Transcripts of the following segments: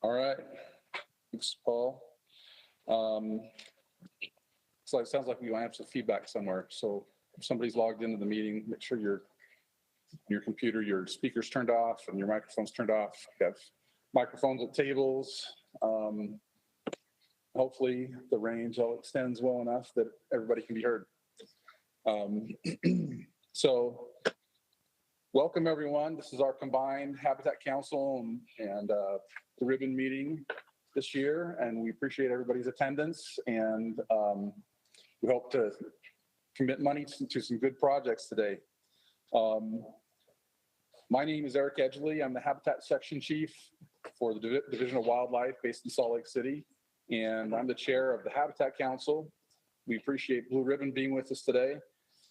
All right. Thanks, Paul. So it sounds like we might have some feedback somewhere. So if somebody's logged into the meeting, make sure your computer, your speakers turned off and your microphones turned off. You have microphones at tables. Hopefully the range all extends well enough that everybody can be heard. So welcome everyone. This is our combined Habitat Council and the ribbon meeting this year, and we appreciate everybody's attendance, and we hope to commit money to some good projects today. My name is Eric Edgley. I'm the Habitat Section Chief for the Division of Wildlife based in Salt Lake City, and I'm the chair of the Habitat Council. We appreciate Blue Ribbon being with us today.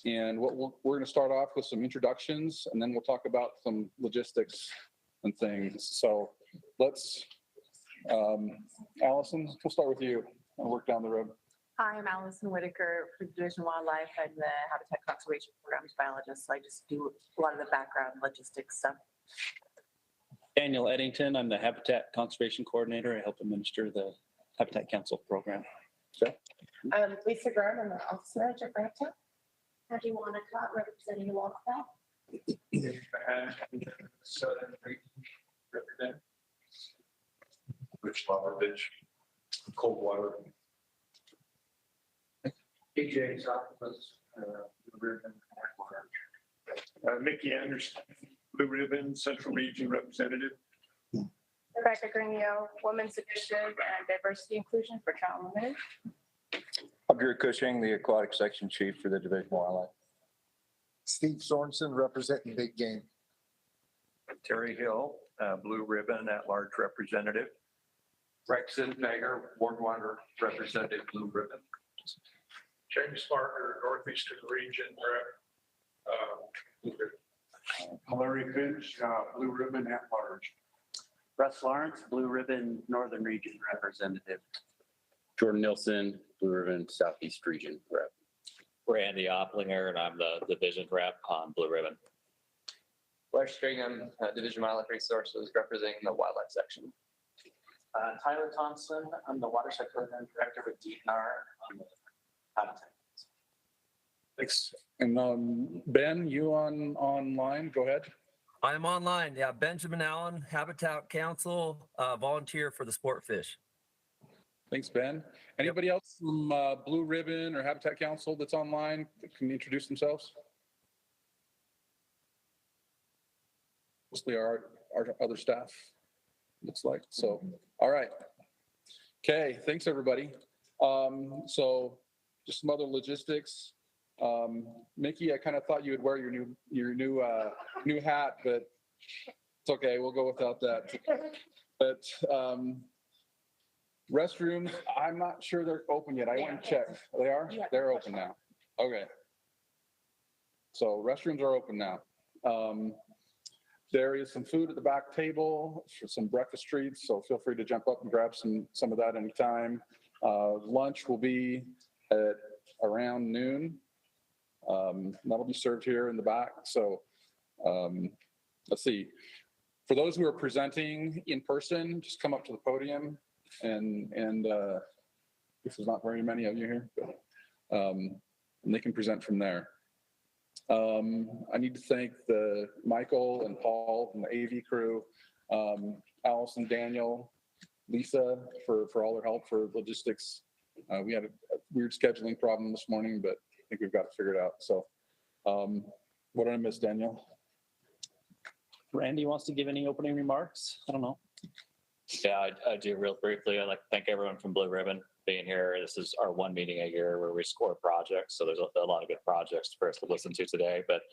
And we're going to start off with some introductions, and then we'll talk about some logistics and things. So let's, Allison, we'll start with you and work down the road. Hi, I'm Allison Whitaker for the Division of Wildlife. I'm the Habitat Conservation Programs biologist, so I just do a lot of the background logistics stuff. Daniel Eddington, I'm the Habitat Conservation Coordinator. I help administer the Habitat Council program. Okay. Lisa Graham, I'm the Office Manager for Habitat. Patty Wanacott, representing Walkabout. Southern region represent. Rich Loveridge, Coldwater. PJ Octopus, Blue Ribbon, Mickey Anderson, Blue Ribbon, Central Region Representative. Rebecca Grinio, Women's Initiative and Diversity Inclusion for Trout Unlimited. I'm Drew Cushing, the Aquatic Section Chief for the Division of Wildlife. Steve Sorensen, representing Big Game. Terry Hill, Blue Ribbon at-large representative. Rex Zinfager, Boardwalker Representative, Blue Ribbon. James Parker, Northeastern Region Blue Ribbon. Larry Finch, Blue Ribbon at large. Russ Lawrence, Blue Ribbon Northern Region Representative. Jordan Nilsson, Blue Ribbon Southeast Region Rep. Randy Opplinger, and I'm the division rep on Blue Ribbon. Blair Stringham, Division of Wildlife Resources, representing the wildlife section. Tyler Thompson, I'm the Watershed Program Director with DNR on the Habitat. Thanks. And Ben, you online? Go ahead. I'm online. Yeah, Benjamin Allen, Habitat Council, volunteer for the sport fish. Thanks, Ben. Anybody else from Blue Ribbon or Habitat Council that's online that can introduce themselves? Mostly our other staff, looks like. So, all right. Okay, thanks everybody. So just some other logistics. Mickey, I kind of thought you would wear your new hat, but it's okay. We'll go without that. But restrooms, I'm not sure they're open yet. I went and checked. They are? They're open now. Okay. So restrooms are open now. There is some food at the back table for some breakfast treats, so feel free to jump up and grab some of that anytime. Lunch will be at around noon. That'll be served here in the back. So let's see. For those who are presenting in person, just come up to the podium and this is not very many of you here, but and they can present from there. I need to thank Michael and Paul from the AV crew, Allison, Daniel, Lisa for all their help for logistics. We had a weird scheduling problem this morning, but I think we've got it figured out. So what did I miss, Daniel? Randy wants to give any opening remarks? I don't know. Yeah, I do real briefly. I'd like to thank everyone from Blue Ribbon being here. This is our one meeting a year where we score projects. So there's a lot of good projects for us to listen to today. But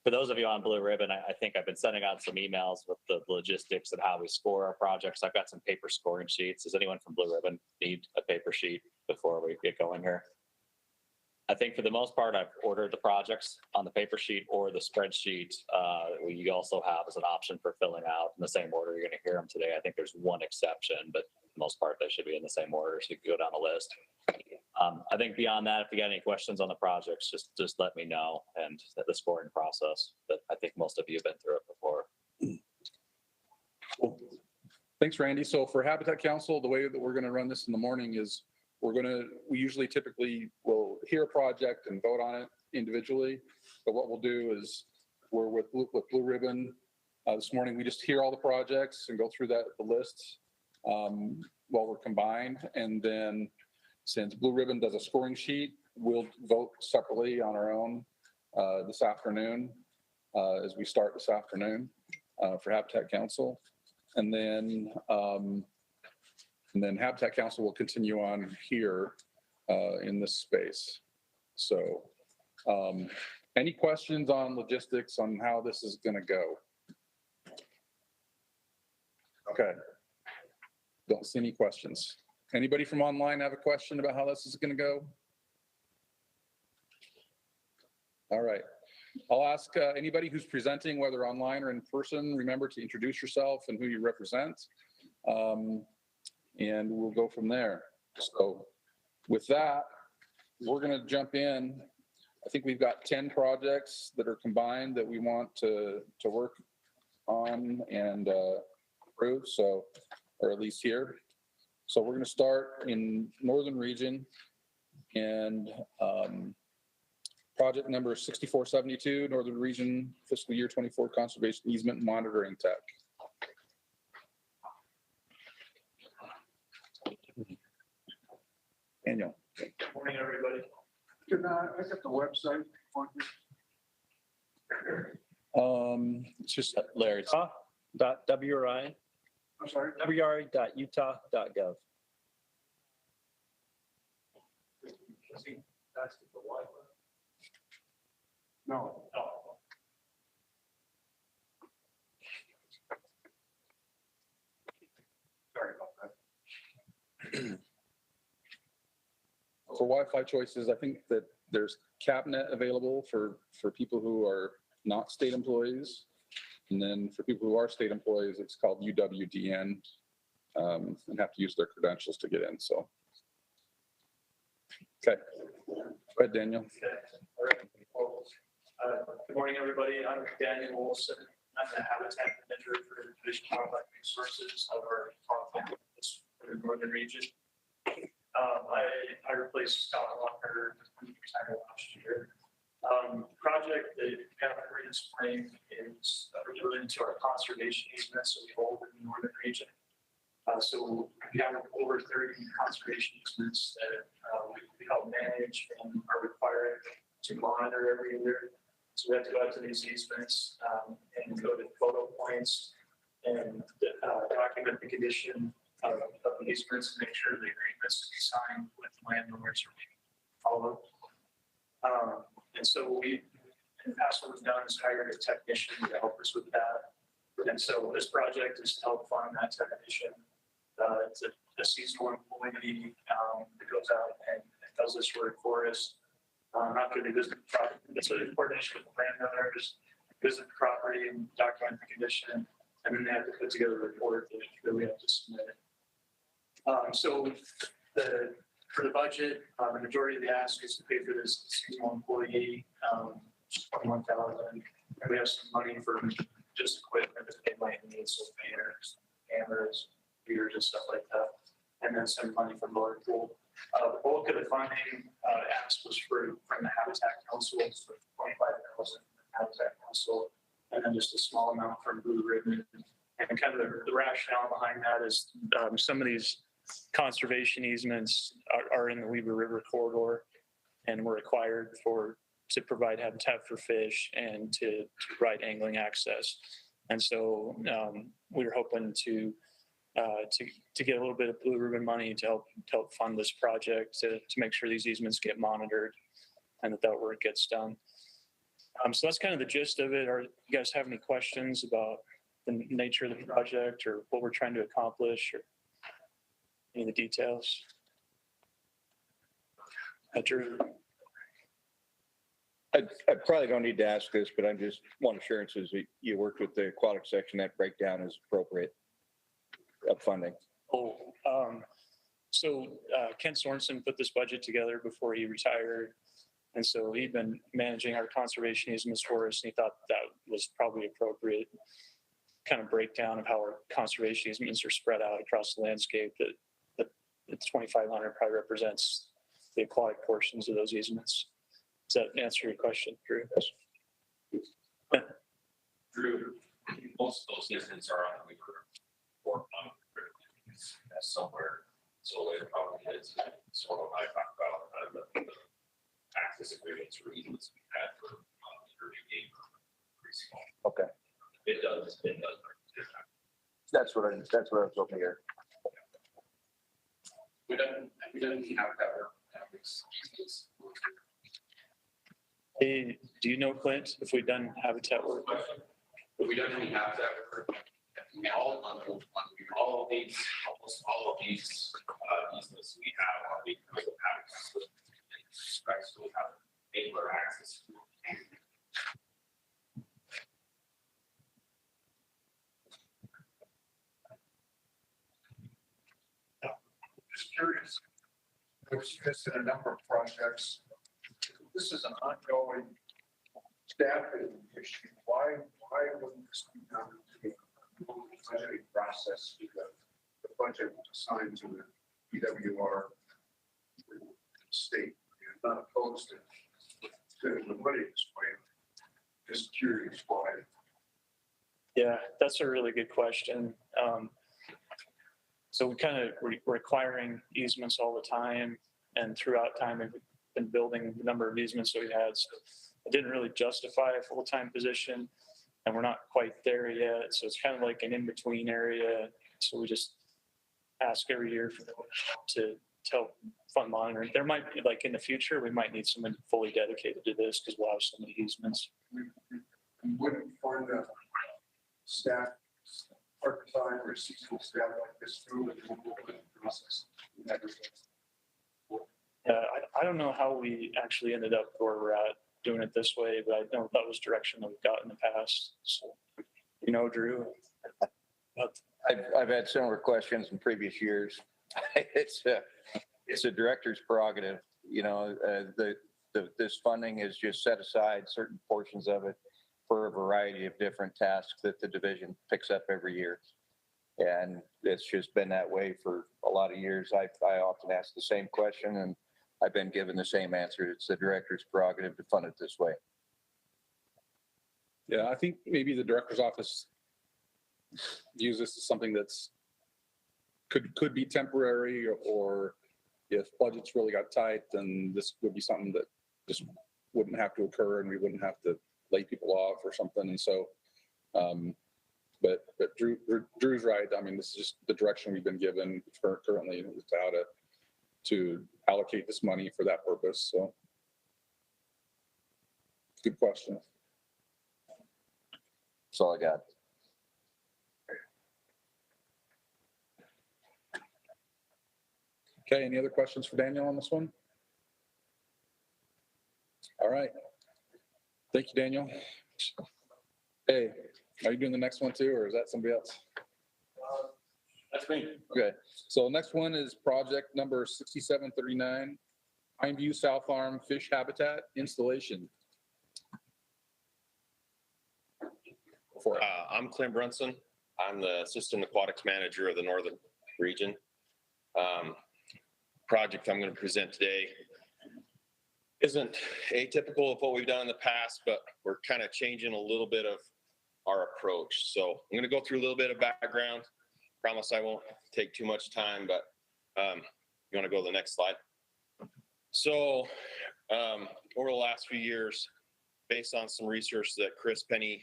for those of you on Blue Ribbon, I think I've been sending out some emails with the logistics of how we score our projects. I've got some paper scoring sheets. Does anyone from Blue Ribbon need a paper sheet before we get going here? I think for the most part, I've ordered the projects on the paper sheet or the spreadsheet. We also have as an option for filling out in the same order. You're going to hear them today. I think there's one exception, but for the most part, they should be in the same order. So you can go down the list. I think beyond that, if you got any questions on the projects, just let me know and the scoring process. But I think most of you have been through it before. Cool. Thanks, Randy. So for Habitat Council, the way that we're going to run this in the morning is we usually typically will hear a project and vote on it individually. But what we'll do is we're with Blue Ribbon. This morning, we just hear all the projects and go through the lists while we're combined. And then since Blue Ribbon does a scoring sheet, we'll vote separately on our own this afternoon as we start this afternoon for Habitat Council. And then Habitat Council will continue on here in this space. So any questions on logistics on how this is going to go? Okay. Don't see any questions. Anybody from online have a question about how this is going to go? All right. I'll ask anybody who's presenting, whether online or in person, remember to introduce yourself and who you represent. And we'll go from there. So with that, we're going to jump in. I think we've got 10 projects that are combined that we want to work on and approve. So, or at least here. So we're going to start in Northern Region and project number 6472, Northern Region fiscal year 24 conservation easement monitoring tech. Daniel. Good morning, everybody. Can I get the website on here? It's just Larry. .wri, I'm sorry? wri.utah.gov. No. Sorry about that. for Wi-Fi choices. I think that there's cabinet available for people who are not state employees. And then for people who are state employees, it's called UWDN and have to use their credentials to get in. So, okay. Go ahead, Daniel. Okay. All right. Good morning, everybody. I'm Daniel Olson. I'm the Habitat Manager for the Division of Wildlife Resources of our for the Northern Region. I replaced Scott Walker last year. Project that we have for this spring is related to our conservation easements that we hold in the Northern Region. So we have over 30 conservation easements that we help manage and are required to monitor every year. So we have to go out to these easements and go to photo points and document the condition of the easements and make sure the agreements to be signed with landowners are being followed. And so we, in the past, what we've done is hired a technician to help us with that. And so this project is to help fund that technician. It's a seasonal employee that goes out and does this work for us. After they visit the property, it's a coordination with the landowners, visit the property and document the condition, and then they have to put together a report that we have to submit. So for the budget, the majority of the ask is to pay for this seasonal employee, $21,000, and we have some money for just equipment that they might need, so fanners, cameras, beers, and stuff like that, and then some money from Lord Pool. The bulk of the funding asked was from the Habitat Council for $25,000 from the Habitat Council, and then just a small amount from Blue Ribbon. And kind of the rationale behind that is some of these conservation easements are in the Weber River corridor, and we're required to provide habitat for fish and to provide angling access. And so we were hoping to get a little bit of Blue Ribbon money to help fund this project to make sure these easements get monitored and that work gets done. So that's kind of the gist of it. Are you guys have any questions about the nature of the project or what we're trying to accomplish or any of the details? Drew. I probably don't need to ask this, but I just want assurances that you worked with the aquatic section, that breakdown is appropriate of funding. So Ken Sorensen put this budget together before he retired. And so he'd been managing our conservation easements for us, and he thought that was probably appropriate. kind of breakdown of how our conservation easements are spread out across the landscape, that the 2,500 probably represents the aquatic portions of those easements. Does that answer your question, Drew? Drew, most of those easements are on the river or on the river. That's somewhere. So it probably is sort of I talked about the access agreements or easements we had for Irving Game. Okay. It does. That's what I was hoping to hear. We don't have that. Hey, do you know, Clint, if we've done habitat work? We don't really have that. Almost all of these easements we have are the habitat. So we have enabler access. Just curious. We've listed a number of projects. This is an ongoing staffing issue. Why wouldn't this be done to the budgeting process? Because the budget assigned to the PWR state. I'm not opposed to the money this way. Just curious why. Yeah, that's a really good question. So we kind of requiring easements all the time, and throughout time we've been building the number of easements that we had. So it didn't really justify a full-time position, and we're not quite there yet. So it's kind of like an in-between area. So we just ask every year for them to help fund monitoring. There might be, like in the future, we might need someone fully dedicated to this because we'll have so many easements. We wouldn't find a staff, part-time or seasonal staff like this through the process. I don't know how we actually ended up where we're at doing it this way, but I know that was direction that we've got in the past. So, you know, Drew. I've had similar questions in previous years. It's a director's prerogative, you know, this funding is just set aside certain portions of it for a variety of different tasks that the division picks up every year. And it's just been that way for a lot of years. I often ask the same question and I've been given the same answer. It's the director's prerogative to fund it this way. Yeah, I think maybe the director's office views this as something that's could be temporary, or if budgets really got tight, then this would be something that just wouldn't have to occur and we wouldn't have to lay people off or something. And so, but Drew's right. I mean, this is just the direction we've been given currently without it to allocate this money for that purpose. So good question. That's all I got. Okay, any other questions for Daniel on this one? All right. Thank you, Daniel. Hey, are you doing the next one too, or is that somebody else? That's me. Okay, so next one is project number 6739, Pine View South Arm Fish Habitat Installation. I'm Clint Brunson. I'm the Assistant Aquatics Manager of the Northern Region. Project I'm going to present today isn't atypical of what we've done in the past, but we're kind of changing a little bit of our approach. So I'm going to go through a little bit of background. Promise I won't take too much time, but you want to go to the next slide. So over the last few years, based on some research that Chris Penny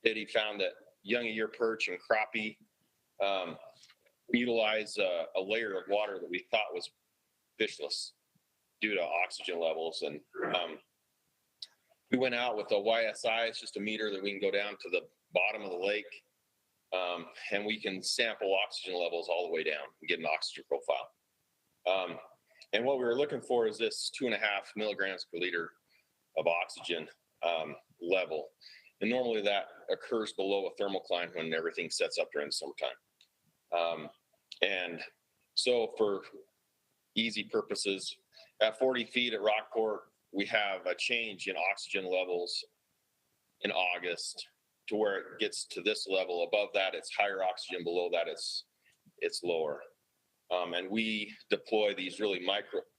did, he found that young year perch and crappie utilize a layer of water that we thought was fishless due to oxygen levels. And we went out with a YSI, it's just a meter that we can go down to the bottom of the lake, and we can sample oxygen levels all the way down and get an oxygen profile. And what we were looking for is this 2.5 milligrams per liter of oxygen level. And normally that occurs below a thermocline when everything sets up during the summertime. And so for easy purposes, at 40 feet at Rockport, we have a change in oxygen levels in August to where it gets to this level. Above that, it's higher oxygen. Below that, it's lower. And we deploy these really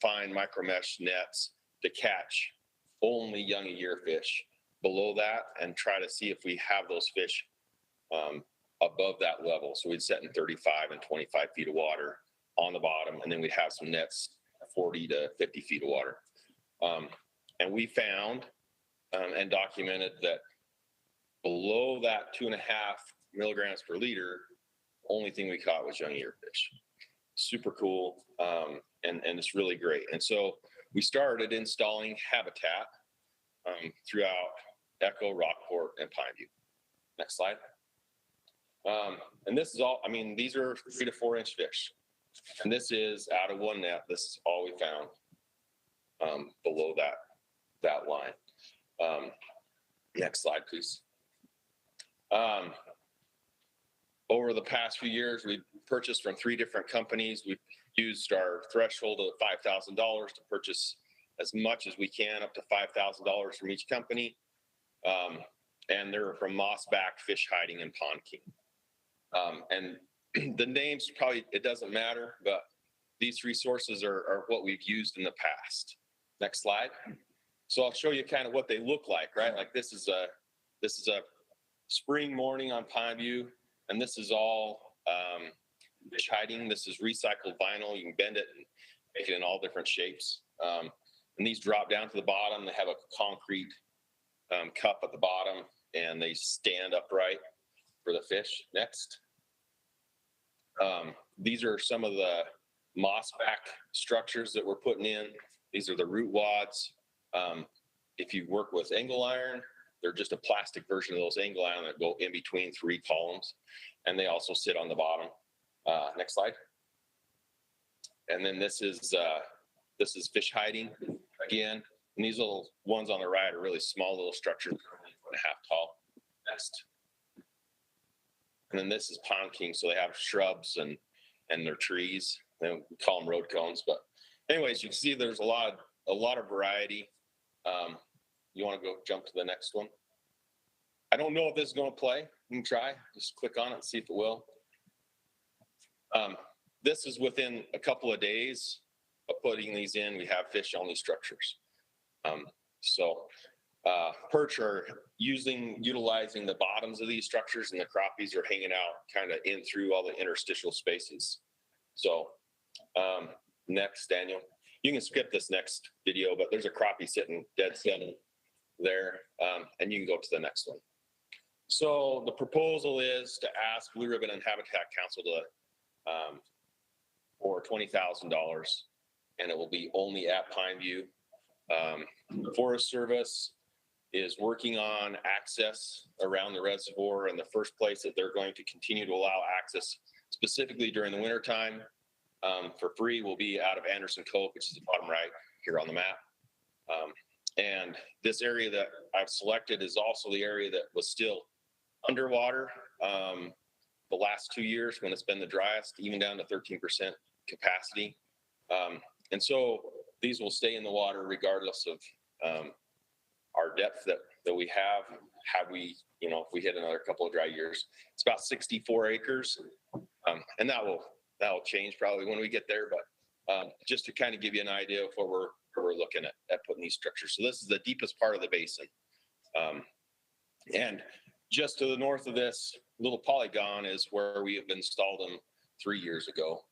fine micro mesh nets to catch only young a year fish below that and try to see if we have those fish above that level. So we'd set in 35 and 25 feet of water on the bottom, and then we'd have some nets 40 to 50 feet of water. And we found and documented that below that 2.5 milligrams per liter, only thing we caught was young earfish. Super cool, and it's really great. And so we started installing habitat throughout Echo, Rockport, and Pineview. Next slide. And this is all, I mean, these are 3 to 4 inch fish. And this is out of one net. This is all we found below that line. Next slide, please. Over the past few years, we've purchased from 3 different companies. We've used our threshold of $5,000 to purchase as much as we can, up to $5,000 from each company. And they're from Mossback, Fish Hiding, and Pond King. And the names probably, it doesn't matter, but these resources are what we've used in the past. Next slide. So I'll show you kind of what they look like, right? Like this is a spring morning on Pineview, and this is all Fish Hiding. This is recycled vinyl. You can bend it and make it in all different shapes. And these drop down to the bottom. They have a concrete cup at the bottom, and they stand upright for the fish. Next. These are some of the Mossback structures that we're putting in. These are the root wads. If you work with angle iron, they're just a plastic version of those angle iron that go in between 3 columns, and they also sit on the bottom. Next slide. And then this is Fish Hiding again. And these little ones on the right are really small little structures, 1.5 tall. Next. And then this is Pond King, so they have shrubs and their trees. We call them road cones, but anyways, you can see there's a lot of variety. You want to go jump to the next one? I don't know if this is going to play. You can try. Just click on it and see if it will. This is within a couple of days of putting these in. We have fish on these structures. Perch are utilizing the bottoms of these structures, and the crappies are hanging out kind of in through all the interstitial spaces. So next, Daniel, you can skip this next video, but there's a crappie sitting dead center there, and you can go to the next one. So the proposal is to ask Blue Ribbon and Habitat Council for $20,000, and it will be only at Pineview. The Forest Service is working on access around the reservoir, and the first place that they're going to continue to allow access specifically during the winter time for free will be out of Anderson Cove, which is the bottom right here on the map. And this area that I've selected is also the area that was still underwater the last 2 years when it's been the driest, even down to 13% capacity. And so these will stay in the water regardless of our depth that we have. If we hit another couple of dry years, it's about 64 acres. And that will change probably when we get there, but just to kind of give you an idea of what we're looking at putting these structures. So this is the deepest part of the basin. And just to the north of this little polygon is where we have installed them 3 years ago.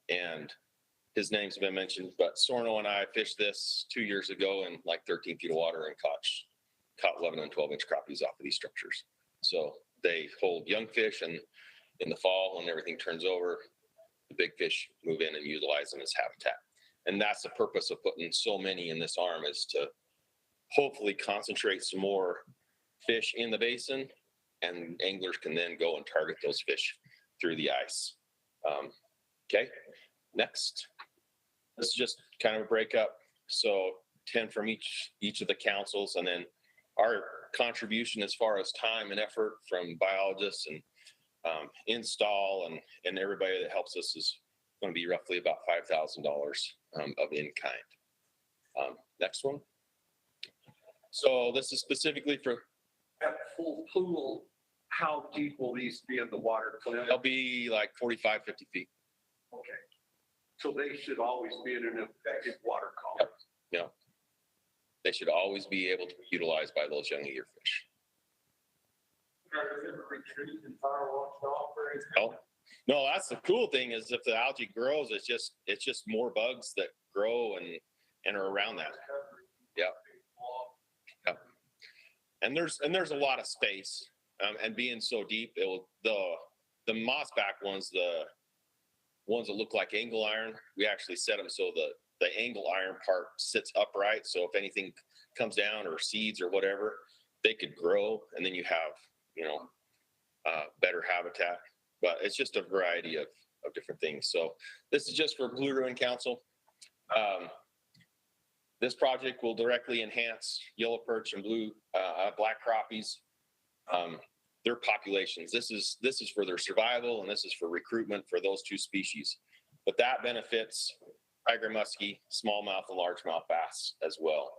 And his name's been mentioned, but Sorno and I fished this 2 years ago in like 13 feet of water and caught 11 and 12 inch crappies off of these structures. So they hold young fish, and in the fall when everything turns over, the big fish move in and utilize them as habitat. And that's the purpose of putting so many in this arm, is to hopefully concentrate some more fish in the basin, and anglers can then go and target those fish through the ice. Okay, next. This is just kind of a breakup. So 10 from each of the councils, and then our contribution as far as time and effort from biologists and install and everybody that helps us is going to be roughly about $5,000 of in-kind. Next one. So this is specifically for At full pool, how deep will these be in the water? Clint? They'll be like 45, 50 feet. Okay. So they should always be in an effective water column. Yeah. They should always be able to be utilized by those young earfish. Oh, no, that's the cool thing is if the algae grows, it's just more bugs that grow and are around that. Yeah. Yeah. And there's a lot of space. And being so deep, the mossback ones, the ones that look like angle iron, we actually set them so the angle iron part sits upright. So if anything comes down or seeds or whatever, they could grow, and then you have, better habitat. But it's just a variety of different things. So this is just for Blue Ribbon Council. This project will directly enhance yellow perch and black crappies, their populations. This is for their survival, and this is for recruitment for those two species. But that benefits tiger muskie, smallmouth, and largemouth bass as well.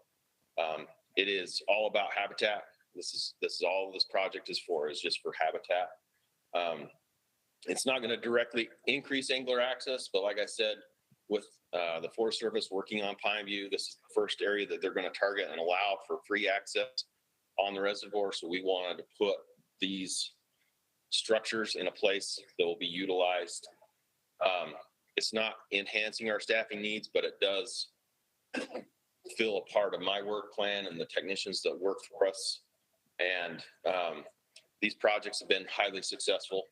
It is all about habitat. This is all this project is for, is just for habitat. It's not going to directly increase angler access, but like I said, with the Forest Service working on Pine View, this is the first area that they're going to target and allow for free access on the reservoir. So we wanted to put these structures in a place that will be utilized. It's not enhancing our staffing needs, but it does fill a part of my work plan and the technicians that work for us. And these projects have been highly successful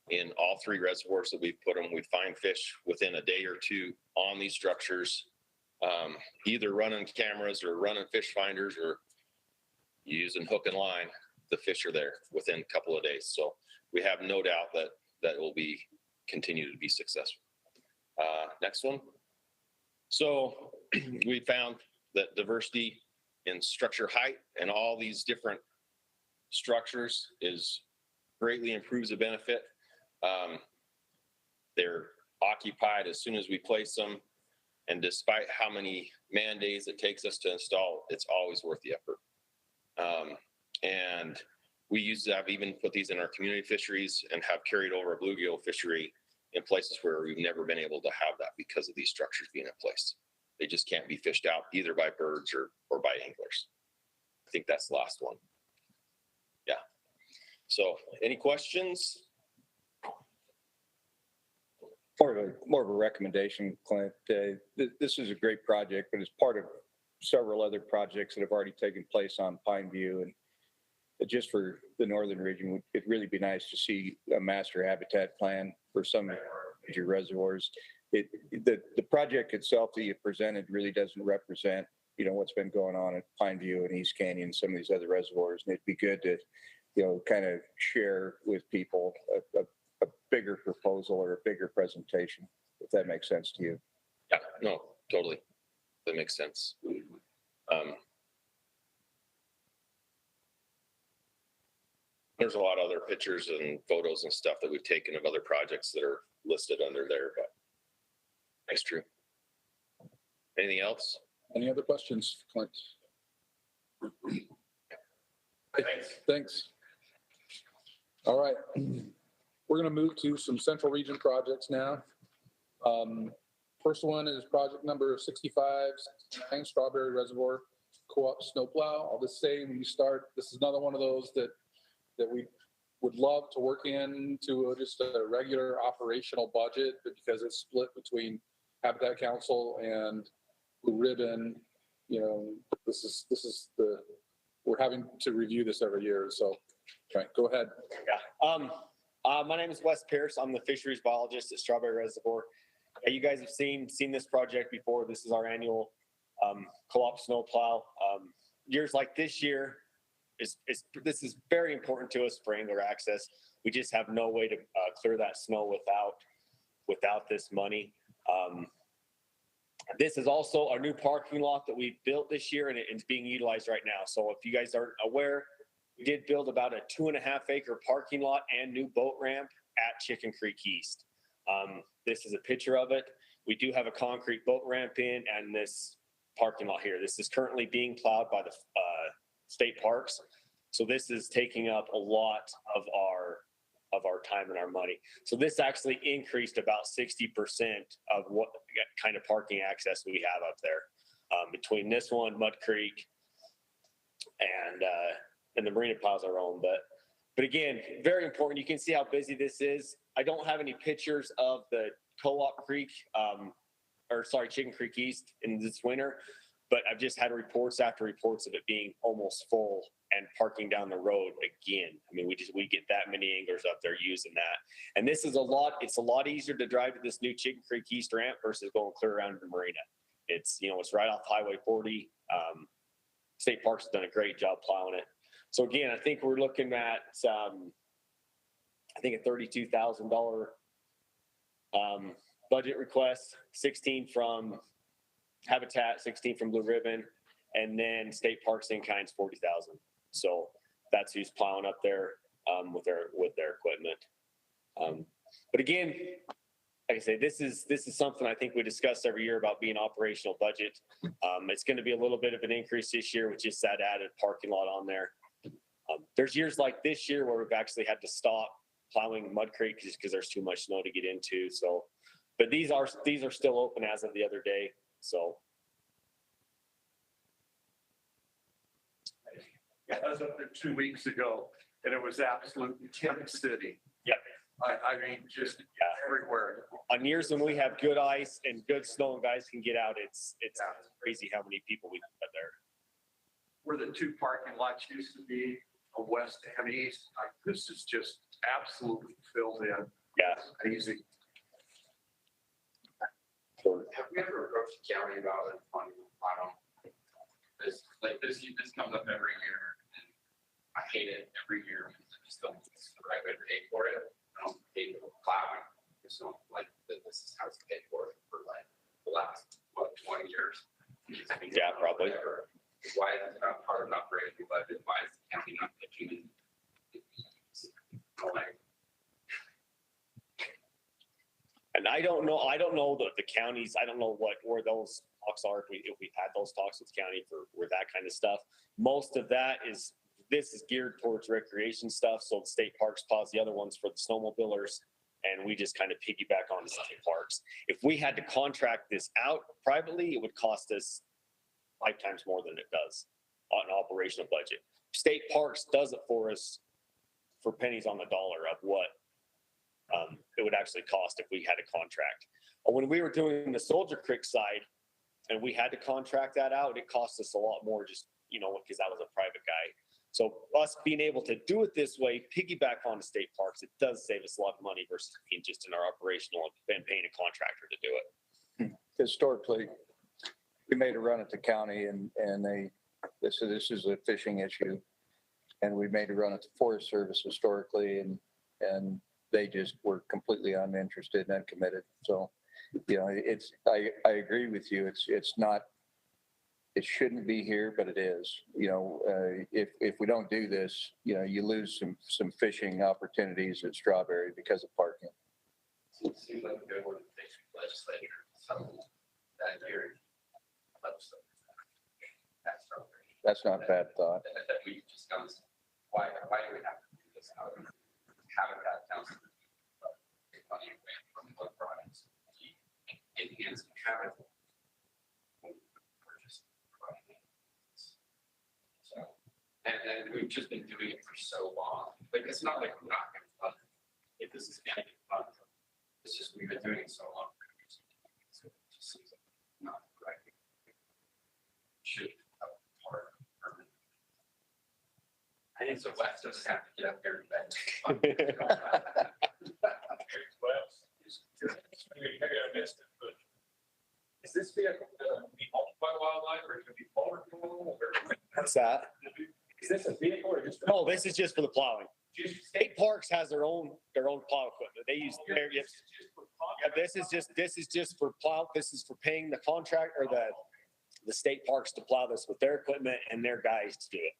in all three reservoirs that we've put them. We find fish within a day or two on these structures, either running cameras or running fish finders or using hook and line. The fish are there within a couple of days. So we have no doubt that will continue to be successful. Next one. So we found that diversity in structure height and all these different structures greatly improves the benefit. They're occupied as soon as we place them. And despite how many man days it takes us to install, it's always worth the effort. And we have even put these in our community fisheries and have carried over a bluegill fishery in places where we've never been able to have that because of these structures being in place. They just can't be fished out either by birds or by anglers. I think that's the last one. Yeah. So any questions? More of a recommendation, Clint. This is a great project, but it's part of several other projects that have already taken place on Pine View. And just for the northern region, it'd really be nice to see a master habitat plan for some major reservoirs. The project itself that you presented really doesn't represent, what's been going on at Pine View and East Canyon, some of these other reservoirs. And it'd be good to, kind of share with people a bigger proposal or a bigger presentation, if that makes sense to you. Yeah, no, totally. That makes sense. There's a lot of other pictures and photos and stuff that we've taken of other projects that are listed under there, but thanks, Drew. Anything else? Any other questions, Clint? Thanks. All right. We're going to move to some central region projects now. First one is project number 6569, Strawberry Reservoir Co-op Snowplow. I'll just say when you start, this is another one of those that we would love to work into just a regular operational budget, but because it's split between Habitat Council and Blue Ribbon, we're having to review this every year. So, right, go ahead. Yeah. My name is Wes Pierce. I'm the fisheries biologist at Strawberry Reservoir. You guys have seen this project before. This is our annual co-op snowplow. Years like this year, this is very important to us for angler access. We just have no way to clear that snow without this money. This is also our new parking lot that we built this year, and it's being utilized right now. So if you guys aren't aware, we did build about a 2.5 acre parking lot and new boat ramp at Chicken Creek East. This is a picture of it. We do have a concrete boat ramp in and this parking lot here. This is currently being plowed by the state parks. So this is taking up a lot of our time and our money. So this actually increased about 60% of what kind of parking access we have up there. Between this one, Mud Creek, and the Marina Pile's our own. But again, very important. You can see how busy this is. I don't have any pictures of the Co-op Creek, Chicken Creek East in this winter, but I've just had reports after reports of it being almost full and parking down the road again. I mean, we get that many anglers up there using that. And this is it's a lot easier to drive to this new Chicken Creek East ramp versus going clear around the marina. It's right off Highway 40. State Parks has done a great job plowing it. So again, I think we're looking at, I think a $32,000 budget request, 16 from Habitat, 16 from Blue Ribbon, and then State Parks in kind's 40,000. So that's who's plowing up there with their equipment. But again, like I say, this is something I think we discuss every year about being operational budget. It's going to be a little bit of an increase this year with just that added parking lot on there. There's years like this year where we've actually had to stop plowing Mud Creek just because there's too much snow to get into. So, but these are still open as of the other day. So. Yeah, I was up there 2 weeks ago and it was absolutely Tent City. Yeah. I mean, just everywhere. On years when we have good ice and good snow and guys can get out, it's crazy how many people we put there. Where the two parking lots used to be, west and east, this is just absolutely filled in. Yeah. Easy. Have we ever approached the county about it? This comes up every year, and I hate it every year because I just don't think it's the right way to pay for it. I don't pay for plowing. I just don't like that this is how it's paid for like the last 20 years. Yeah, probably. Why is it not part of an operating budget? Why is the county not pitching in? And I don't know that the counties, I don't know where those talks are, if we've had those talks with county for that kind of stuff. Most of this is geared towards recreation stuff. So the state parks pause the other ones for the snowmobilers, and we just kind of piggyback on the state parks. If we had to contract this out privately, it would cost us 5 times more than it does on an operational budget. State Parks does it for us for pennies on the dollar of what it would actually cost if we had a contract. When we were doing the Soldier Creek side and we had to contract that out, it cost us a lot more just, because that was a private guy. So us being able to do it this way, piggyback on the state parks, it does save us a lot of money versus being just in our operational and paying a contractor to do it. Historically, we made a run at the county and this is a fishing issue. And we made a run at the Forest Service historically and they just were completely uninterested and uncommitted. So, I agree with you. It's not, it shouldn't be here, but it is. If we don't do this, you lose some fishing opportunities at Strawberry because of parking. It seems like a good organization legislature, some that year. That's not a bad thought. That we discussed, why do we have to do this? Habitat Council money from both products. Enhance habitat. So, and we've just been doing it for so long. Like, it's not like we're not going to fund it. If this is anything fun, it's just we've been doing it so long. So it just seems like not the right. Should have part permanent. I think so. West doesn't have to get up there and bend. Is this vehicle be owned by wildlife or could be vulnerable? What's that? Is this a vehicle or just? No, this is just for the plowing. State Parks has their own plow equipment. They use their, this is just for plow. This is for paying the contract or the state parks to plow this with their equipment and their guys to do it.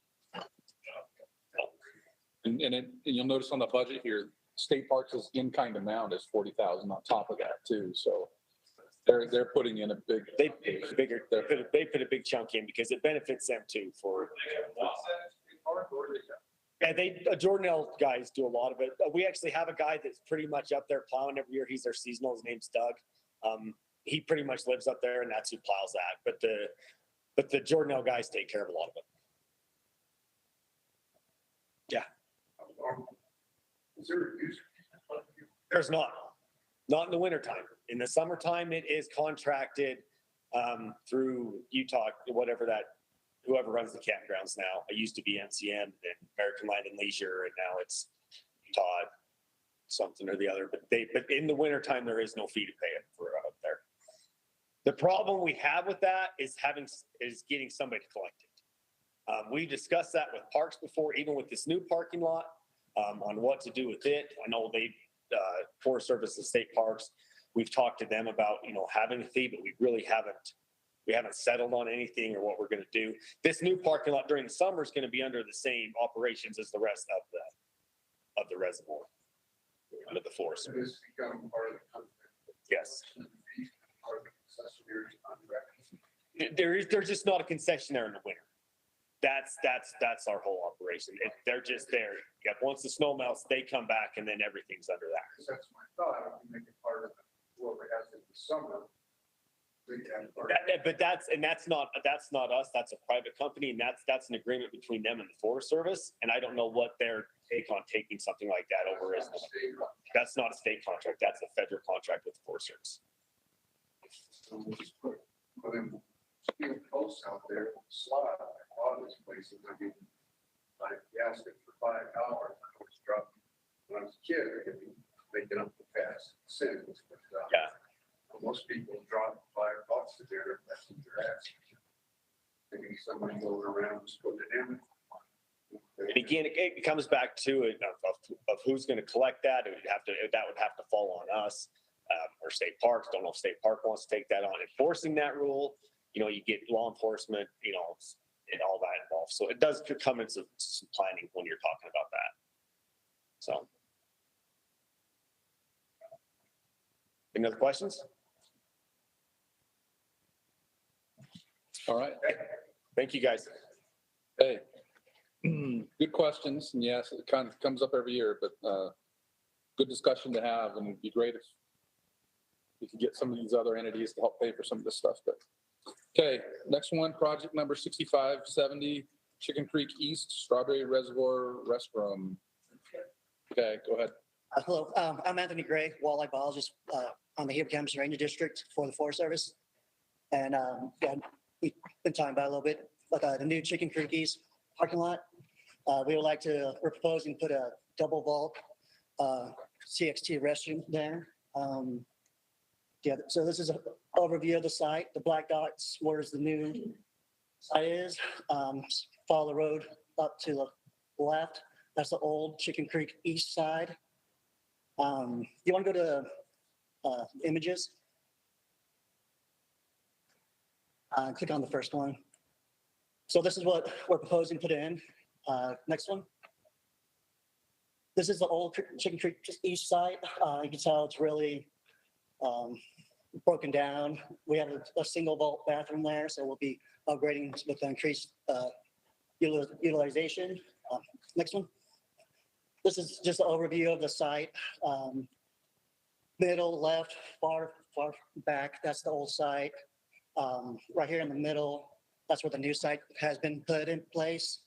And you'll notice on the budget here, state parks' in-kind amount is 40,000 on top of that too. So they're putting in a big. They put a big chunk in because it benefits them too for. Yeah, Jordanelle guys do a lot of it. We actually have a guy that's pretty much up there plowing every year. He's our seasonal. His name's Doug. He pretty much lives up there, and that's who plows that. But the Jordanelle guys take care of a lot of it. Yeah. Is there a user? There's not in the wintertime. In the summertime, it is contracted through Utah, whoever runs the campgrounds now. It used to be MCM, then American Land and Leisure, and now it's Utah something or the other. But in the wintertime, there is no fee to pay it for up there. The problem we have with that is getting somebody to collect it. We discussed that with parks before, even with this new parking lot, on what to do with it. I know Forest Service and state parks, we've talked to them about, having a fee, but we really haven't settled on anything or what we're going to do. This new parking lot during the summer is going to be under the same operations as the rest of the reservoir, under the Forest It Service. has become part of the contract. Yes. Part of the concessionary contract. There's just not a concessionaire in the winter. That's our whole operation. They're just there. Yeah, once the snow melts, they come back and then everything's under that. That's my thought. If we make it part of whoever has it in the summer. But that's not us. That's a private company, and that's an agreement between them and the Forest Service. And I don't know what their take on taking something like that over is. That's not a state contract. That's a federal contract with the Forest Service. So we'll just put them steel posts out there, slide, like a lot of these places. I mean, like gas it for $5. I was dropping when I was a kid. I could be making up the fast cents. Yeah. Most people drop $5 to there. That's what they're asking. Maybe somebody going around just putting it in. And again, it comes back to it of who's going to collect that. That would have to fall on us or state parks. Don't know if state park wants to take that on. Enforcing that rule, you get law enforcement, and all that involved. So it does come into some planning when you're talking about that. So, any other questions? All right. Thank you, guys. Hey, good questions. And yes, it kind of comes up every year, but good discussion to have. And it'd be great if we could get some of these other entities to help pay for some of this stuff. But okay, next one, project number 6570, Chicken Creek East Strawberry Reservoir Restroom. Okay, go ahead. Hello, I'm Anthony Gray, wildlife biologist on the Heber Campus Ranger District for the Forest Service. And we've been talking about it a little bit, like the new Chicken Creek East parking lot. We're proposing to put a double vault CXT restroom there. So this is an overview of the site. The black dots, where's the new site is. Follow the road up to the left. That's the old Chicken Creek East side. You want to go to images? Click on the first one. So this is what we're proposing to put in. Next one. This is the old Chicken Creek East side. You can tell it's really broken down. We have a single vault bathroom there, so we'll be upgrading with increased utilization. Next one. This is just an overview of the site. Middle, left, far back, that's the old site. Right here in the middle, that's where the new site has been put in place.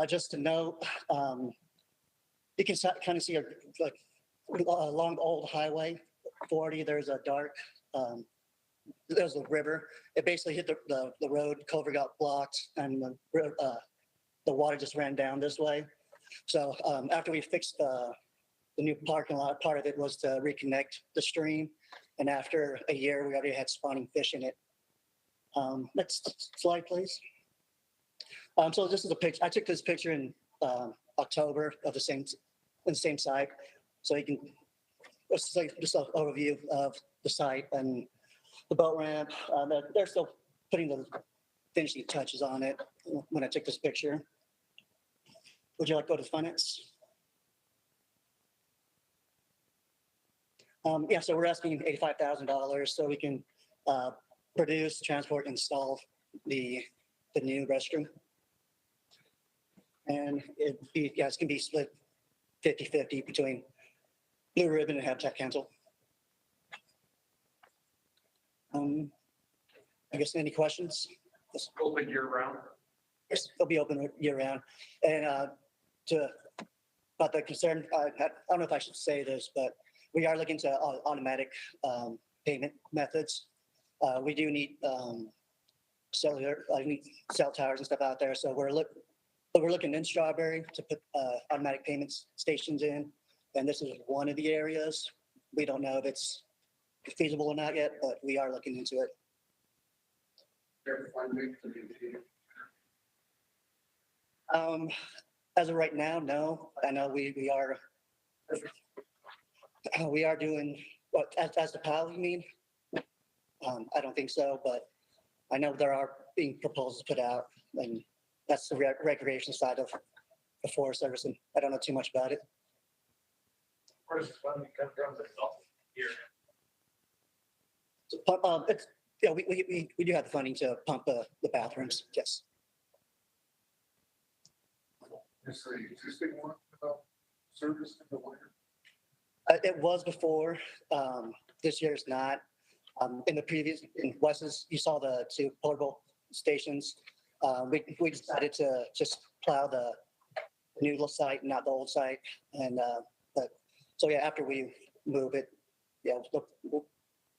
Just to note, you can kind of see along the old highway 40, there's a dark, there's a river. It basically hit the road, culvert got blocked, and the water just ran down this way. So after we fixed the new parking lot, part of it was to reconnect the stream. And after a year, we already had spawning fish in it. Next slide, please. So this is a picture. I took this picture in October of the same site. So you can, it's like just an overview of the site and the boat ramp. They're still putting the finishing touches on it when I took this picture. Would you like to go to finance? Yeah, so we're asking $85,000 so we can produce, transport, install the new restroom. And it's gonna be split 50-50 between Blue Ribbon and Habitat Council. I guess any questions? Yes. Open year round. Yes, they'll be open year round. And about the concern, I don't know if I should say this, but we are looking to automatic payment methods. We do need cellular, cell towers and stuff out there. So we're looking in Strawberry to put automatic payments stations in. And this is one of the areas. We don't know if it's feasible or not yet, but we are looking into it. As of right now, no. I know we are doing what as the PAL, you mean? I don't think so, but I know there are being proposals put out, and that's the recreation side of the Forest Service, and I don't know too much about it. Where does the funding come from? Here. So, it's, yeah, we do have the funding to pump the bathrooms, yes. Is the existing one service in the winter? It was before, this year's not. In the previous, in Wes's, you saw the two portable stations. We decided to just plow the new site, not the old site. And, but, so yeah, after we move it, yeah,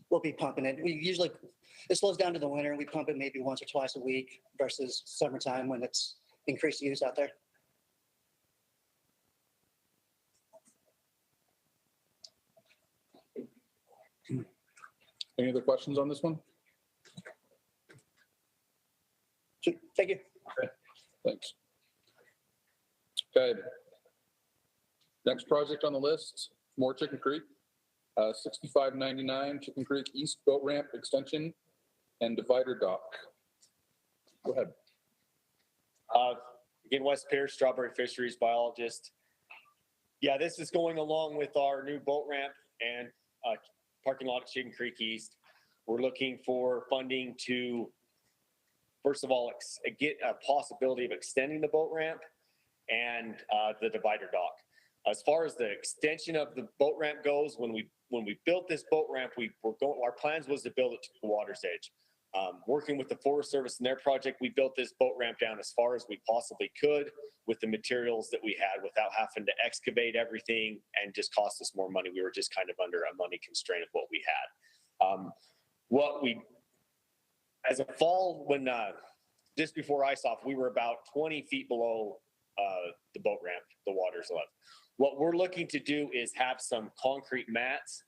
we'll be pumping it. We usually, it slows down to the winter. We pump it maybe once or twice a week versus summertime when it's increased use out there. Any other questions on this one? Thank you. Okay, thanks. Okay. Next project on the list, more Chicken Creek, 6599 Chicken Creek East Boat Ramp Extension and Divider Dock. Go ahead. Again, Wes Pierce, Strawberry Fisheries Biologist. Yeah, this is going along with our new boat ramp and parking lot at Chicken Creek East. We're looking for funding to, first of all, get a possibility of extending the boat ramp and the divider dock. As far as the extension of the boat ramp goes, when we built this boat ramp, our plans was to build it to the water's edge. Working with the Forest Service and their project, we built this boat ramp down as far as we possibly could with the materials that we had without having to excavate everything and just cost us more money. We were just kind of under a money constraint of what we had. As a fall, when just before ice off, we were about 20 feet below the boat ramp, the water's level. What we're looking to do is have some concrete mats.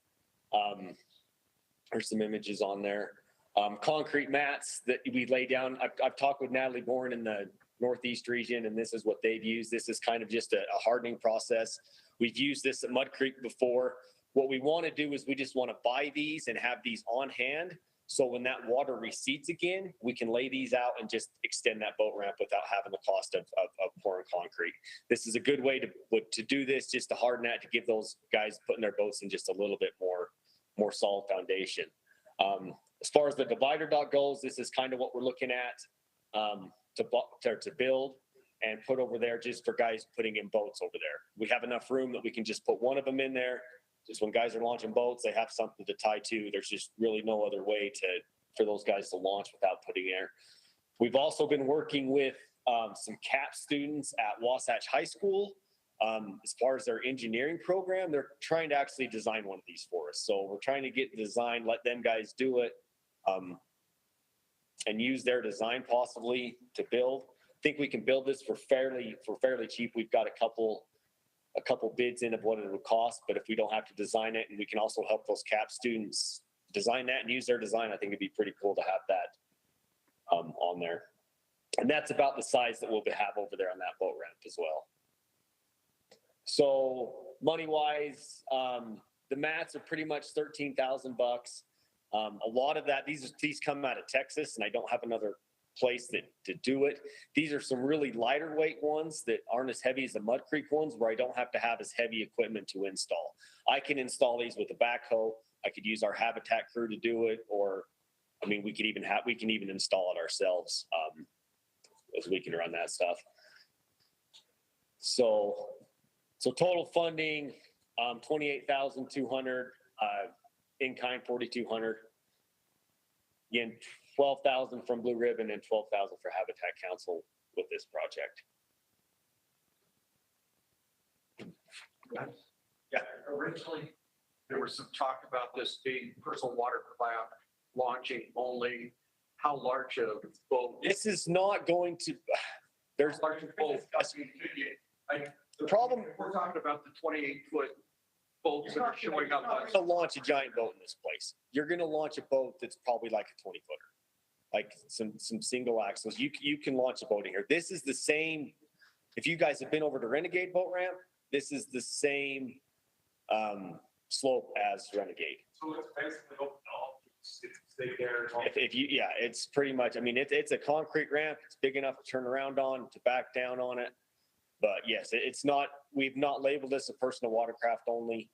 There's some images on there. Concrete mats that we lay down. I've talked with Natalie Bourne in the Northeast region, and this is what they've used. This is kind of just a hardening process. We've used this at Mud Creek before. What we want to do is we just want to buy these and have these on hand. So when that water recedes again, we can lay these out and just extend that boat ramp without having the cost of pouring concrete. This is a good way to do this, just to harden that, to give those guys putting their boats in just a little bit more solid foundation. As far as the divider dock goes, this is kind of what we're looking at to build and put over there just for guys putting in boats over there. We have enough room that we can just put one of them in there. Just when guys are launching boats, they have something to tie to. There's just really no other way for those guys to launch without putting air. We've also been working with some CAP students at Wasatch High School. As far as their engineering program, they're trying to actually design one of these for us. So we're trying to get the design, let them guys do it, and use their design possibly to build. I think we can build this for fairly cheap. We've got a couple bids in of what it would cost, but if we don't have to design it, and we can also help those CAP students design that and use their design, I think it'd be pretty cool to have that on there. And that's about the size that we'll have over there on that boat ramp as well. So money wise, the mats are pretty much $13,000. A lot of that, these come out of Texas, and I don't have another place to do it. These are some really lighter weight ones that aren't as heavy as the Mud Creek ones, where I don't have to have as heavy equipment to install. I can install these with a backhoe. I could use our Habitat crew to do it, or I mean, we can even install it ourselves, as we can run that stuff. So total funding, 28,200, in kind 4,200. Again, 12,000 from Blue Ribbon and 12,000 for Habitat Council with this project. Yeah, originally, there was some talk about this being personal watercraft launching only. How large a boat? This is not going to, there's, Large a boat. the problem, We're talking about the 28-foot boats that are showing up on. to launch a giant boat in this place. You're gonna launch a boat that's probably like a 20-footer, like some single axles. You can launch a boat in here. This is the same. If you guys have been over to Renegade Boat Ramp, this is the same slope as Renegade. So it's basically open all, stay there. If you, yeah, it's pretty much. I mean, it's a concrete ramp. It's big enough to turn around on, to back down on it. But yes, it's not. We've not labeled this a personal watercraft only.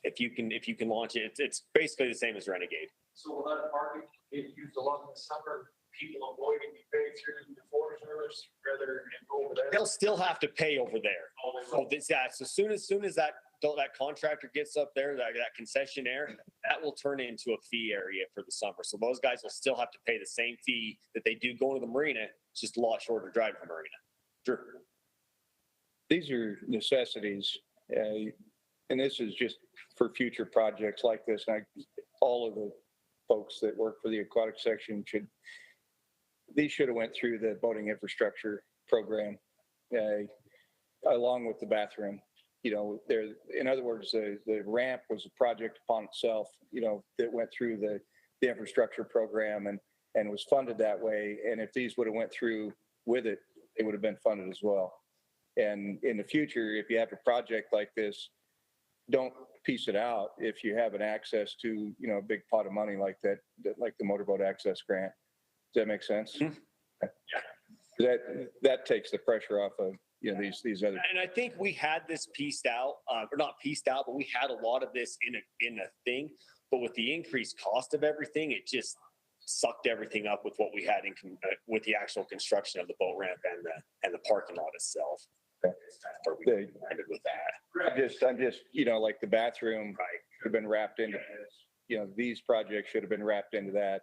If you can launch it, it's basically the same as Renegade. So will that parking get used a lot in the summer? People avoiding the bay through the foreigners rather than go over there? They'll still have to pay over there. So this, yeah, so soon as that contractor gets up there, that concessionaire, that will turn into a fee area for the summer. So those guys will still have to pay the same fee that they do going to the marina. It's just a lot shorter drive to the marina. Sure. These are necessities, and this is just for future projects like this. And all of the folks that work for the aquatic section these should have went through the boating infrastructure program, along with the bathroom. You know, in other words, the ramp was a project upon itself, you know, that went through the infrastructure program and was funded that way. And if these would have went through with it, they would have been funded as well. And in the future, if you have a project like this, don't piece it out if you have an access to, you know, a big pot of money like that, like the motorboat access grant. Does that make sense? Mm-hmm. That takes the pressure off of, you know, these other. And I think we had this pieced out, or not pieced out, but we had a lot of this in a thing. But with the increased cost of everything, it just sucked everything up with what we had with the actual construction of the boat ramp and the parking lot itself. Okay. Where we ended with that. I'm just, you know, like the bathroom should have been wrapped into, you know, these projects should have been wrapped into that.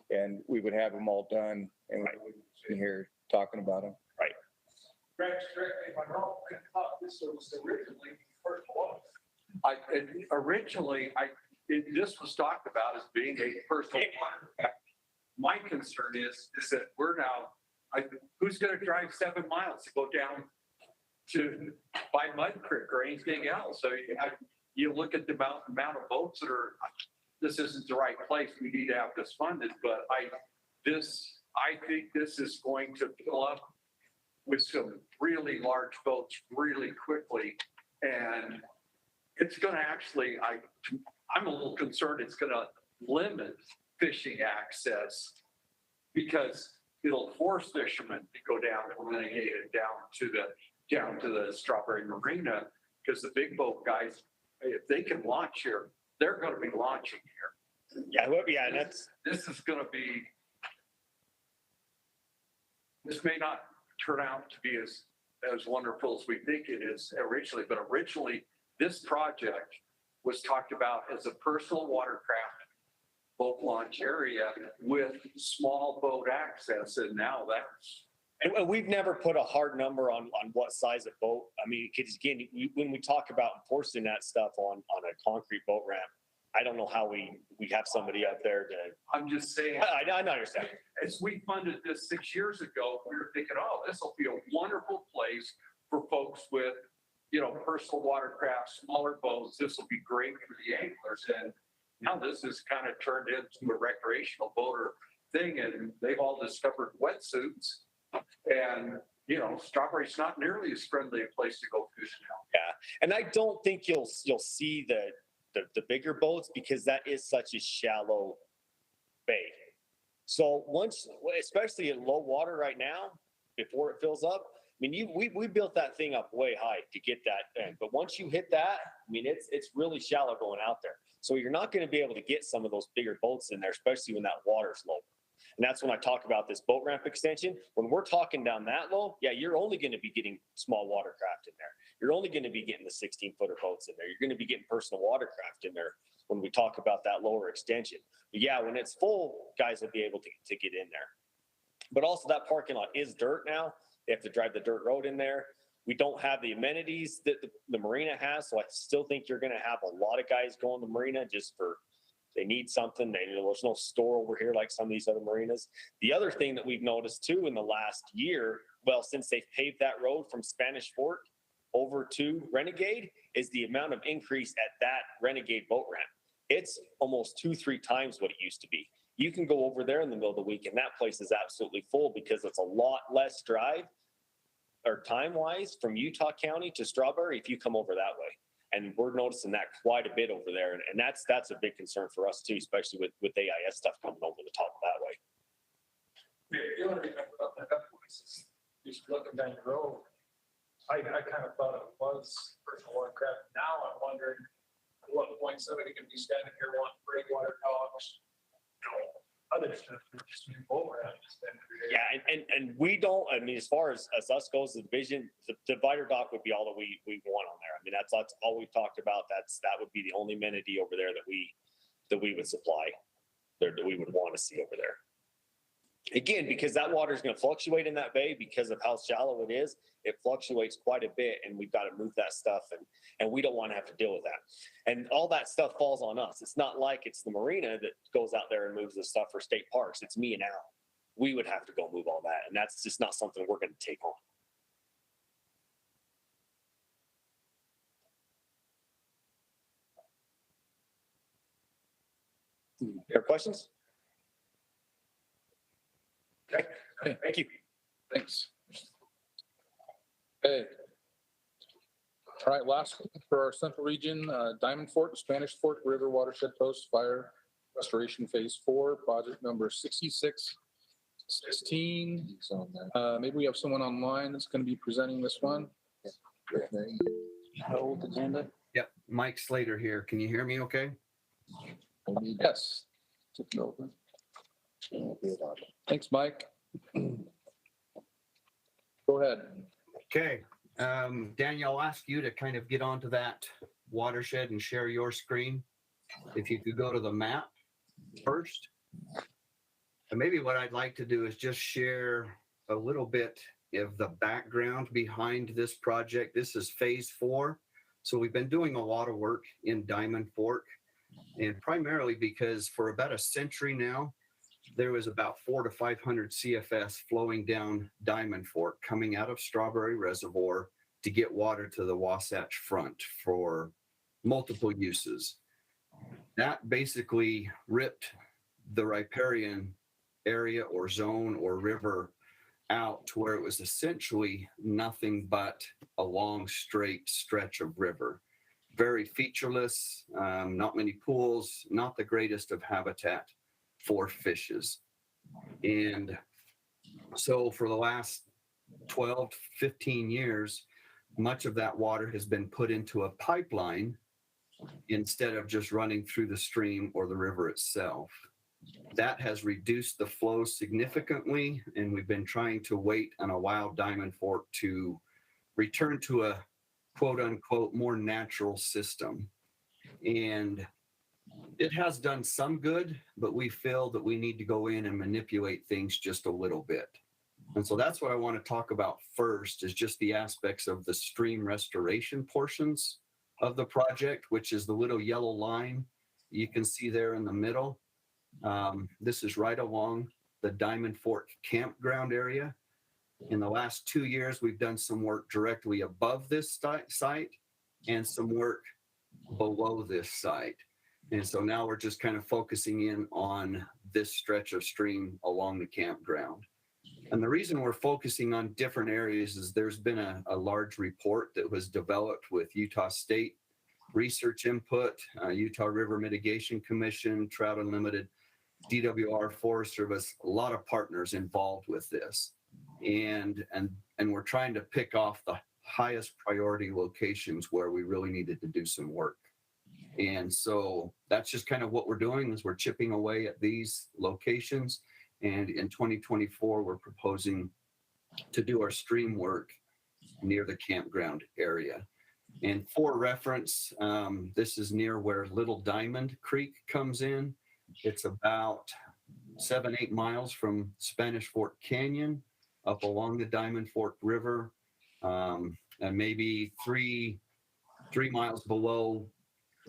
And we would have them all done and we wouldn't be sitting here talking about them. Right. Greg, correct me if I'm wrong, I thought this was originally first one. This was talked about as being a personal watercraft. My concern is that we're now, who's going to drive 7 miles to go down to by Mud Creek or anything else? So you look at the amount of boats that are, this isn't the right place. We need to have this funded, but I think this is going to fill up with some really large boats really quickly. And it's going to actually, I'm a little concerned it's going to limit fishing access because it'll force fishermen to go down to Renegade and down to the Strawberry Marina, because the big boat guys, if they can launch here, they're going to be launching here. Yeah, This is going to be, this may not turn out to be as wonderful as we think it is originally, but originally this project was talked about as a personal watercraft boat launch area with small boat access, and now that's. And we've never put a hard number on what size of boat. I mean, because again, when we talk about enforcing that stuff on a concrete boat ramp, I don't know how we have somebody up there to. I'm just saying. I understand. As we funded this 6 years ago, we were thinking, oh, this will be a wonderful place for folks with, you know, personal watercraft, smaller boats. This will be great for the anglers. And now this has kind of turned into a recreational boater thing, and they've all discovered wetsuits. And, you know, Strawberry's not nearly as friendly a place to go fishing now. Yeah, and I don't think you'll see the bigger boats because that is such a shallow bay. So once, especially in low water right now, before it fills up, I mean, we built that thing up way high to get that in. But once you hit that, I mean, it's really shallow going out there. So you're not going to be able to get some of those bigger boats in there, especially when that water's low. And that's when I talk about this boat ramp extension. When we're talking down that low, yeah, you're only going to be getting small watercraft in there. You're only going to be getting the 16-footer boats in there. You're going to be getting personal watercraft in there when we talk about that lower extension. But yeah, when it's full, guys will be able to get in there. But also that parking lot is dirt now. They have to drive the dirt road in there. We don't have the amenities that the marina has. So I still think you're going to have a lot of guys going to the marina just for, they need something. There's no store over here like some of these other marinas. The other thing that we've noticed too in the last year, well, since they've paved that road from Spanish Fork over to Renegade, is the amount of increase at that Renegade boat ramp. It's almost 2-3 times what it used to be. You can go over there in the middle of the week and that place is absolutely full because it's a lot less drive or time-wise from Utah County to Strawberry if you come over that way. And we're noticing that quite a bit over there. And that's a big concern for us too, especially with AIS stuff coming over the top that way. The only reason I brought that up was just looking down the road. I kind of thought it was personal watercraft. Now I'm wondering at what point somebody can be standing here wanting breakwater dogs, other stuff, just new boat ramps. Yeah, and we don't, I mean, as far as us goes, the division, the divider dock would be all that we want on there. I mean, that's all we've talked about. That would be the only amenity over there that we would supply, that we would want to see over there. Again, because that water is going to fluctuate in that bay because of how shallow it is. It fluctuates quite a bit and we've got to move that stuff and we don't want to have to deal with that. And all that stuff falls on us. It's not like it's the marina that goes out there and moves the stuff for state parks. It's me and Al. We would have to go move all that. And that's just not something we're going to take on. Your questions? Okay. Thank you. Thanks. Okay. All right, last one for our central region, Diamond Fork, Spanish Fork River Watershed Post Fire Restoration Phase 4, project number 6616. Maybe we have someone online that's going to be presenting this one. Hold agenda. Yep, Mike Slater here. Can you hear me okay? Yes. Thanks, Mike. Go ahead. Okay. Daniel, I'll ask you to kind of get onto that watershed and share your screen. If you could go to the map first. And maybe what I'd like to do is just share a little bit of the background behind this project. This is phase 4. So we've been doing a lot of work in Diamond Fork, and primarily because for about a century now, there was about 400 to 500 CFS flowing down Diamond Fork, coming out of Strawberry Reservoir to get water to the Wasatch Front for multiple uses. That basically ripped the riparian area or zone or river out to where it was essentially nothing but a long straight stretch of river. Very featureless, not many pools, not the greatest of habitat for fishes. And so for the last 12, 15 years, much of that water has been put into a pipeline instead of just running through the stream or the river itself. That has reduced the flow significantly, and we've been trying to wait on a wild Diamond Fork to return to a quote unquote more natural system. And it has done some good, but we feel that we need to go in and manipulate things just a little bit. And so that's what I want to talk about first, is just the aspects of the stream restoration portions of the project, which is the little yellow line you can see there in the middle. This is right along the Diamond Fork campground area. In the last 2 years, we've done some work directly above this site and some work below this site. And so now we're just kind of focusing in on this stretch of stream along the campground. And the reason we're focusing on different areas is there's been a large report that was developed with Utah State research input, Utah River Mitigation Commission, Trout Unlimited, DWR, Forest Service, a lot of partners involved with this. And we're trying to pick off the highest priority locations where we really needed to do some work. And so that's just kind of what we're doing, is we're chipping away at these locations. And in 2024, we're proposing to do our stream work near the campground area. And for reference, this is near where Little Diamond Creek comes in. It's about 7-8 miles from Spanish Fork Canyon up along the Diamond Fork River, and maybe three miles below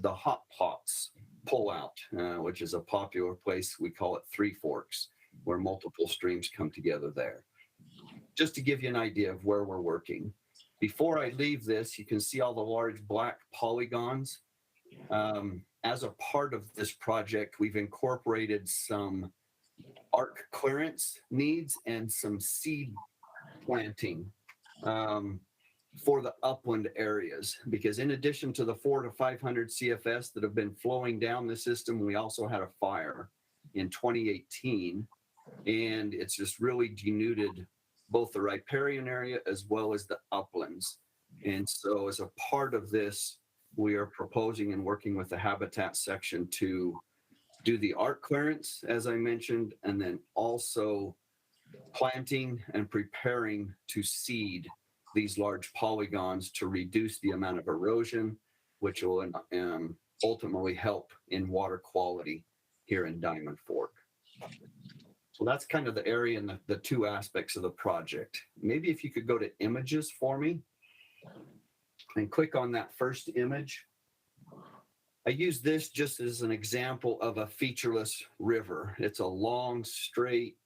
the Hot Pots pullout, which is a popular place. We call it Three Forks, where multiple streams come together there. Just to give you an idea of where we're working. Before I leave this, you can see all the large black polygons. As a part of this project, we've incorporated some arc clearance needs and some seed planting for the upland areas, because in addition to the 400 to 500 CFS that have been flowing down the system, we also had a fire in 2018, and it's just really denuded both the riparian area as well as the uplands. And so as a part of this, we are proposing and working with the habitat section to do the arc clearance, as I mentioned, and then also planting and preparing to seed these large polygons to reduce the amount of erosion, which will ultimately help in water quality here in Diamond Fork. So that's kind of the area and the two aspects of the project. Maybe if you could go to images for me and click on that first image. I use this just as an example of a featureless river. It's a long, straight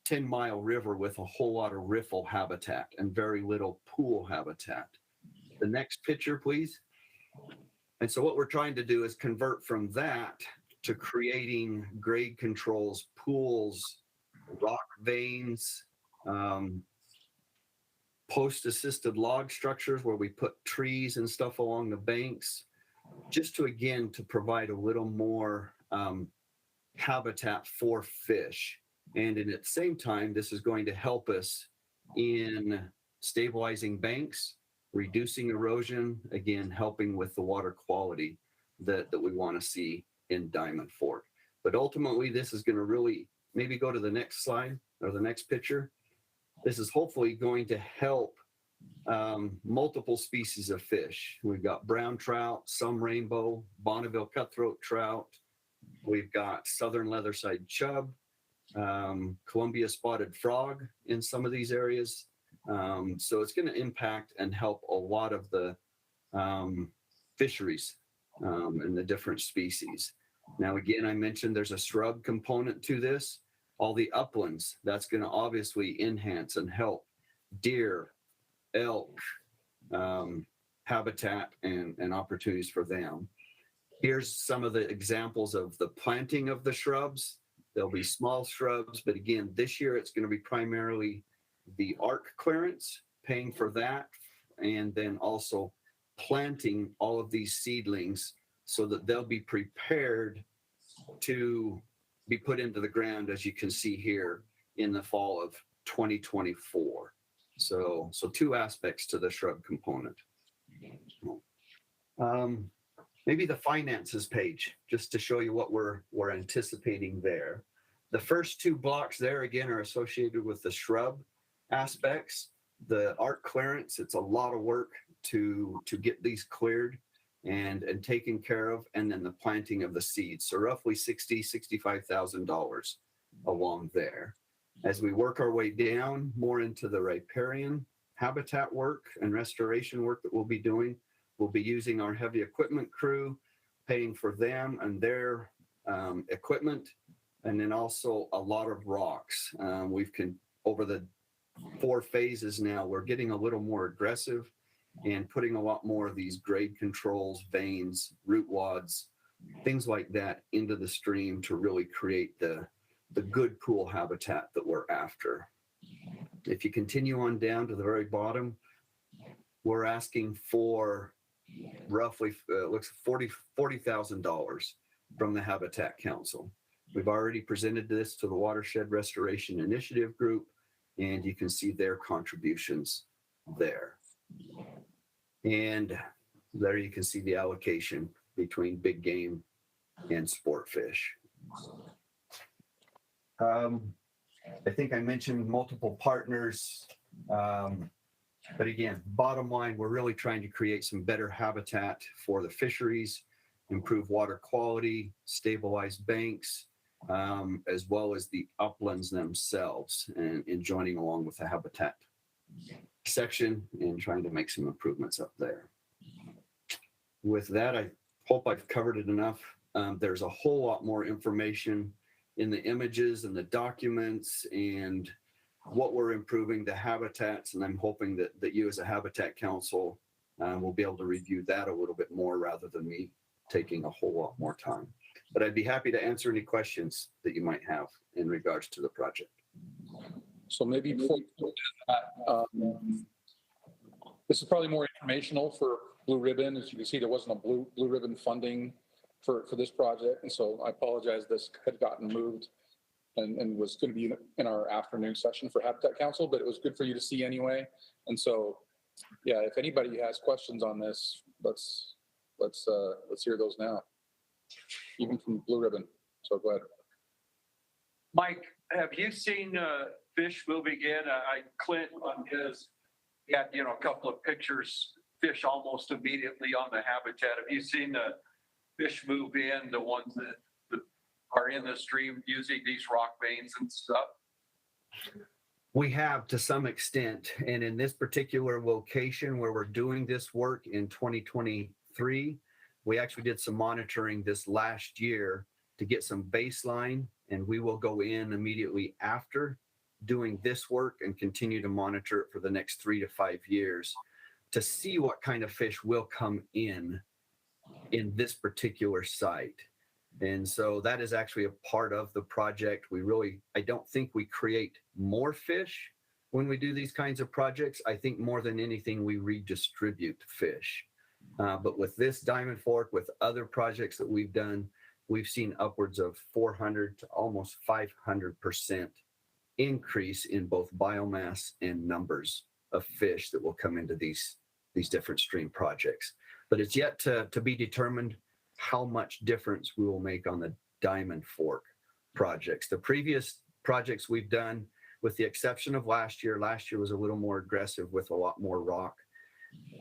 10-mile river with a whole lot of riffle habitat and very little pool habitat. The next picture, please. And so what we're trying to do is convert from that to creating grade controls, pools, rock veins, post-assisted log structures where we put trees and stuff along the banks, just to, again, to provide a little more habitat for fish. And at the same time, this is going to help us in stabilizing banks, reducing erosion, again, helping with the water quality that we want to see in Diamond Fork. But ultimately, this is going to really, maybe go to the next slide or the next picture. This is hopefully going to help multiple species of fish. We've got brown trout, some rainbow, Bonneville cutthroat trout. We've got southern leatherside chub, Columbia spotted frog in some of these areas. So it's going to impact and help a lot of the fisheries and the different species. Now, again, I mentioned there's a shrub component to this. All the uplands, that's going to obviously enhance and help deer, elk, habitat and opportunities for them. Here's some of the examples of the planting of the shrubs. There'll be small shrubs, but again, this year it's going to be primarily the arc clearance, paying for that, and then also planting all of these seedlings so that they'll be prepared to be put into the ground, as you can see here, in the fall of 2024. So two aspects to the shrub component. Maybe the finances page, just to show you what we're anticipating there. The first two blocks there, again, are associated with the shrub aspects. The arc clearance, it's a lot of work to get these cleared and taken care of, and then the planting of the seeds. So roughly $65,000 along there. As we work our way down more into the riparian habitat work and restoration work that we'll be doing, we'll be using our heavy equipment crew, paying for them and their equipment, and then also a lot of rocks. Over the 4 phases now, we're getting a little more aggressive and putting a lot more of these grade controls, veins, root wads, things like that into the stream to really create the good pool habitat that we're after. If you continue on down to the very bottom, we're asking for roughly looks $40,000 from the Habitat Council. We've already presented this to the Watershed Restoration Initiative group, and you can see their contributions there. And there you can see the allocation between big game and sport fish. I think I mentioned multiple partners. But again, bottom line, we're really trying to create some better habitat for the fisheries, improve water quality, stabilize banks, as well as the uplands themselves, and joining along with the habitat section and trying to make some improvements up there. With that, I hope I've covered it enough. There's a whole lot more information in the images and the documents and what we're improving, the habitats, and I'm hoping that you as a Habitat Council will be able to review that a little bit more rather than me taking a whole lot more time. But I'd be happy to answer any questions that you might have in regards to the project. So maybe before we go to that, this is probably more informational for Blue Ribbon. As you can see, there wasn't a Blue Ribbon funding for this project. And so I apologize, this had gotten moved and was going to be in our afternoon session for Habitat Council, but it was good for you to see anyway. And so, yeah, if anybody has questions on this, let's hear those now, even from Blue Ribbon. So go ahead. Mike, have you seen fish moving in? Clint on his, he had, a couple of pictures, fish almost immediately on the habitat. Have you seen the fish move in, the ones that are in the stream using these rock veins and stuff? We have to some extent, and in this particular location where we're doing this work in 2023, we actually did some monitoring this last year to get some baseline, and we will go in immediately after doing this work and continue to monitor it for the next 3 to 5 years to see what kind of fish will come in this particular site. And so that is actually a part of the project. I don't think we create more fish when we do these kinds of projects. I think more than anything, we redistribute fish. But with this Diamond Fork, with other projects that we've done, we've seen upwards of 400 to almost 500% increase in both biomass and numbers of fish that will come into these different stream projects. But it's yet to be determined how much difference we will make on the Diamond Fork projects. The previous projects we've done, with the exception of last year was a little more aggressive with a lot more rock.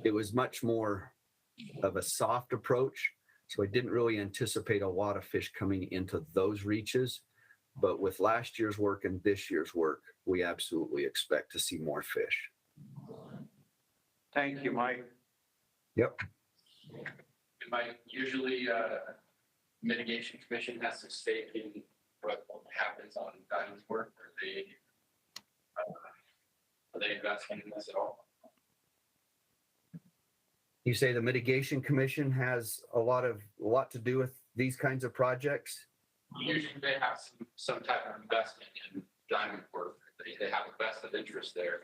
It was much more of a soft approach. So I didn't really anticipate a lot of fish coming into those reaches. But with last year's work and this year's work, we absolutely expect to see more fish. Thank you, Mike. Yep. Mike, usually mitigation commission has some stake in what happens on Diamond's work. Are they investing in this at all? You say the mitigation commission has a lot to do with these kinds of projects? Usually they have some type of investment in Diamond work. They have a vested interest there.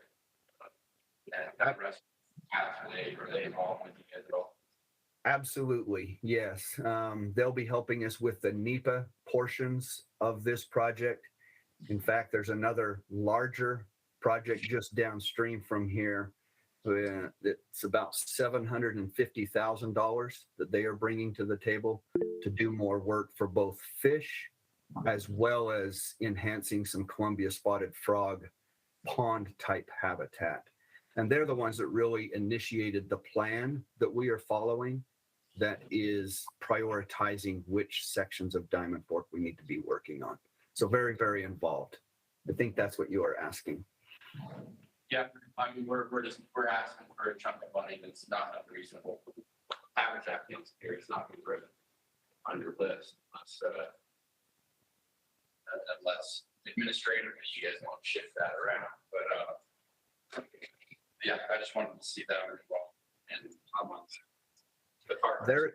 And that rest, are they involved with you guys at all? Absolutely, yes. They'll be helping us with the NEPA portions of this project. In fact, there's another larger project just downstream from here. It's about $750,000 that they are bringing to the table to do more work for both fish as well as enhancing some Columbia spotted frog pond type habitat. And they're the ones that really initiated the plan that we are following that is prioritizing which sections of Diamond Fork we need to be working on. So very, very involved. I think that's what you are asking. Yeah, I mean, we're asking for a chunk of money that's not unreasonable. Habitat things here is not being driven on your list. Unless administratively you guys want to shift that around. But yeah, I just wanted to see that involved. And I'm on the part here.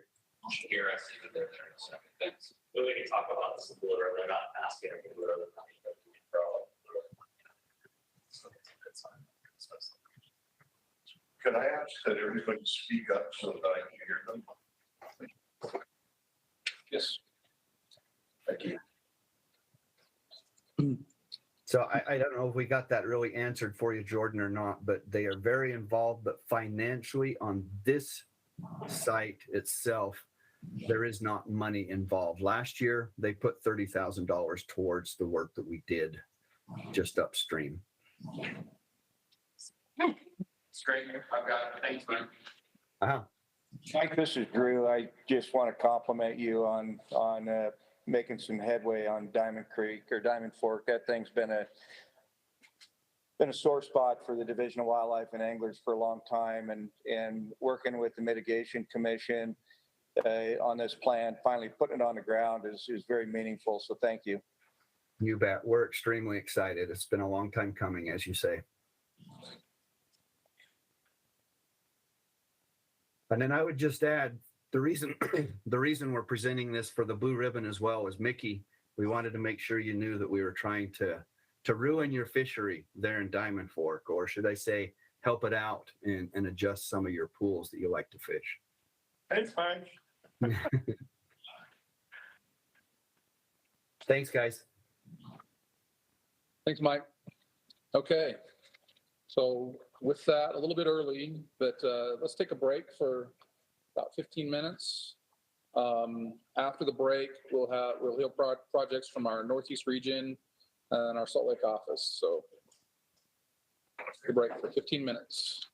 I see that they're there. So thanks. We can talk about this a little bit. They're not asking for the other money, but we can throw it. So it's fine. Could I ask that everybody speak up so that I can hear them? Yes. Thank you. So I don't know if we got that really answered for you, Jordan, or not, but they are very involved, but financially on this site itself, there is not money involved. Last year, they put $30,000 towards the work that we did just upstream. It's great. I've got it. Thanks, man. Uh-huh. Mike, this is Drew. I just want to compliment you on making some headway on Diamond Creek or Diamond Fork. That thing's been a sore spot for the Division of Wildlife and Anglers for a long time, and working with the Mitigation Commission on this plan, finally putting it on the ground is very meaningful. So thank you. You bet. We're extremely excited. It's been a long time coming, as you say. And then I would just add, the reason we're presenting this for the Blue Ribbon as well is, Mickey, we wanted to make sure you knew that we were trying to ruin your fishery there in Diamond Fork, or should I say, help it out and adjust some of your pools that you like to fish. Thanks, Mike. Thanks, guys. Thanks, Mike. Okay. So with that, a little bit early, but let's take a break for about 15 minutes. After the break, we'll hear projects from our Northeast region and our Salt Lake office. So take a break for 15 minutes.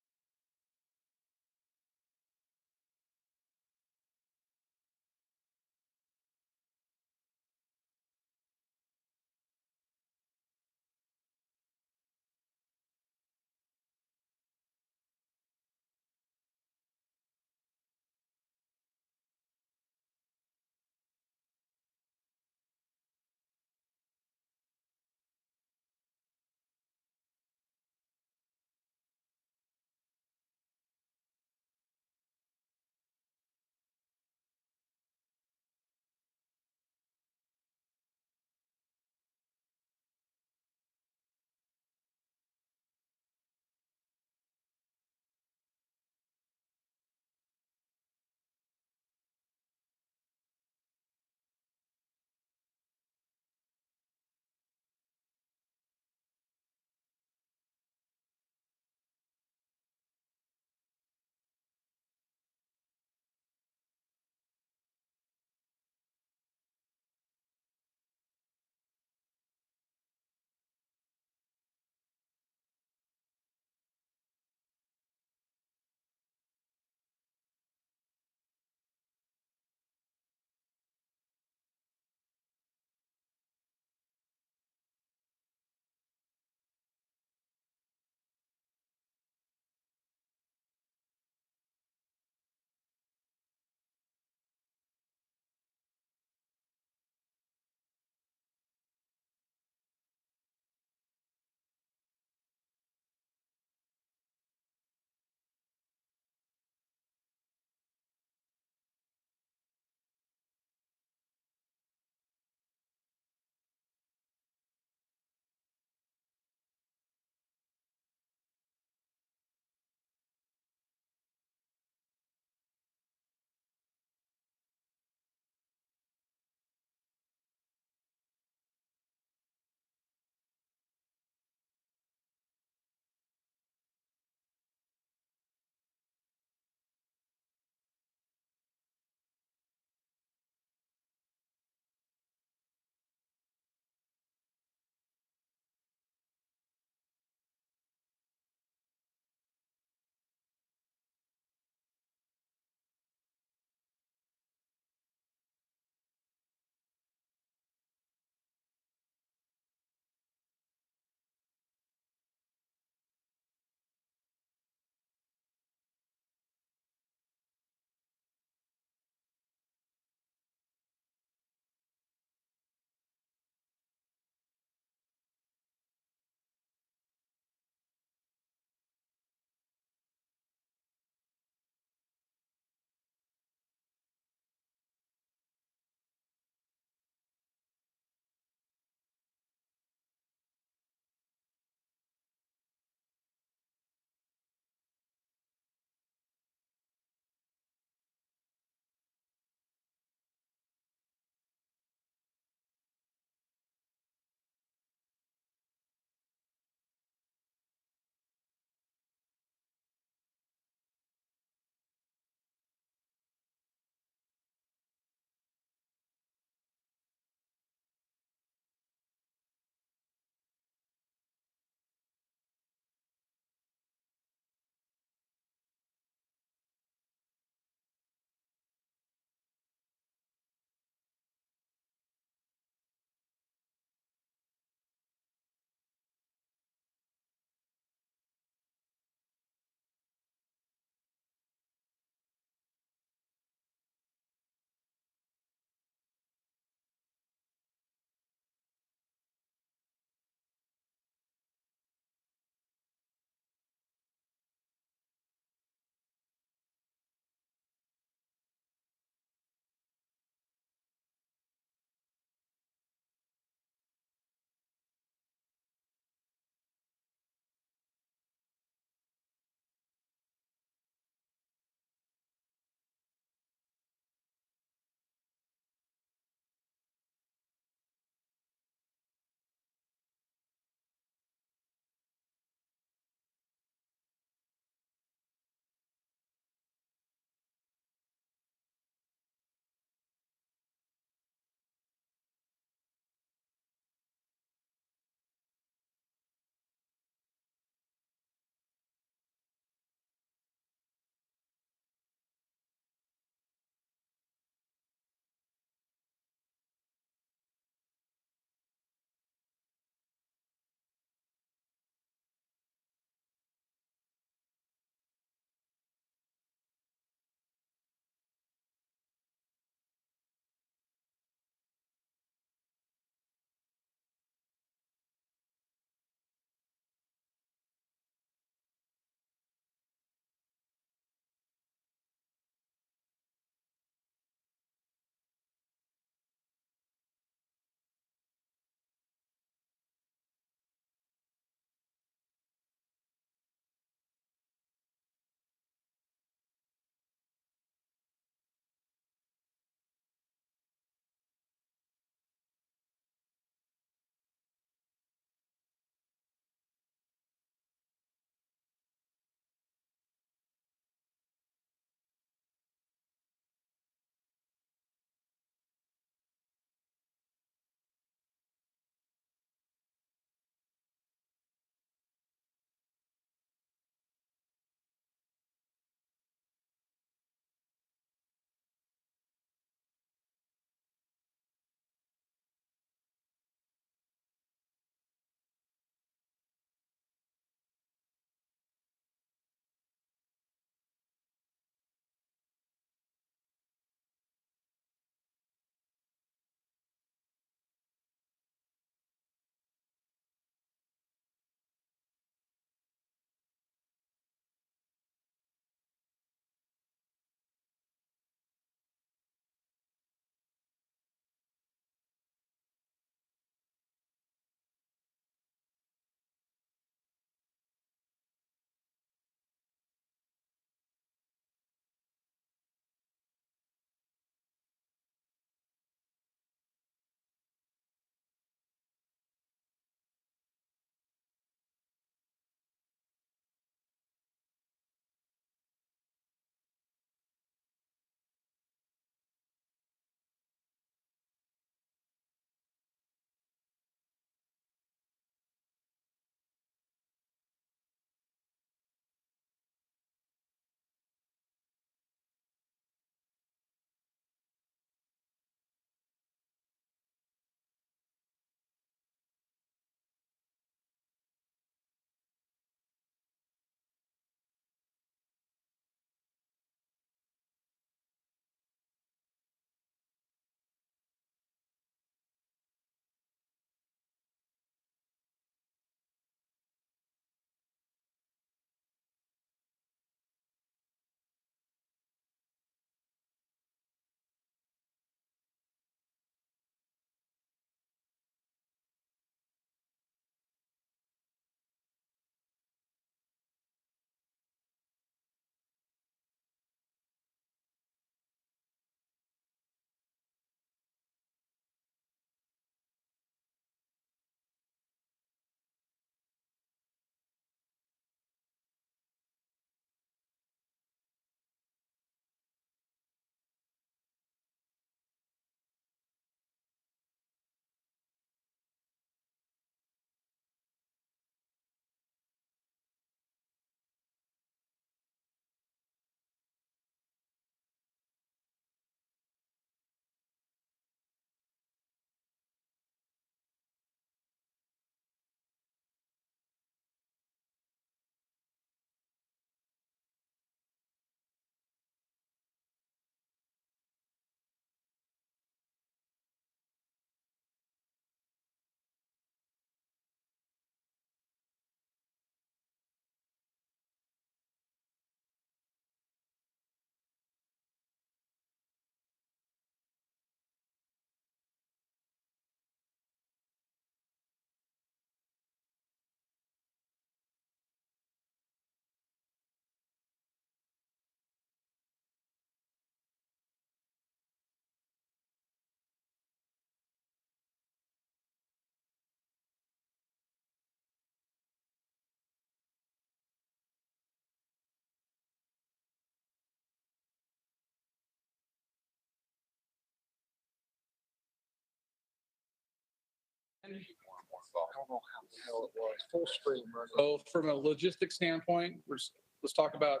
I don't know how the hell it was. Full stream running. So from a logistics standpoint, let's talk about,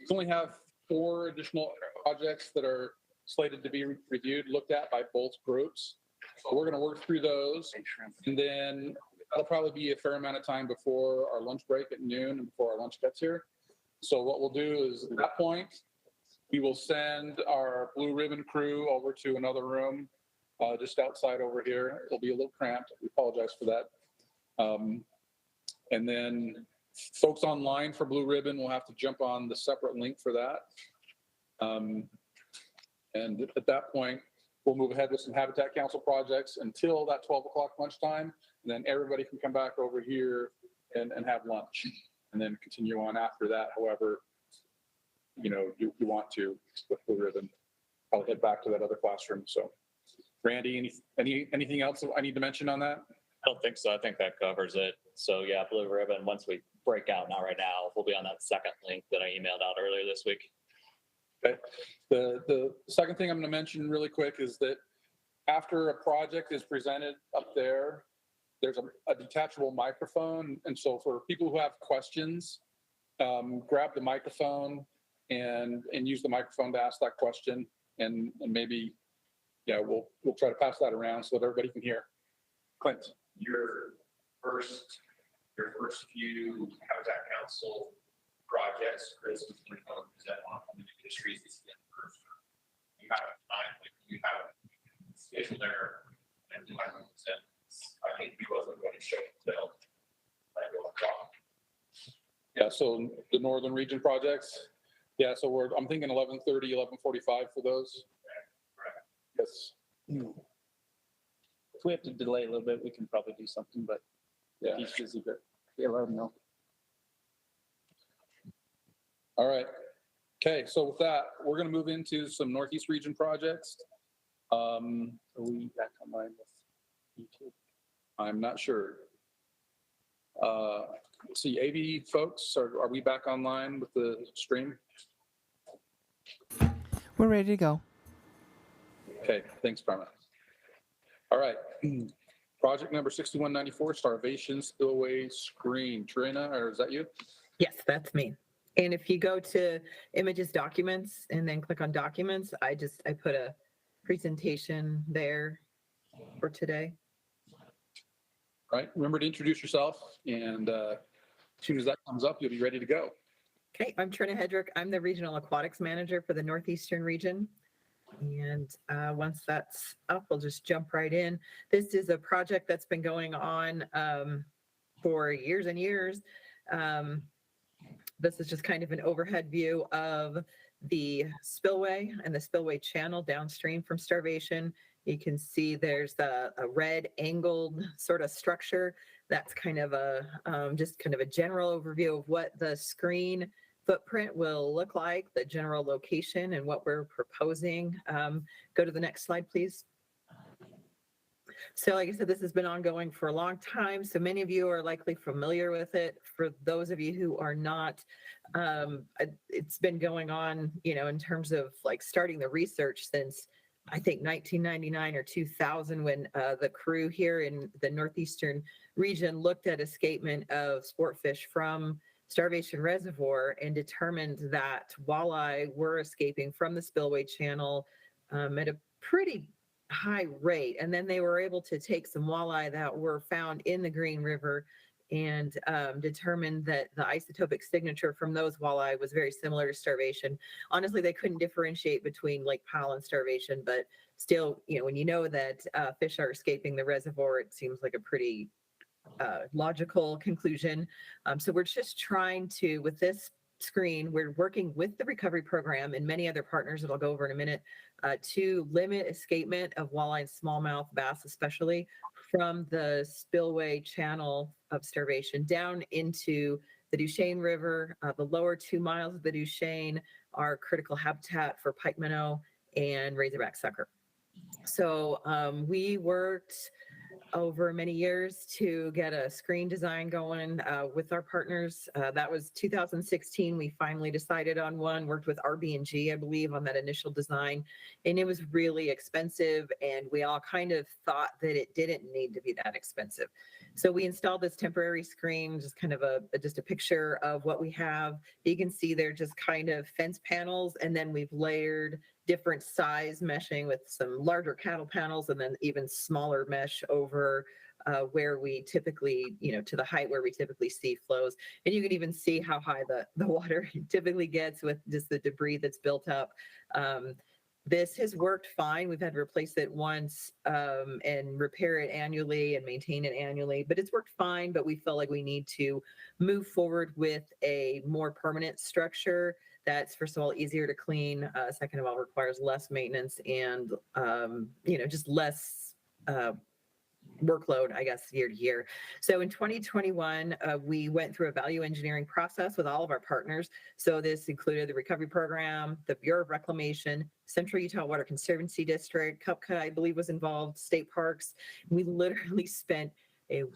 we only have 4 additional projects that are slated to be reviewed, looked at by both groups. So we're going to work through those. And then that'll probably be a fair amount of time before our lunch break at noon and before our lunch gets here. So what we'll do is at that point, we will send our Blue Ribbon crew over to another room just outside over here. It'll be a little cramped. We apologize for that. And then folks online for Blue Ribbon will have to jump on the separate link for that. And at that point, we'll move ahead with some Habitat Council projects until that 12 o'clock lunchtime. And then everybody can come back over here and have lunch and then continue on after that. However, you want to with Blue Ribbon. I'll head back to that other classroom. So Randy, anything else I need to mention on that? I don't think so. I think that covers it. So yeah, Blue Ribbon, once we break out, not right now, we'll be on that second link that I emailed out earlier this week. Okay. The second thing I'm going to mention really quick is that after a project is presented up there, there's a detachable microphone. And so for people who have questions, grab the microphone and use the microphone to ask that question. And maybe, we'll try to pass that around so that everybody can hear. Clint. Your first few Habitat Council projects, Chris was going to come and present on the industries. You have time, you have a schedule there, and I think he wasn't going to show until like 1 o'clock. Yeah, so the Northern Region projects. Yeah, so I'm thinking 11:30, 11:45 for those. Right. Yes. If we have to delay a little bit, we can probably do something, but yeah, he's busy, but yeah, let him know. All right. Okay, so with that, we're going to move into some Northeast Region projects. Are we back online with YouTube? I'm not sure. Let's see, AV folks, are we back online with the stream? We're ready to go. Okay, thanks, Carmen. All right. Project number 6194, Starvation Spillway Screen. Trina, or is that you? Yes, that's me. And if you go to images, documents, and then click on documents, I put a presentation there for today. All right. Remember to introduce yourself, and as soon as that comes up, you'll be ready to go. Okay, I'm Trina Hedrick. I'm the Regional Aquatics Manager for the Northeastern Region. And once that's up, we'll just jump right in. This is a project that's been going on for years and years. This is just kind of an overhead view of the spillway and the spillway channel downstream from Starvation. You can see there's a red angled sort of structure. That's kind of just kind of a general overview of what the screen footprint will look like, the general location and what we're proposing. Go to the next slide, please. So like I said, this has been ongoing for a long time. So many of you are likely familiar with it. For those of you who are not, it's been going on, in terms of like starting the research since I think 1999 or 2000, when the crew here in the Northeastern Region looked at escapement of sport fish from Starvation Reservoir and determined that walleye were escaping from the spillway channel at a pretty high rate. And then they were able to take some walleye that were found in the Green River and determined that the isotopic signature from those walleye was very similar to Starvation. Honestly, they couldn't differentiate between Lake Powell and Starvation, but still, when you know that fish are escaping the reservoir, it seems like a pretty logical conclusion. So we're just trying to, with this screen, we're working with the recovery program and many other partners that I'll go over in a minute to limit escapement of walleye and smallmouth bass, especially from the spillway channel of Starvation down into the Duchesne River. The lower 2 miles of the Duchesne are critical habitat for pike minnow and razorback sucker. So we worked over many years to get a screen design going with our partners. That was 2016. We finally decided on one, worked with RB&G, I believe, on that initial design. And it was really expensive. And we all kind of thought that it didn't need to be that expensive. So we installed this temporary screen, just kind of just a picture of what we have. You can see they're just kind of fence panels. And then we've layered different size meshing with some larger cattle panels and then even smaller mesh over where we typically, to the height where we typically see flows. And you can even see how high the water typically gets with just the debris that's built up. This has worked fine. We've had to replace it once and repair it annually and maintain it annually, but it's worked fine. But we felt like we need to move forward with a more permanent structure that's, first of all, easier to clean. Second of all, requires less maintenance and, just less workload, I guess, year to year. So in 2021, we went through a value engineering process with all of our partners. So this included the recovery program, the Bureau of Reclamation, Central Utah Water Conservancy District, CUPCA, I believe, was involved, state parks. We literally spent an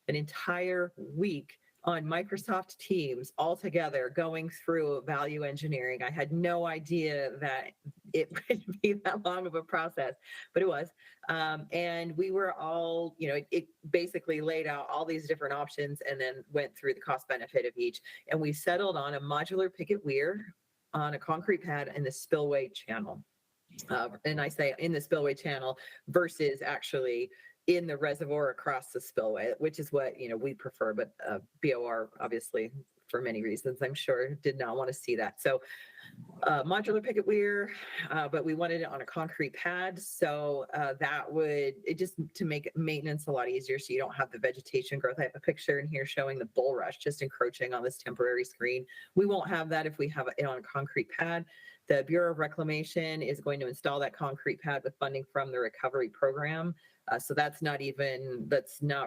entire week on Microsoft Teams all together going through value engineering. I had no idea that it would be that long of a process, but it was. And we were all, it basically laid out all these different options and then went through the cost benefit of each. And we settled on a modular picket weir on a concrete pad in the spillway channel. And I say in the spillway channel versus actually in the reservoir across the spillway, which is what, we prefer, but BOR obviously for many reasons, I'm sure, did not want to see that. So modular picket weir, but we wanted it on a concrete pad. So just to make maintenance a lot easier so you don't have the vegetation growth. I have a picture in here showing the bulrush just encroaching on this temporary screen. We won't have that if we have it on a concrete pad. The Bureau of Reclamation is going to install that concrete pad with funding from the recovery program. So that's not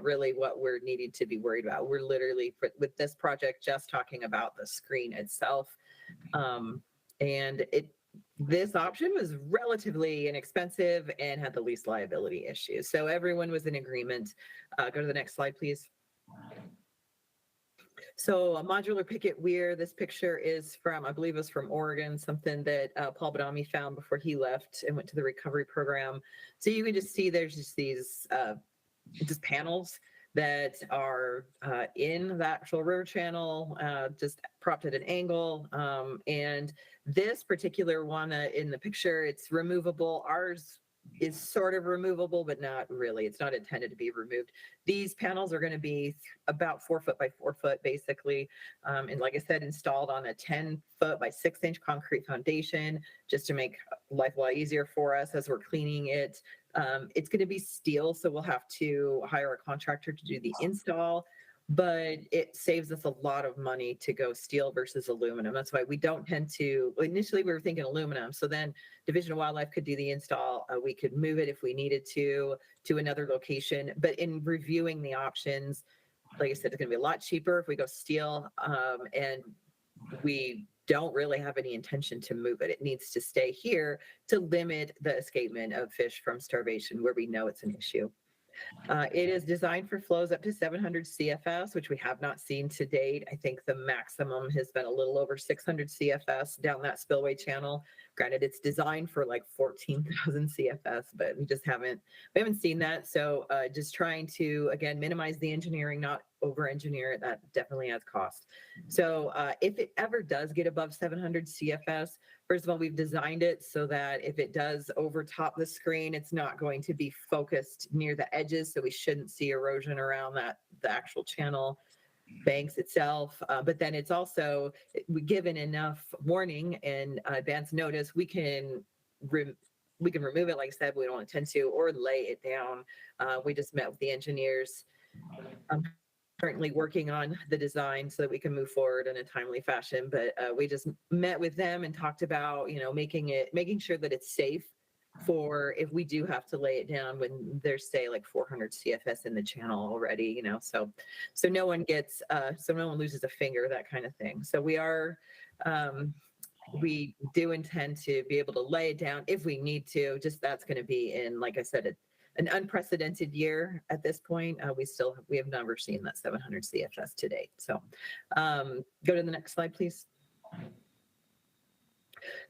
really what we're needing to be worried about. We're literally, with this project, just talking about the screen itself. This option was relatively inexpensive and had the least liability issues. So everyone was in agreement. Go to the next slide, please. So a modular picket weir, this picture is from, I believe it was from Oregon, something that Paul Badami found before he left and went to the recovery program. So you can just see there's just these just panels that are in the actual river channel, just propped at an angle. And this particular one in the picture, it's removable. Ours is sort of removable, but not really. It's not intended to be removed. These panels are going to be about 4 foot by 4 foot, basically. And like I said, installed on a 10 foot by 6 inch concrete foundation, just to make life a lot easier for us as we're cleaning it. It's going to be steel, so we'll have to hire a contractor to do the install, but it saves us a lot of money to go steel versus aluminum. That's why we don't tend to, initially we were thinking aluminum. So then Division of Wildlife could do the install. We could move it if we needed to another location. But in reviewing the options, like I said, it's going to be a lot cheaper if we go steel. And we don't really have any intention to move it. It needs to stay here to limit the escapement of fish from starvation where we know it's an issue. It is designed for flows up to 700 CFS, which we have not seen to date. I think the maximum has been a little over 600 CFS down that spillway channel. Granted, it's designed for like 14,000 CFS, but we haven't seen that. So just trying to, again, minimize the engineering, not over-engineer it. That definitely adds cost. So if it ever does get above 700 CFS, first of all, we've designed it so that if it does overtop the screen, it's not going to be focused near the edges. So we shouldn't see erosion around the actual channel banks itself. But then it's also given enough warning and advance notice, we can remove it. Like I said, we don't intend to, or lay it down. We just met with the engineers. I'm currently working on the design so that we can move forward in a timely fashion. But we just met with them and talked about, making sure that it's safe for if we do have to lay it down when there's, say, like 400 CFS in the channel already, so no one gets, so no one loses a finger, that kind of thing. So we do intend to be able to lay it down if we need to. Just that's going to be in, like I said, an unprecedented year at this point. We have never seen that 700 CFS to date. So go to the next slide, please.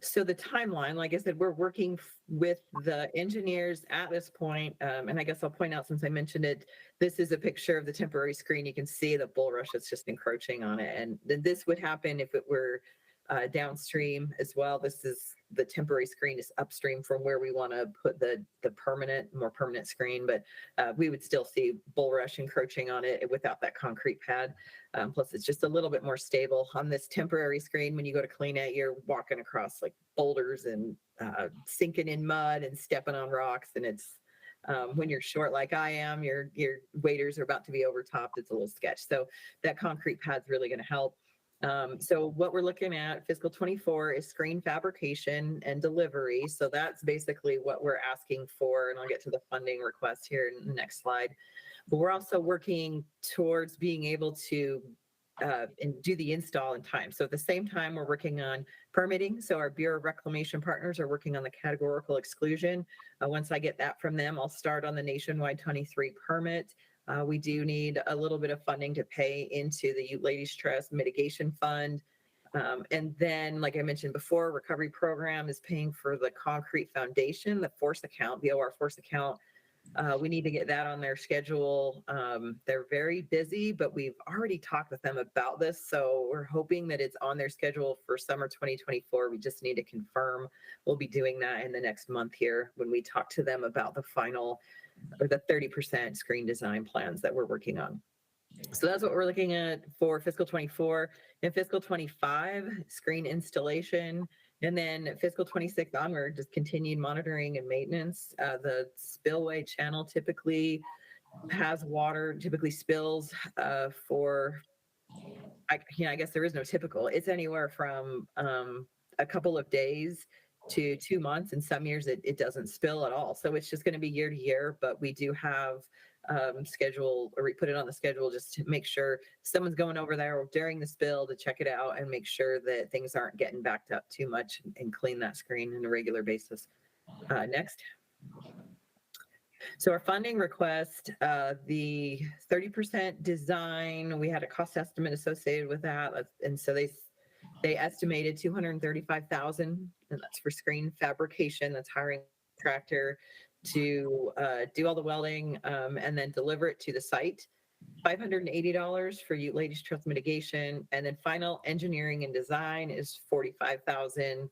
So the timeline, like I said, we're working with the engineers at this point. And I guess I'll point out, since I mentioned it, this is a picture of the temporary screen. You can see the bulrush that's just encroaching on it. And then this would happen if it were downstream as well. This is the temporary screen is upstream from where we want to put the more permanent screen, but we would still see bulrush encroaching on it without that concrete pad. Plus it's just a little bit more stable. On this temporary screen, when you go to clean it, you're walking across like boulders and sinking in mud and stepping on rocks. And it's when you're short like I am, your waders are about to be overtopped. It's a little sketch. So that concrete pad's really going to help. So what we're looking at fiscal 24 is screen fabrication and delivery. So that's basically what we're asking for. And I'll get to the funding request here in the next slide. But we're also working towards being able to and do the install in time. So at the same time, we're working on permitting. So our Bureau of Reclamation partners are working on the categorical exclusion. Once I get that from them, I'll start on the nationwide 23 permit. We do need a little bit of funding to pay into the Ute Ladies Trust Mitigation Fund. And then, like I mentioned before, recovery program is paying for the concrete foundation, the force account, the OR force account. We need to get that on their schedule. They're very busy, but we've already talked with them about this. So we're hoping that it's on their schedule for summer 2024. We just need to confirm. We'll be doing that in the next month here when we talk to them about the final or the 30% screen design plans that we're working on. So that's what we're looking at for fiscal 24. In fiscal 25, screen installation. And then fiscal 26 onward, just continued monitoring and maintenance. The spillway channel typically has water, typically spills for, I guess there is no typical. It's anywhere from a couple of days to 2 months. In some years, it doesn't spill at all. So it's just going to be year to year, but we do have schedule, or we put it on the schedule just to make sure someone's going over there during the spill to check it out and make sure that things aren't getting backed up too much and clean that screen on a regular basis. Next. So our funding request, the 30% design, we had a cost estimate associated with that. And so they estimated $235,000, and that's for screen fabrication. That's hiring a contractor to do all the welding and then deliver it to the site. $580 for Ute Ladies Trust mitigation, and then final engineering and design is $45,000.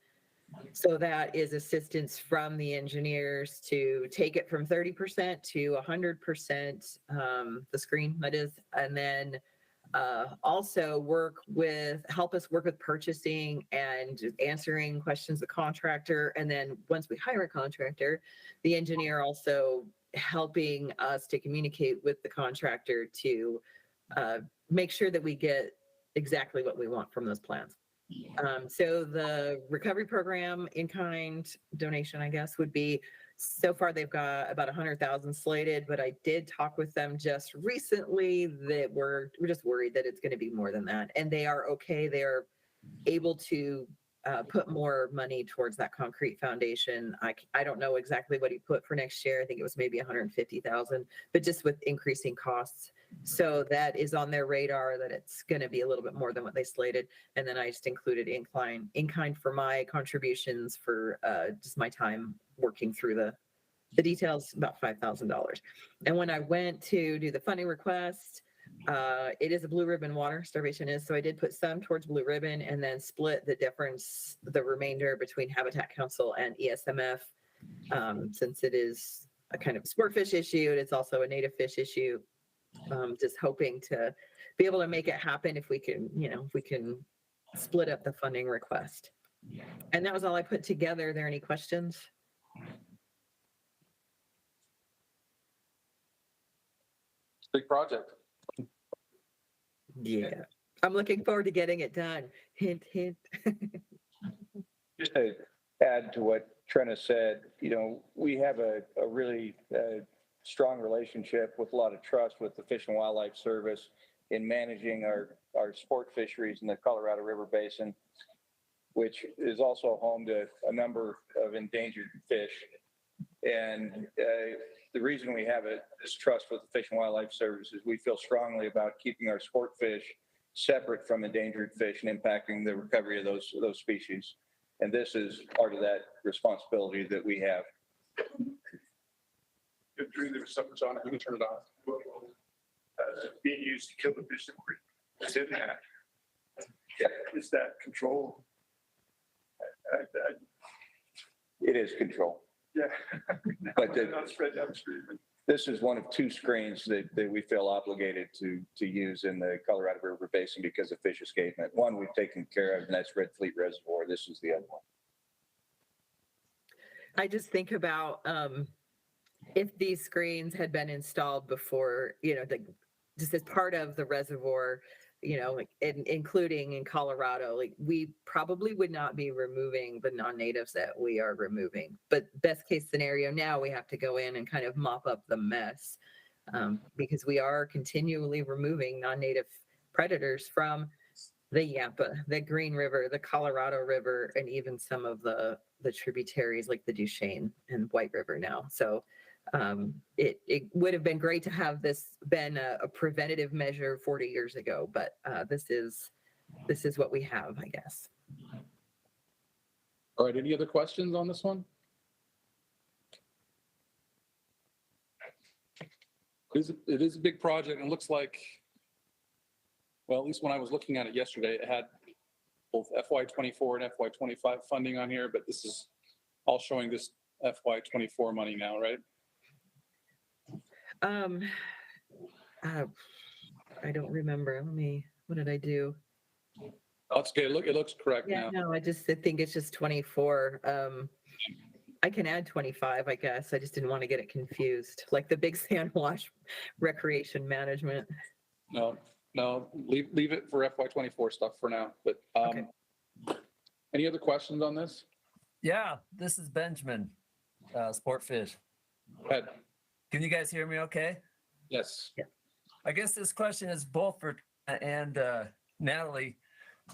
So that is assistance from the engineers to take it from 30% to 100%, the screen that is, and then also help us work with purchasing and answering questions of the contractor. And then once we hire a contractor, the engineer also helping us to communicate with the contractor to make sure that we get exactly what we want from those plans. So the recovery program in-kind donation, I guess, would be, so far they've got about 100,000 slated, but I did talk with them just recently that we're just worried that it's going to be more than that. And they are okay. They are able to put more money towards that concrete foundation. I don't know exactly what he put for next year. I think it was maybe 150,000, but just with increasing costs. So that is on their radar that it's going to be a little bit more than what they slated. And then I just included in-kind for my contributions for just my time working through the details, about $5,000. And when I went to do the funding request, it is a Blue Ribbon water, starvation is. So I did put some towards Blue Ribbon and then split the difference, the remainder between Habitat Council and ESMF. Since it is a kind of sport fish issue, and it's also a native fish issue. Just hoping to be able to make it happen if we can, if we can split up the funding request. And that was all I put together. Are there any questions? Big project. Yeah, I'm looking forward to getting it done. Hint, hint. Just to add to what Trina said, we have a really strong relationship with a lot of trust with the Fish and Wildlife Service in managing our sport fisheries in the Colorado River Basin, which is also home to a number of endangered fish. And the reason we have this trust with the Fish and Wildlife Service is we feel strongly about keeping our sport fish separate from endangered fish and impacting the recovery of those species. And this is part of that responsibility that we have. If there's something on it, we can turn it off. Being used to kill the fish that were in that. Is that control? It is control. Yeah. But Not spread downstream. this is one of two screens that we feel obligated to use in the Colorado River Basin because of fish escapement. One we've taken care of, and that's Red Fleet Reservoir. This is the other one. I just think about if these screens had been installed before, just as part of the reservoir, like including in Colorado, like we probably would not be removing the non-natives that we are removing. But best case scenario now, we have to go in and kind of mop up the mess because we are continually removing non-native predators from the Yampa, the Green River, the Colorado River, and even some of the tributaries like the Duchesne and White River now. So it would have been great to have this been a preventative measure 40 years ago, but this is what we have, I guess. All right, any other questions on this one? It is a big project and looks like, well, at least when I was looking at it yesterday, it had both FY24 and FY25 funding on here, but this is all showing this FY24 money now, right? I don't remember. What did I do? Oh, it's good. It looks correct Yeah, now. no, I think it's just 24. I can add 25, I guess. I just didn't want to get it confused, like the Big Sand Wash Recreation Management. No, leave it for FY24 stuff for now, but Okay. Any other questions on this? Yeah, this is Benjamin, Sportfish. Go ahead. Can you guys hear me okay? Yes. I guess this question is both for and Natalie.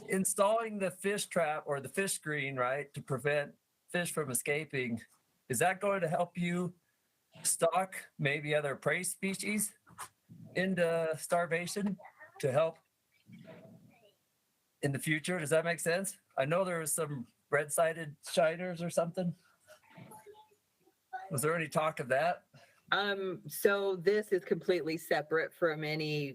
Installing the fish trap or the fish screen, right, to prevent fish from escaping, is that going to help you stock maybe other prey species into starvation to help in the future? Does that make sense? I know there was some red-sided shiners or something. Was there any talk of that? So this is completely separate from any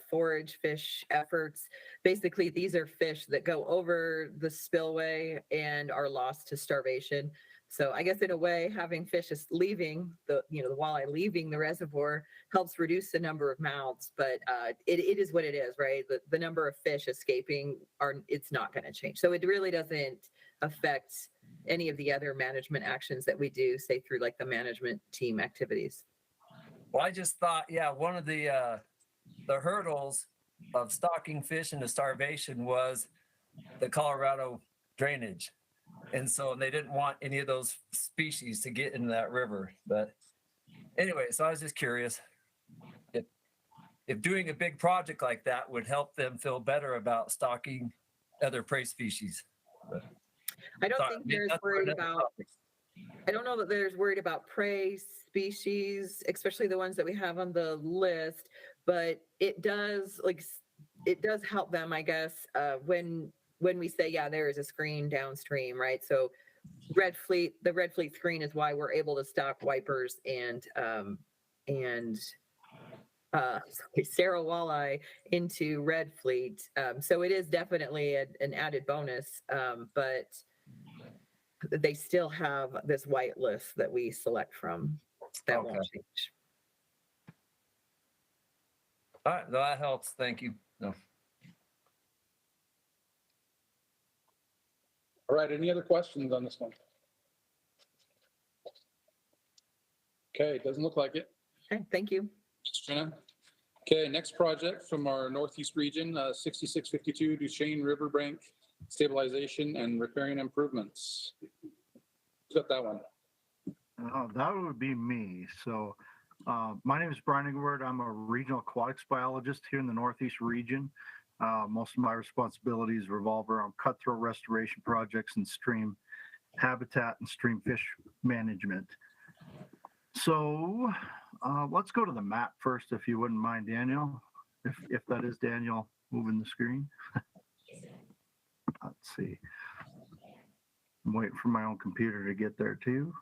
forage fish efforts. Basically, these are fish that go over the spillway and are lost to starvation. So I guess in a way, having fish is leaving the walleye leaving the reservoir helps reduce the number of mouths, but it is what it is, right? The number of fish escaping it's not going to change. So it really doesn't affect any of the other management actions that we do, say through like the management team activities. Well, I just thought, one of the hurdles of stocking fish into starvation was the Colorado drainage. And so they didn't want any of those species to get into that river. But anyway, so I was just curious if doing a big project like that would help them feel better about stocking other prey species. But I don't think there's worried about. I don't know that there's worried about prey species, especially the ones that we have on the list, but it does help them, I guess, when we say, there is a screen downstream, right? So the Red Fleet screen is why we're able to stock wipers and Sarah walleye into Red Fleet. So it is definitely an added bonus, but they still have this white list that we select from. That won't change. All right, that helps. Thank you. No. All right, any other questions on this one? Okay, doesn't look like it. Okay, thank you. Thanks, Jenna. Okay, next project from our Northeast region, 6652 Duchesne Riverbank Stabilization and Repairing Improvements. Who's got that one? That would be me. So my name is Brian Ingward. I'm a regional aquatics biologist here in the Northeast region. Most of my responsibilities revolve around cutthroat restoration projects and stream habitat and stream fish management. So let's go to the map first, if you wouldn't mind, Daniel. If that is Daniel moving the screen. Let's see. I'm waiting for my own computer to get there too.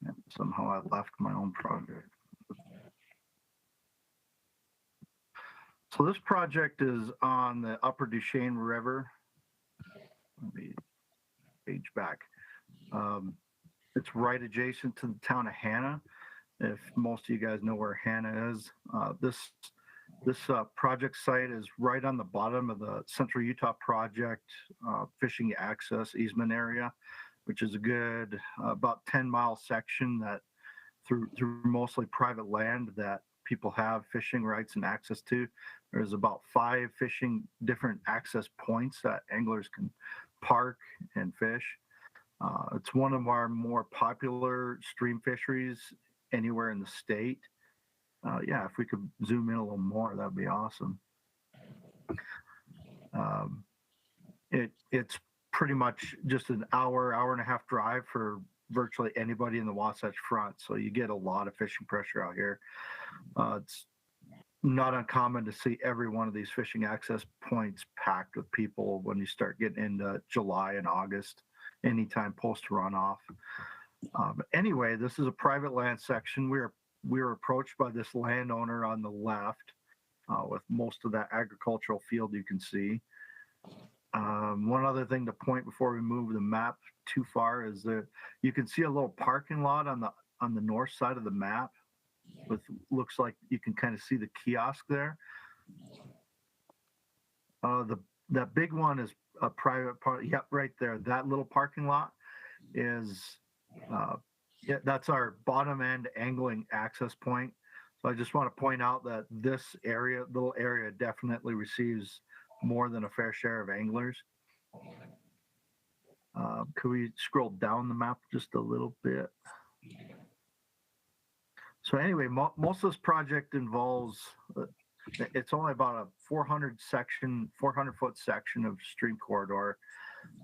Yep, somehow I left my own project. So this project is on the Upper Duchesne River. Let me page back. It's right adjacent to the town of Hannah. If most of you guys know where Hannah is, this project site is right on the bottom of the Central Utah Project fishing access easement area, which is a good about 10-mile section that through mostly private land that people have fishing rights and access to. There's about 5 different access points that anglers can park and fish. It's one of our more popular stream fisheries anywhere in the state. Yeah, if we could zoom in a little more, that'd be awesome. It's pretty much just an hour and a half drive for virtually anybody in the Wasatch Front. So you get a lot of fishing pressure out here. It's not uncommon to see every one of these fishing access points packed with people when you start getting into July and August, anytime post runoff. Anyway, this is a private land section. We were approached by this landowner on the left with most of that agricultural field you can see. One other thing to point before we move the map too far is that you can see a little parking lot on the north side of the map. With looks like you can kind of see the kiosk there. That big one is a private part. Yep, right there. That little parking lot is that's our bottom end angling access point. So I just want to point out that this little area definitely receives more than a fair share of anglers. Could we scroll down the map just a little bit? So anyway, most of this project involves, it's only about a 400-foot section of stream corridor.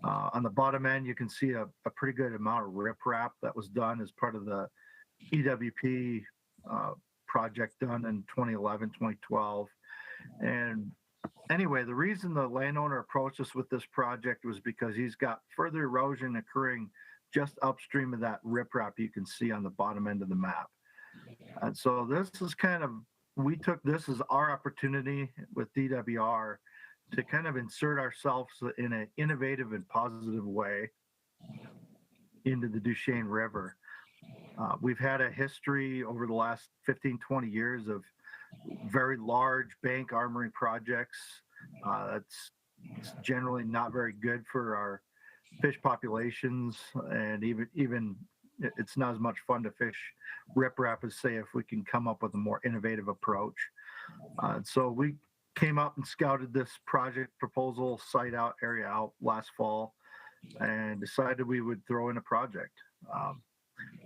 On the bottom end, you can see a pretty good amount of riprap that was done as part of the EWP project done in 2011, 2012. And anyway, the reason the landowner approached us with this project was because he's got further erosion occurring just upstream of that riprap you can see on the bottom end of the map. And so this is we took this as our opportunity with DWR to kind of insert ourselves in an innovative and positive way into the Duchesne River. We've had a history over the last 15, 20 years of very large bank armoring projects. That's generally not very good for our fish populations, and even it's not as much fun to fish riprap as, say, if we can come up with a more innovative approach. So we came up and scouted this project proposal site area out last fall and decided we would throw in a project.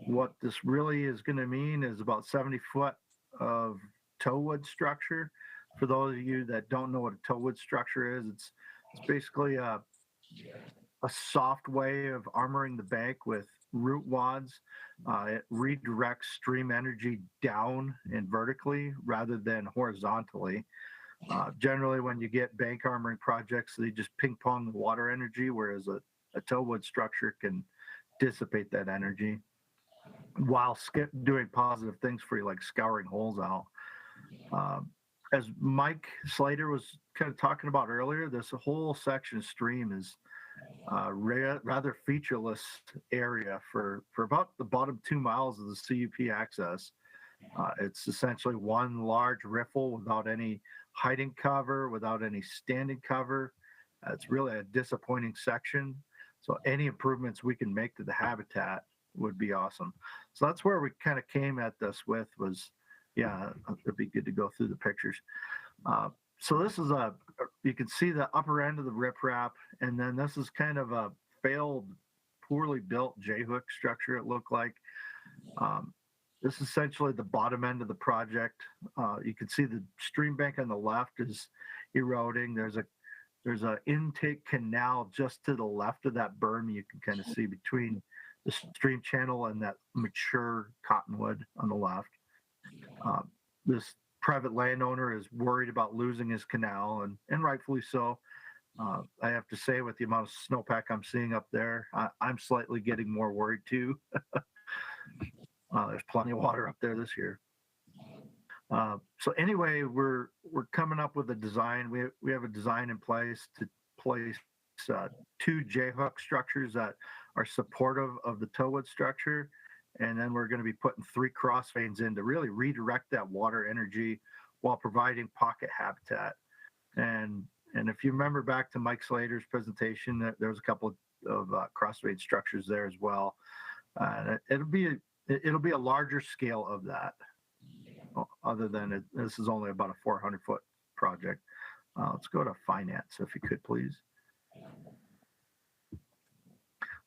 What this really is going to mean is about 70 foot of towwood structure. For those of you that don't know what a towwood structure is, it's basically a soft way of armoring the bank with root wads. It redirects stream energy down and vertically rather than horizontally. Generally, when you get bank armoring projects, they just ping pong the water energy, whereas a towwood structure can dissipate that energy while doing positive things for you, like scouring holes out. As Mike Slater was kind of talking about earlier, this whole section stream is rather featureless area for about the bottom 2 miles of the CUP access. It's essentially one large riffle without any hiding cover, without any standing cover. It's really a disappointing section. So any improvements we can make to the habitat would be awesome. So that's where we kind of came at this with was, yeah, it'd be good to go through the pictures. So this is you can see the upper end of the riprap, and then this is kind of a failed, poorly built J-hook structure, it looked like. this is essentially the bottom end of the project. You can see the stream bank on the left is eroding. There's a intake canal just to the left of that berm. You can kind of see between the stream channel and that mature cottonwood on the left. This private landowner is worried about losing his canal, and rightfully so. I have to say, with the amount of snowpack I'm seeing up there, I'm slightly getting more worried too. There's plenty of water up there this year. So anyway, we're coming up with a design. We have a design in place to place 2 J-hook structures that are supportive of the towwood structure. And then we're going to be putting 3 cross veins in to really redirect that water energy while providing pocket habitat. And if you remember back to Mike Slater's presentation, there was a couple of cross vein structures there as well. It'll be a larger scale of that. Other than this is only about a 400-foot project. Let's go to finance, if you could, please.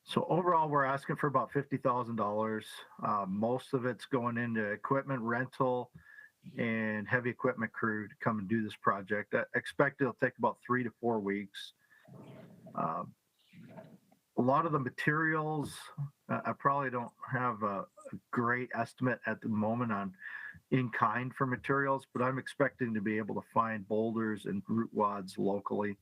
So overall, we're asking for about $50,000. Most of it's going into equipment rental and heavy equipment crew to come and do this project. I expect it'll take about 3 to 4 weeks. A lot of the materials, I probably don't have a great estimate at the moment on in kind for materials, but I'm expecting to be able to find boulders and root wads locally.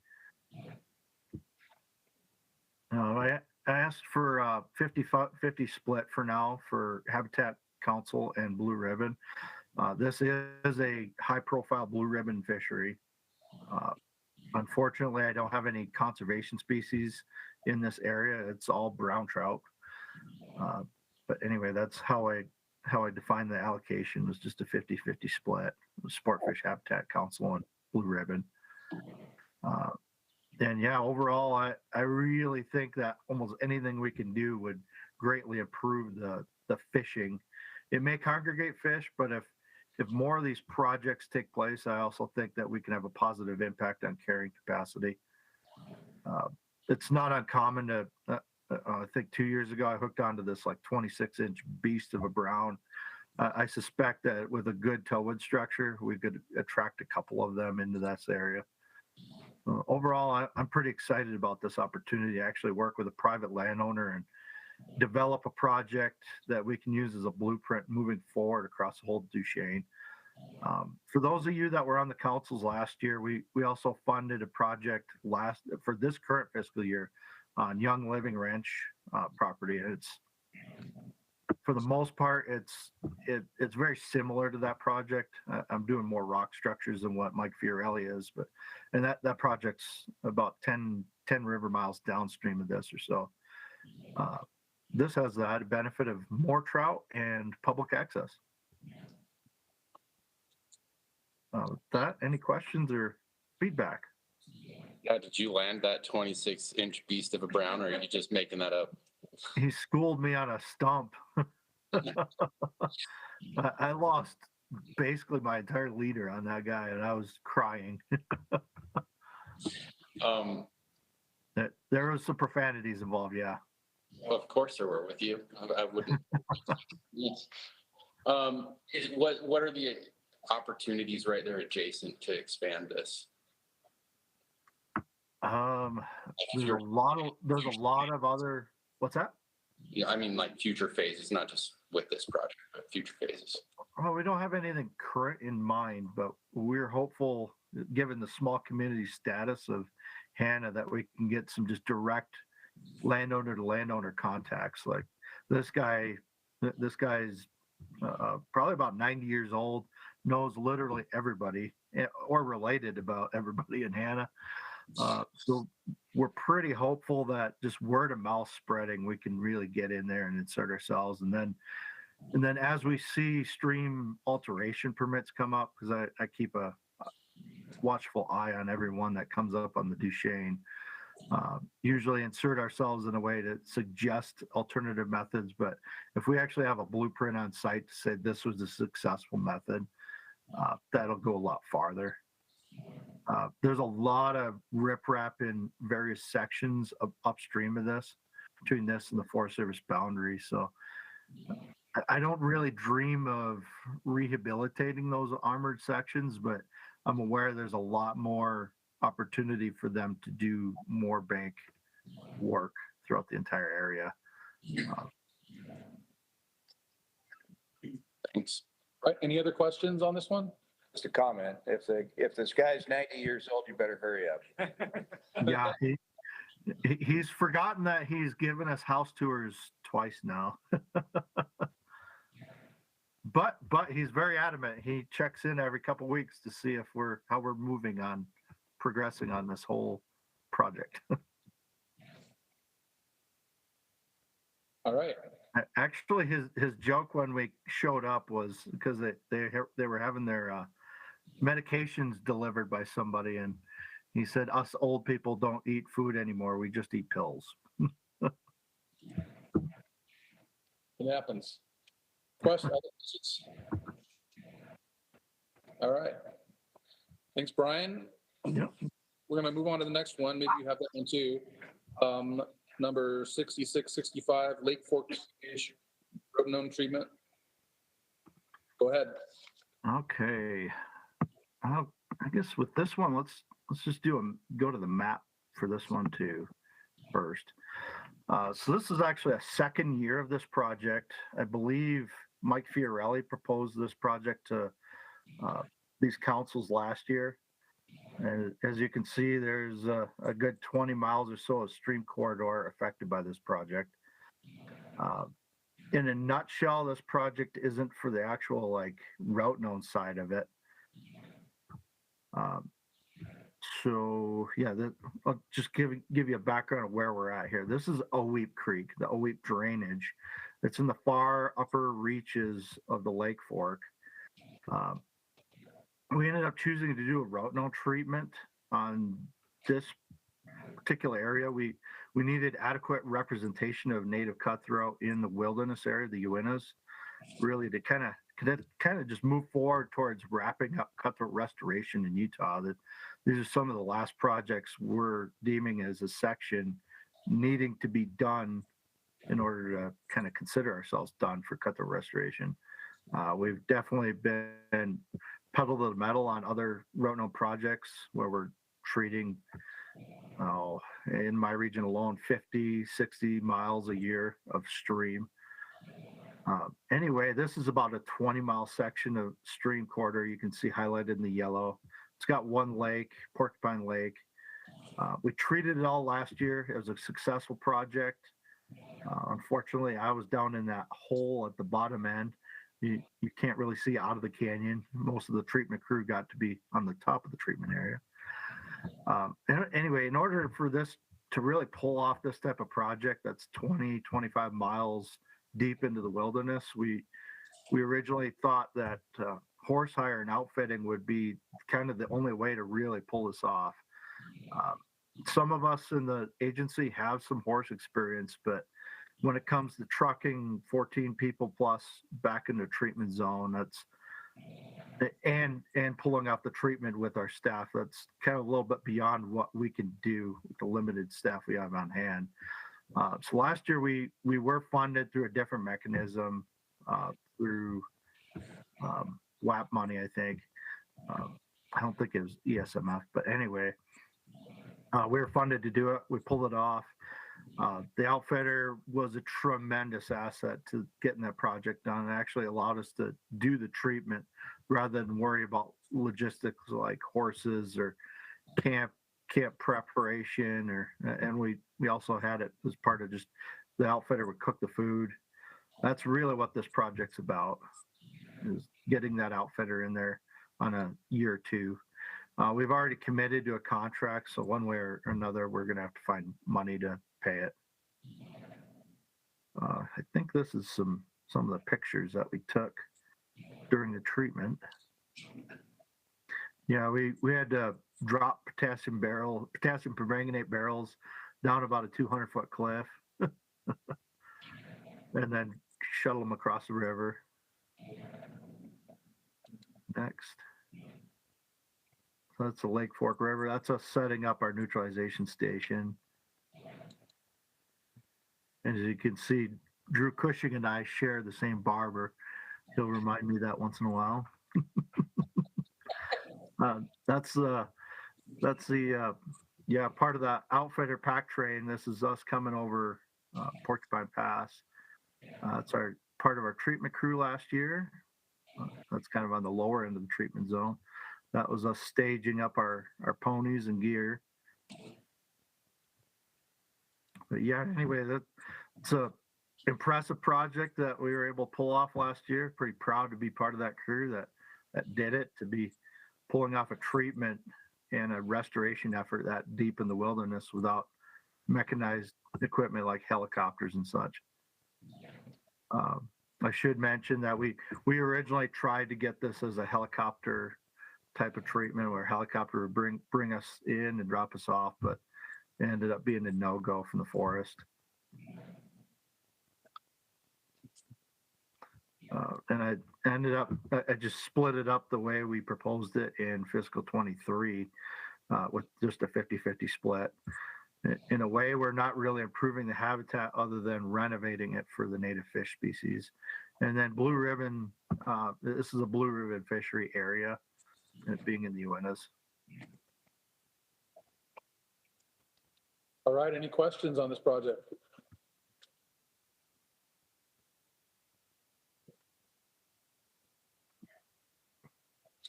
I asked for 50-50 split for now for Habitat Council and Blue Ribbon. This is a high-profile blue ribbon fishery. Unfortunately, I don't have any conservation species in this area. It's all brown trout. But anyway, that's how I define the allocation, was just a 50-50 split. Sportfish Habitat Council and Blue Ribbon. And yeah, overall, I really think that almost anything we can do would greatly improve the fishing. It may congregate fish, but if more of these projects take place, I also think that we can have a positive impact on carrying capacity. It's not uncommon to, I think 2 years ago, I hooked onto this like 26-inch beast of a brown. I suspect that with a good towwood structure, we could attract a couple of them into this area. Overall, I'm pretty excited about this opportunity to actually work with a private landowner and develop a project that we can use as a blueprint moving forward across the whole Duchesne. For those of you that were on the councils last year, we also funded a project for this current fiscal year on Young Living Ranch property. It's, for the most part, it's very similar to that project. I'm doing more rock structures than what Mike Fiorelli is, and that project's about 10 river miles downstream of this or so. This has the added benefit of more trout and public access. With that, any questions or feedback? Yeah, did you land that 26-inch beast of a brown, or are you just making that up? He schooled me on a stump. I lost basically my entire leader on that guy, and I was crying. There was some profanities involved, yeah. Well, of course there were with you. I wouldn't. What are the opportunities right there adjacent to expand this? There's a lot of other. What's that? Yeah, I mean, like future phases, not just with this project, but future phases. Well, we don't have anything current in mind, but we're hopeful, given the small community status of Hannah, that we can get some just direct landowner to landowner contacts. Like this guy's probably about 90 years old, knows literally everybody or related about everybody in Hannah. So we're pretty hopeful that just word of mouth spreading, we can really get in there and insert ourselves. And then as we see stream alteration permits come up, because I keep a watchful eye on everyone that comes up on the Duchesne, usually insert ourselves in a way to suggest alternative methods. But if we actually have a blueprint on site to say this was a successful method, that'll go a lot farther. There's a lot of riprap in various sections of upstream of this, between this and the Forest Service boundary. So I don't really dream of rehabilitating those armored sections, but I'm aware there's a lot more opportunity for them to do more bank work throughout the entire area. Thanks. All right, any other questions on this one? Just a comment, if this guy's 90 years old, you better hurry up. Yeah, he's forgotten that he's given us house tours twice now. But he's very adamant. He checks in every couple weeks to see if how we're moving on, progressing on this whole project. All right. Actually, his joke when we showed up was because they were having their medications delivered by somebody, and he said, "Us old people don't eat food anymore. We just eat pills." It happens. Other questions? All right. Thanks, Brian. Yep. We're going to move on to the next one. Maybe you have that one too. Number 6665, Lake Fork road gnome treatment. Go ahead. Okay. I guess with this one, let's just go to the map for this one too first. So this is actually a second year of this project. I believe Mike Fiorelli proposed this project to these councils last year. And as you can see, there's a good 20 miles or so of stream corridor affected by this project. In a nutshell, this project isn't for the actual route known side of it. So yeah, I'll just give you a background of where we're at here. This is Oweep Creek, the Oweep drainage. It's in the far upper reaches of the Lake Fork. We ended up choosing to do a route known treatment on this particular area. We needed adequate representation of native cutthroat in the wilderness area, the Uintas, really to kind of just move forward towards wrapping up cutthroat restoration in Utah. That these are some of the last projects we're deeming as a section needing to be done in order to kind of consider ourselves done for cutthroat restoration. We've definitely been pedal to the metal on other route known projects where we're treating, in my region alone, 50, 60 miles a year of stream. Anyway, this is about a 20-mile section of stream corridor you can see highlighted in the yellow. It's got one lake, Porcupine Lake. We treated it all last year. It was a successful project. Unfortunately, I was down in that hole at the bottom end. You can't really see out of the canyon. Most of the treatment crew got to be on the top of the treatment area. Anyway, in order for this to really pull off this type of project that's 20, 25 miles deep into the wilderness, we originally thought that horse hire and outfitting would be kind of the only way to really pull this off. Some of us in the agency have some horse experience, but when it comes to trucking 14 people plus back in the treatment zone, and pulling off the treatment with our staff, that's kind of a little bit beyond what we can do with the limited staff we have on hand. So last year we were funded through a different mechanism, through WAP money, I think. I don't think it was ESMF, but anyway, we were funded to do it. We pulled it off. The outfitter was a tremendous asset to getting that project done. It actually allowed us to do the treatment rather than worry about logistics like horses or camp preparation, and we also had it as part of just the outfitter would cook the food. That's really what this project's about, is getting that outfitter in there on a year or two. We've already committed to a contract, so one way or another, we're going to have to find money to pay it. I think this is some of the pictures that we took during the treatment. Yeah, we had to drop potassium permanganate barrels down about a 200-foot cliff and then shuttle them across the river. Next. So that's the Lake Fork River. That's us setting up our neutralization station. And as you can see, Drew Cushing and I share the same barber. He'll remind me that once in a while. That's the part of the outfitter pack train. This is us coming over Porcupine Pass. It's part of our treatment crew last year. That's kind of on the lower end of the treatment zone. That was us staging up our ponies and gear. But yeah, anyway, it's a impressive project that we were able to pull off last year. Pretty proud to be part of that crew that did it, to be pulling off a treatment and a restoration effort that deep in the wilderness without mechanized equipment like helicopters and such. I should mention that we originally tried to get this as a helicopter type of treatment where a helicopter would bring us in and drop us off, but it ended up being a no-go from the forest. And I just split it up the way we proposed it in fiscal 23 with just a 50-50 split. In a way, we're not really improving the habitat other than renovating it for the native fish species. And then Blue Ribbon, this is a Blue Ribbon fishery area, it being in the Uintas. All right, any questions on this project?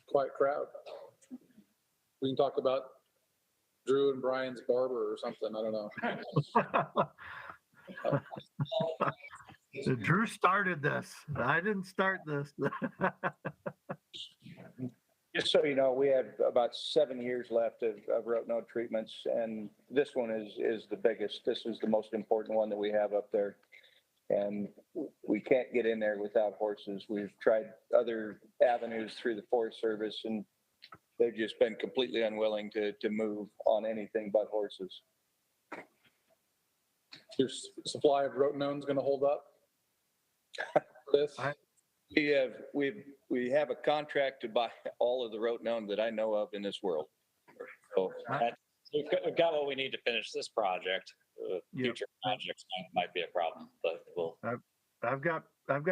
Quiet crowd. We can talk about Drew and Brian's barber or something. I don't know. Drew started this. I didn't start this. Just so you know, we have about 7 years left of root node treatments, and this one is the biggest. This is the most important one that we have up there. And we can't get in there without horses. We've tried other avenues through the Forest Service, and they've just been completely unwilling to move on anything but horses. Your supply of rotenone is going to hold up? This? We have a contract to buy all of the rotenone that I know of in this world. So We've got what we need to finish this project. Future projects might be a problem, but we'll. I've got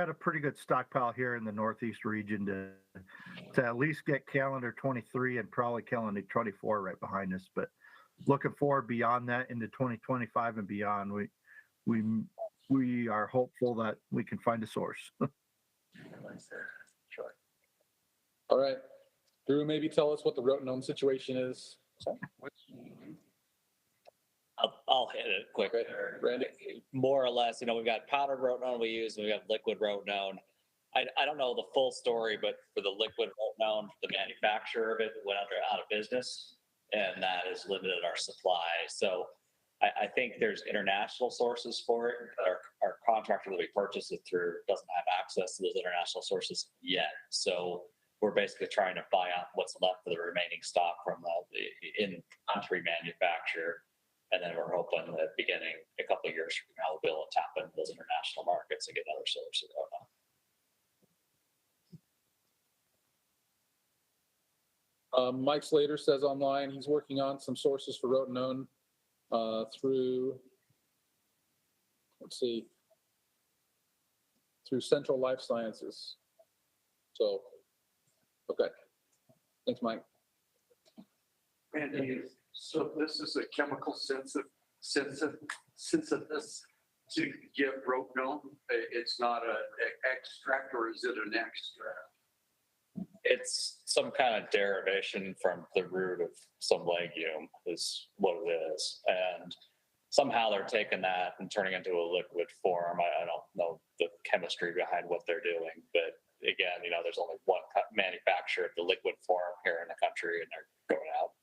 a pretty good stockpile here in the Northeast region to at least get calendar 23 and probably calendar 24 right behind us. But looking forward beyond that into 2025 and beyond, we are hopeful that we can find a source. All right, Drew, maybe tell us what the rotenone situation is. I'll hit it quick. Randy? More or less, we've got powdered rotenone we use, and we got liquid rotenone. I don't know the full story, but for the liquid rotenone, the manufacturer of it went out of business, and that has limited our supply. So I think there's international sources for it. Our contractor that we purchased it through doesn't have access to those international sources yet. So we're basically trying to buy out what's left of the remaining stock from the in-country manufacturer. And then we're hoping that beginning a couple of years from now, we'll be able to tap into those international markets and get another source of rotenone. Mike Slater says online he's working on some sources for rotenone through Central Life Sciences. So, okay. Thanks, Mike. Randy, so this is a chemical synthesis to get rotenone. It's not an extract, or is it an extract? It's some kind of derivation from the root of some legume is what it is. And somehow they're taking that and turning it into a liquid form. I don't know the chemistry behind what they're doing, but again, there's only one manufacturer of the liquid form here in the country, and they're going out.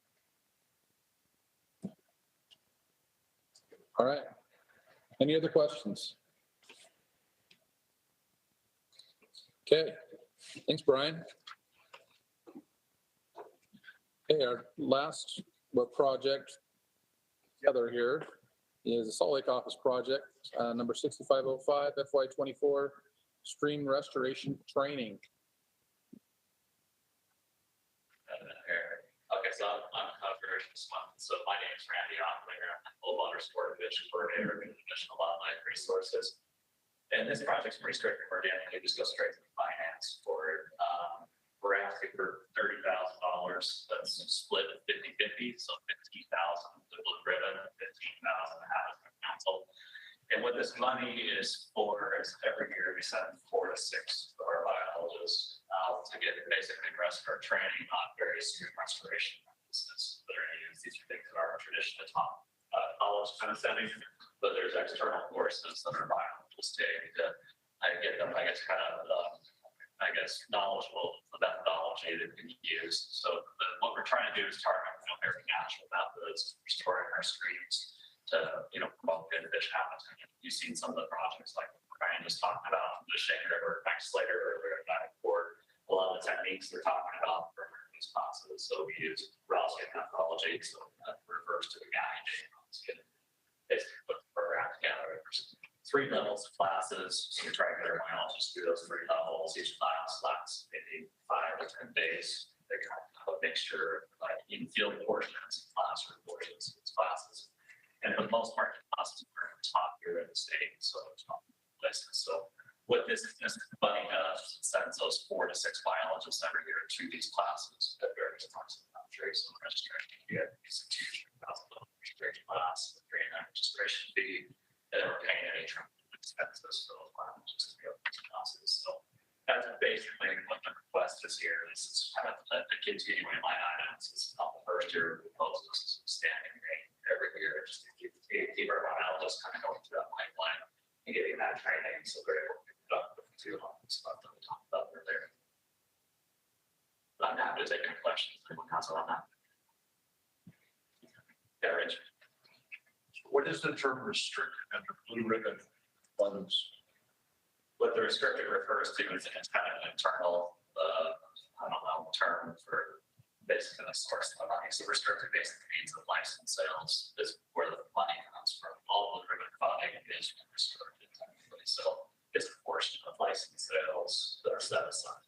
All right. Any other questions? Okay. Thanks, Brian. Okay, our last project together here is the Salt Lake Office project, number 6505 FY24 stream restoration training. Okay, so I'm conservation responsible. So my name is Randy Ocklinger. I'm _division coordinator of International Wildlife Resources. And this project's pretty straightforward, Dan, they just go straight to the finance for it. We're asking for $30,000, that's split 50/50, so 15,000 to Blue Ribbon, 15,000 to Habitat Council. And what this money is for is every year we send 4 to 6 of our biologists out to get basically rest our training on various stream restoration practices that are used. These are things that are traditional top college kind of setting, but there's external courses that our biologists take to get them, knowledgeable of the methodology that can be used. So what we're trying to do is target very natural methods, restoring our streams to, promote good fish habitat. You've seen some of the projects like Brian was talking about, the Shane River, Max Slater River, and Backport. A lot of the techniques they're talking about for these classes. So we use Rossi methodology, so that refers to the guy. Basically put the program together. There's 3 levels of classes. So we try to get our biologists through those 3 levels. Each class lasts maybe 5 to 10 days. They kind of have a mixture, like in-field portions, classroom portions, classes. And for the most part, the classes are taught here in the state. So it's not places. So what this money does is it sends those 4 to 6 biologists every year to these classes at various parts of the country. So registration, you get institution, registration class, registration fee, and then we're paying any expenses for those biologists to go to these classes. So that's basically what the request is here. This is kind of the continuing line items. It's not the first year we propose this standing rate every year, just to keep our biologists kind of going through that pipeline and getting that training. So they're able to pick it up with the 2 stuff that we talked about earlier. I'm happy to take any questions. Anyone counsel on that? Yeah, Rich. What is the term restricted under Blue Ribbon funds? What the restricted refers to is kind of an internal, term for basically the source of the money. So restricted basically means the license sales is where the money comes from. All Blue Ribbon funding is restricted technically. So it's a portion of license sales that are set aside.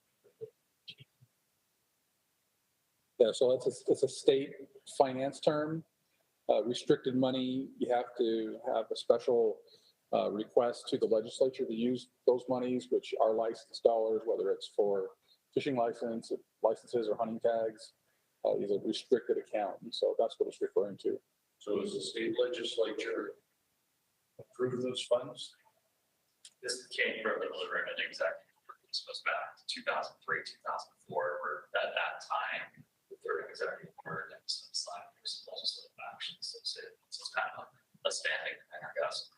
Yeah, so it's a state finance term. Restricted money, you have to have a special request to the legislature to use those monies, which are licensed dollars, whether it's for fishing licenses or hunting tags, is a restricted account. And so that's what it's referring to. So does the state legislature approve those funds? This came from the Blue Ribbon executive. This goes back to 2003, 2004, where at that time, the third executive board and some side legislative actions. So it's kind of a standing thing, I guess.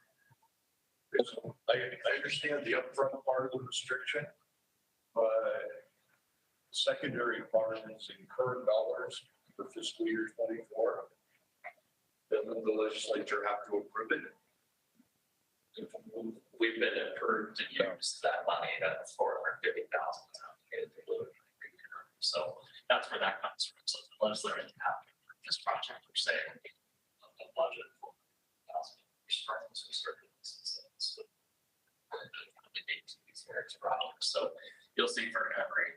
I understand the upfront part of the restriction, but secondary part is incurred dollars for fiscal year 24. Doesn't the legislature have to approve it? We've been approved to use that money, that $450,000. So that's where that comes from. So the legislature didn't have to approve this project, which say a budget for so you'll see for every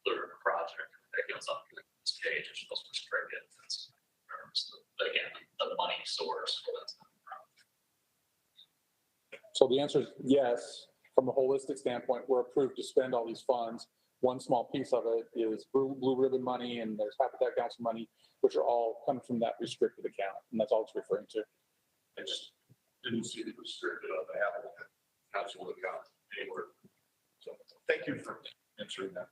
Blue Ribbon project that goes up to this page, it's supposed to restrict it. But again, the money source. So the answer is yes. From a holistic standpoint, we're approved to spend all these funds. One small piece of it is Blue Ribbon money, and there's Habitat Council money, which are all coming from that restricted account. And that's all it's referring to. I just didn't see the restricted on the Habitat Council account anywhere. So thank you for answering that.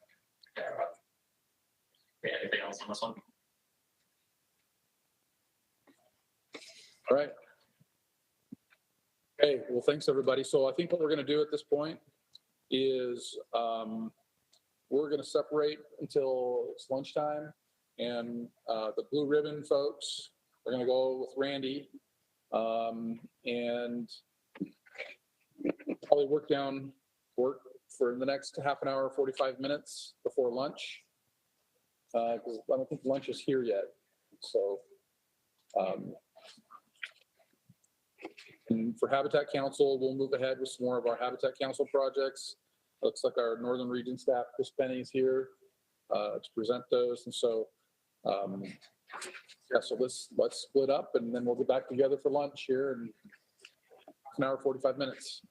Yeah, anything else on this one? All right. Okay, well, thanks, everybody. So I think what we're going to do at this point is we're going to separate until it's lunchtime. And the Blue Ribbon folks are going to go with Randy and probably work for the next half an hour, 45 minutes before lunch. Because I don't think lunch is here yet. So, and for Habitat Council, we'll move ahead with some more of our Habitat Council projects. Looks like our Northern Region staff, Chris Penny's here to present those. And so, yeah, so let's split up and then we'll get back together for lunch here in an hour, 45 minutes.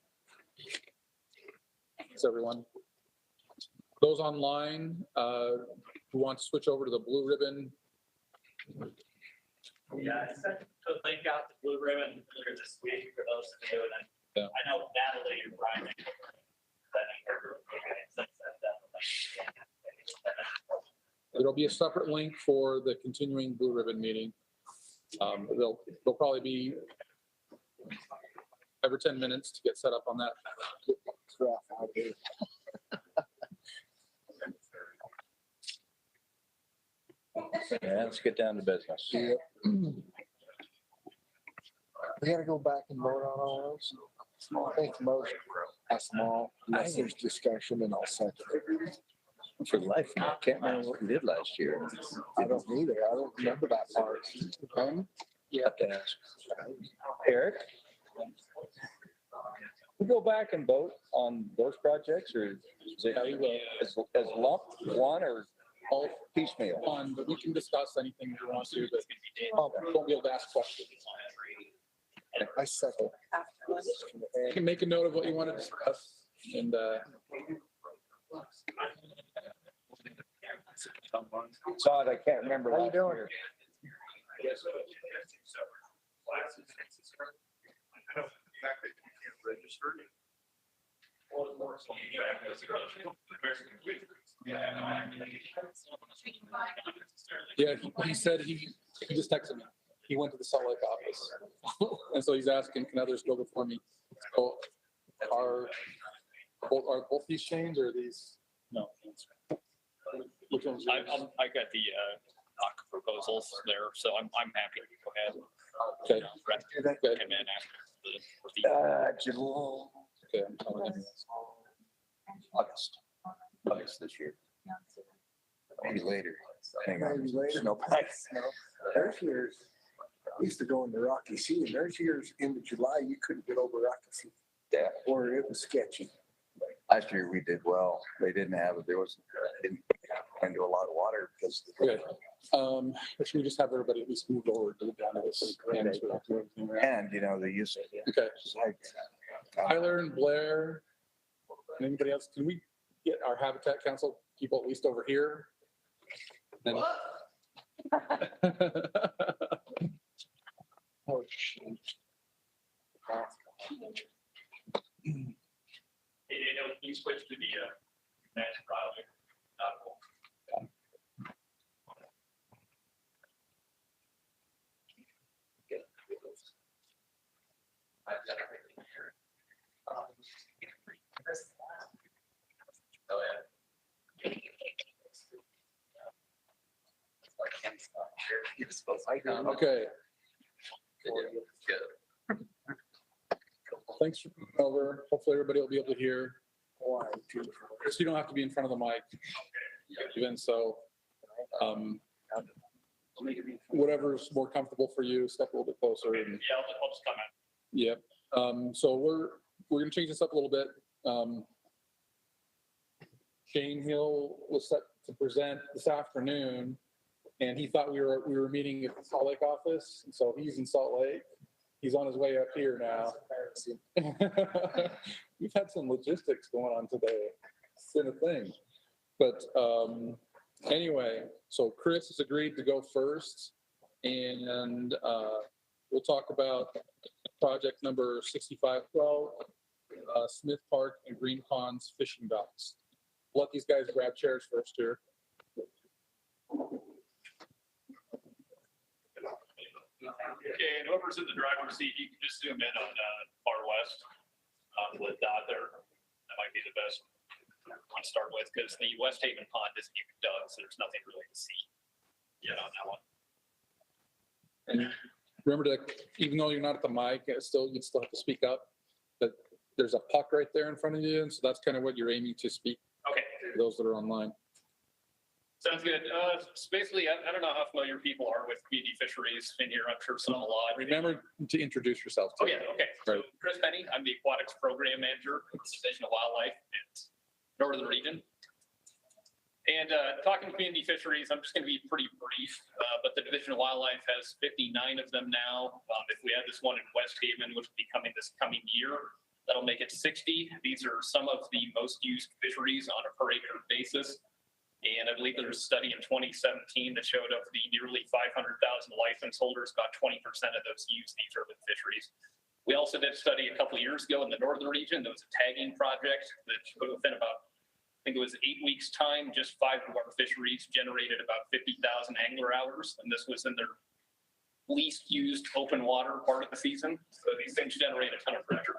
Thanks, everyone. Those online who want to switch over to the Blue Ribbon. Yeah, I sent the link out to Blue Ribbon earlier this week for those to do it. Yeah. I know Natalie and Brian. There'll be a separate link for the continuing Blue Ribbon meeting. They'll probably be every 10 minutes to get set up on that. Yeah, let's get down to business. We gotta go back and vote on all those. Make a motion, pass them all, unless there's discussion, and I'll second it. For the life, of me, I can't remember what we did last year. I don't either. I don't remember that part. You have to ask. Eric? We go back and vote on those projects, or is it as lump one or all piecemeal? But we can discuss anything we want to, but won't be able to ask questions. I second. You can make a note of what you want to discuss and Todd, I can't remember. How you last doing? year. yeah, he said he just texted me. He went to the Salt Lake office. And so he's asking, can others go before me? So are both these changed or are these? No. Which one's I yours? got the doc proposals there, so I'm happy to go ahead. Okay. Brett came in after the. July. Okay, I'm telling you. August this year. Maybe later. Hang on. Maybe later. No packs. There's years, I used to go into Rocky Sea, and there's years into July, you couldn't get over Rocky Sea, Yeah. or it was sketchy. Last year we did well. They didn't have it. Didn't do a lot of water because. Okay. Should we just have everybody at least move over to the down to this? And, you know, they use it. Okay. Like, Tyler and Blair, and anybody else, can we get our Habitat Council people at least over here? And- Oh, shoot. Hey, Daniel, can you switch to the next project? Oh, yeah. Okay. Thanks for coming over. Hopefully everybody will be able to hear. Chris, you don't have to be in front of the mic. Even so, whatever's more comfortable for you, step a little bit closer. And, Yeah, I'll just come in. yep. So we're gonna change this up a little bit. Shane Hill was set to present this afternoon, and he thought we were meeting at the Salt Lake office, and so he's in Salt Lake. He's on his way up here now. We've had some logistics going on today. It's been a thing. But anyway, so Chris has agreed to go first, and we'll talk about project number 6512, Smith Park and Green Ponds Fishing Docks. Let these guys grab chairs first here. Okay, and whoever's in the driver's seat, you can just zoom in on far west, the dot there. That might be the best one to start with, because the West Haven pond isn't even dug, so there's nothing really to see yet on that one. And remember to, even though you're not at the mic, you still have to speak up. But there's a puck right there in front of you, and so that's kind of what you're aiming to speak. Okay. For those that are online. Sounds good. So basically, I don't know how familiar people are with community fisheries in here. I'm sure some a lot. Remember to introduce yourself. Oh, yeah, okay. So Chris Penny, I'm the Aquatics Program Manager with the Division of Wildlife in Northern Region. And talking community fisheries, I'm just going to be pretty brief, but the Division of Wildlife has 59 of them now. If we had this one in West Haven, which will be coming this coming year, That'll make it 60. These are some of the most used fisheries on a per acre basis. And I believe there was a study in 2017 that showed of the nearly 500,000 license holders, about 20% of those use these urban fisheries. We also did a study a couple of years ago in the northern region. There was a tagging project that showed within about, I think it was 8 weeks' time, just 5 of our fisheries generated about 50,000 angler hours. And this was in their least used open water part of the season. So these things generate a ton of pressure.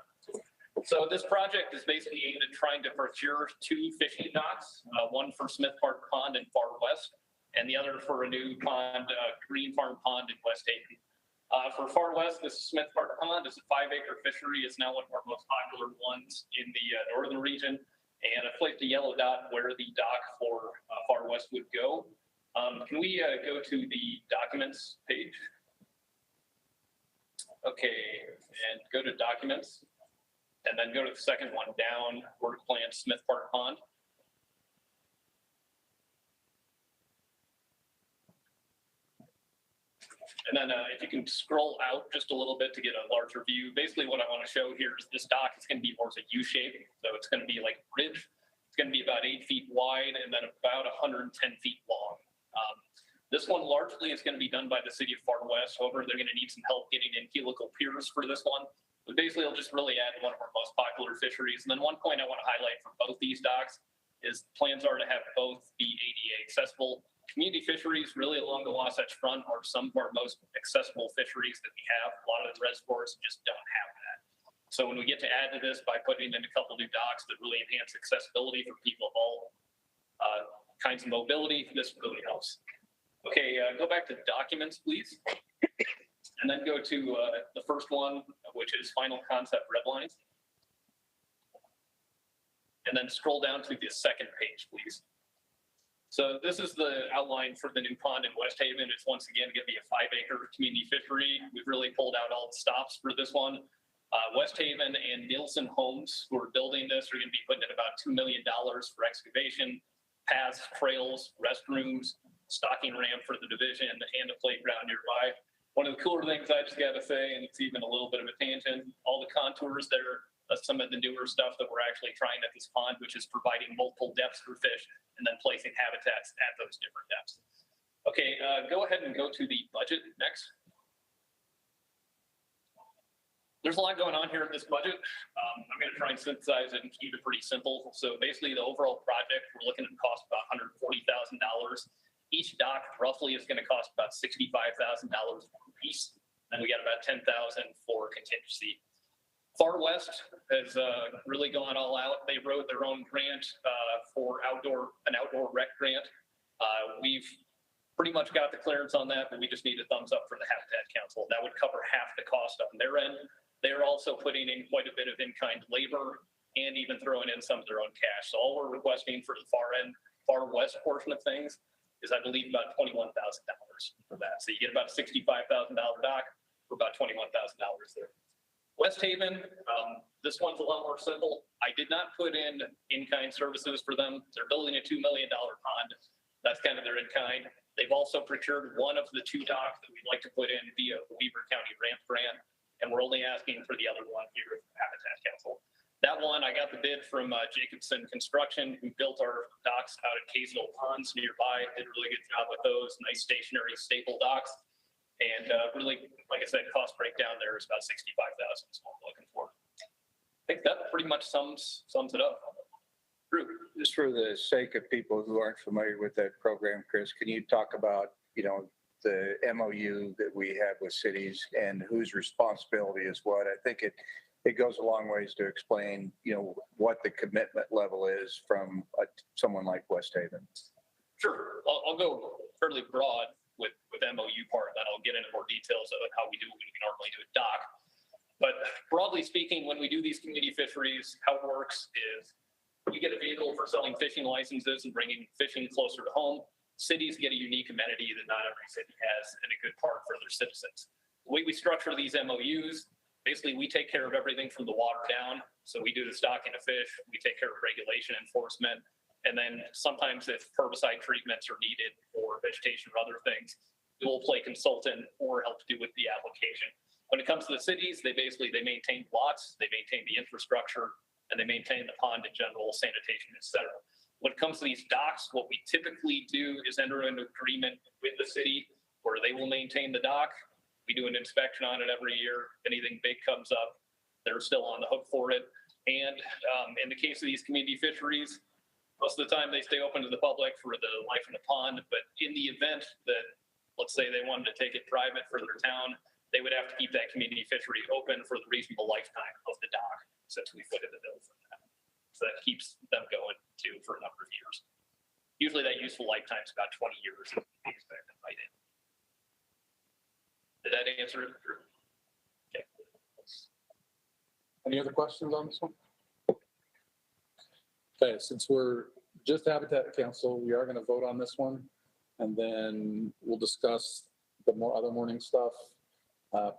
So this project is basically aimed at trying to procure 2 fishing docks, one for Smith Park Pond in Far West, and the other for a new pond, Green Farm Pond in West Haven. For Far West, this Smith Park Pond is a 5-acre fishery. It's now one of our most popular ones in the northern region. And I placed a yellow dot where the dock for Far West would go. Can we go to the documents page? Okay, and go to documents. And then go to the second one down, work plan Smith Park Pond. And then if you can scroll out just a little bit to get a larger view, basically what I want to show here is this dock is going to be more as a U shape. So it's going to be like a bridge. It's going to be about 8 feet wide and then about 110 feet long. This one largely is going to be done by the city of Far West. However, they're going to need some help getting in helical piers for this one. But basically, it'll just really add to one of our most popular fisheries. And then one point I want to highlight for both these docks is plans are to have both be ADA accessible. Community fisheries really along the Wasatch Front are some of our most accessible fisheries that we have. A lot of the reservoirs just don't have that. So when we get to add to this by putting in a couple new docks that really enhance accessibility for people of all kinds of mobility, this really helps. Okay, go back to documents, please. And then go to the first one, which is final concept red lines. And then scroll down to the second page, please. So this is the outline for the new pond in West Haven. It's once again going to be a 5-acre community fishery. We've really pulled out all the stops for this one. West Haven and Nielsen Homes, who are building this, are going to be putting in about $2 million for excavation, paths, trails, restrooms, stocking ramp for the division, and a playground nearby. One of the cooler things I just got to say, and it's even a little bit of a tangent, all the contours there, some of the newer stuff that we're actually trying at this pond, which is providing multiple depths for fish and then placing habitats at those different depths. Okay, go ahead and go to the budget next. There's a lot going on here in this budget. I'm going to try and synthesize it and keep it pretty simple. So basically the overall project, we're looking at a cost of about $140,000. Each dock roughly is going to cost about $65,000 per piece. And we got about $10,000 for contingency. Far West has really gone all out. They wrote their own grant for an outdoor rec grant. We've pretty much got the clearance on that, but we just need a thumbs up for the Habitat Council. That would cover half the cost on their end. They're also putting in quite a bit of in-kind labor and even throwing in some of their own cash. So all we're requesting for the Far West portion of things is I believe about $21,000 for that. So you get about a $65,000 dock for about $21,000 there. West Haven, this one's a lot more simple. I did not put in-kind services for them. They're building a $2 million pond. That's kind of their in-kind. They've also procured one of the 2 docks that we'd like to put in via the Weber County Ramp Grant. And we're only asking for the other one here at the Habitat Council. That one, I got the bid from Jacobson Construction, who built our docks out at Kaysville Ponds nearby. Did a really good job with those, nice stationary staple docks. And really, like I said, cost breakdown there is about $65,000 is what we're looking for. I think that pretty much sums it up. Drew. Just for the sake of people who aren't familiar with that program, Chris, can you talk about, the MOU that we have with cities and whose responsibility is what? I think it goes a long ways to explain, what the commitment level is from someone like West Haven. Sure. I'll go fairly broad with MOU part, then I'll get into more details of how we do what we normally do at dock. But broadly speaking, when we do these community fisheries, how it works is we get a vehicle for selling fishing licenses and bringing fishing closer to home. Cities get a unique amenity that not every city has and a good park for their citizens. The way we structure these MOUs, basically we take care of everything from the water down. So we do the stocking of fish, we take care of regulation enforcement, and then sometimes if herbicide treatments are needed for vegetation or other things, we will play consultant or help do with the application. When it comes to the cities, they maintain lots, they maintain the infrastructure, and they maintain the pond in general, sanitation, et cetera. When it comes to these docks, what we typically do is enter into agreement with the city where they will maintain the dock. We do an inspection on it every year. If anything big comes up, they're still on the hook for it. And in the case of these community fisheries, most of the time they stay open to the public for the life in the pond. But in the event that, let's say they wanted to take it private for their town, they would have to keep that community fishery open for the reasonable lifetime of the dock, since we footed the bill for that. So that keeps them going too for a number of years. Usually that useful lifetime is about 20 years. We expect to fight in. Did that answer it? Okay. Any other questions on this one? Okay, since we're just Habitat Council, we are going to vote on this one, and then we'll discuss the other morning stuff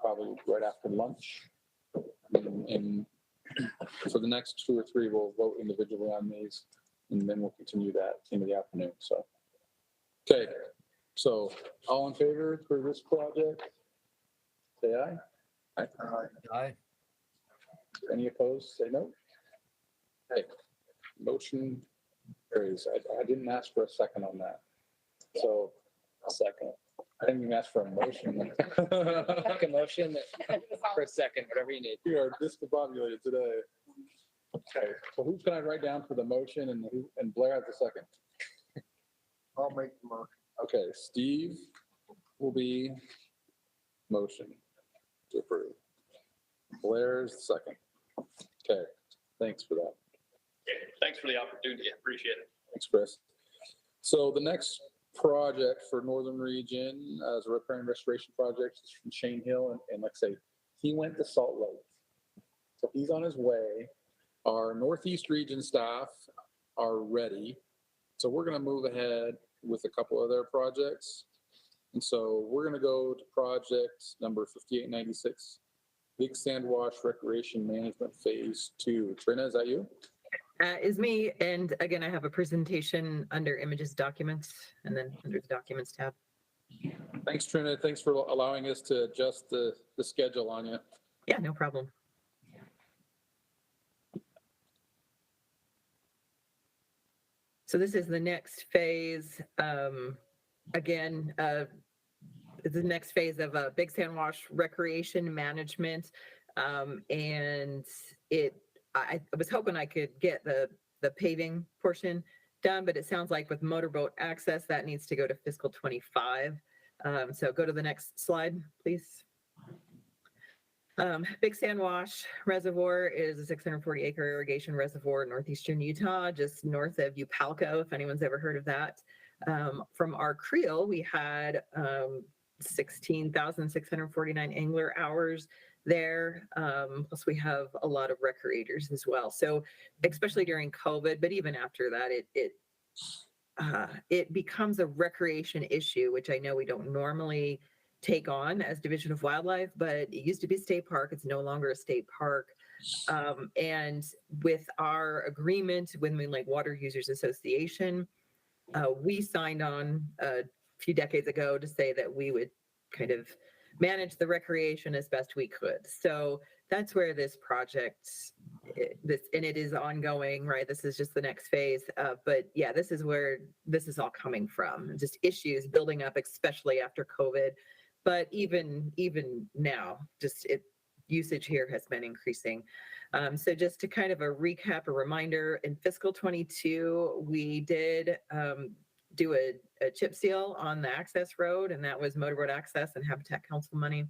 probably right after lunch. And for the next 2 or 3, we'll vote individually on these, and then we'll continue that into the afternoon. So, okay, so all in favor for this project? Say aye. Aye. Any opposed, say no. Okay, motion carries. I didn't ask for a second on that. So, I'll second. I didn't even ask for a motion. Make a motion for a second, whatever you need. We are discombobulated today. Okay, so who's gonna write down for the motion and Blair has the second? I'll make the motion. Okay, Steve will be motion to approve. Blair's the second. Okay, thanks for that. Okay, thanks for the opportunity. I appreciate it. Thanks, Chris. So the next project for Northern Region as a repair and restoration project is from Shane Hill. And like I say, he went to Salt Lake. So he's on his way. Our Northeast Region staff are ready. So we're going to move ahead with a couple of their projects. And so we're going to go to project number 5896, Big Sand Wash Recreation Management Phase 2. Trina, is that you? Is me. And again, I have a presentation under images documents and then under the documents tab. Thanks, Trina. Thanks for allowing us to adjust the schedule on you. Yeah, no problem. So this is the next phase. Again, the next phase of Big Sand Wash Recreation Management. And I was hoping I could get the paving portion done, but it sounds like with motorboat access, that needs to go to fiscal 25. So go to the next slide, please. Big Sand Wash Reservoir is a 640-acre irrigation reservoir in northeastern Utah, just north of Upalco, if anyone's ever heard of that. From our creel, we had 16,649 angler hours there. Plus we have a lot of recreators as well. So especially during COVID, but even after that, it becomes a recreation issue, which I know we don't normally take on as Division of Wildlife, but it used to be a state park. It's no longer a state park. And with our agreement with Moon Lake Water Users Association, we signed on a few decades ago to say that we would kind of manage the recreation as best we could. So that's where this project, and it is ongoing, right? This is just the next phase. But yeah, this is where this is all coming from. Just issues building up, especially after COVID. But even now, just usage here has been increasing. So just to kind of a recap, a reminder, in fiscal 22, we did do a chip seal on the access road, and that was motorboat access and Habitat Council money.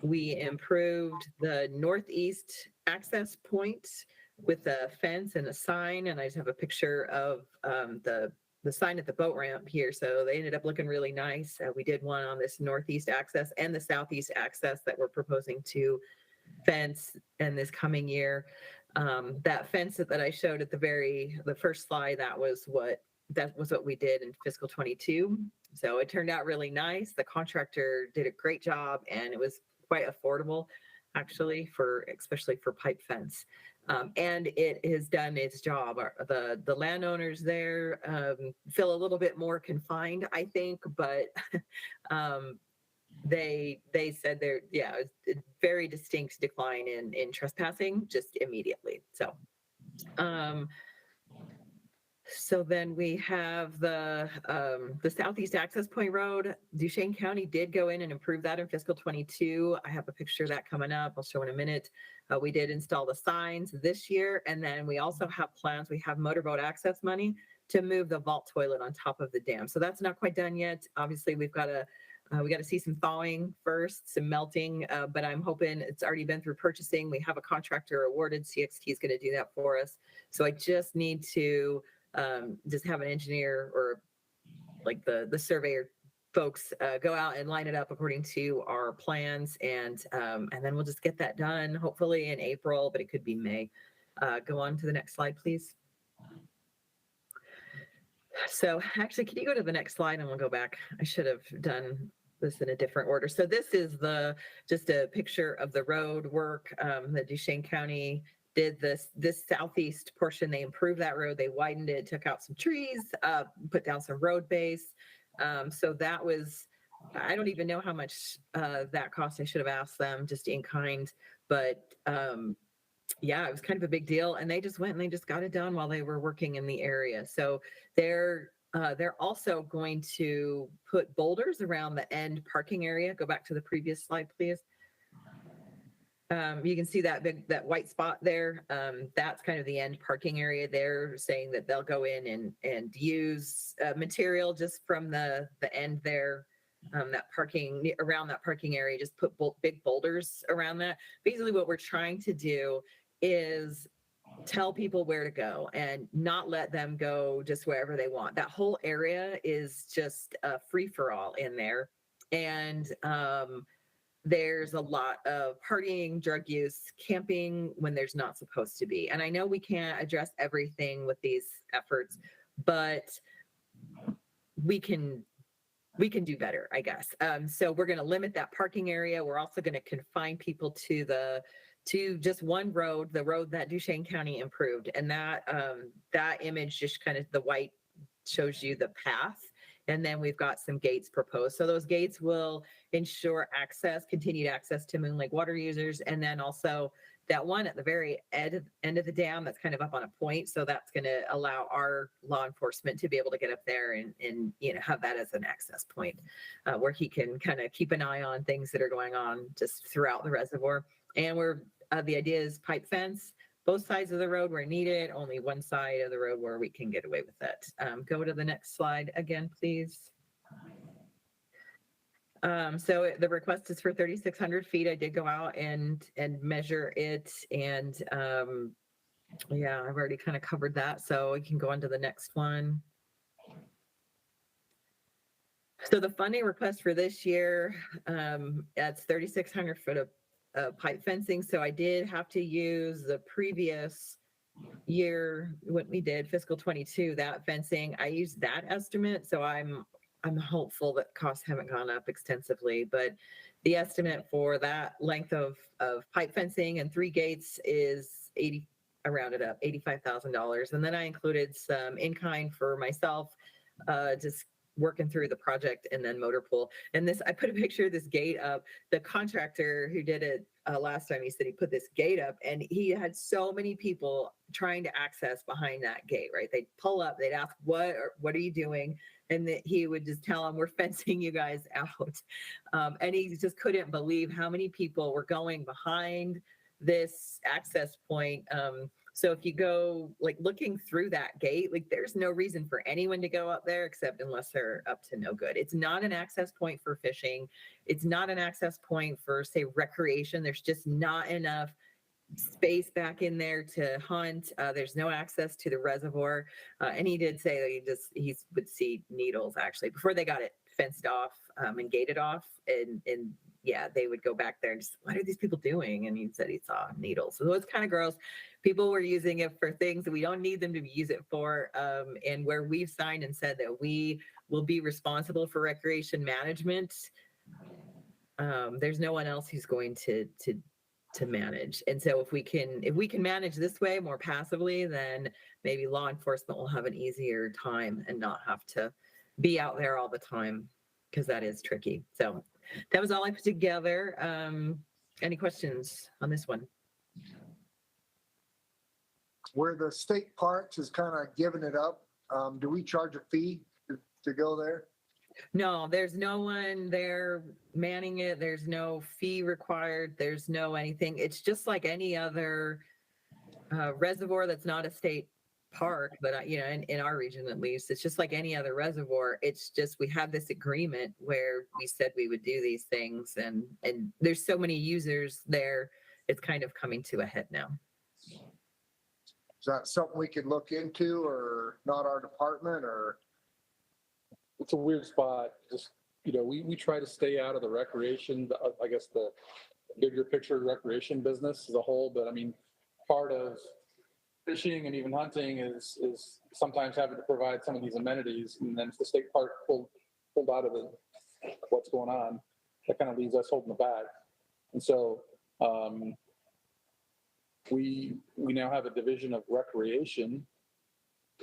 We improved the northeast access point with a fence and a sign, and I just have a picture of the sign at the boat ramp here. So they ended up looking really nice. We did one on this northeast access and the southeast access that we're proposing to fence in this coming year. That fence that I showed at the first slide, that was what we did in fiscal 22. So it turned out really nice. The contractor did a great job, and it was quite affordable, actually, especially for pipe fence. And it has done its job. The landowners there feel a little bit more confined, I think, but they said there, yeah, it was a very distinct decline in trespassing just immediately. So then we have the Southeast Access Point Road. Duchesne County did go in and improve that in fiscal 22. I have a picture of that coming up. I'll show in a minute. We did install the signs this year. And then we also have plans. We have motorboat access money to move the vault toilet on top of the dam. So that's not quite done yet. Obviously, we got to see some thawing first, some melting, but I'm hoping it's already been through purchasing. We have a contractor awarded. CXT is going to do that for us. So I just need to just have an engineer or like the surveyor folks go out and line it up according to our plans, and then we'll just get that done hopefully in April, but it could be May. Go on to the next slide, please. So actually, can you go to the next slide and we'll go back? I should have done this in a different order. So this is just a picture of the road work that Duchesne County did. This southeast portion. They improved that road. They widened it, took out some trees, put down some road base. So that was, I don't even know how much that cost. I should have asked them just in kind, but yeah, it was kind of a big deal. And they just went and they just got it done while they were working in the area. So they're also going to put boulders around the end parking area. Go back to the previous slide, please. You can see that that white spot there. That's kind of the end parking area. They're saying that they'll go in and use material just from the end there, that parking around that parking area. Just put big boulders around that. Basically, what we're trying to do is tell people where to go and not let them go just wherever they want. That whole area is just a free for all in there, and there's a lot of partying, drug use, camping when there's not supposed to be. And I know we can't address everything with these efforts, but we can do better, I guess. So we're going to limit that parking area. We're also going to confine people to just one road, the road that Duchesne County improved. And that image, just kind of the white, shows you the path. And then we've got some gates proposed. So those gates will ensure continued access to Moon Lake water users. And then also that one at the very end of the dam that's kind of up on a point. So that's going to allow our law enforcement to be able to get up there and have that as an access point where he can kind of keep an eye on things that are going on just throughout the reservoir. And the idea is pipe fence both sides of the road where needed, only one side of the road where we can get away with it. Go to the next slide again, please. So the request is for 3,600 feet. I did go out and measure it, and yeah, I've already kind of covered that. So we can go on to the next one. So the funding request for this year, that's 3,600 foot of pipe fencing. So I did have to use the previous year, what we did, fiscal 22, that fencing. I used that estimate. So I'm hopeful that costs haven't gone up extensively, but the estimate for that length of pipe fencing and 3 gates is I rounded up $85,000. And then I included some in-kind for myself, just working through the project, and then motor pool. And this, I put a picture of this gate up. The contractor who did it last time, he said he put this gate up, and he had so many people trying to access behind that gate, right? They'd pull up, they'd ask, what are you doing? And that he would just tell them, we're fencing you guys out. And he just couldn't believe how many people were going behind this access point. So if you go like looking through that gate, like there's no reason for anyone to go up there except unless they're up to no good. It's not an access point for fishing. It's not an access point for, say, recreation. There's just not enough space back in there to hunt. There's no access to the reservoir. And he did say that he would see needles actually before they got it fenced off and gated off. And yeah, they would go back there and just, what are these people doing? And he said he saw needles. So it's kind of gross. People were using it for things that we don't need them to use it for. And where we've signed and said that we will be responsible for recreation management, there's no one else who's going to manage. And so if we can manage this way more passively, then maybe law enforcement will have an easier time and not have to be out there all the time, because that is tricky. So that was all I put together. Any questions on this one? Where the state parks is kind of giving it up, do we charge a fee to go there? No, there's no one there manning it. There's no fee required. There's no anything. It's just like any other reservoir that's not a state park, but in our region at least, it's just like any other reservoir. It's just we have this agreement where we said we would do these things, and there's so many users there. It's kind of coming to a head now. Is that something we could look into, or not our department, or? It's a weird spot. Just, we try to stay out of the recreation, I guess the bigger picture recreation business as a whole. But I mean, part of fishing and even hunting is sometimes having to provide some of these amenities. And then if the state park pulled out of what's going on, that kind of leaves us holding the bag. And so we now have a division of recreation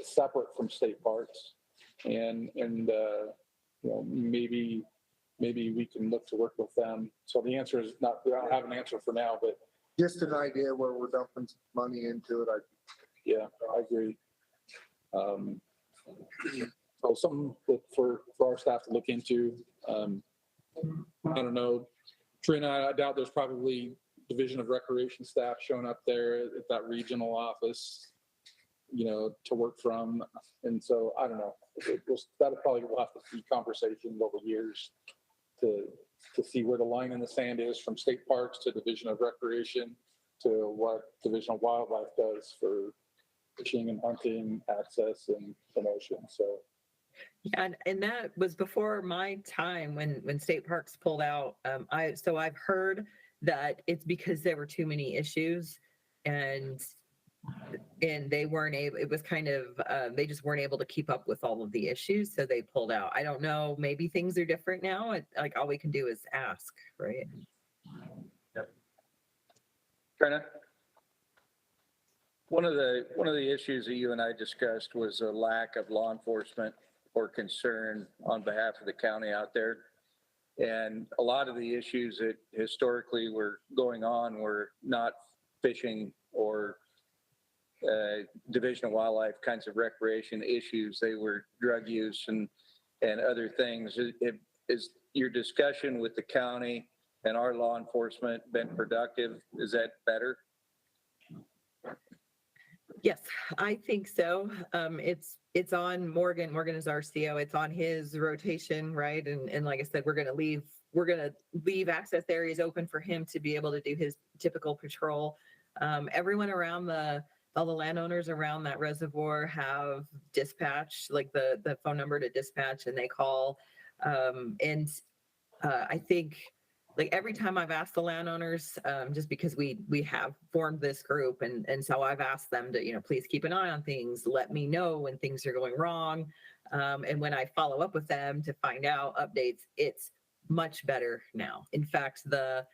separate from state parks. And maybe we can look to work with them. So the answer is not, we don't have an answer for now, but just an idea where we're dumping money into it. I agree. So something for our staff to look into. I don't know, Trina, I doubt there's probably Division of Recreation staff showing up there at that regional office, to work from. And so I don't know. That'll probably will have to be conversations over years to see where the line in the sand is from state parks to Division of Recreation to what Division of Wildlife does for fishing and hunting, access and promotion. So. Yeah, and that was before my time when state parks pulled out. I've heard that it's because there were too many issues, and they weren't able. It was kind of they just weren't able to keep up with all of the issues, so they pulled out. I don't know. Maybe things are different now. Like all we can do is ask, right? Yep. Trina? One of the issues that you and I discussed was a lack of law enforcement or concern on behalf of the county out there. And a lot of the issues that historically were going on were not fishing or Division of Wildlife kinds of recreation issues. They were drug use and other things. Is your discussion with the county and our law enforcement been productive? Is that better? Yes, I think so. It's on Morgan. Morgan is our CO. It's on his rotation, right? And like I said, we're gonna leave access areas open for him to be able to do his typical patrol. Everyone around all the landowners around that reservoir have dispatch, like the phone number to dispatch, and they call. I think like every time I've asked the landowners, just because we have formed this group, and so I've asked them to, please keep an eye on things, let me know when things are going wrong. And when I follow up with them to find out updates, it's much better now. In fact, the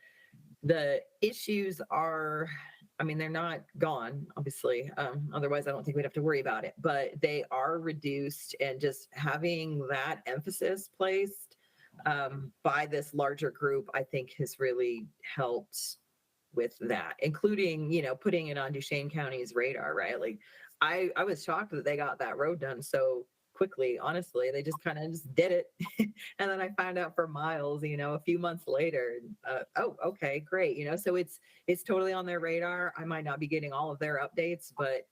issues are, they're not gone, obviously. Otherwise, I don't think we'd have to worry about it, but they are reduced, and just having that emphasis placed by this larger group, I think has really helped with that, including, putting it on Duchesne County's radar, right? Like I was shocked that they got that road done so quickly. Honestly, they just kind of just did it. And then I found out for Miles, a few months later, oh, okay, great. So it's totally on their radar. I might not be getting all of their updates, but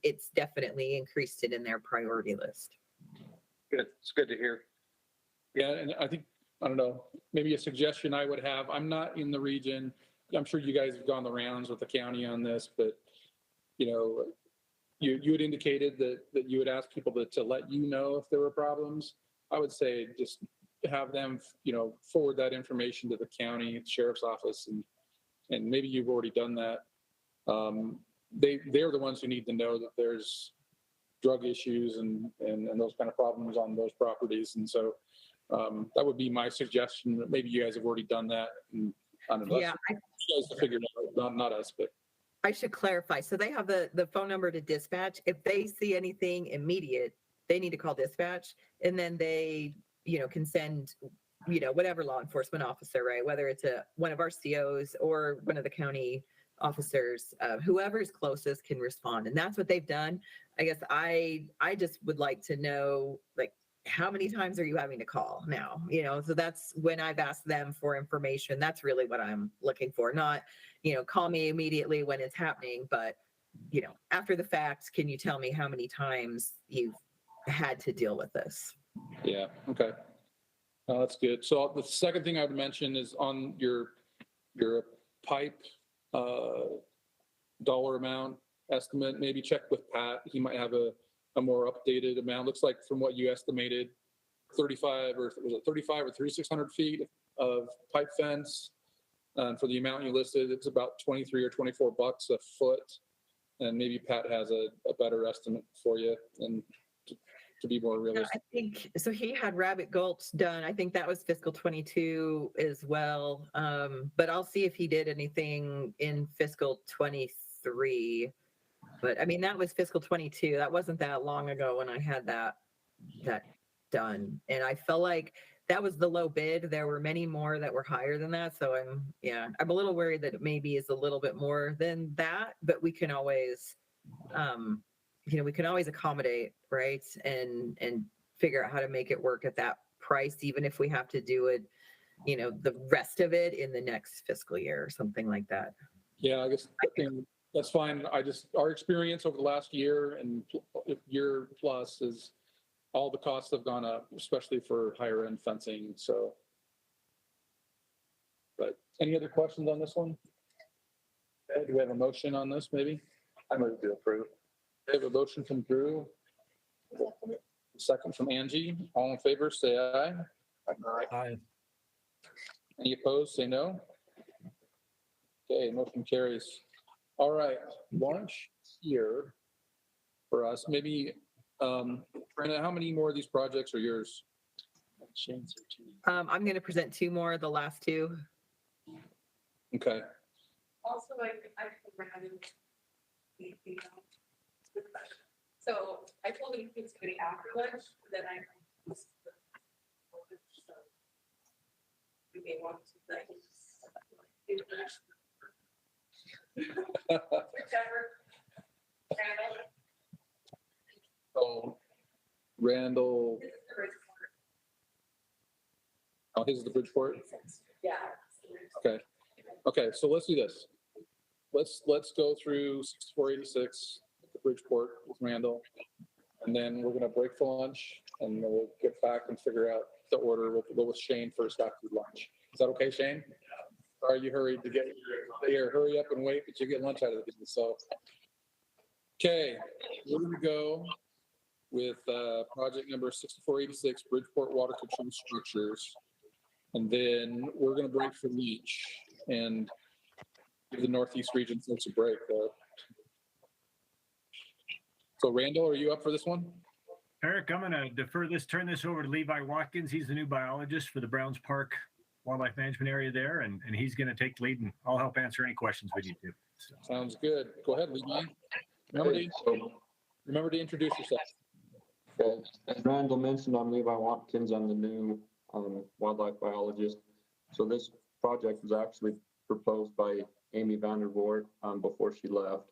it's definitely increased it in their priority list. Good. It's good to hear. Yeah, and I think, I don't know, maybe a suggestion I would have, I'm not in the region. I'm sure you guys have gone the rounds with the county on this, but, you had indicated that you would ask people to let you know if there were problems. I would say just have them, forward that information to the county sheriff's office, and maybe you've already done that. They're the ones who need to know that there's drug issues and those kind of problems on those properties. And so that would be my suggestion. Maybe you guys have already done that. And I don't know. Yeah, you guys to figure it out, not us, but. I should clarify. So they have the phone number to dispatch. If they see anything immediate, they need to call dispatch, and then they, can send whatever law enforcement officer, right? Whether it's one of our COs or one of the county officers, whoever's closest can respond. And that's what they've done. I guess I just would like to know, like, how many times are you having to call now? So that's when I've asked them for information. That's really what I'm looking for. Not, call me immediately when it's happening, but after the fact, can you tell me how many times you've had to deal with this? Yeah, okay. That's good. So the second thing I would mention is on your pipe dollar amount estimate, maybe check with Pat. He might have a more updated amount. Looks like from what you estimated, 35 or 3,600 feet of pipe fence. And for the amount you listed, it's about 23 or 24 bucks a foot. And maybe Pat has a better estimate for you and to be more realistic. I think so. He had Rabbit Gulch done. I think that was fiscal 22 as well. But I'll see if he did anything in fiscal 23. But I mean, that was fiscal 22. That wasn't that long ago when I had that done. And I felt like that was the low bid. There were many more that were higher than that. So I'm a little worried that it maybe is a little bit more than that, but we can always, we can always accommodate, right? And figure out how to make it work at that price, even if we have to do it, the rest of it in the next fiscal year or something like that. Yeah, I guess that's fine. Our experience over the last year and year plus is all the costs have gone up, especially for higher end fencing. So, but any other questions on this one? Okay, do we have a motion on this maybe? I move to approve. We have a motion from Drew. A second from Angie. All in favor, say aye. Aye. Any opposed, say no. Okay, motion carries. All right, launch here for us. Maybe, Brenda, how many more of these projects are yours? I'm going to present two more, the last two. Okay. Also, so I told him he was going to after lunch, then we may want to whichever. So Randall, oh, his is the Bridgeport? Yeah. Okay, so let's do this. Let's go through 6486, the Bridgeport with Randall, and then we're gonna break for lunch, and then we'll get back and figure out the order. We'll go with Shane first after lunch. Is that okay, Shane? Sorry you hurried to get here. Hurry up and wait, but you get lunch out of the business. So, okay, we're gonna go with project number 6486, Bridgeport Water Control Structures, and then we're gonna break for lunch and give the Northeast region folks a break. So Randall, are you up for this one? Eric, I'm going to turn this over to Levi Watkins. He's the new biologist for the Browns Park Wildlife Management Area there, and he's going to take the lead, and I'll help answer any questions we need to. So. Sounds good. Go ahead, Levi. Remember to introduce yourself. Okay. As Randall mentioned, I'm Levi Watkins. I'm the new wildlife biologist. So this project was actually proposed by Amy Vandervoort before she left.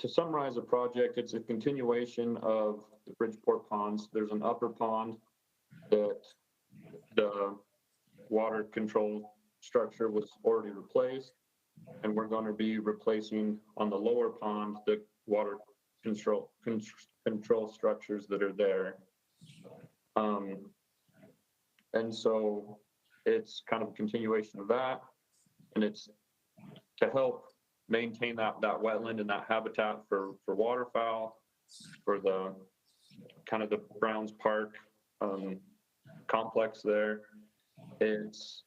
To summarize the project, it's a continuation of the Bridgeport ponds. There's an upper pond that the water control structure was already replaced, and we're going to be replacing on the lower pond the water control structures that are there. And so it's kind of a continuation of that, and it's to help maintain that wetland and that habitat for waterfowl, for the kind of the Browns Park complex there. It's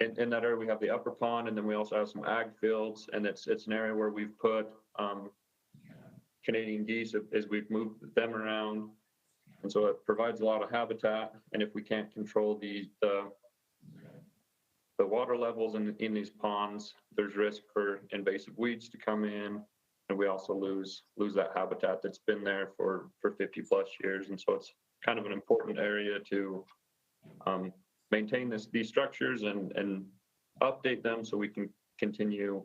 in that area we have the upper pond, and then we also have some ag fields, and it's an area where we've put Canadian geese as we've moved them around, and so it provides a lot of habitat. And if we can't control the water levels in these ponds, there's risk for invasive weeds to come in and we also lose that habitat that's been there for 50 plus years. And so it's kind of an important area to maintain these structures and update them so we can continue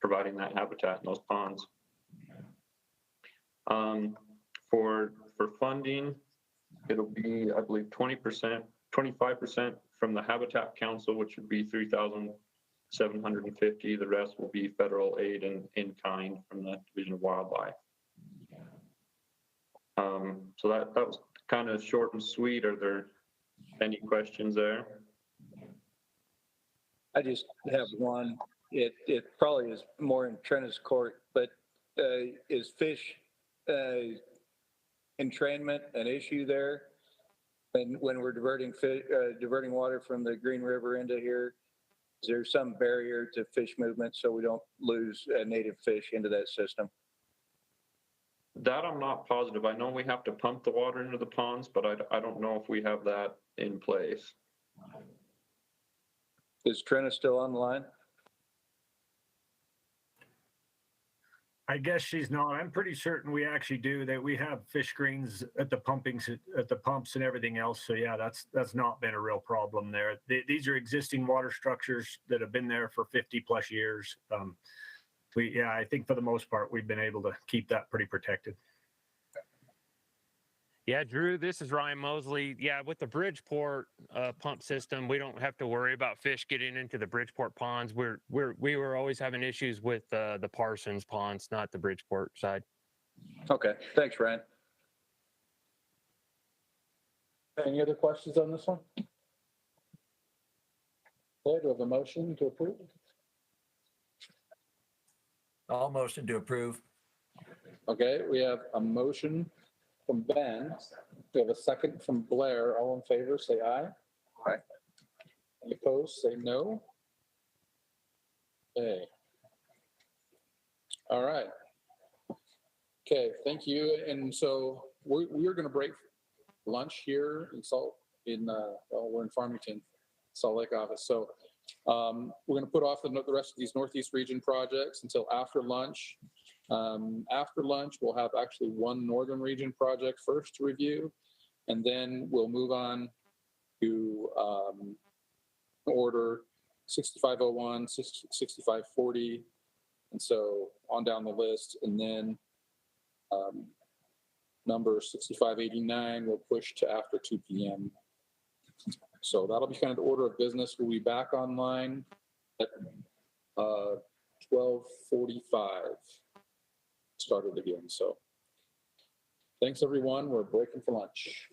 providing that habitat in those ponds. For funding, it'll be, I believe, 20%, 25% from the Habitat Council, which would be 3,750. The rest will be federal aid in kind from the Division of Wildlife. So that was kind of short and sweet. Are there any questions there? I just have one. It probably is more in Trina's court, but is fish entrainment an issue there? And when we're diverting water from the Green River into here, is there some barrier to fish movement so we don't lose native fish into that system? That I'm not positive. I know we have to pump the water into the ponds, but I don't know if we have that in place. Is Trina still on the line? I guess she's not. I'm pretty certain we actually do that. We have fish screens at the pumps and everything else. So yeah, that's not been a real problem there. These are existing water structures that have been there for 50 plus years. I think for the most part, we've been able to keep that pretty protected. Yeah, Drew, this is Ryan Mosley. Yeah, with the Bridgeport pump system, we don't have to worry about fish getting into the Bridgeport ponds. We were always having issues with the Parsons ponds, not the Bridgeport side. Okay, thanks, Ryan. Any other questions on this one? Okay, do we have a motion to approve? All motion to approve. Okay, we have a motion from Ben. We have a second from Blair. All in favor, say aye. Aye. Any opposed, say no. Okay. All right. Okay, thank you. And so we're going to break lunch here in we're in Farmington, Salt Lake office. So we're going to put off the rest of these Northeast region projects until after lunch. After lunch, we'll have actually one Northern region project first to review, and then we'll move on to order 6501, 6540, and so on down the list. And then number 6589 will push to after 2 p.m. So that'll be kind of the order of business. We'll be back online at 12:45. Started again. So thanks, everyone. We're breaking for lunch.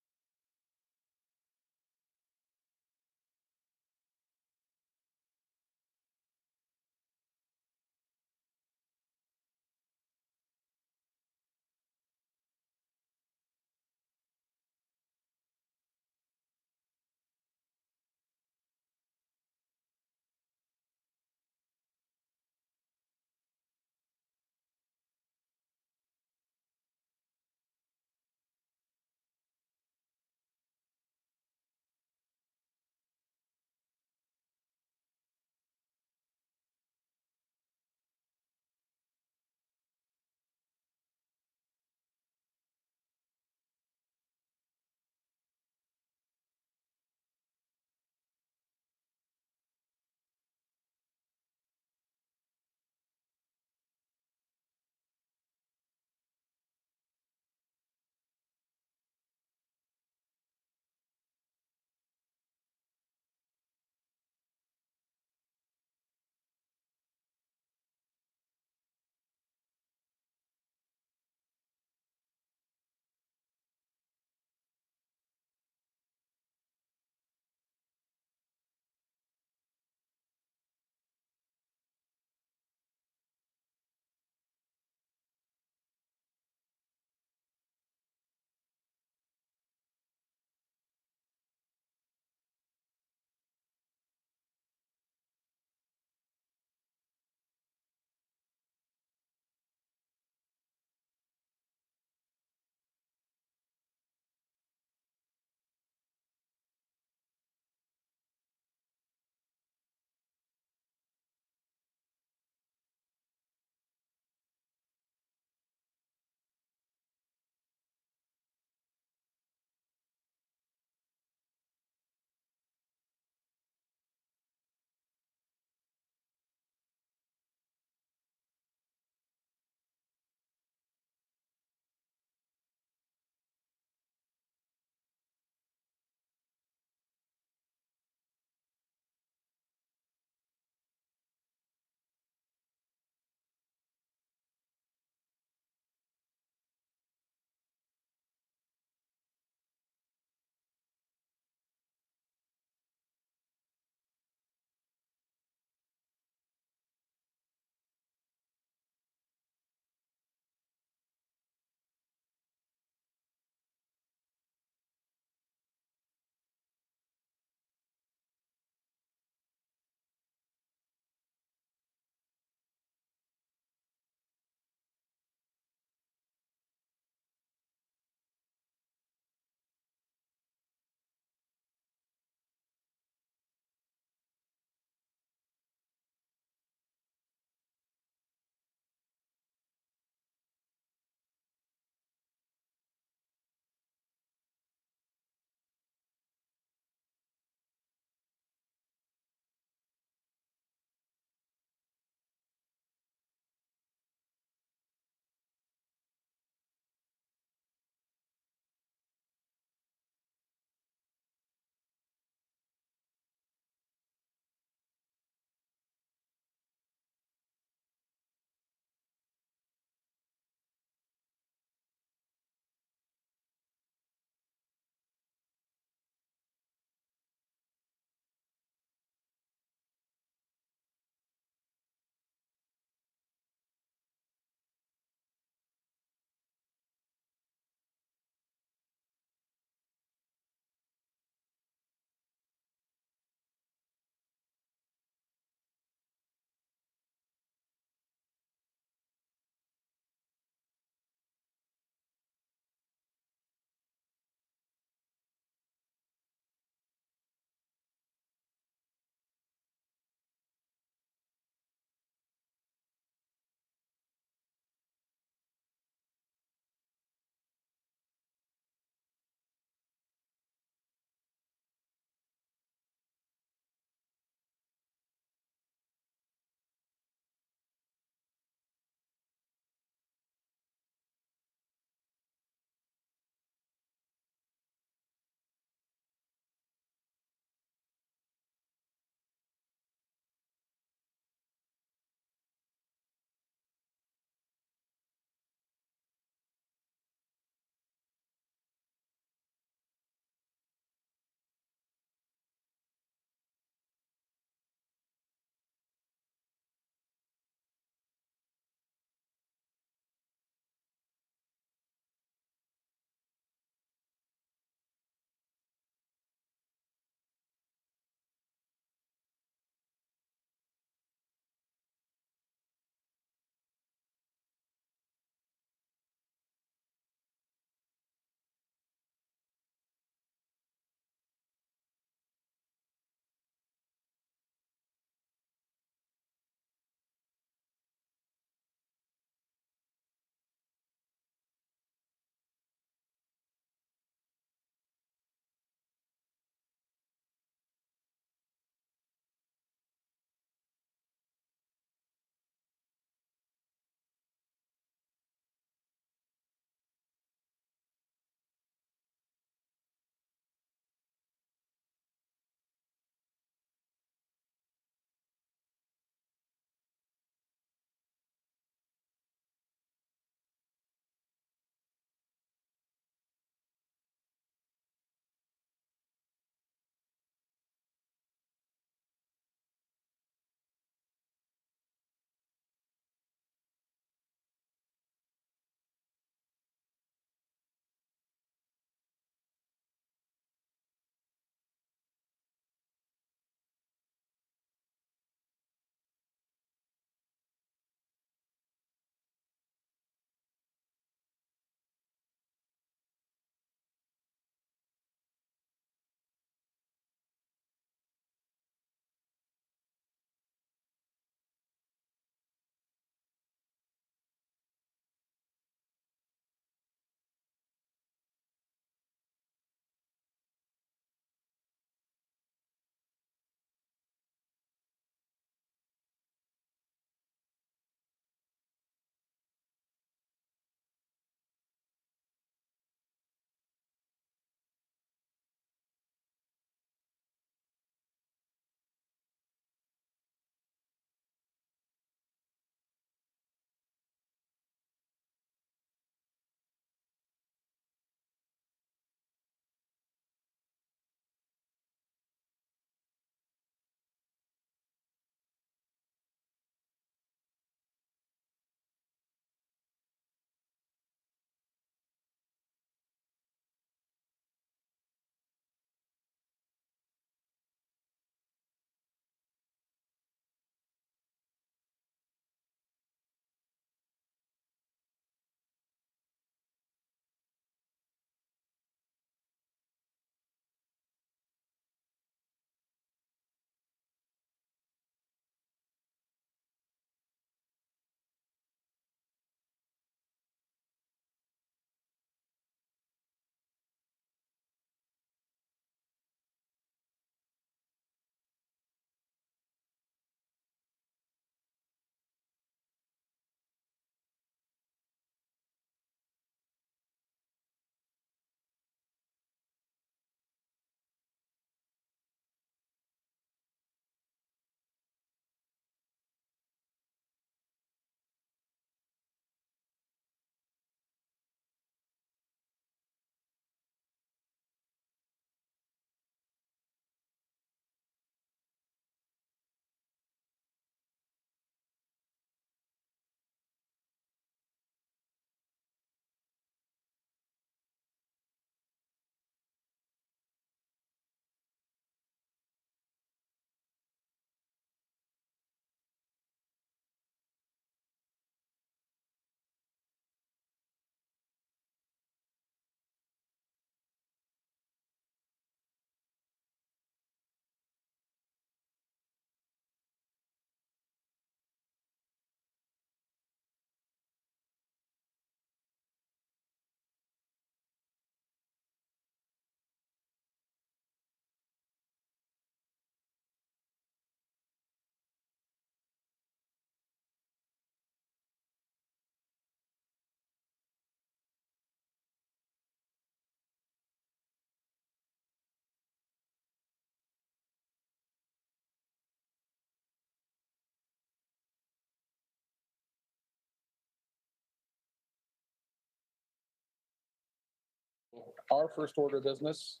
our first order of business,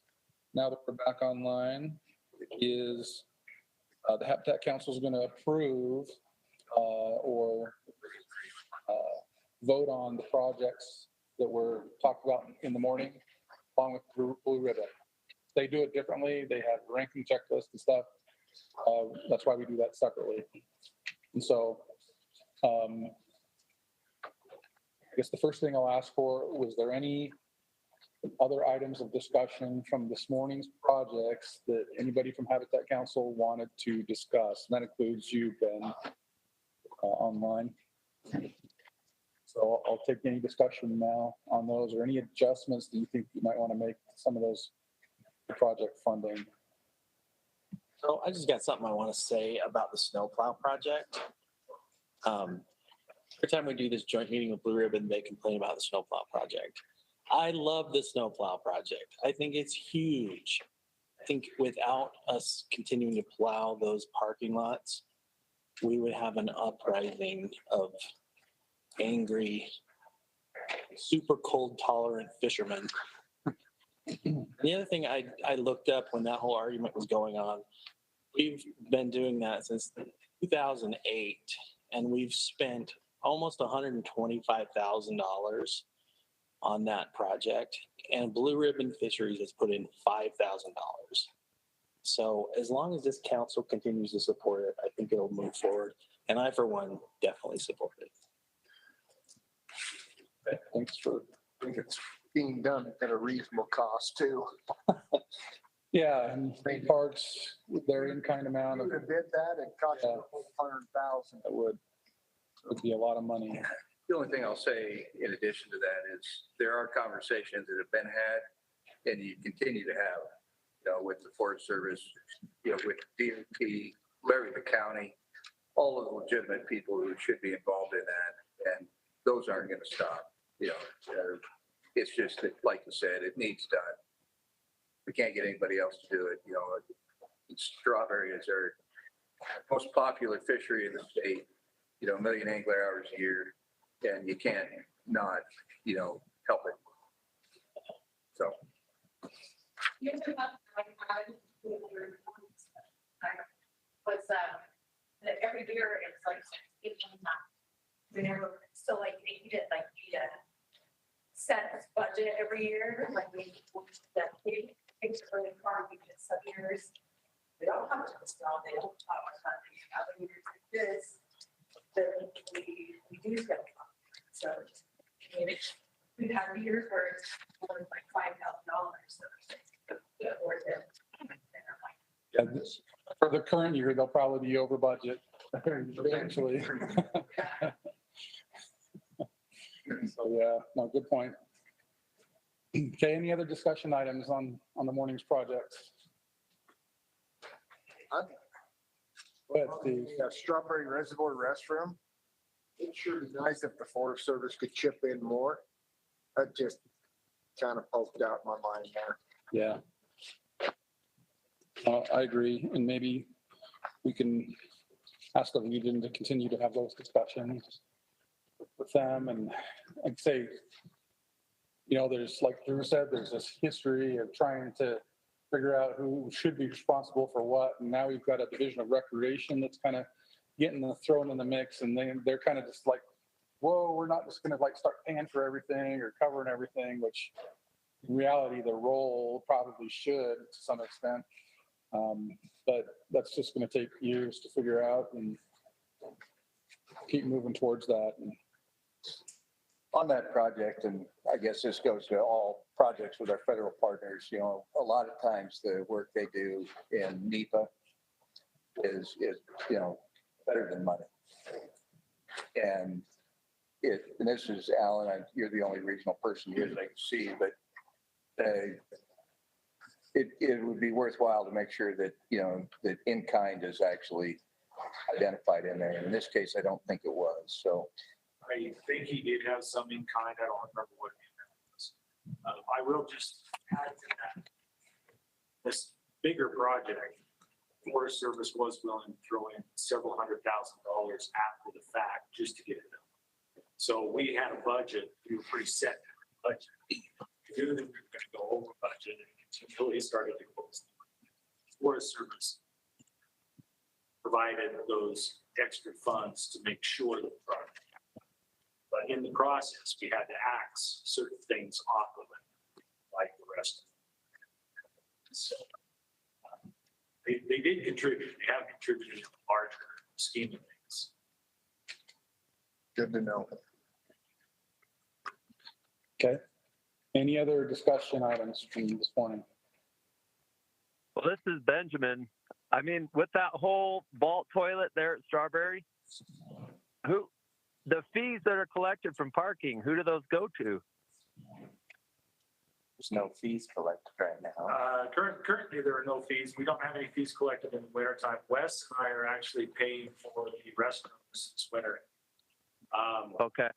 now that we're back online, is the Habitat Council is going to approve or vote on the projects that were talked about in the morning, along with Blue Ribbon. They do it differently. They have ranking checklists and stuff. That's why we do that separately. And so I guess the first thing I'll ask for, was there any other items of discussion from this morning's projects that anybody from Habitat Council wanted to discuss? And that includes you, Ben, online. So I'll take any discussion now on those, or any adjustments that you think you might want to make to some of those project funding. So I just got something I want to say about the snowplow project. Every time we do this joint meeting with Blue Ribbon, they complain about the snowplow project. I love the snowplow project. I think it's huge. I think without us continuing to plow those parking lots, we would have an uprising of angry, super cold tolerant fishermen. The other thing I looked up when that whole argument was going on, we've been doing that since 2008, and we've spent almost $125,000 on that project, and Blue Ribbon Fisheries has put in $5,000. So as long as this council continues to support it, I think it'll move forward. And I, for one, definitely support it. Thanks for. I think it's being done at a reasonable cost too. Yeah, and state parks, they're in kind amount of. You bid that, it cost you $100,000. That would be a lot of money. The only thing I'll say in addition to that is there are conversations that have been had and you continue to have, with the Forest Service, with DOT, Larry, the county, all of the legitimate people who should be involved in that. And those aren't going to stop, it's just that, like you said, it needs done. We can't get anybody else to do it. Strawberry is our most popular fishery in the state, 1 million angler hours a year. And you can't not, help it. So. Every year it's like, so like they need a set this budget every year, like we that big things are really hard because some years we don't have to install, they don't talk about it. Other years like this, then we do get. So, we've had years where it's more than like $5,000. So it's worth it. Yeah, for the current year, they'll probably be over budget eventually. So yeah, no, good point. Okay, any other discussion items on the morning's projects? Go ahead, Steve. The Strawberry Reservoir restroom. It sure be nice if the Forest Service could chip in more. That just kind of poked out my mind there. Yeah. I agree, and maybe we can ask the Legion to continue to have those discussions with them, and I'd say, there's, like Drew said, there's this history of trying to figure out who should be responsible for what, and now we've got a division of recreation that's kind of getting thrown in the mix, and they're kind of just like, whoa, we're not just going to start paying for everything or covering everything, which in reality the role probably should to some extent. But that's just going to take years to figure out and keep moving towards that. And on that project, and I guess this goes to all projects with our federal partners, a lot of times the work they do in NEPA is better than money. And this is Alan, you're the only regional person here that I can see, but it would be worthwhile to make sure that, that in-kind is actually identified in there. In this case, I don't think it was, so. I think he did have some in kind. I don't remember what it was. I will just add to that. This bigger project, Forest Service was willing to throw in several $100,000 after the fact just to get it done. So we had a budget. We were pretty set in our budget. We knew that we were going to go budget and continually started to close. Forest Service provided those extra funds to make sure that the project happened. But in the process, we had to axe certain things off of it, like the rest of it. So they did contribute. They have contributed in a larger scheme of things. Good to know. Okay. Any other discussion items from this morning? Well, this is Benjamin. I mean, with that whole vault toilet there at Strawberry, the fees that are collected from parking, who do those go to? There's no fees collected right now. Currently, there are no fees. We don't have any fees collected in the winter time. Wes and I are actually paying for the restrooms this winter. Okay.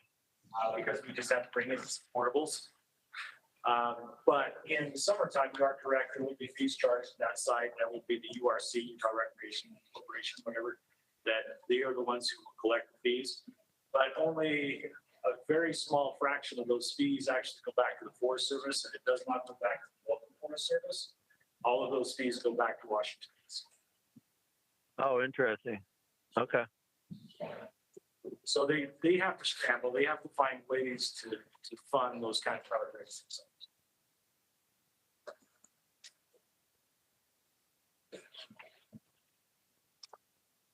Because we just have to bring in portables. But in the summertime, you are correct, there will be fees charged to that site. That would be the URC, Utah Recreation Corporation, whatever, that they are the ones who will collect the fees. But only a very small fraction of those fees actually go back to the Forest Service, and it does not go back to the local Forest Service. All of those fees go back to Washington. Oh, interesting. Okay. So they have to scramble. They have to find ways to fund those kind of projects.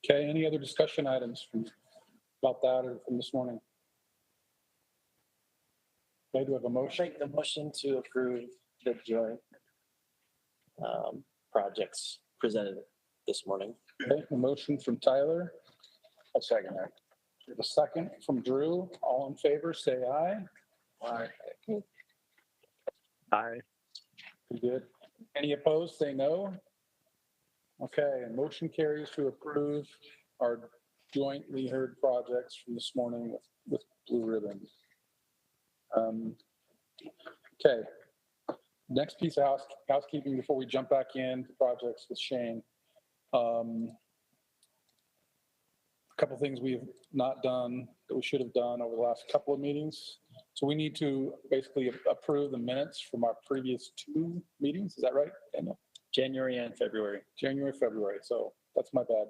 Okay, any other discussion items about that or from this morning? Okay, do we have a motion? Make the motion to approve the joint projects presented this morning. Okay, a motion from Tyler. I'll second that. We have a second from Drew. All in favor, say aye. Aye. Aye. We good. Any opposed, say no. Okay, and motion carries to approve our jointly heard projects from this morning with Blue Ribbon. Okay, next piece of housekeeping before we jump back into projects with Shane. A couple things we've not done that we should have done over the last couple of meetings. So we need to basically approve the minutes from our previous 2 meetings. Is that right, Daniel? January and February. January, February. So that's my bad.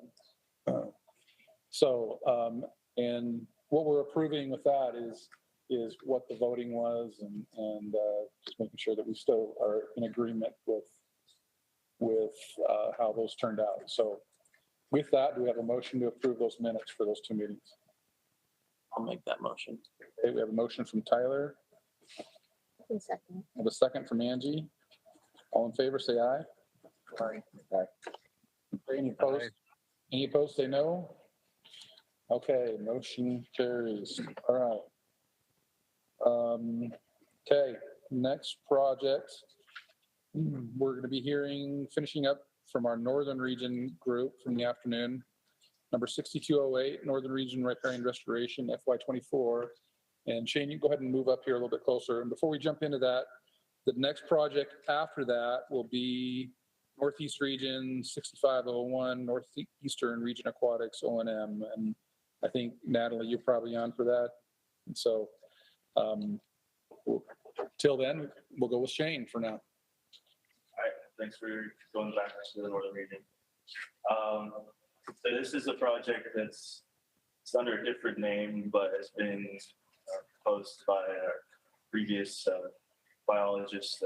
And what we're approving with that is what the voting was and just making sure that we still are in agreement with how those turned out. So with that, do we have a motion to approve those minutes for those 2 meetings? I'll make that motion. Okay, we have a motion from Tyler. Second. We have a second from Angie. All in favor, say aye. Aye. Any opposed? Any opposed, say no. Okay, motion carries. All right. Okay, next project. We're going to be finishing up from our Northern Region group from the afternoon. Number 6208, Northern Region Riparian Restoration, FY24. And Shane, you go ahead and move up here a little bit closer. And before we jump into that, the next project after that will be Northeast Region 6501, Northeastern Region Aquatics, O&M. And I think, Natalie, you're probably on for that. And so till then, we'll go with Shane for now. All right, thanks for going back to the Northern Region. So this is a project it's under a different name, but has been proposed by our previous biologist,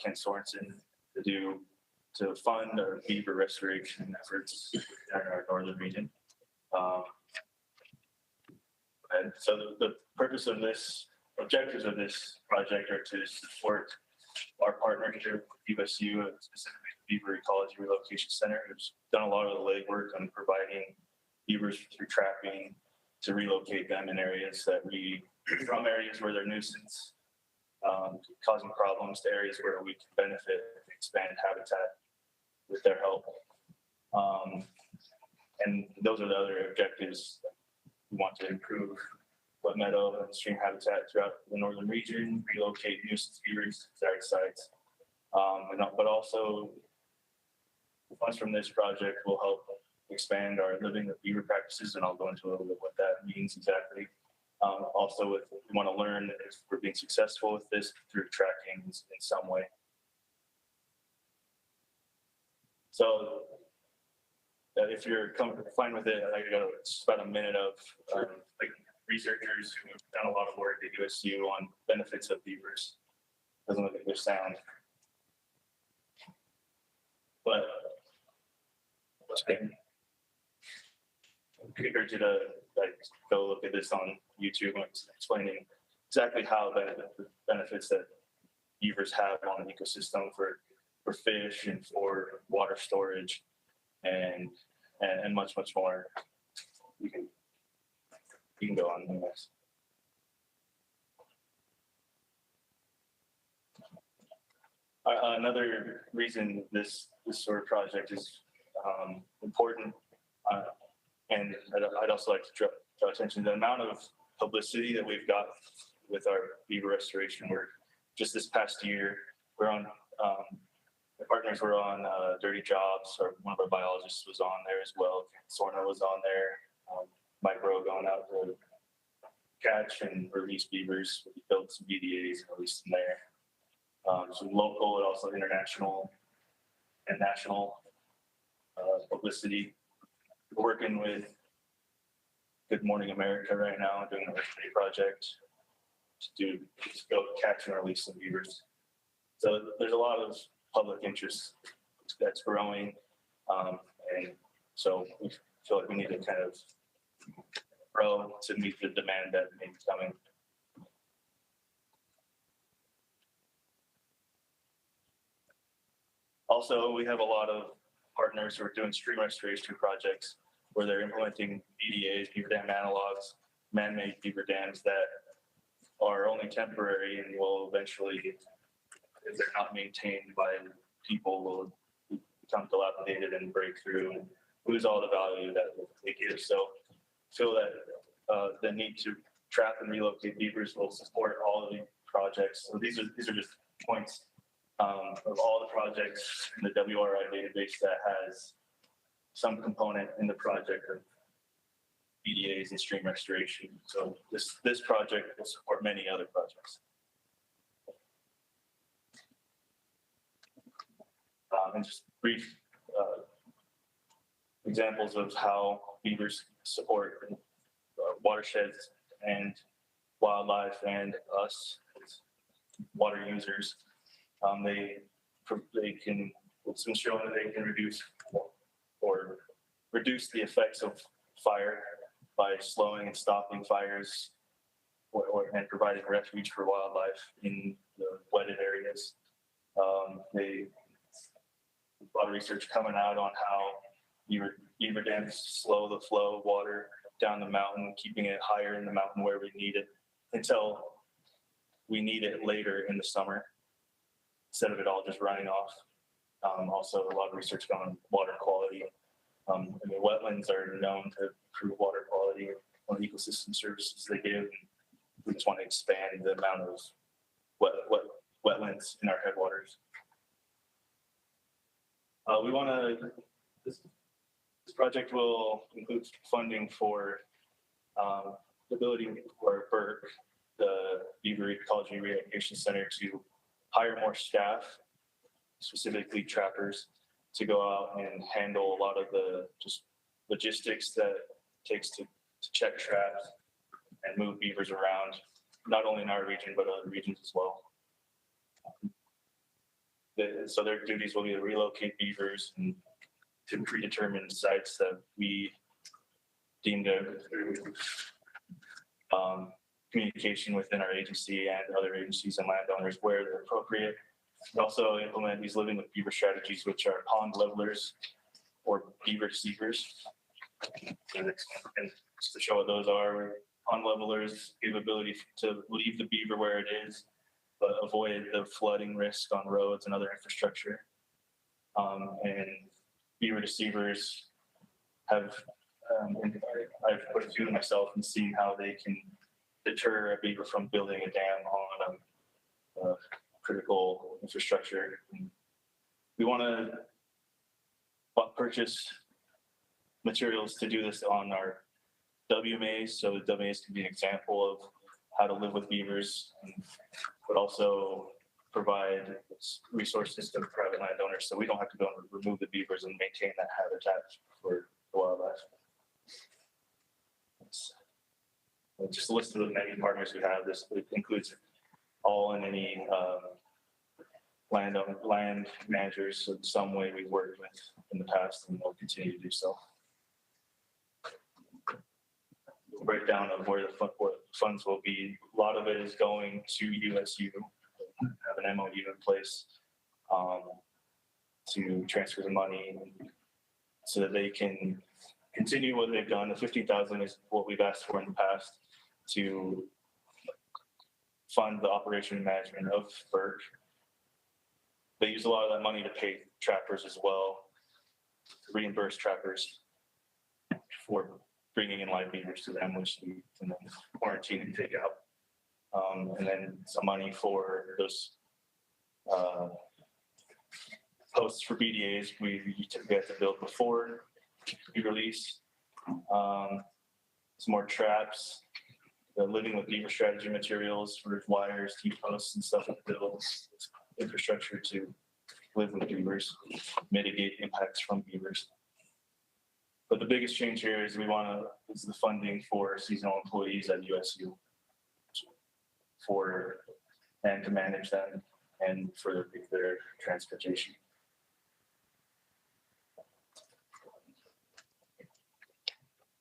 Ken Sorensen, to fund our beaver restoration efforts in our Northern Region. And so the purpose of objectives of this project are to support our partnership with USU, and specifically the Beaver Ecology Relocation Center, who's done a lot of the legwork on providing beavers through trapping to relocate them in areas from areas where they're nuisance, causing problems, to areas where we can benefit and expand habitat with their help. And those are the other objectives. We want to improve wet meadow and stream habitat throughout the Northern Region, relocate nuisance beavers to desired sites. But also, funds from this project will help expand our living with beaver practices, and I'll go into a little bit what that means exactly. Also, we want to learn if we're being successful with this through tracking in some way. So if you're fine with it, I got it's about a minute of like researchers who have done a lot of work at USU on benefits of beavers. Doesn't look like their sound. But I encourage you to like go look at this on YouTube and explaining exactly how the benefits that beavers have on the ecosystem for fish and for water storage and much more. You can go on this. Another reason this sort of project is important, and I'd also like to draw attention to the amount of publicity that we've got with our beaver restoration work. Just this past year, we're on, the partners were on Dirty Jobs, or one of our biologists was on there as well. Sorna was on there. Mike Rowe going out to catch and release beavers. We built some BDAs and released them there. Some local and also international and national publicity. We're working with Good Morning America right now, doing a rescue project to go catch and release some beavers. So there's a lot of public interest that's growing, and so we feel like we need to kind of grow to meet the demand that may be coming. Also, we have a lot of partners who are doing stream restoration projects where they're implementing BDAs, beaver dam analogs, man-made beaver dams that are only temporary and will eventually, if they're not maintained by people, will become dilapidated and break through and lose all the value that they give. So I feel that the need to trap and relocate beavers will support all of the projects. So these are just points of all the projects in the WRI database that has some component in the project of BDAs and stream restoration. So this project will support many other projects. And just brief examples of how beavers support watersheds and wildlife and us as water users. It's been shown that they can reduce the effects of fire by slowing and stopping fires and providing refuge for wildlife in the wetted areas. A lot of research coming out on how beaver dams slow the flow of water down the mountain, keeping it higher in the mountain where we need it until we need it later in the summer, instead of it all just running off. Also, a lot of research on water quality. Wetlands are known to improve water quality on ecosystem services they give. We just want to expand the amount of wetlands in our headwaters. This project will include funding for the ability for BERC, the Beaver Ecology Reeducation Center, to hire more staff, specifically trappers, to go out and handle a lot of the just logistics that it takes to check traps and move beavers around, not only in our region, but other regions as well. So their duties will be to relocate beavers and to predetermined sites that we deem to communication within our agency and other agencies and landowners where they're appropriate. We also implement these living with beaver strategies, which are pond levelers or beaver deceivers. And just to show what those are, pond levelers give ability to leave the beaver where it is, but avoid the flooding risk on roads and other infrastructure. And beaver deceivers have, I've put a few to myself and seen how they can deter a beaver from building a dam on a critical infrastructure. We want to purchase materials to do this on our WMAs, so the WMAs can be an example of how to live with beavers, but also provide resources to private landowners, so we don't have to go and remove the beavers and maintain that habitat for the wildlife. It's just a list of the many partners we have. This includes all and any land managers in some way we've worked with in the past and will continue to do so. Breakdown of where the funds will be. A lot of it is going to USU. Have an MOU in place to transfer the money so that they can continue what they've done. The 50,000 is what we've asked for in the past to fund the operation and management of Burke. They use a lot of that money to pay trappers as well, to reimburse trappers for bringing in live beavers to them, which we can then quarantine and take out. And then some money for those posts for BDAs we typically have to build before we release. Some more traps, the living with beaver strategy materials for wires, T-posts and stuff like build infrastructure to live with beavers, mitigate impacts from beavers. But the biggest change here is is the funding for seasonal employees at USU and to manage them and for their transportation.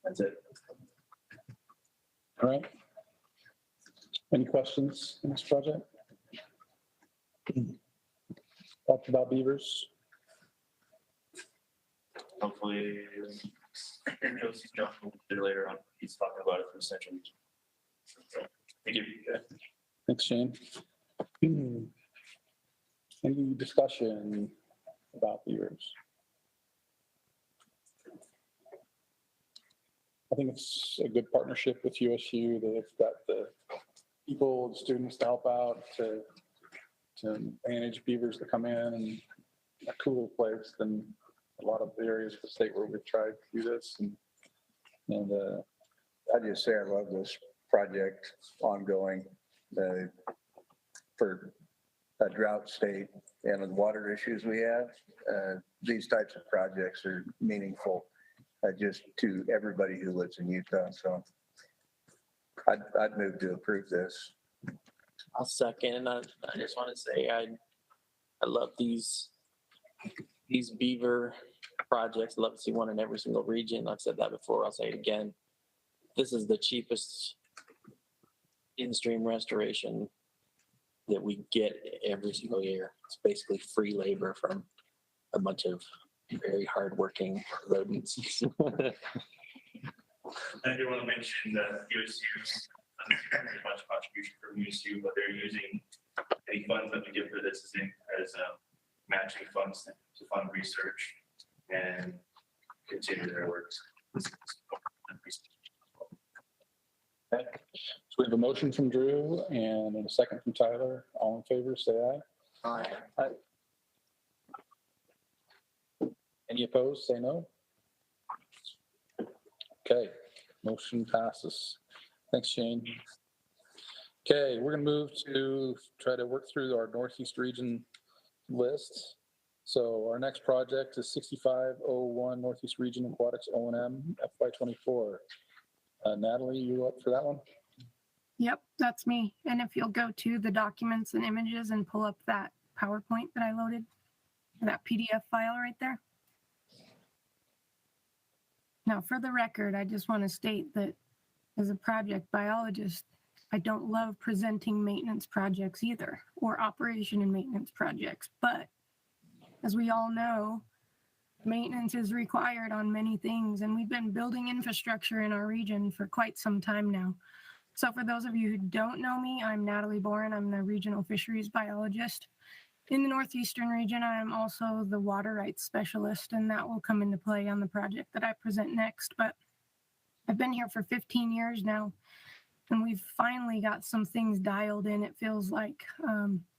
That's it. All right. Any questions on this project? Talked about beavers. Hopefully, Josie's jumping later on. He's talking about it for the central region. So, thank you. Thanks, Shane. Any discussion about beavers? I think it's a good partnership with USU. They've got the people, the students to help out to manage beavers to come in, and a cooler place than a lot of the areas of the state where we've tried to do this. And I just say I love this project ongoing for a drought state and the water issues we have. These types of projects are meaningful just to everybody who lives in Utah. So I'd move to approve this. I'll second. I just want to say I love these beaver projects. I love to see one in every single region. I've said that before. I'll say it again. This is the cheapest in-stream restoration that we get every single year. It's basically free labor from a bunch of very hardworking rodents. I do want to mention that USU, there's a bunch of contribution from USU, but they're using any funds that we give for this as matching funds to fund research and continue their work. Okay. So we have a motion from Drew and a second from Tyler. All in favor, say aye. Aye. Aye. Any opposed, say no. Okay, motion passes. Thanks, Shane. Okay, we're gonna move to try to work through our Northeast region list. So our next project is 6501 Northeast Region Aquatics O&M FY24. Natalie, you up for that one? Yep, that's me. And if you'll go to the documents and images and pull up that PowerPoint that I loaded, that PDF file right there. Now, for the record, I just want to state that as a project biologist, I don't love presenting maintenance projects either, or operation and maintenance projects. But as we all know, maintenance is required on many things, and we've been building infrastructure in our region for quite some time now. So for those of you who don't know me, I'm Natalie Boren. I'm the regional fisheries biologist. In the Northeastern region, I'm also the water rights specialist, and that will come into play on the project that I present next. But I've been here for 15 years now, and we've finally got some things dialed in, it feels like,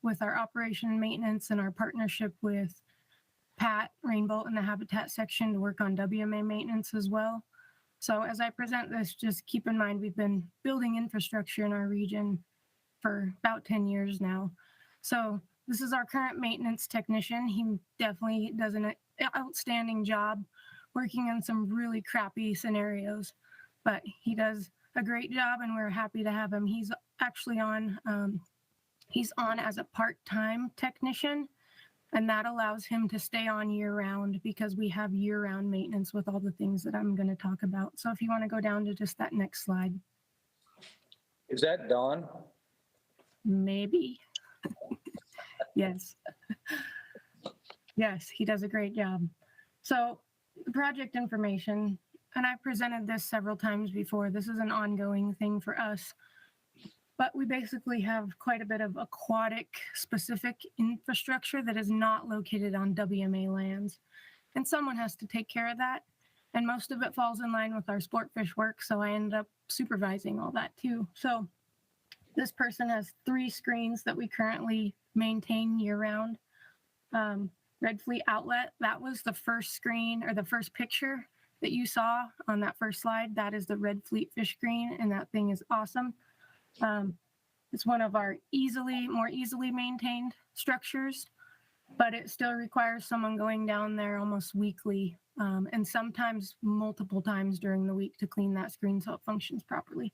with our operation and maintenance and our partnership with Pat Rainbolt in the habitat section to work on WMA maintenance as well. So as I present this, just keep in mind we've been building infrastructure in our region for about 10 years now. So this is our current maintenance technician. He definitely does an outstanding job working in some really crappy scenarios, but he does a great job and we're happy to have him. He's actually he's on as a part-time technician, and that allows him to stay on year-round because we have year-round maintenance with all the things that I'm going to talk about. So if you want to go down to just that next slide. Is that Don? Maybe. Yes. Yes, he does a great job. So the project information, and I've presented this several times before. This is an ongoing thing for us. But we basically have quite a bit of aquatic specific infrastructure that is not located on WMA lands. And someone has to take care of that. And most of it falls in line with our sport fish work. So I ended up supervising all that too. So this person has 3 screens that we currently maintain year round. Red Fleet Outlet, that was the first screen or the first picture that you saw on that first slide. That is the Red Fleet fish screen, and that thing is awesome. It's one of our more easily maintained structures, but it still requires someone going down there almost weekly, and sometimes multiple times during the week to clean that screen so it functions properly.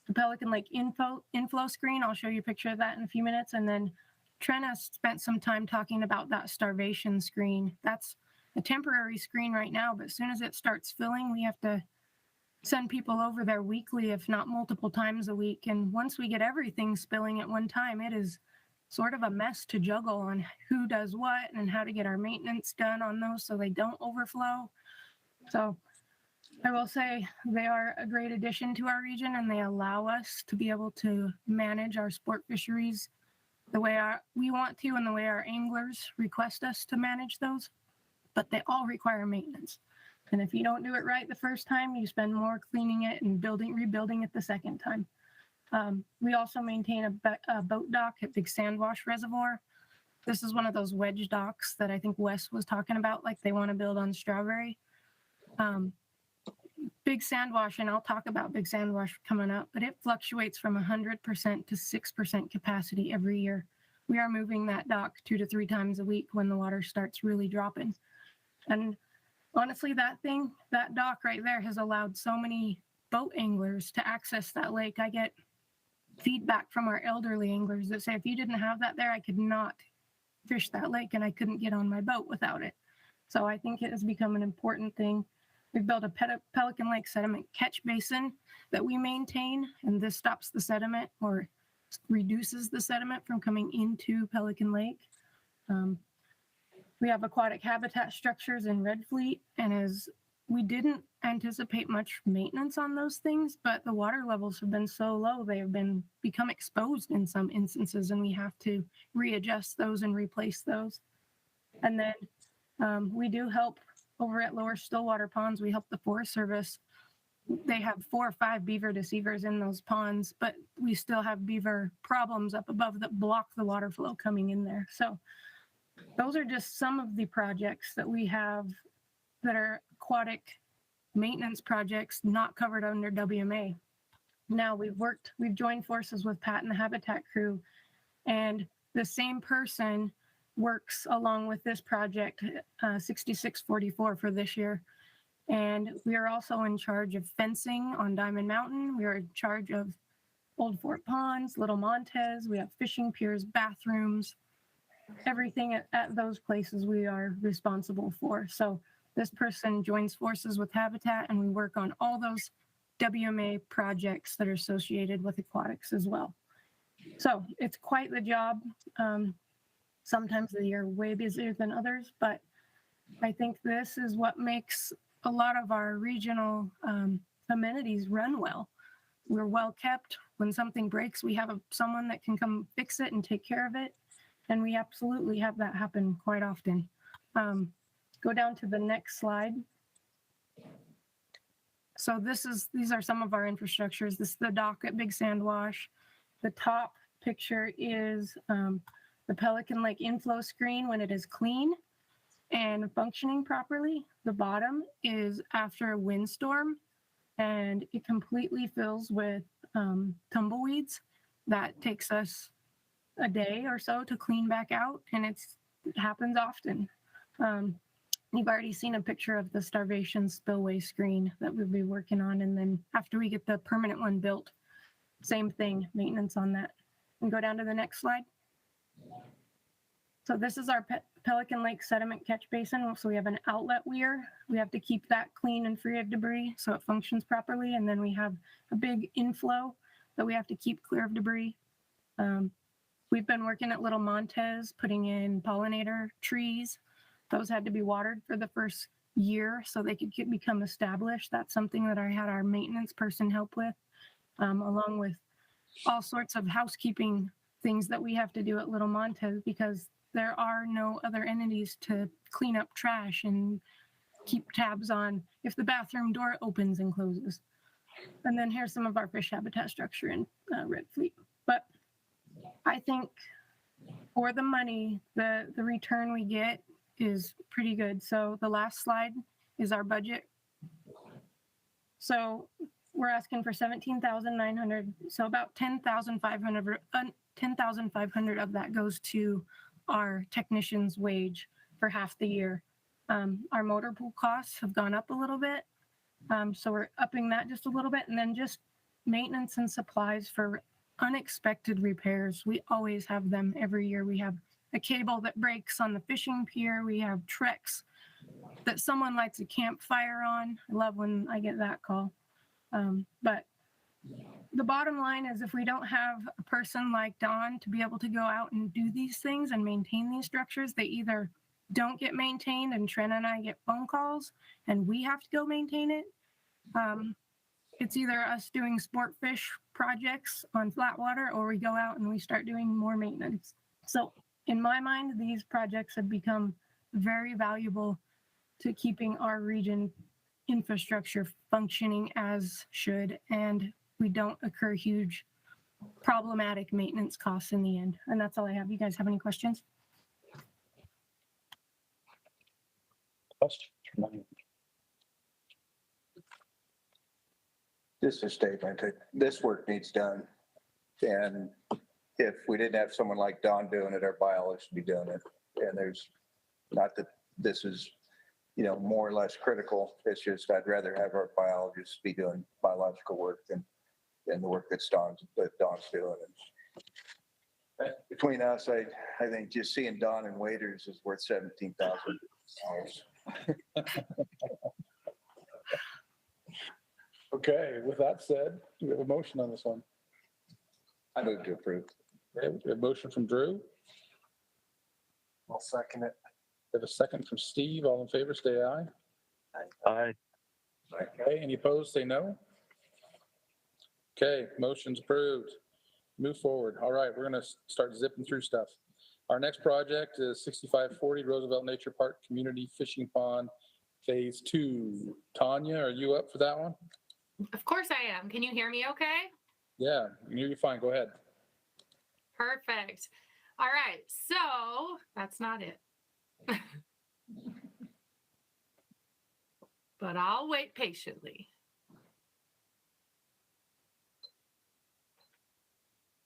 The Pelican Lake inflow screen, I'll show you a picture of that in a few minutes. And then Trina spent some time talking about that starvation screen. That's a temporary screen right now, but as soon as it starts filling, we have to send people over there weekly, if not multiple times a week. And once we get everything spilling at one time, it is sort of a mess to juggle on who does what and how to get our maintenance done on those so they don't overflow. So I will say they are a great addition to our region, and they allow us to be able to manage our sport fisheries the way we want to and the way our anglers request us to manage those. But they all require maintenance. And if you don't do it right the first time, you spend more cleaning it and rebuilding it the second time. We also maintain a boat dock at Big Sandwash Reservoir. This is one of those wedge docks that I think Wes was talking about, like they want to build on Strawberry. Big Sandwash, and I'll talk about Big Sandwash coming up, but it fluctuates from 100% to 6% capacity every year. We are moving that dock 2 to 3 times a week when the water starts really dropping. And honestly, that dock right there has allowed so many boat anglers to access that lake. I get feedback from our elderly anglers that say, if you didn't have that there, I could not fish that lake and I couldn't get on my boat without it. So I think it has become an important thing. We've built a Pelican Lake sediment catch basin that we maintain, and this stops the sediment or reduces the sediment from coming into Pelican Lake. We have aquatic habitat structures in Red Fleet, and as we didn't anticipate much maintenance on those things, but the water levels have been so low, they have become exposed in some instances, and we have to readjust those and replace those. And then we do help over at Lower Stillwater Ponds. We help the Forest Service. They have 4 or 5 beaver deceivers in those ponds, but we still have beaver problems up above that block the water flow coming in there. So those are just some of the projects that we have that are aquatic maintenance projects not covered under WMA. Now we've joined forces with Pat and the Habitat crew, and the same person works along with this project, 6644 for this year. And we are also in charge of fencing on Diamond Mountain. We are in charge of Old Fort Ponds, Little Montez. We have fishing piers, bathrooms, everything at those places we are responsible for. So this person joins forces with Habitat, and we work on all those WMA projects that are associated with aquatics as well. So it's quite the job. Sometimes they are way busier than others, but I think this is what makes a lot of our regional amenities run well. We're well kept. When something breaks, we have someone that can come fix it and take care of it. And we absolutely have that happen quite often. Go down to the next slide. So these are some of our infrastructures. This is the dock at Big Sandwash. The top picture is the Pelican Lake inflow screen when it is clean and functioning properly. The bottom is after a windstorm, and it completely fills with tumbleweeds. That takes us a day or so to clean back out, and it happens often. You've already seen a picture of the starvation spillway screen that we'll be working on, and then after we get the permanent one built, same thing, maintenance on that. And go down to the next slide. So this is our Pelican Lake sediment catch basin. So we have an outlet weir. We have to keep that clean and free of debris so it functions properly. And then we have a big inflow that we have to keep clear of debris. We've been working at Little Montez, putting in pollinator trees. Those had to be watered for the first year so they could become established. That's something that I had our maintenance person help with, along with all sorts of housekeeping things that we have to do at Little Montez because there are no other entities to clean up trash and keep tabs on if the bathroom door opens and closes. And then here's some of our fish habitat structure in Red Fleet. But I think for the money, the return we get is pretty good. So the last slide is our budget. So we're asking for 17,900. So about 10,500 of that goes to our technician's wage for half the year. Our motor pool costs have gone up a little bit. So we're upping that just a little bit. And then just maintenance and supplies for unexpected repairs. We always have them every year. We have a cable that breaks on the fishing pier. We have Trex that someone lights a campfire on. I love when I get that call. But the bottom line is if we don't have a person like Dawn to be able to go out and do these things and maintain these structures, they either don't get maintained and Trent and I get phone calls and we have to go maintain it. It's either us doing sport fish projects on flat water or we go out and we start doing more maintenance. So in my mind, these projects have become very valuable to keeping our region infrastructure functioning as should, and we don't incur huge problematic maintenance costs in the end. And that's all I have. You guys have any questions? Just a statement that this work needs done. And if we didn't have someone like Don doing it, our biologists would be doing it. And there's not that this is, more or less critical. It's just I'd rather have our biologists be doing biological work than the work that Don's doing. And between us, I think just seeing Don and waiters is worth $17,000. Okay, with that said, we have a motion on this one. I move to approve. Okay, we have a motion from Drew. I'll second it. We have a second from Steve. All in favor, say aye. Aye. Okay, any opposed, say no. Okay, motion's approved. Move forward. All right, we're gonna start zipping through stuff. Our next project is 6540 Roosevelt Nature Park Community Fishing Pond, Phase 2. Tanya, are you up for that one? Of course I am. Can you hear me okay? Yeah, you're fine. Go ahead. Perfect. All right, so that's not it. But I'll wait patiently.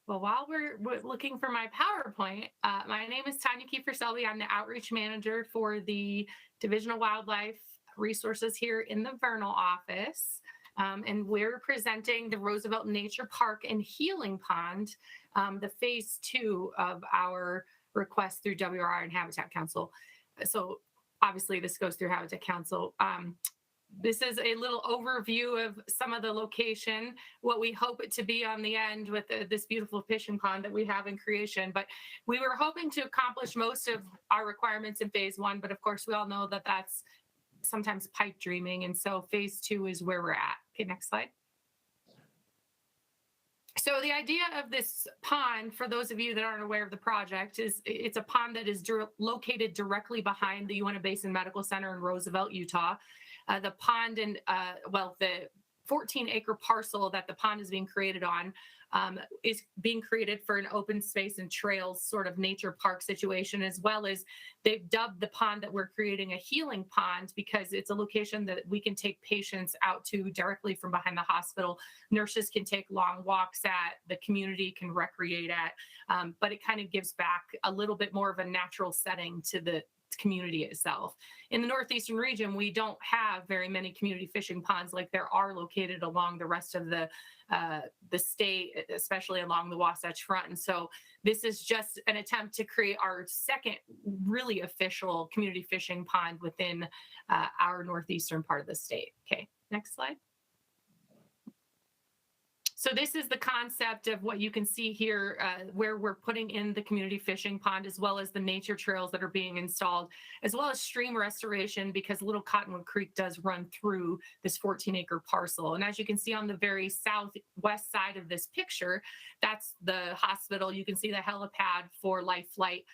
Well, while we're looking for my PowerPoint, my name is Tanya Kiefer-Selby. I'm the outreach manager for the Division of Wildlife Resources here in the Vernal office. And we're presenting the Roosevelt Nature Park and Healing Pond, the phase 2 of our request through WRI and Habitat Council. So obviously this goes through Habitat Council. This is a little overview of some of the location, what we hope it to be on the end with this beautiful fishing pond that we have in creation. But we were hoping to accomplish most of our requirements in phase 1, but of course we all know that that's sometimes pipe dreaming. And so phase 2 is where we're at. Okay, next slide. So the idea of this pond, for those of you that aren't aware of the project, is it's a pond that is located directly behind the Uinta Basin Medical Center in Roosevelt, Utah. The pond and, the 14-acre parcel that the pond is being created on is being created for an open space and trails sort of nature park situation, as well as they've dubbed the pond that we're creating a healing pond because it's a location that we can take patients out to directly from behind the hospital. Nurses can take long walks at, the community can recreate at, but it kind of gives back a little bit more of a natural setting to the community itself. In the northeastern region, we don't have very many community fishing ponds like there are located along the rest of the state, especially along the Wasatch Front. And so this is just an attempt to create our second really official community fishing pond within our northeastern part of the state. Okay, next slide. So this is the concept of what you can see here, where we're putting in the community fishing pond, as well as the nature trails that are being installed, as well as stream restoration, because Little Cottonwood Creek does run through this 14-acre parcel. And as you can see on the very southwest side of this picture, that's the hospital. You can see the helipad for Life Flight.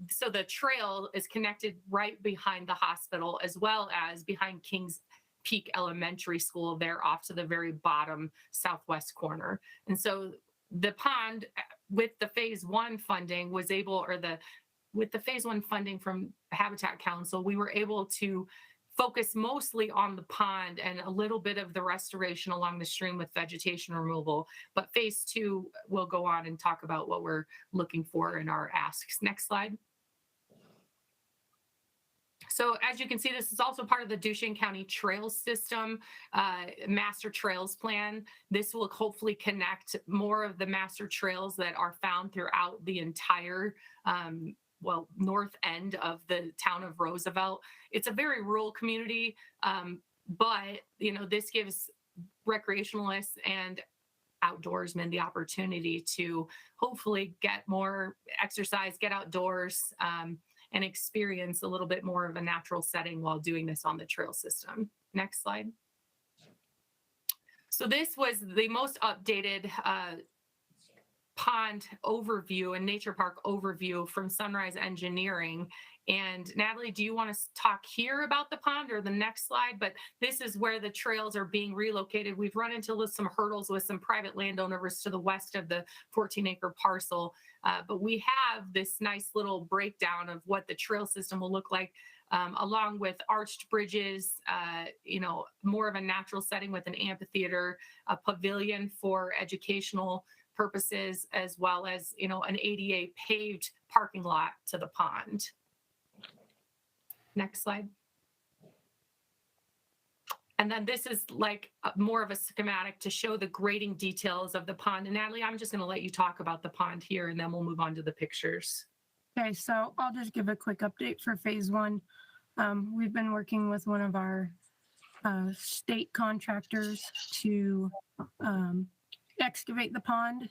So the trail is connected right behind the hospital, as well as behind Kings Peak Elementary School there off to the very bottom southwest corner. And so the pond with the phase 1 funding was able, or with the phase 1 funding from Habitat Council, we were able to focus mostly on the pond and a little bit of the restoration along the stream with vegetation removal. But phase 2 will go on and talk about what we're looking for in our asks. Next slide. So as you can see, this is also part of the Duchesne County Trails System Master Trails Plan. This will hopefully connect more of the master trails that are found throughout the entire north end of the town of Roosevelt. It's a very rural community, but this gives recreationalists and outdoorsmen the opportunity to hopefully get more exercise, get outdoors, and experience a little bit more of a natural setting while doing this on the trail system. Next slide. So this was the most updated pond overview and nature park overview from Sunrise Engineering. And Natalie, do you want to talk here about the pond or the next slide? But this is where the trails are being relocated. We've run into some hurdles with some private landowners to the west of the 14-acre parcel. But we have this nice little breakdown of what the trail system will look like, along with arched bridges, more of a natural setting with an amphitheater, a pavilion for educational purposes, as well as, an ADA paved parking lot to the pond. Next slide. And then this is like more of a schematic to show the grading details of the pond. And Natalie, I'm just going to let you talk about the pond here, and then we'll move on to the pictures. Okay, so I'll just give a quick update for phase 1. We've been working with one of our state contractors to excavate the pond.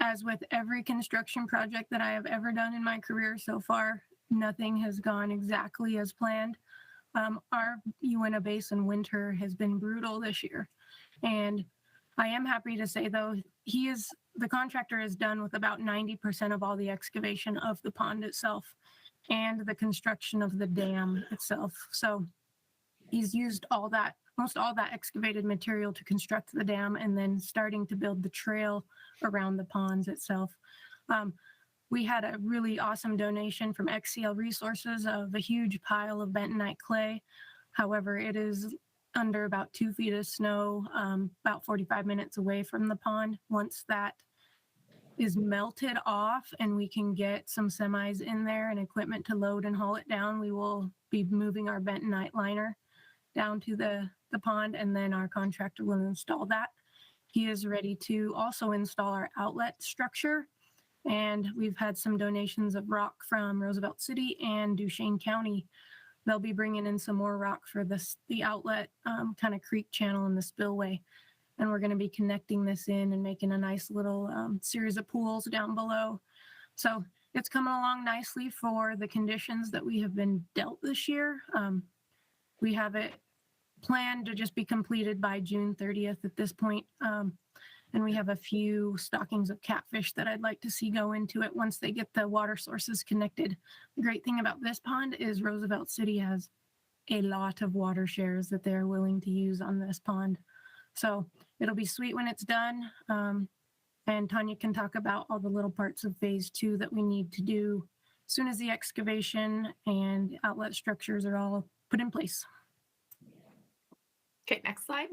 As with every construction project that I have ever done in my career so far, nothing has gone exactly as planned. Our Uinta Basin winter has been brutal this year. And I am happy to say, though, the contractor is done with about 90% of all the excavation of the pond itself and the construction of the dam itself. So he's used most all that excavated material to construct the dam, and then starting to build the trail around the ponds itself. We had a really awesome donation from XCL Resources of a huge pile of bentonite clay. However, it is under about 2 feet of snow, about 45 minutes away from the pond. Once that is melted off and we can get some semis in there and equipment to load and haul it down, we will be moving our bentonite liner down to the pond, and then our contractor will install that. He is ready to also install our outlet structure. And we've had some donations of rock from Roosevelt City and Duchesne County. They'll be bringing in some more rock for the outlet kind of creek channel and the spillway. And we're going to be connecting this in and making a nice little series of pools down below. So it's coming along nicely for the conditions that we have been dealt this year. We have it planned to just be completed by June 30th at this point. And we have a few stockings of catfish that I'd like to see go into it once they get the water sources connected. The great thing about this pond is Roosevelt City has a lot of water shares that they're willing to use on this pond. So it'll be sweet when it's done. And Tanya can talk about all the little parts of phase 2 that we need to do as soon as the excavation and outlet structures are all put in place. Okay, next slide.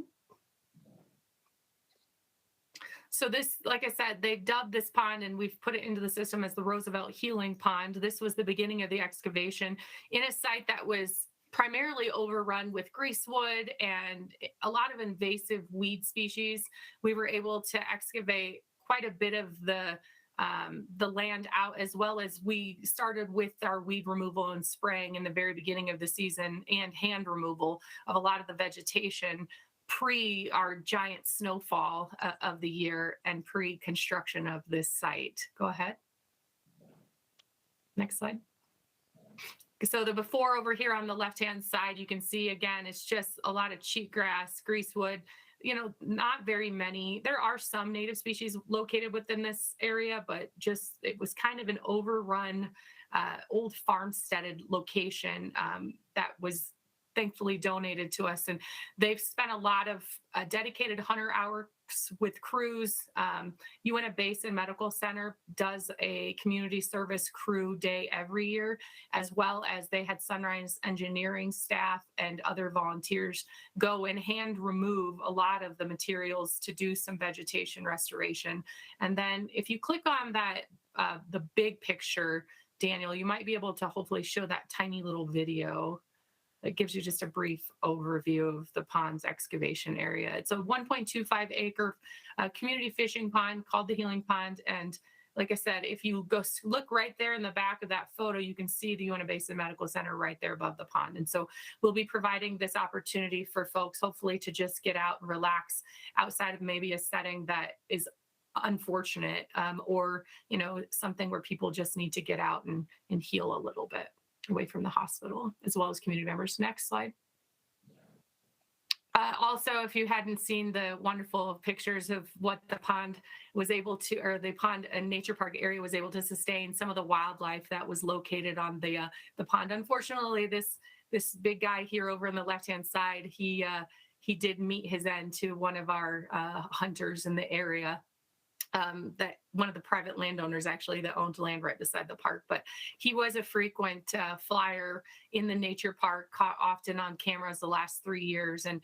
So this, like I said, they've dubbed this pond and we've put it into the system as the Roosevelt Healing Pond. This was the beginning of the excavation in a site that was primarily overrun with greasewood and a lot of invasive weed species. We were able to excavate quite a bit of the land out, as well as we started with our weed removal and spraying in the very beginning of the season and hand removal of a lot of the vegetation pre our giant snowfall of the year and pre-construction of this site. Go ahead. Next slide. So the before over here on the left-hand side, you can see again, it's just a lot of cheatgrass, greasewood, you know, not very many. There are some native species located within this area, but just it was kind of an overrun, old farmsteaded location that was thankfully donated to us. And they've spent a lot of dedicated hunter hours with crews. Uinta Basin Medical Center does a community service crew day every year, as well as they had Sunrise Engineering staff and other volunteers go and hand remove a lot of the materials to do some vegetation restoration. And then if you click on that, the big picture, Daniel, you might be able to hopefully show that tiny little video. It gives you just a brief overview of the pond's excavation area. It's a 1.25 acre community fishing pond called the Healing Pond. And like I said, if you go look right there in the back of that photo, you can see the Uinta Basin Medical Center right there above the pond. And so we'll be providing this opportunity for folks, hopefully, to just get out and relax outside of maybe a setting that is unfortunate or, you know, something where people just need to get out and heal a little bit away from the hospital, as well as community members. Next slide. Also, if you hadn't seen the wonderful pictures of what the pond was able to, or the pond and nature park area was able to sustain, some of the wildlife that was located on the pond. Unfortunately, this big guy here over on the left-hand side, he did meet his end to one of our hunters in the area. That one of the private landowners actually that owned land right beside the park, but he was a frequent flyer in the nature park, caught often on cameras the last 3 years, and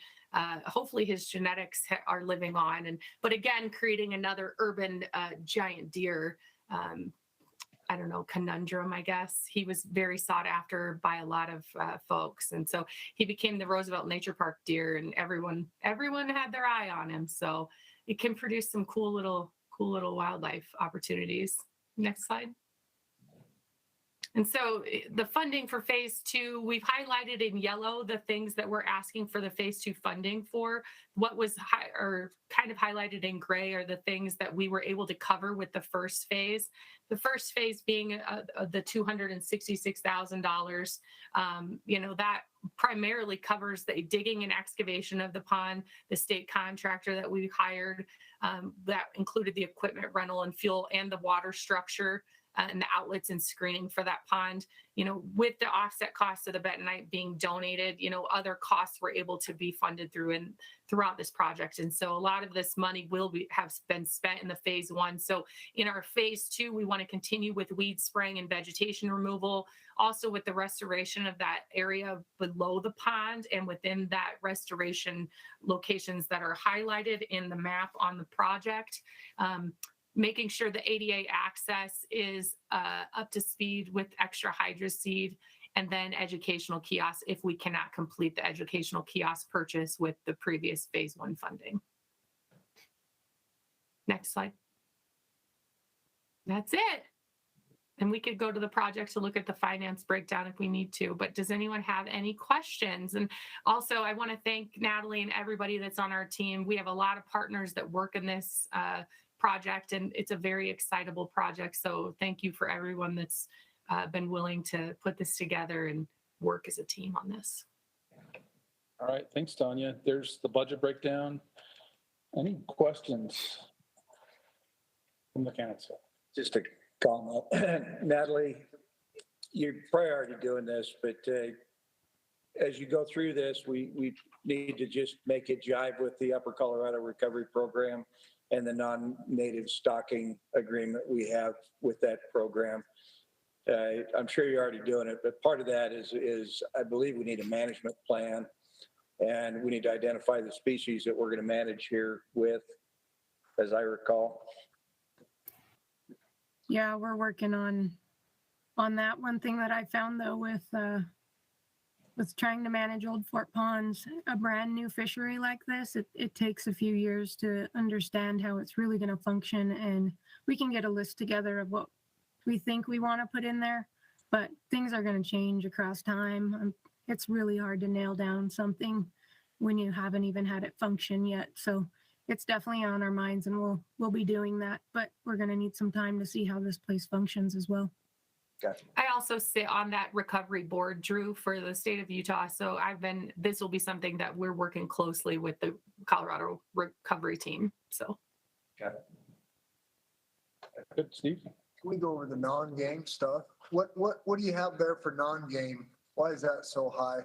hopefully his genetics are living on. But again, creating another urban giant deer, I don't know, conundrum, I guess. He was very sought after by a lot of folks, and so he became the Roosevelt Nature Park deer, and everyone had their eye on him. So it can produce some cool little wildlife opportunities. Next slide. And so the funding for phase 2, we've highlighted in yellow the things that we're asking for the phase 2 funding for. What was kind of highlighted in gray are the things that we were able to cover with the first phase. The first phase being the $266,000. You know, that primarily covers the digging and excavation of the pond, the state contractor that we hired, that included the equipment rental and fuel and the water structure and the outlets and screening for that pond. You know, with the offset cost of the bentonite being donated, you know, other costs were able to be funded throughout this project. And so a lot of this money have been spent in the phase 1. So in our phase 2, we want to continue with weed spraying and vegetation removal, also with the restoration of that area below the pond and within that restoration locations that are highlighted in the map on the project. Making sure the ADA access is up to speed with extra hydro seed, and then educational kiosks if we cannot complete the educational kiosk purchase with the previous phase 1 funding. Next slide. That's it. And we could go to the project to look at the finance breakdown if we need to, but does anyone have any questions? And also I want to thank Natalie and everybody that's on our team. We have a lot of partners that work in this project, and it's a very excitable project. So thank you for everyone that's been willing to put this together and work as a team on this. All right, thanks, Tanya. There's the budget breakdown. Any questions from the council? Just a comment. Natalie, you're probably already doing this, but as you go through this, we need to just make it jive with the Upper Colorado Recovery Program and the non-native stocking agreement we have with that program. I'm sure you're already doing it, but part of that is I believe we need a management plan, and we need to identify the species that we're going to manage here with, as I recall. Yeah, we're working on that. One thing that I found though with trying to manage Old Fort Ponds, a brand new fishery like this, it takes a few years to understand how it's really going to function. And we can get a list together of what we think we want to put in there, but things are going to change across time. It's really hard to nail down something when you haven't even had it function yet. So it's definitely on our minds, and we'll be doing that, but we're going to need some time to see how this place functions as well. I also sit on that recovery board, Drew, for the state of Utah. So this will be something that we're working closely with the Colorado recovery team. So. Okay. Good, Steve. Can we go over the non-game stuff? What do you have there for non-game? Why is that so high?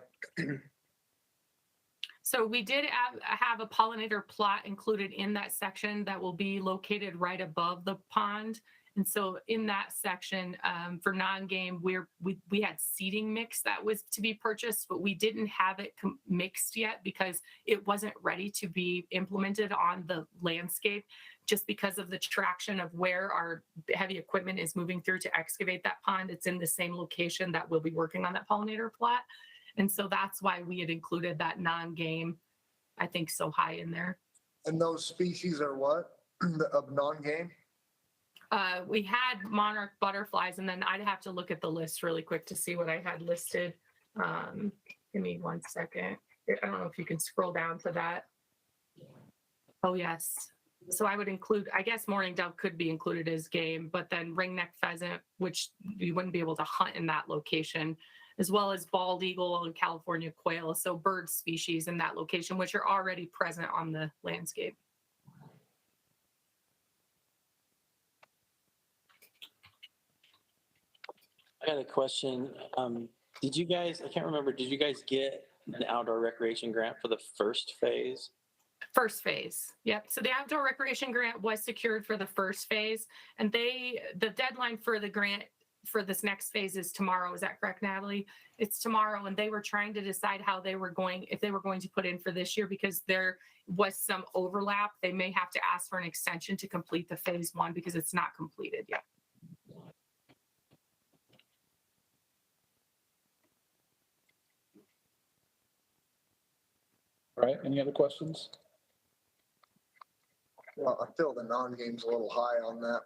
So we did have a pollinator plot included in that section that will be located right above the pond. And so in that section for non-game, we had seeding mix that was to be purchased, but we didn't have it mixed yet because it wasn't ready to be implemented on the landscape, just because of the traction of where our heavy equipment is moving through to excavate that pond. It's in the same location that we'll be working on that pollinator plot. And so that's why we had included that non-game, I think, so high in there. And those species are what of non-game? We had monarch butterflies, and then I'd have to look at the list really quick to see what I had listed. Give me 1 second. I don't know if you can scroll down to that. Oh, yes. So I would include, I guess mourning dove could be included as game, but then ringneck pheasant, which you wouldn't be able to hunt in that location, as well as bald eagle and California quail. So bird species in that location, which are already present on the landscape. I got a question. Did you guys, I can't remember, did you guys get an outdoor recreation grant for the first phase? First phase. Yep. So the outdoor recreation grant was secured for the first phase, and the deadline for the grant for this next phase is tomorrow. Is that correct, Natalie? It's tomorrow, and they were trying to decide how they were going, if they were going to put in for this year, because there was some overlap. They may have to ask for an extension to complete the phase one because it's not completed yet. All right, any other questions? Well, I feel the non-game's a little high on that,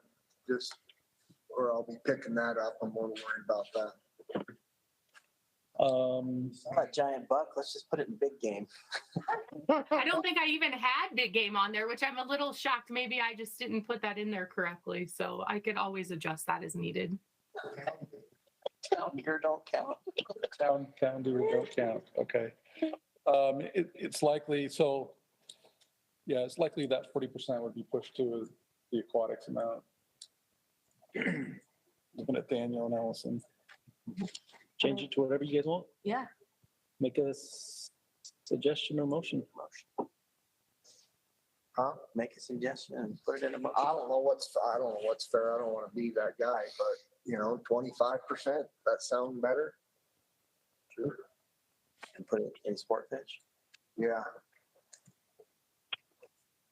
or I'll be picking that up. I'm more worried about that. It's not a giant buck. Let's just put it in big game. I don't think I even had big game on there, which I'm a little shocked. Maybe I just didn't put that in there correctly. So I could always adjust that as needed. Town deer don't count. Town deer don't count. Okay. It's likely, so, yeah, it's likely that 40% would be pushed to the aquatics amount. Looking at Daniel and Allison. Change it to whatever you guys want. Yeah. Make a suggestion or motion. Huh? Make a suggestion and put it in a motion. I don't know what's fair. I don't want to be that guy, but 25%, that sound better? Sure. And put it in sport pitch. Yeah.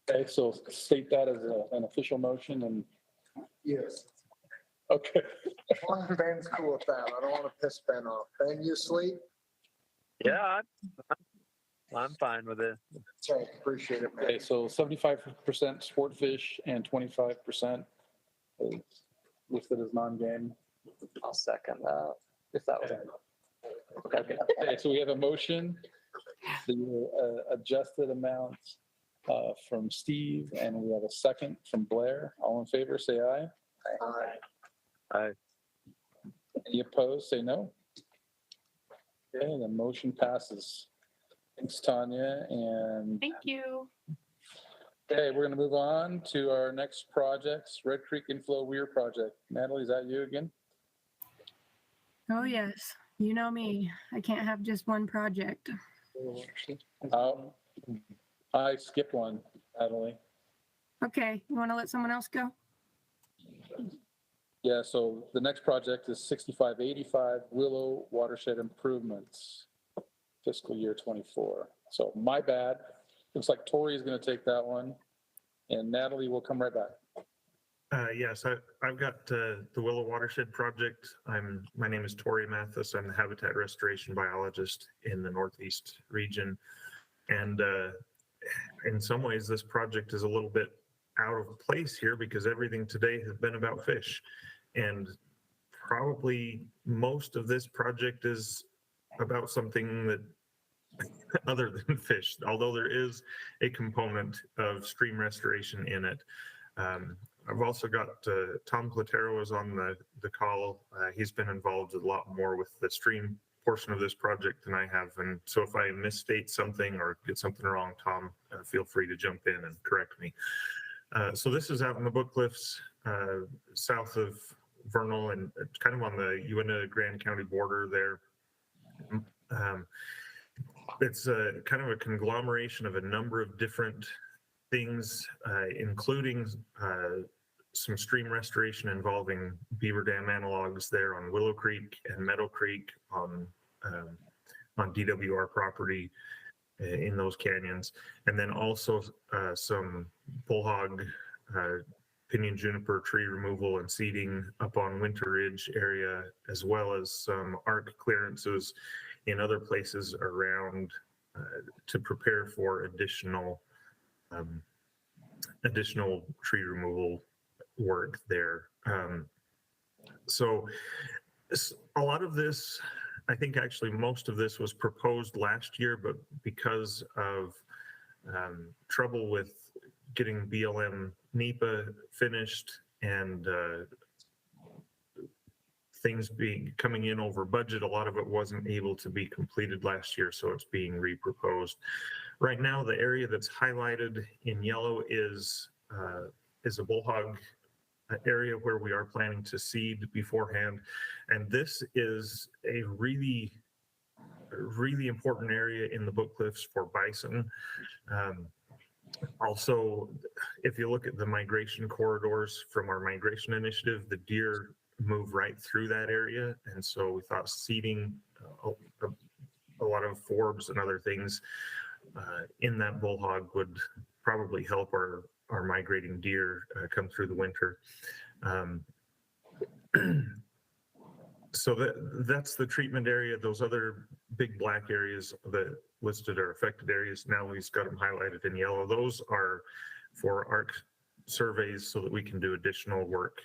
Okay, so state that as an official motion and. Yes. Okay. As long as Ben's cool with that, I don't want to piss Ben off. Ben, you asleep? Yeah, I'm fine with it. Okay, appreciate it, man. Okay, so 75% sport fish and 25% is listed as non-game. I'll second that. If that was. Okay, so we have a motion, the adjusted amounts from Steve, and we have a second from Blair. All in favor, say aye. Aye. Any opposed, say no. Okay, the motion passes. Thanks, Tanya. And Thank you. okay, we're going to move on to our next projects, Red Creek Inflow Weir Project. Natalie, is that you again? Oh, yes. You know me. I can't have just one project. I skipped one, Natalie. Okay, you want to let someone else go? Yeah, so the next project is 6585 Willow Watershed Improvements, fiscal year 24. So my bad. Looks like Tori is going to take that one, and Natalie will come right back. Yes, I've got the Willow Watershed Project. My name is Tori Mathis. I'm the habitat restoration biologist in the Northeast region. And in some ways, this project is a little bit out of place here because everything today has been about fish. And probably most of this project is about something that other than fish, although there is a component of stream restoration in it. I've also got Tom Platero is on the call. He's been involved a lot more with the stream portion of this project than I have. And so if I misstate something or get something wrong, Tom, feel free to jump in and correct me. So this is out in the Book Cliffs, south of Vernal and kind of on the Uinta Grand County border there. It's kind of a conglomeration of a number of different things, including some stream restoration involving beaver dam analogs there on Willow Creek and Meadow Creek on DWR property in those canyons, and then also some bullhog, pinyon juniper tree removal and seeding up on Winter Ridge area, as well as some arc clearances in other places around to prepare for additional tree removal work there. So a lot of this, I think actually most of this was proposed last year, but because of trouble with getting BLM NEPA finished and things coming in over budget, a lot of it wasn't able to be completed last year, so it's being reproposed. Right now, the area that's highlighted in yellow is a bullhog area where we are planning to seed beforehand, and this is a really important area in the Book Cliffs for bison. Also, if you look at the migration corridors from our migration initiative, the deer move right through that area, and so we thought seeding a lot of forbs and other things in that bullhog would probably help our migrating deer come through the winter. So that's the treatment area. Those other big black areas that listed are affected areas. Now we've got them highlighted in yellow. Those are for ARC surveys so that we can do additional work,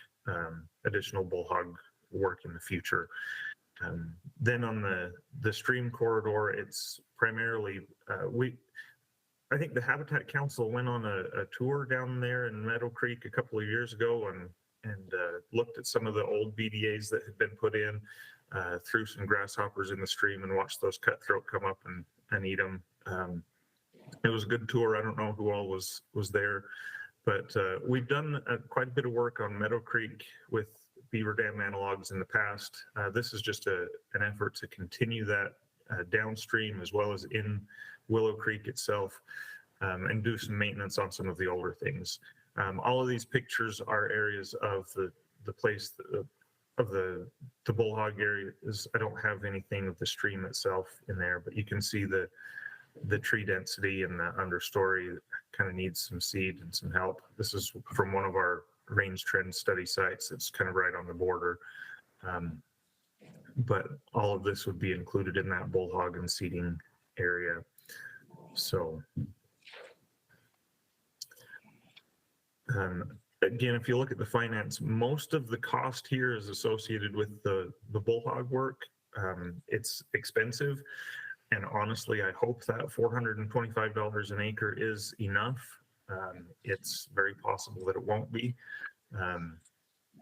additional bullhog work in the future. Then on the stream corridor, it's primarily, I think the Habitat Council went on a tour down there in Meadow Creek a couple of years ago and looked at some of the old BDAs that had been put in, threw some grasshoppers in the stream and watched those cutthroat come up and eat them. It was a good tour. I don't know who all was there, but we've done quite a bit of work on Meadow Creek with beaver dam analogs in the past. This is just an effort to continue that downstream as well as in Willow Creek itself, and do some maintenance on some of the older things. All of these pictures are areas of the place of the bullhog areas. I don't have anything of the stream itself in there, but you can see the tree density and the understory kind of needs some seed and some help. This is from one of our range trend study sites. It's kind of right on the border. But all of this would be included in that bullhog and seeding area. So again, if you look at the finance, most of the cost here is associated with the bullhog work. It's expensive. And honestly, I hope that $425 an acre is enough. It's very possible that it won't be.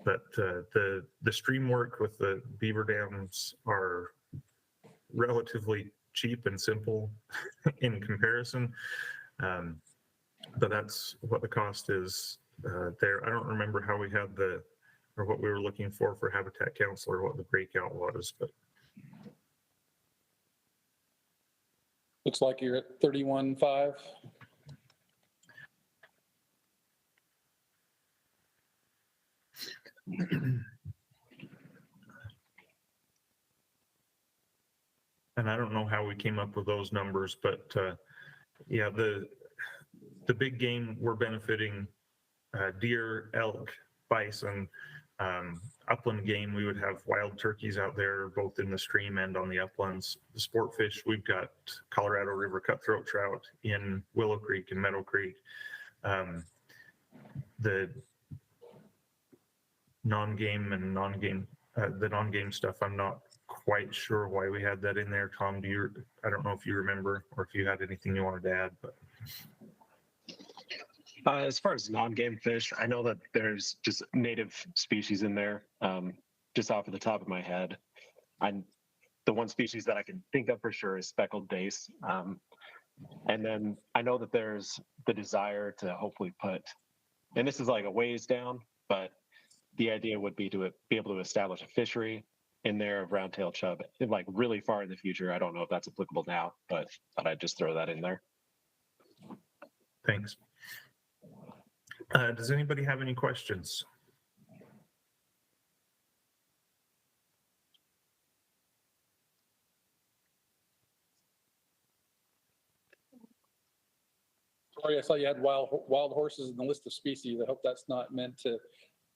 But the stream work with the beaver dams are relatively cheap and simple in comparison. But that's what the cost is there. I don't remember how we had or what we were looking for Habitat Council or what the breakout was, but. Looks like you're at 31.5. And I don't know how we came up with those numbers, but yeah, the big game, we're benefiting deer, elk, bison. Upland game, we would have wild turkeys out there, both in the stream and on the uplands. The sport fish, we've got Colorado River cutthroat trout in Willow Creek and Meadow Creek. The non-game and non-game, the non-game stuff, I'm not quite sure why we had that in there. Tom, I don't know if you remember or if you had anything you wanted to add, but. As far as non-game fish, I know that there's just native species in there. Just off of the top of my head, the one species that I can think of for sure is speckled dace. And then I know that there's the desire to hopefully put, and this is like a ways down, but the idea would be to be able to establish a fishery in there of round-tailed chub, like really far in the future. I don't know if that's applicable now, but thought I'd just throw that in there. Thanks. Does anybody have any questions? Sorry, I saw you had wild horses in the list of species. I hope that's not meant to,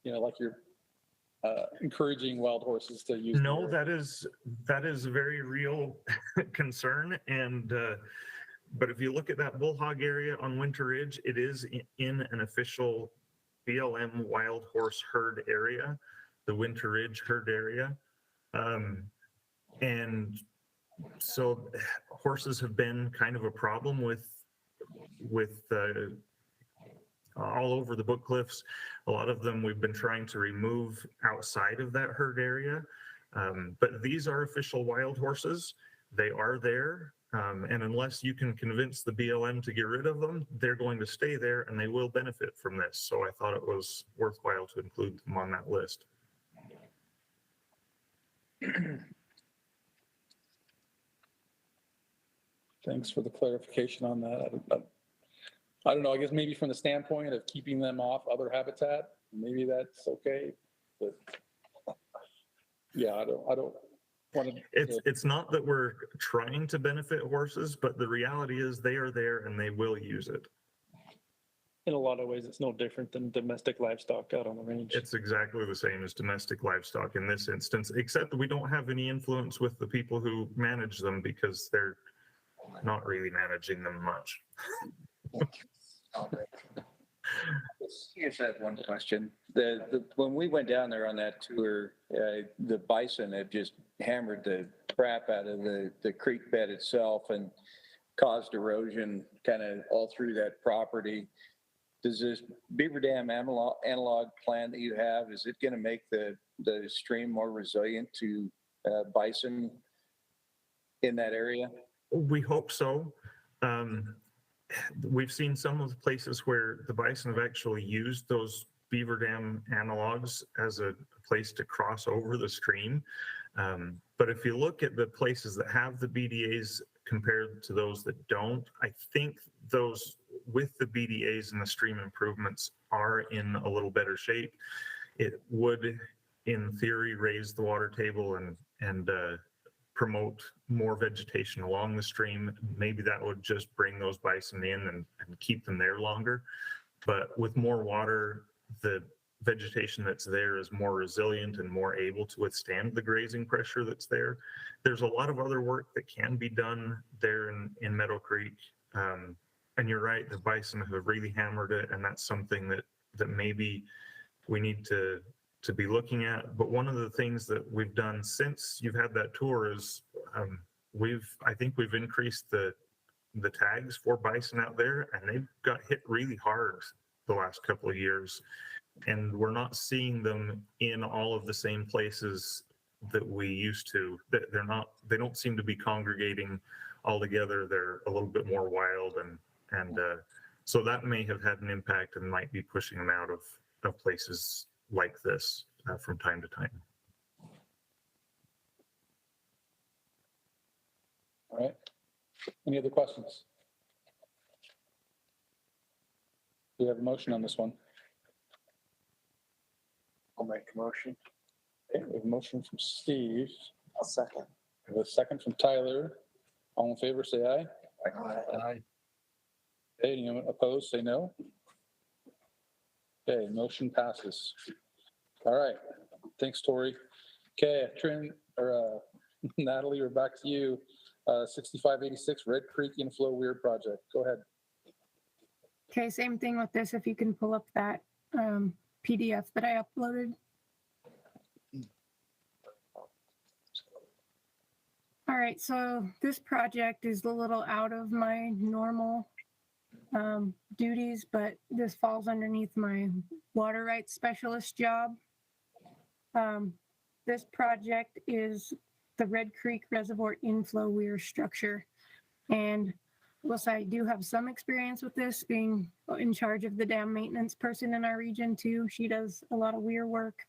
like you're encouraging wild horses to use. No, that is a very real concern. And but if you look at that bullhog area on Winter Ridge, it is in an official BLM wild horse herd area, the Winter Ridge herd area. And so horses have been kind of a problem with all over the Book Cliffs. A lot of them we've been trying to remove outside of that herd area. But these are official wild horses. They are there. And unless you can convince the BLM to get rid of them, they're going to stay there and they will benefit from this. So I thought it was worthwhile to include them on that list. Thanks for the clarification on that. I don't know, I guess maybe from the standpoint of keeping them off other habitat, maybe that's okay, but yeah, I don't want to. It's not that we're trying to benefit horses, but the reality is they are there and they will use it. In a lot of ways, it's no different than domestic livestock out on the range. It's exactly the same as domestic livestock in this instance, except that we don't have any influence with the people who manage them because they're not really managing them much. Here's that one question. When we went down there on that tour, the bison had just hammered the crap out of the creek bed itself and caused erosion kind of all through that property. Does this beaver dam analog plan that you have, is it going to make the stream more resilient to bison in that area? We hope so. We've seen some of the places where the bison have actually used those beaver dam analogs as a place to cross over the stream. But if you look at the places that have the BDAs compared to those that don't, I think those with the BDAs and the stream improvements are in a little better shape. It would, in theory, raise the water table and promote more vegetation along the stream. Maybe that would just bring those bison in and keep them there longer. But with more water, the vegetation that's there is more resilient and more able to withstand the grazing pressure that's there. There's a lot of other work that can be done there in Meadow Creek. And you're right, the bison have really hammered it, and that's something that maybe we need to be looking at. But one of the things that we've done since you've had that tour is I think we've increased the tags for bison out there, and they've got hit really hard the last couple of years. And we're not seeing them in all of the same places that we used to. They don't seem to be congregating all together. They're a little bit more wild, and so that may have had an impact and might be pushing them out of places like this from time to time. All right. Any other questions? Do we have a motion on this one? I'll make a motion. Okay, we have a motion from Steve. I'll second. We have a second from Tyler. All in favor, say aye. Aye. Okay, anyone opposed, say no. Okay, motion passes. All right, thanks, Tori. Okay, Natalie, we're back to you. 6586 Red Creek Inflow Weir Project. Go ahead. Okay, same thing with this. If you can pull up that PDF that I uploaded. All right, so this project is a little out of my normal duties, but this falls underneath my water rights specialist job. This project is the Red Creek Reservoir Inflow Weir structure. And will say I do have some experience with this, being in charge of the dam maintenance person in our region too. She does a lot of weir work.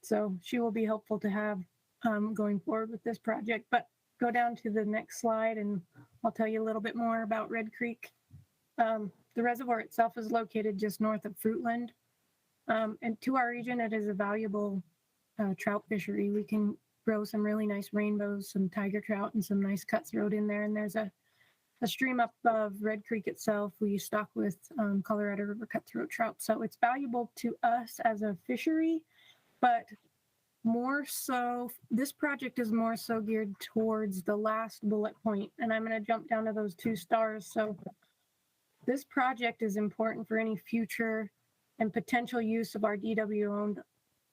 So she will be helpful to have going forward with this project. But go down to the next slide and I'll tell you a little bit more about Red Creek. The reservoir itself is located just north of Fruitland. And to our region, it is a valuable trout fishery. We can grow some really nice rainbows, some tiger trout, and some nice cutthroat in there. And there's a stream up of Red Creek itself. We stock with Colorado River cutthroat trout. So it's valuable to us as a fishery, but more so, this project is more so geared towards the last bullet point. And I'm going to jump down to those 2 stars. So this project is important for any future and potential use of our DW-owned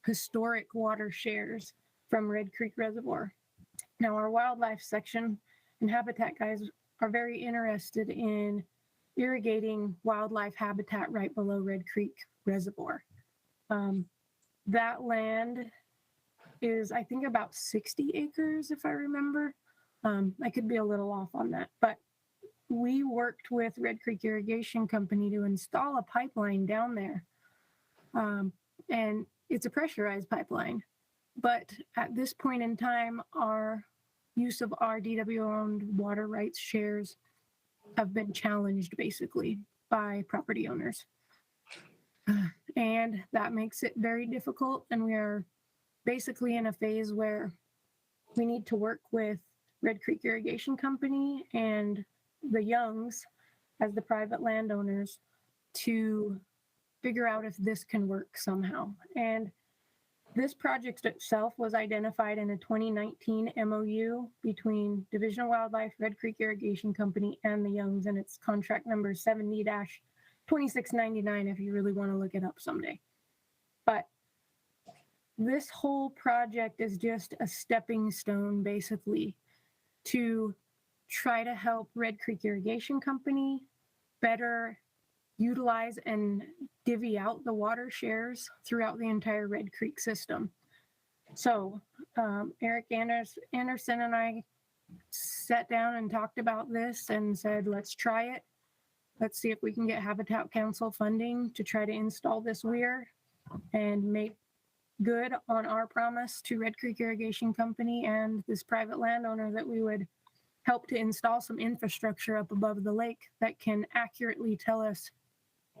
historic water shares from Red Creek Reservoir. Now, our wildlife section and habitat guys are very interested in irrigating wildlife habitat right below Red Creek Reservoir. That land is, I think, about 60 acres, if I remember. I could be a little off on that, but we worked with Red Creek Irrigation Company to install a pipeline down there. And it's a pressurized pipeline. But at this point in time, our use of our DW-owned water rights shares have been challenged basically by property owners. And that makes it very difficult. And we are basically in a phase where we need to work with Red Creek Irrigation Company and the Youngs as the private landowners to figure out if this can work somehow. And this project itself was identified in a 2019 MOU between Division of Wildlife, Red Creek Irrigation Company, and the Youngs, and it's contract number 70-2699 if you really want to look it up someday. But this whole project is just a stepping stone, basically, to try to help Red Creek Irrigation Company better utilize and divvy out the water shares throughout the entire Red Creek system. So Eric Anderson and I sat down and talked about this and said, let's try it. Let's see if we can get Habitat Council funding to try to install this weir and make good on our promise to Red Creek Irrigation Company and this private landowner that we would help to install some infrastructure up above the lake that can accurately tell us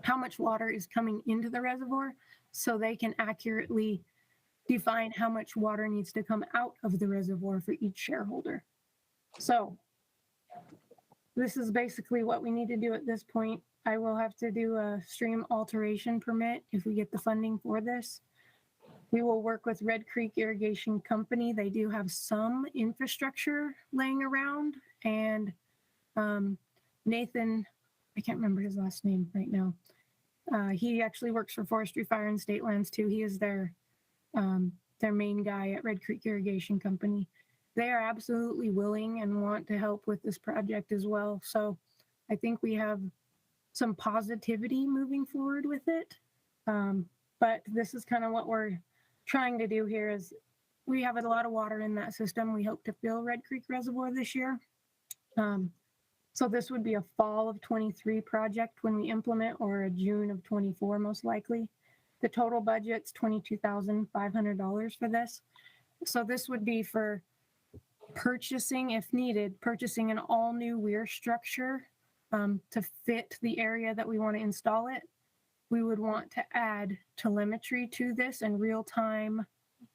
how much water is coming into the reservoir so they can accurately define how much water needs to come out of the reservoir for each shareholder. So this is basically what we need to do at this point. I will have to do a stream alteration permit if we get the funding for this. We will work with Red Creek Irrigation Company. They do have some infrastructure laying around, and Nathan, I can't remember his last name right now. He actually works for Forestry, Fire, and State Lands too. He is their main guy at Red Creek Irrigation Company. They are absolutely willing and want to help with this project as well. So I think we have some positivity moving forward with it. But this is kind of what we're trying to do here is we have a lot of water in that system. We hope to fill Red Creek Reservoir this year. So this would be a fall of 23 project when we implement, or a June of 24 most likely. The total budget's $22,500 for this. So this would be for purchasing, if needed, purchasing an all new weir structure to fit the area that we want to install it. we would want to add telemetry to this and real-time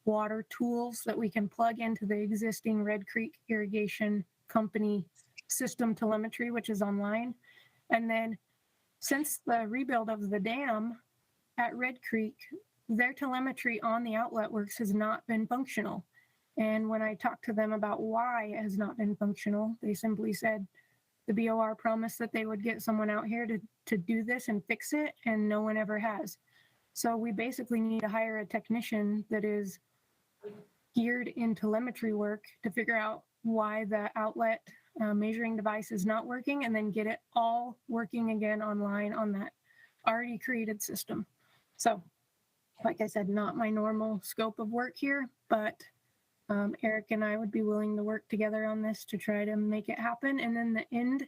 water tools that we can plug into the existing Red Creek Irrigation Company system telemetry, which is online. And then since the rebuild of the dam at Red Creek, their telemetry on the outlet works has not been functional. And when I talked to them about why it has not been functional, they simply said the BOR promised that they would get someone out here to do this and fix it, and no one ever has. So we basically need to hire a technician that is geared in telemetry work to figure out why the outlet measuring device is not working, and then get it all working again online on that already created system. So, like I said, not my normal scope of work here, but Eric and I would be willing to work together on this to try to make it happen. And in the end,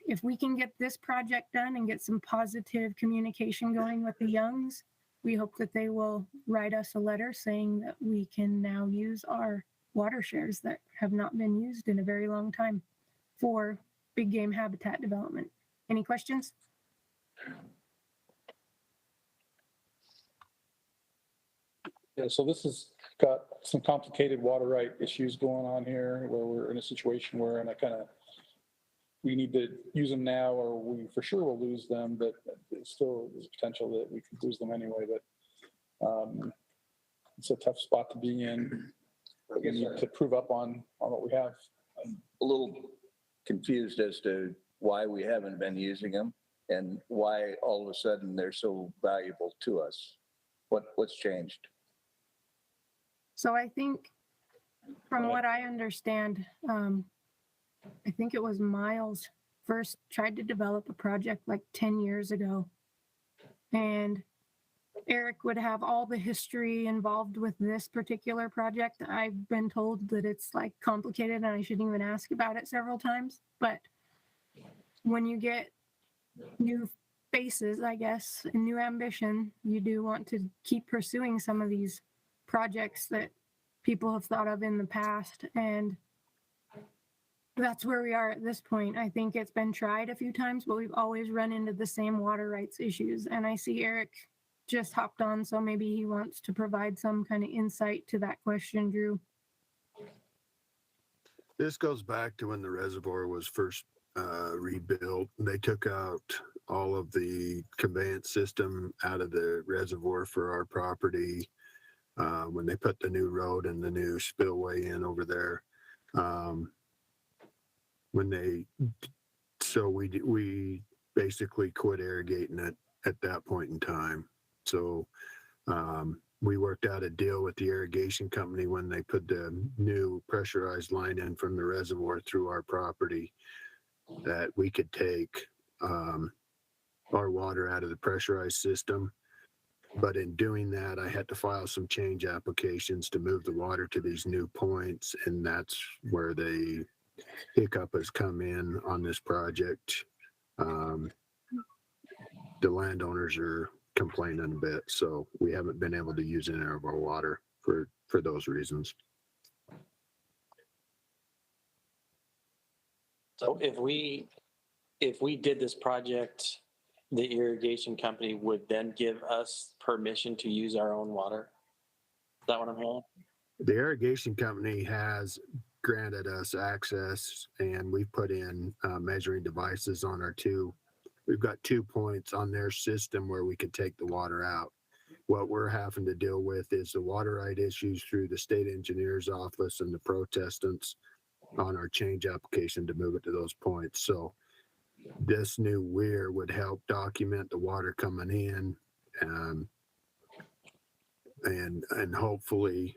if we can get this project done and get some positive communication going with the Youngs, we hope that they will write us a letter saying that we can now use our water shares that have not been used in a very long time for big game habitat development. Any questions? Yeah, so this has got some complicated water right issues going on here where we're in a situation where, and we need to use them now or we for sure will lose them, but still there's potential that we could lose them anyway, but it's a tough spot to be in. We need to prove up on what we have. I'm a little confused as to why we haven't been using them and why all of a sudden they're so valuable to us. What's changed? So I think from what I understand, I think it was Miles first tried to develop a project like 10 years ago. And Eric would have all the history involved with this particular project. I've been told that it's like complicated and I shouldn't even ask about it several times. But when you get new faces, I guess, and new ambition, you do want to keep pursuing some of these projects that people have thought of in the past. And that's where we are at this point. I think it's been tried a few times, but we've always run into the same water rights issues. And I see Eric just hopped on, so maybe he wants to provide some kind of insight to that question, Drew. This goes back to when the reservoir was first rebuilt. They took out all of the conveyance system out of the reservoir for our property when they put the new road and the new spillway in over there. We basically quit irrigating it at that point in time. So we worked out a deal with the irrigation company when they put the new pressurized line in from the reservoir through our property that we could take our water out of the pressurized system. But in doing that, I had to file some change applications to move the water to these new points. And that's where the hiccup has come in on this project. The landowners are complaining a bit, so we haven't been able to use any of our water for those reasons. So if we did this project, the irrigation company would then give us permission to use our own water? Is that what I'm hearing? The irrigation company has granted us access, and we've put in measuring devices on our we've got 2 points on their system where we could take the water out. What we're having to deal with is the water right issues through the state engineer's office and the protestants on our change application to move it to those points. So this new weir would help document the water coming in, and hopefully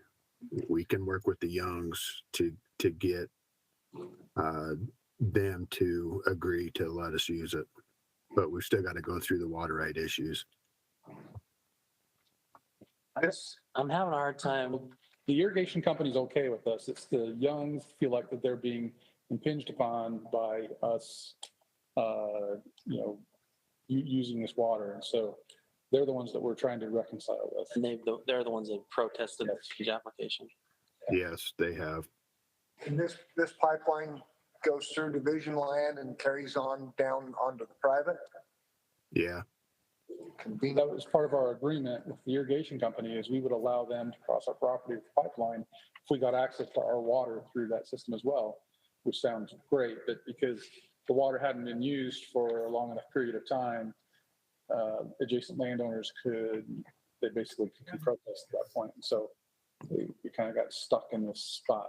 we can work with the Youngs to get them to agree to let us use it. But we've still got to go through the water right issues. I'm having a hard time. The irrigation company's okay with us. It's the Youngs feel like that they're being impinged upon by us, using this water. And so they're the ones that we're trying to reconcile with. And they're the ones that protested the change application. Yes, they have. And this pipeline goes through division land and carries on down onto the private? Yeah. convenient. That was part of our agreement with the irrigation company is we would allow them to cross our property with pipeline if we got access to our water through that system as well, which sounds great, but because the water hadn't been used for a long enough period of time, adjacent landowners they basically could protest at that point. And so we kind of got stuck in this spot.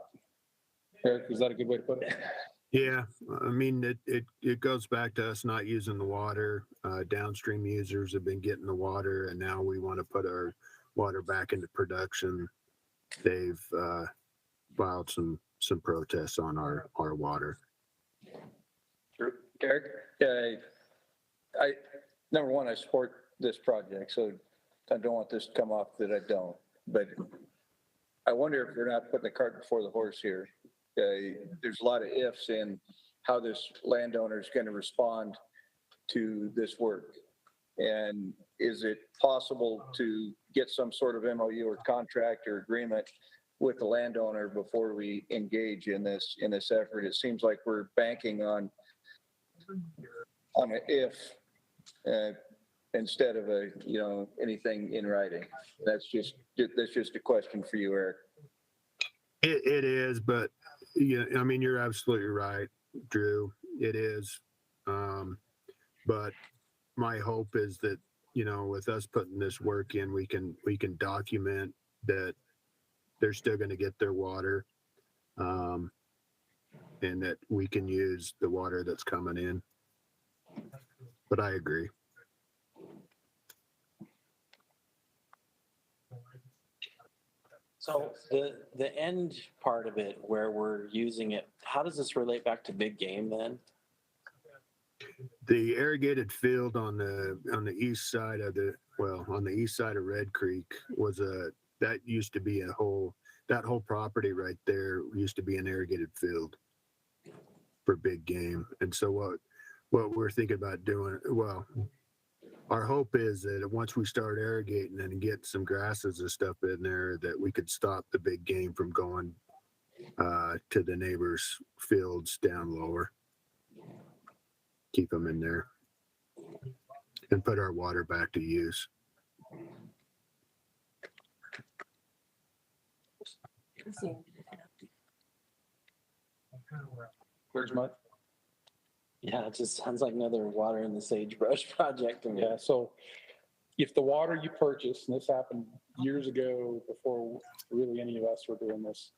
Eric, is that a good way to put it? Yeah, I mean, it goes back to us not using the water. Downstream users have been getting the water, and now we want to put our water back into production. They've filed some protests on our water. Eric, number one, I support this project, so I don't want this to come off that I don't. But I wonder if we're not putting the cart before the horse here. There's a lot of ifs in how this landowner is going to respond to this work. And is it possible to get some sort of MOU or contract or agreement with the landowner before we engage in this effort? It seems like we're banking on an if instead of anything in writing. That's just a question for you, Eric. It is, but yeah, I mean, you're absolutely right, Drew. It is. But my hope is that, with us putting this work in, we can document that they're still going to get their water, and that we can use the water that's coming in. But I agree. So the end part of it where we're using it, how does this relate back to big game then? The irrigated field on the east side of on the east side of Red Creek that used to be that whole property right there used to be an irrigated field for big game. And so what we're thinking about doing, our hope is that once we start irrigating and get some grasses and stuff in there, that we could stop the big game from going to the neighbors' fields down lower. Keep them in there and put our water back to use. Where's Mud? Yeah, it just sounds like another water in the sagebrush project to me. Yeah, so if the water you purchase, and this happened years ago before really any of us were doing this,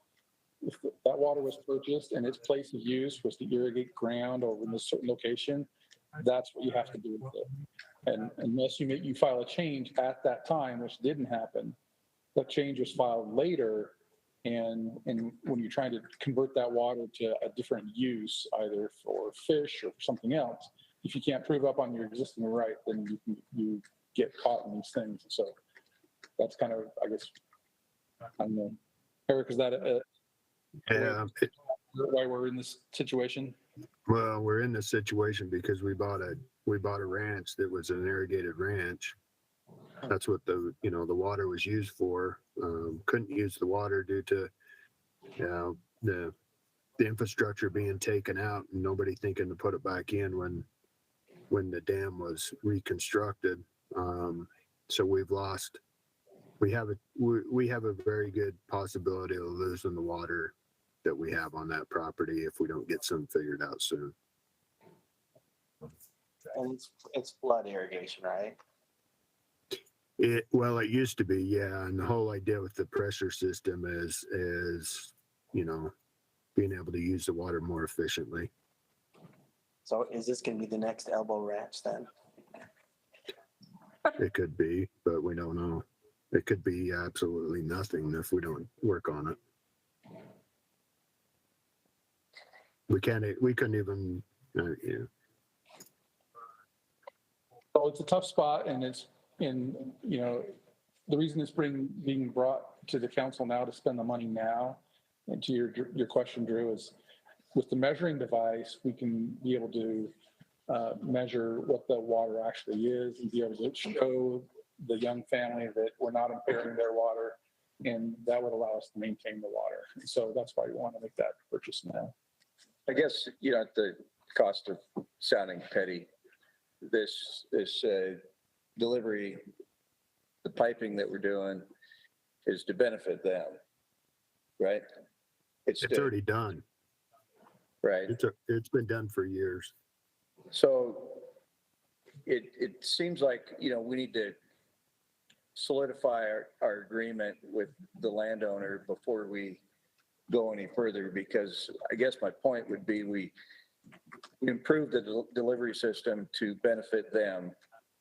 if that water was purchased and its place of use was to irrigate ground over in a certain location, that's what you have to do with it. And unless you file a change at that time, which didn't happen, the change was filed later. And when you're trying to convert that water to a different use, either for fish or for something else, if you can't prove up on your existing right, then you get caught in these things. And so that's kind of, I guess, I don't know. Eric, is that why we're in this situation? Well, we're in this situation because we bought a ranch that was an irrigated ranch. That's what the water was used for. Couldn't use the water due to the infrastructure being taken out and nobody thinking to put it back in when the dam was reconstructed. So we have a very good possibility of losing the water that we have on that property if we don't get some figured out soon. And it's flood irrigation, right? It used to be, yeah. And the whole idea with the pressure system is being able to use the water more efficiently. So is this going to be the next Elbow Ranch then? It could be, but we don't know. It could be absolutely nothing if we don't work on it. We couldn't even, So it's a tough spot, and the reason it's being brought to the council now to spend the money now, and to your question, Drew, is with the measuring device, we can be able to measure what the water actually is and be able to show the young family that we're not impairing their water, and that would allow us to maintain the water. And so that's why we want to make that purchase now. I guess, at the cost of sounding petty, this delivery, the piping that we're doing is to benefit them, right? It's already done. Right. It's been done for years. So it seems like, we need to solidify our agreement with the landowner before we go any further, because I guess my point would be we improve the delivery system to benefit them.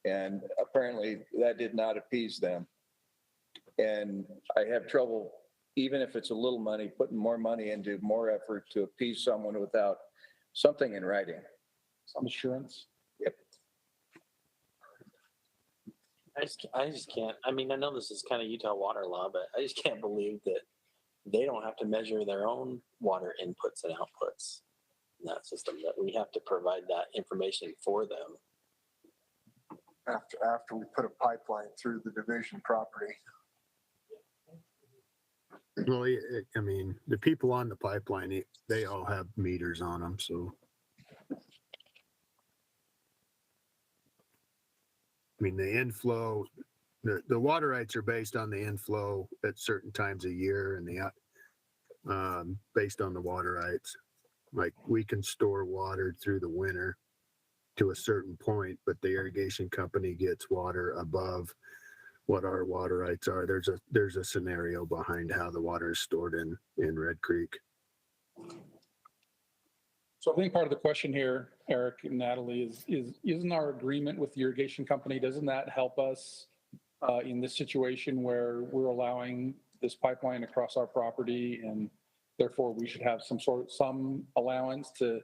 And apparently that did not appease them. And I have trouble, even if it's a little money, putting more money into more effort to appease someone without something in writing. Some assurance. Yep. I just can't, I mean, I know this is kind of Utah water law, but I just can't believe that they don't have to measure their own water inputs and outputs in that system, that we have to provide that information for them. After we put a pipeline through the division property. Well, I mean, the people on the pipeline, they all have meters on them, so. I mean, the inflow, the water rights are based on the inflow at certain times a year and based on the water rights. Like we can store water through the winter to a certain point, but the irrigation company gets water above what our water rights are. There's a scenario behind how the water is stored in Red Creek. So I think part of the question here, Eric and Natalie, isn't our agreement with the irrigation company, doesn't that help us in this situation where we're allowing this pipeline across our property, and therefore we should have some allowance to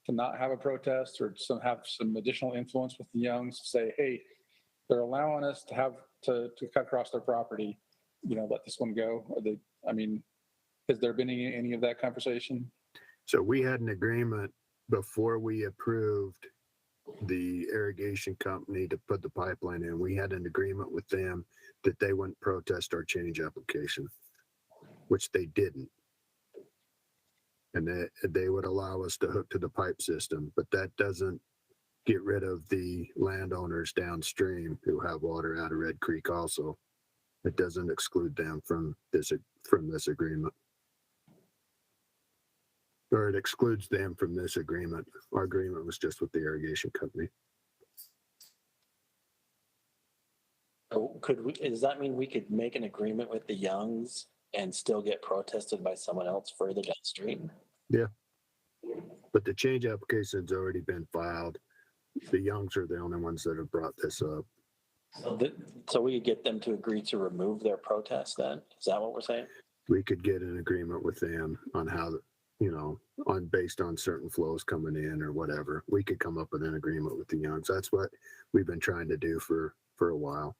not have a protest, or have some additional influence with the Youngs to say, hey, they're allowing us to cut across their property, let this one go? Has there been any of that conversation? So we had an agreement before we approved the irrigation company to put the pipeline in. We had an agreement with them that they wouldn't protest our change application, which they didn't. And they would allow us to hook to the pipe system, but that doesn't get rid of the landowners downstream who have water out of Red Creek also. It doesn't exclude them from this agreement. Or it excludes them from this agreement. Our agreement was just with the irrigation company. So does that mean we could make an agreement with the Youngs and still get protested by someone else further downstream? Yeah. But the change application's already been filed. The Youngs are the only ones that have brought this up. So we could get them to agree to remove their protest then? Is that what we're saying? We could get an agreement with them on how, based on certain flows coming in or whatever. We could come up with an agreement with the Youngs. That's what we've been trying to do for a while.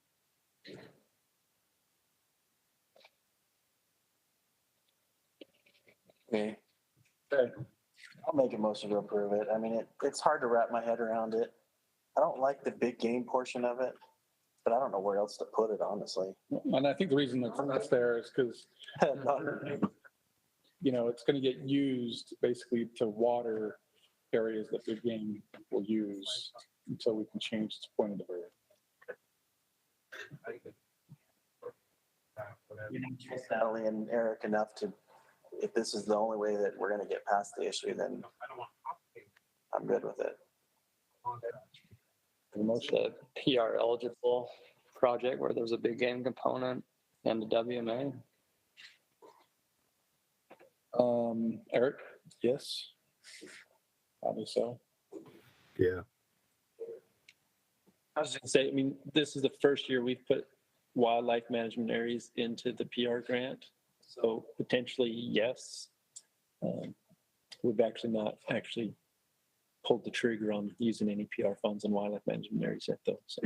Okay. I'll make a motion to approve it. I mean, it's hard to wrap my head around it. I don't like the big game portion of it, but I don't know where else to put it, honestly. And I think the reason that's there is because, it's going to get used basically to water areas that big game will use until we can change its point of diversion. You can trust Natalie and Eric enough to, if this is the only way that we're going to get past the issue, then I'm good with it. The PR eligible project where there's a big game component and the WMA. Eric, yes. Probably so. Yeah. I was just gonna say, I mean, this is the first year we've put wildlife management areas into the PR grant. So potentially, yes. We've actually not pulled the trigger on using any PR funds in wildlife management areas yet, though. So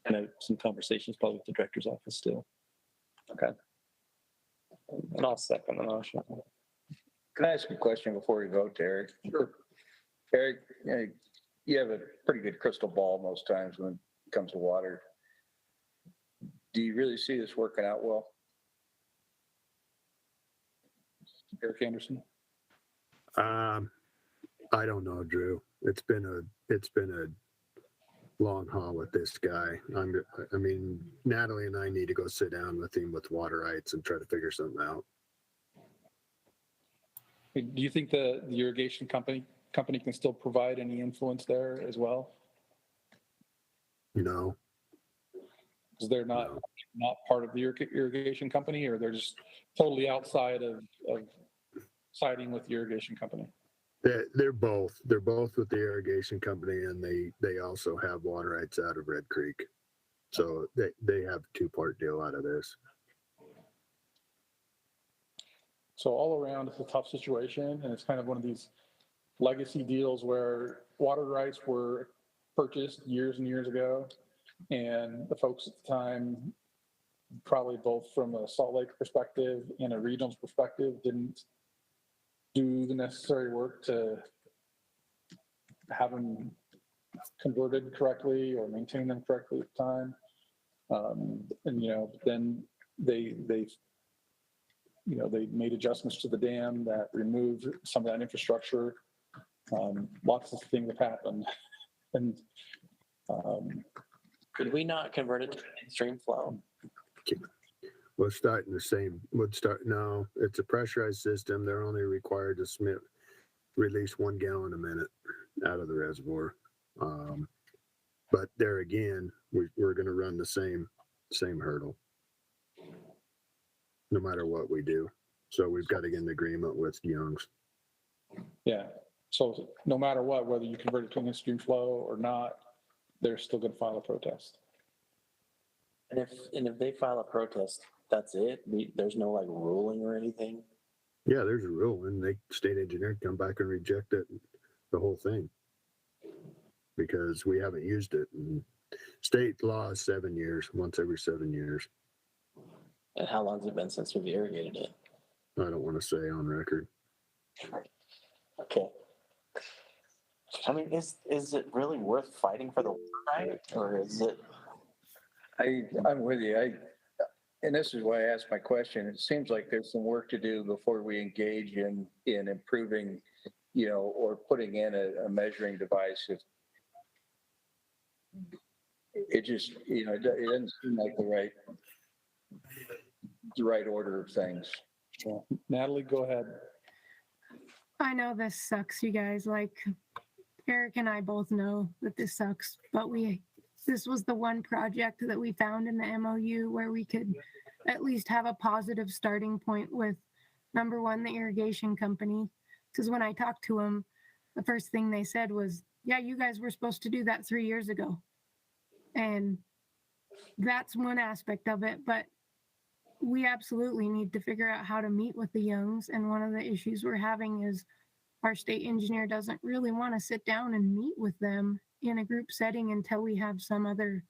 I know some conversations probably with the director's office still. Okay. And I'll second the motion. Can I ask a question before we vote, Eric? Sure. Eric, you have a pretty good crystal ball most times when it comes to water. Do you really see this working out well? Eric Anderson? I don't know, Drew. It's been a long haul with this guy. I mean, Natalie and I need to go sit down with him with water rights and try to figure something out. Do you think the irrigation company can still provide any influence there as well? No, Because they're not part of the irrigation company, or they're just totally outside of siding with the irrigation company? they're both with the irrigation company, and they also have water rights out of Red Creek. So they have a two-part deal out of this. So all around, it's a tough situation, and it's kind of one of these legacy deals where water rights were purchased years and years ago, and the folks at the time, probably both from a Salt Lake perspective and a regional's perspective, didn't do the necessary work to have them converted correctly or maintain them correctly at the time. And, then they made adjustments to the dam that removed some of that infrastructure. Lots of things have happened. And Could we not convert it to stream flow? We'll start in the same, no, it's a pressurized system. They're only required to release 1 gallon a minute out of the reservoir. But there again, we're going to run the same hurdle, no matter what we do. So we've got to get an agreement with Young's. yeah, so no matter what, whether you convert it to an in-stream flow or not, they're still going to file a protest. And if they file a protest, that's it? There's no like ruling or anything? Yeah, there's a rule, and the state engineer come back and reject it, the whole thing, because we haven't used it. And state law is 7 years, once every 7 years. And how long has it been since we've irrigated it? I don't want to say on record. Okay. I mean, is it really worth fighting for the water right, or is it? I'm with you. And this is why I asked my question. It seems like there's some work to do before we engage in improving, or putting in a measuring device. It just, it doesn't seem like the right order of things. So, Natalie, go ahead. I know this sucks, you guys. Like Eric and I both know that this sucks, but this was the one project that we found in the MOU where we could at least have a positive starting point with, number one, the irrigation company. Because when I talked to them, the first thing they said was, yeah, you guys were supposed to do that 3 years ago. And that's one aspect of it, but we absolutely need to figure out how to meet with the Youngs. And one of the issues we're having is our state engineer doesn't really want to sit down and meet with them in a group setting until we have some other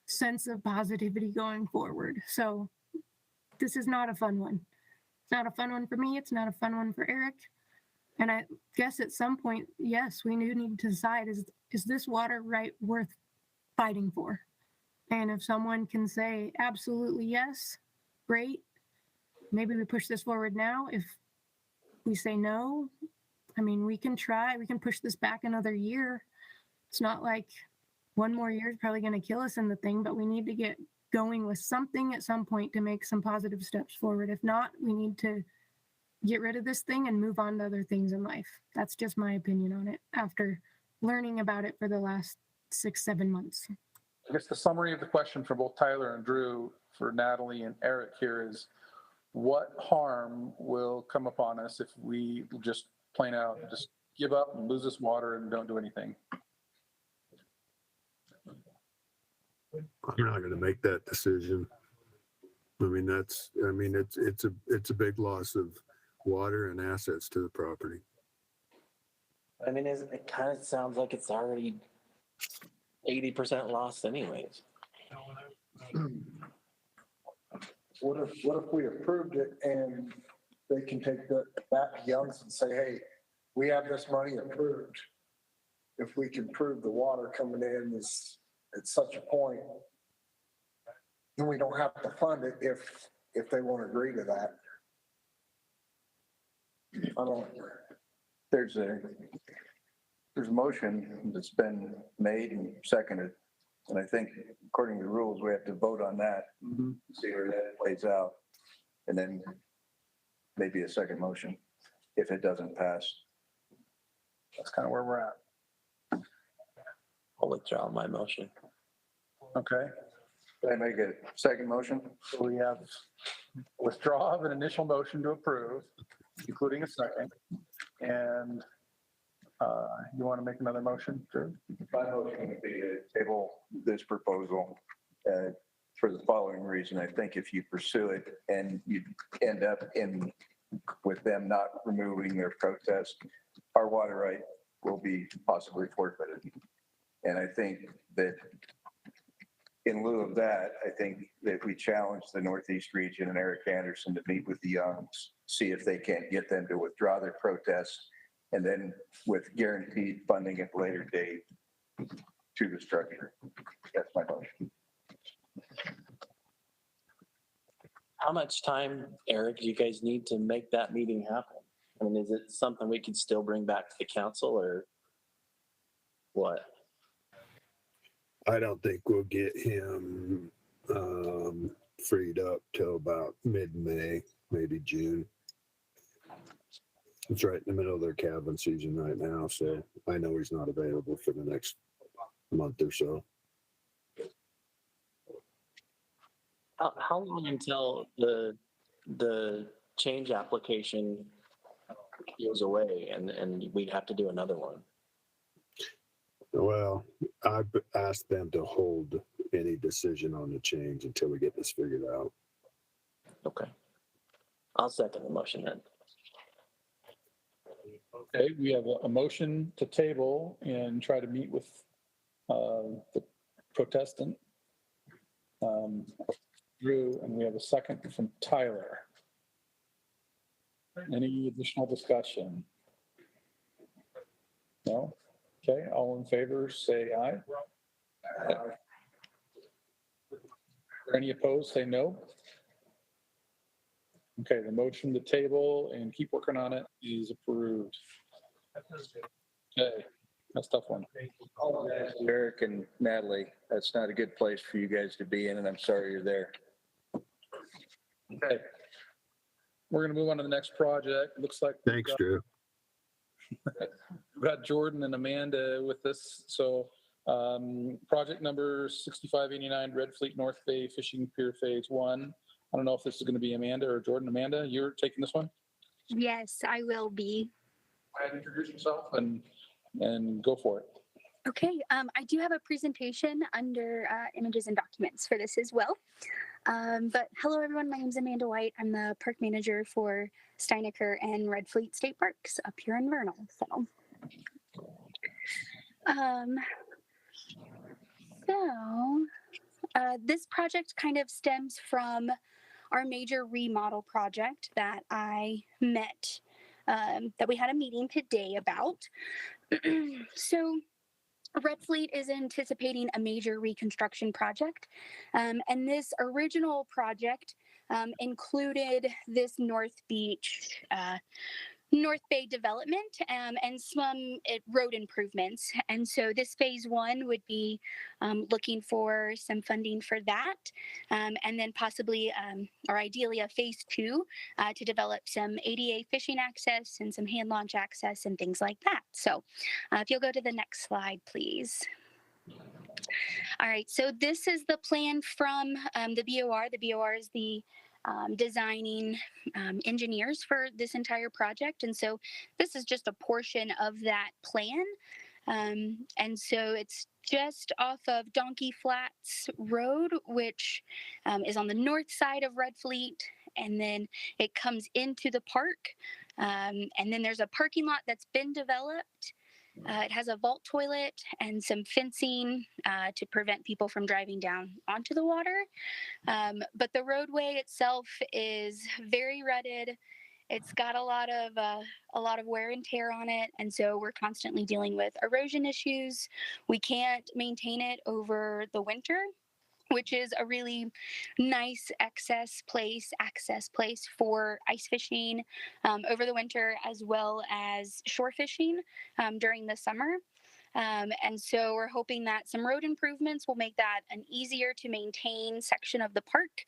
sense of positivity going forward. So this is not a fun one. It's not a fun one for me. It's not a fun one for Eric. And I guess at some point, yes, we do need to decide, is this water right worth fighting for? And if someone can say absolutely yes, great. Maybe we push this forward now. If we say no, I mean, we can try, we can push this back another year. It's not like 1 more year is probably going to kill us in the thing, but we need to get going with something at some point to make some positive steps forward. If not, we need to get rid of this thing and move on to other things in life. That's just my opinion on it after learning about it for the last 6-7 months. I guess the summary of the question for both Tyler and Drew, for Natalie and Eric here is, what harm will come upon us if we just plain out just give up and lose this water and don't do anything? I'm not going to make that decision. I mean, it's a big loss of water and assets to the property. I mean, it kind of sounds like it's already 80% lost anyways. What if we approved it and they can take that back to Young's and say, hey, we have this money approved. If we can prove the water coming in is at such a point, then we don't have to fund it if they won't agree to that. there's a motion that's been made and seconded. And I think according to the rules, we have to vote on that, see where that plays out. And then maybe a second motion if it doesn't pass. That's kind of where we're at. I'll withdraw my motion. Okay. Can I make a second motion? So we have withdraw of an initial motion to approve, including a second. And you want to make another motion, Drew? My motion would be to table this proposal for the following reason. I think if you pursue it and you end up with them not removing their protest, our water right will be possibly forfeited. And I think that in lieu of that, I think that we challenge the Northeast region and Eric Anderson to meet with the Youngs, see if they can't get them to withdraw their protests, and then with guaranteed funding at a later date to the structure. That's my motion. How much time, Eric, do you guys need to make that meeting happen? I mean, is it something we could still bring back to the council or what? I don't think we'll get him freed up till about mid-May, maybe June. It's right in the middle of their calving season right now, so I know he's not available for the next month or so. How long until the change application goes away and we'd have to do another one? Well, I've asked them to hold any decision on the change until we get this figured out. Okay. I'll second the motion then. Okay, we have a motion to table and try to meet with the protestant. Drew, and we have a second from Tyler. Any additional discussion? No? Okay, all in favor, say aye. Any opposed, say no. Okay, the motion to table and keep working on it is approved. Okay, that's a tough one. Eric and Natalie, that's not a good place for you guys to be in, and I'm sorry you're there. Okay. We're gonna move on to the next project. Looks like. Thanks, Drew. We've got Jordan and Amanda with this. So project number 6589 Red Fleet North Bay Fishing Pier Phase 1. I don't know if this is going to be Amanda or Jordan. Amanda, you're taking this one? Yes, I will be. Go ahead and introduce yourself and go for it. Okay, I do have a presentation under images and documents for this as well. But hello, everyone. My name is Amanda White. I'm the park manager for Steinecker and Red Fleet State Parks up here in Vernal. This project kind of stems from our major remodel project that I met, that we had a meeting today about. So Red Fleet is anticipating a major reconstruction project. And this original project included this North Bay development and some road improvements. And so this phase 1 would be looking for some funding for that. And then possibly, or ideally, a phase 2 to develop some ADA fishing access and some hand launch access and things like that. So if you'll go to the next slide, please. All right, so this is the plan from the BOR. The BOR is the designing engineers for this entire project. And so this is just a portion of that plan. And so it's just off of Donkey Flats Road, which is on the north side of Red Fleet. And then it comes into the park. And then there's a parking lot that's been developed. It has a vault toilet and some fencing to prevent people from driving down onto the water. But the roadway itself is very rutted. It's got a lot of wear and tear on it, and so we're constantly dealing with erosion issues. We can't maintain it over the winter, which is a really nice access place for ice fishing over the winter, as well as shore fishing during the summer. And so we're hoping that some road improvements will make that an easier to maintain section of the park.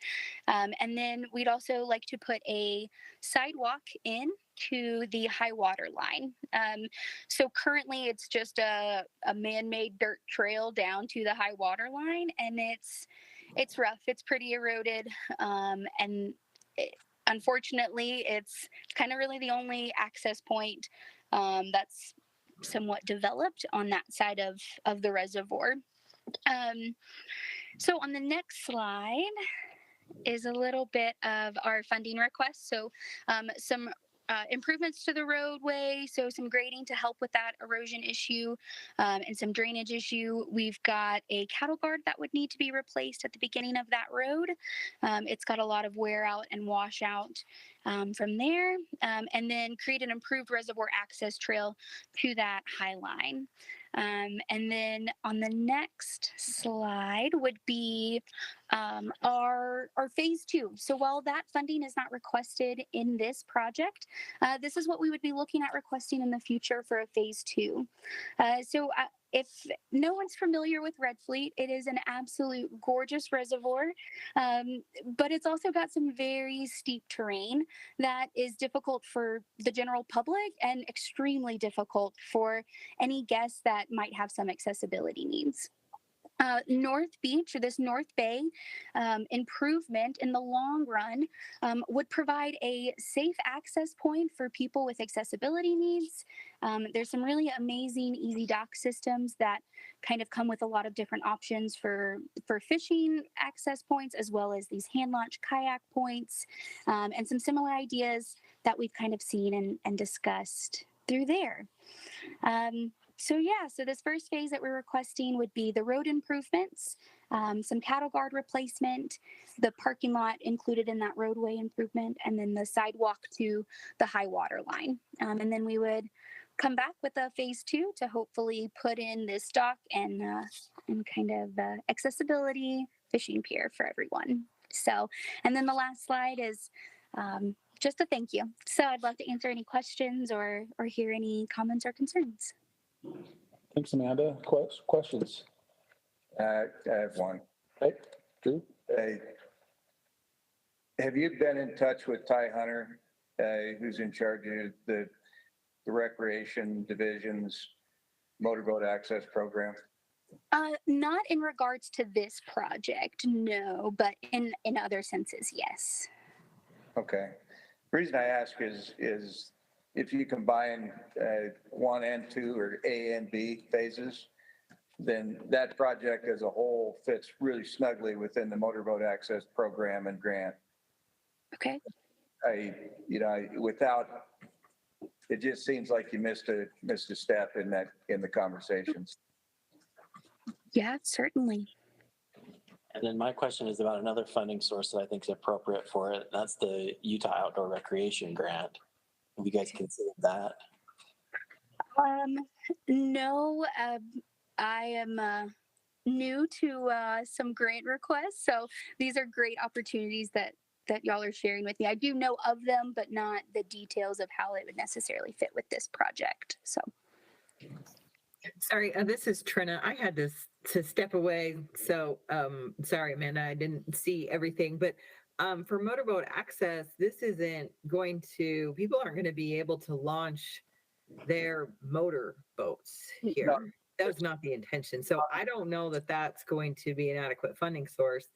And then we'd also like to put a sidewalk in to the high water line. So currently it's just a man-made dirt trail down to the high water line, and it's rough. It's pretty eroded. Unfortunately, it's kind of really the only access point that's somewhat developed on that side of the reservoir. So on the next slide is a little bit of our funding requests. So some improvements to the roadway, so some grading to help with that erosion issue and some drainage issue. We've got a cattle guard that would need to be replaced at the beginning of that road. It's got a lot of wear out and wash out from there, and then create an improved reservoir access trail to that high line. And then on the next slide would be our phase 2. So while that funding is not requested in this project, this is what we would be looking at requesting in the future for a phase 2. If no one's familiar with Red Fleet, it is an absolute gorgeous reservoir, but it's also got some very steep terrain that is difficult for the general public and extremely difficult for any guests that might have some accessibility needs. North Beach, or this North Bay improvement in the long run would provide a safe access point for people with accessibility needs. There's some really amazing easy dock systems that kind of come with a lot of different options for fishing access points, as well as these hand launch kayak points, and some similar ideas that we've kind of seen and discussed through there. So this first phase that we're requesting would be the road improvements, some cattle guard replacement, the parking lot included in that roadway improvement, and then the sidewalk to the high water line. And then we would come back with a phase 2 to hopefully put in this dock and kind of accessibility fishing pier for everyone. So, and then the last slide is just a thank you. So I'd love to answer any questions or hear any comments or concerns. Thanks, Amanda. Questions? I have one. Hey, Drew? Have you been in touch with Ty Hunter, who's in charge of the recreation division's motorboat access program? Not in regards to this project, no, but in other senses, yes. Okay. The reason I ask is if you combine 1 and 2 or A and B phases, then that project as a whole fits really snugly within the motorboat access program and grant. Okay. Without, it just seems like you missed a step in the conversations. Yeah, certainly. And then my question is about another funding source that I think is appropriate for it. That's the Utah Outdoor Recreation Grant. Have you guys considered that? No, I am new to some grant requests, so these are great opportunities that y'all are sharing with me. I do know of them, but not the details of how it would necessarily fit with this project. So. Sorry, this is Trina. I had to step away. So sorry, Amanda, I didn't see everything. But for motorboat access, this isn't going to, people aren't going to be able to launch their motor boats here. No. That was not the intention. So I don't know that that's going to be an adequate funding source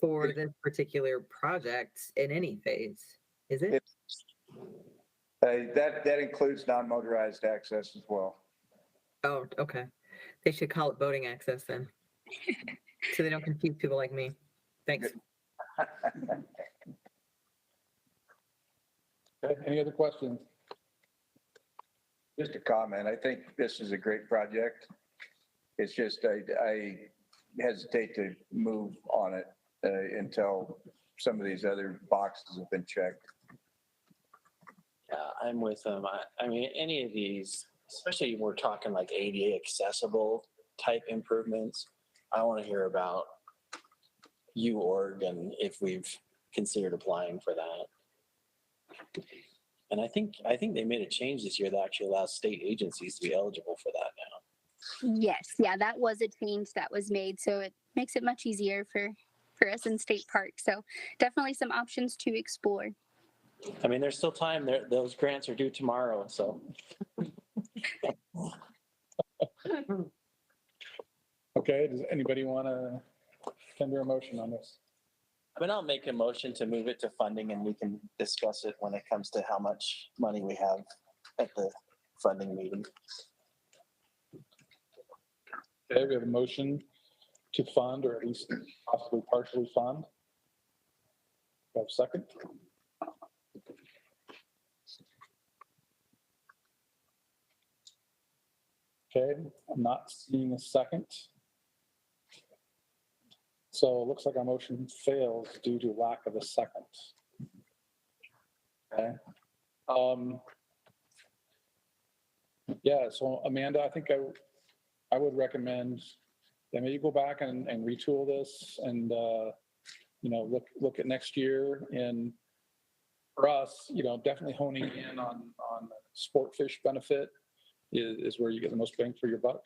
for this particular project in any phase. Is it? That includes non-motorized access as well. Oh, okay. They should call it boating access then. So they don't confuse people like me. Thanks. Okay, any other questions? Just a comment. I think this is a great project. It's just I hesitate to move on it until some of these other boxes have been checked. Yeah, I'm with them. I mean, any of these, especially when we're talking like ADA accessible type improvements, I want to hear about U-Org and if we've considered applying for that. And I think they made a change this year that actually allows state agencies to be eligible for that now. Yes, yeah, that was a change that was made. So it makes it much easier for us in state parks. So definitely some options to explore. I mean, there's still time. Those grants are due tomorrow, so. Okay, does anybody want to tender a motion on this? I mean, I'll make a motion to move it to funding and we can discuss it when it comes to how much money we have at the funding meeting. Okay, we have a motion to fund or at least possibly partially fund. Do I have a second? Okay, I'm not seeing a second. So it looks like our motion fails due to lack of a second. Okay. Yeah, so Amanda, I think I would recommend that maybe go back and retool this and, look at next year. And for us, definitely honing in on sport fish benefit is where you get the most bang for your buck.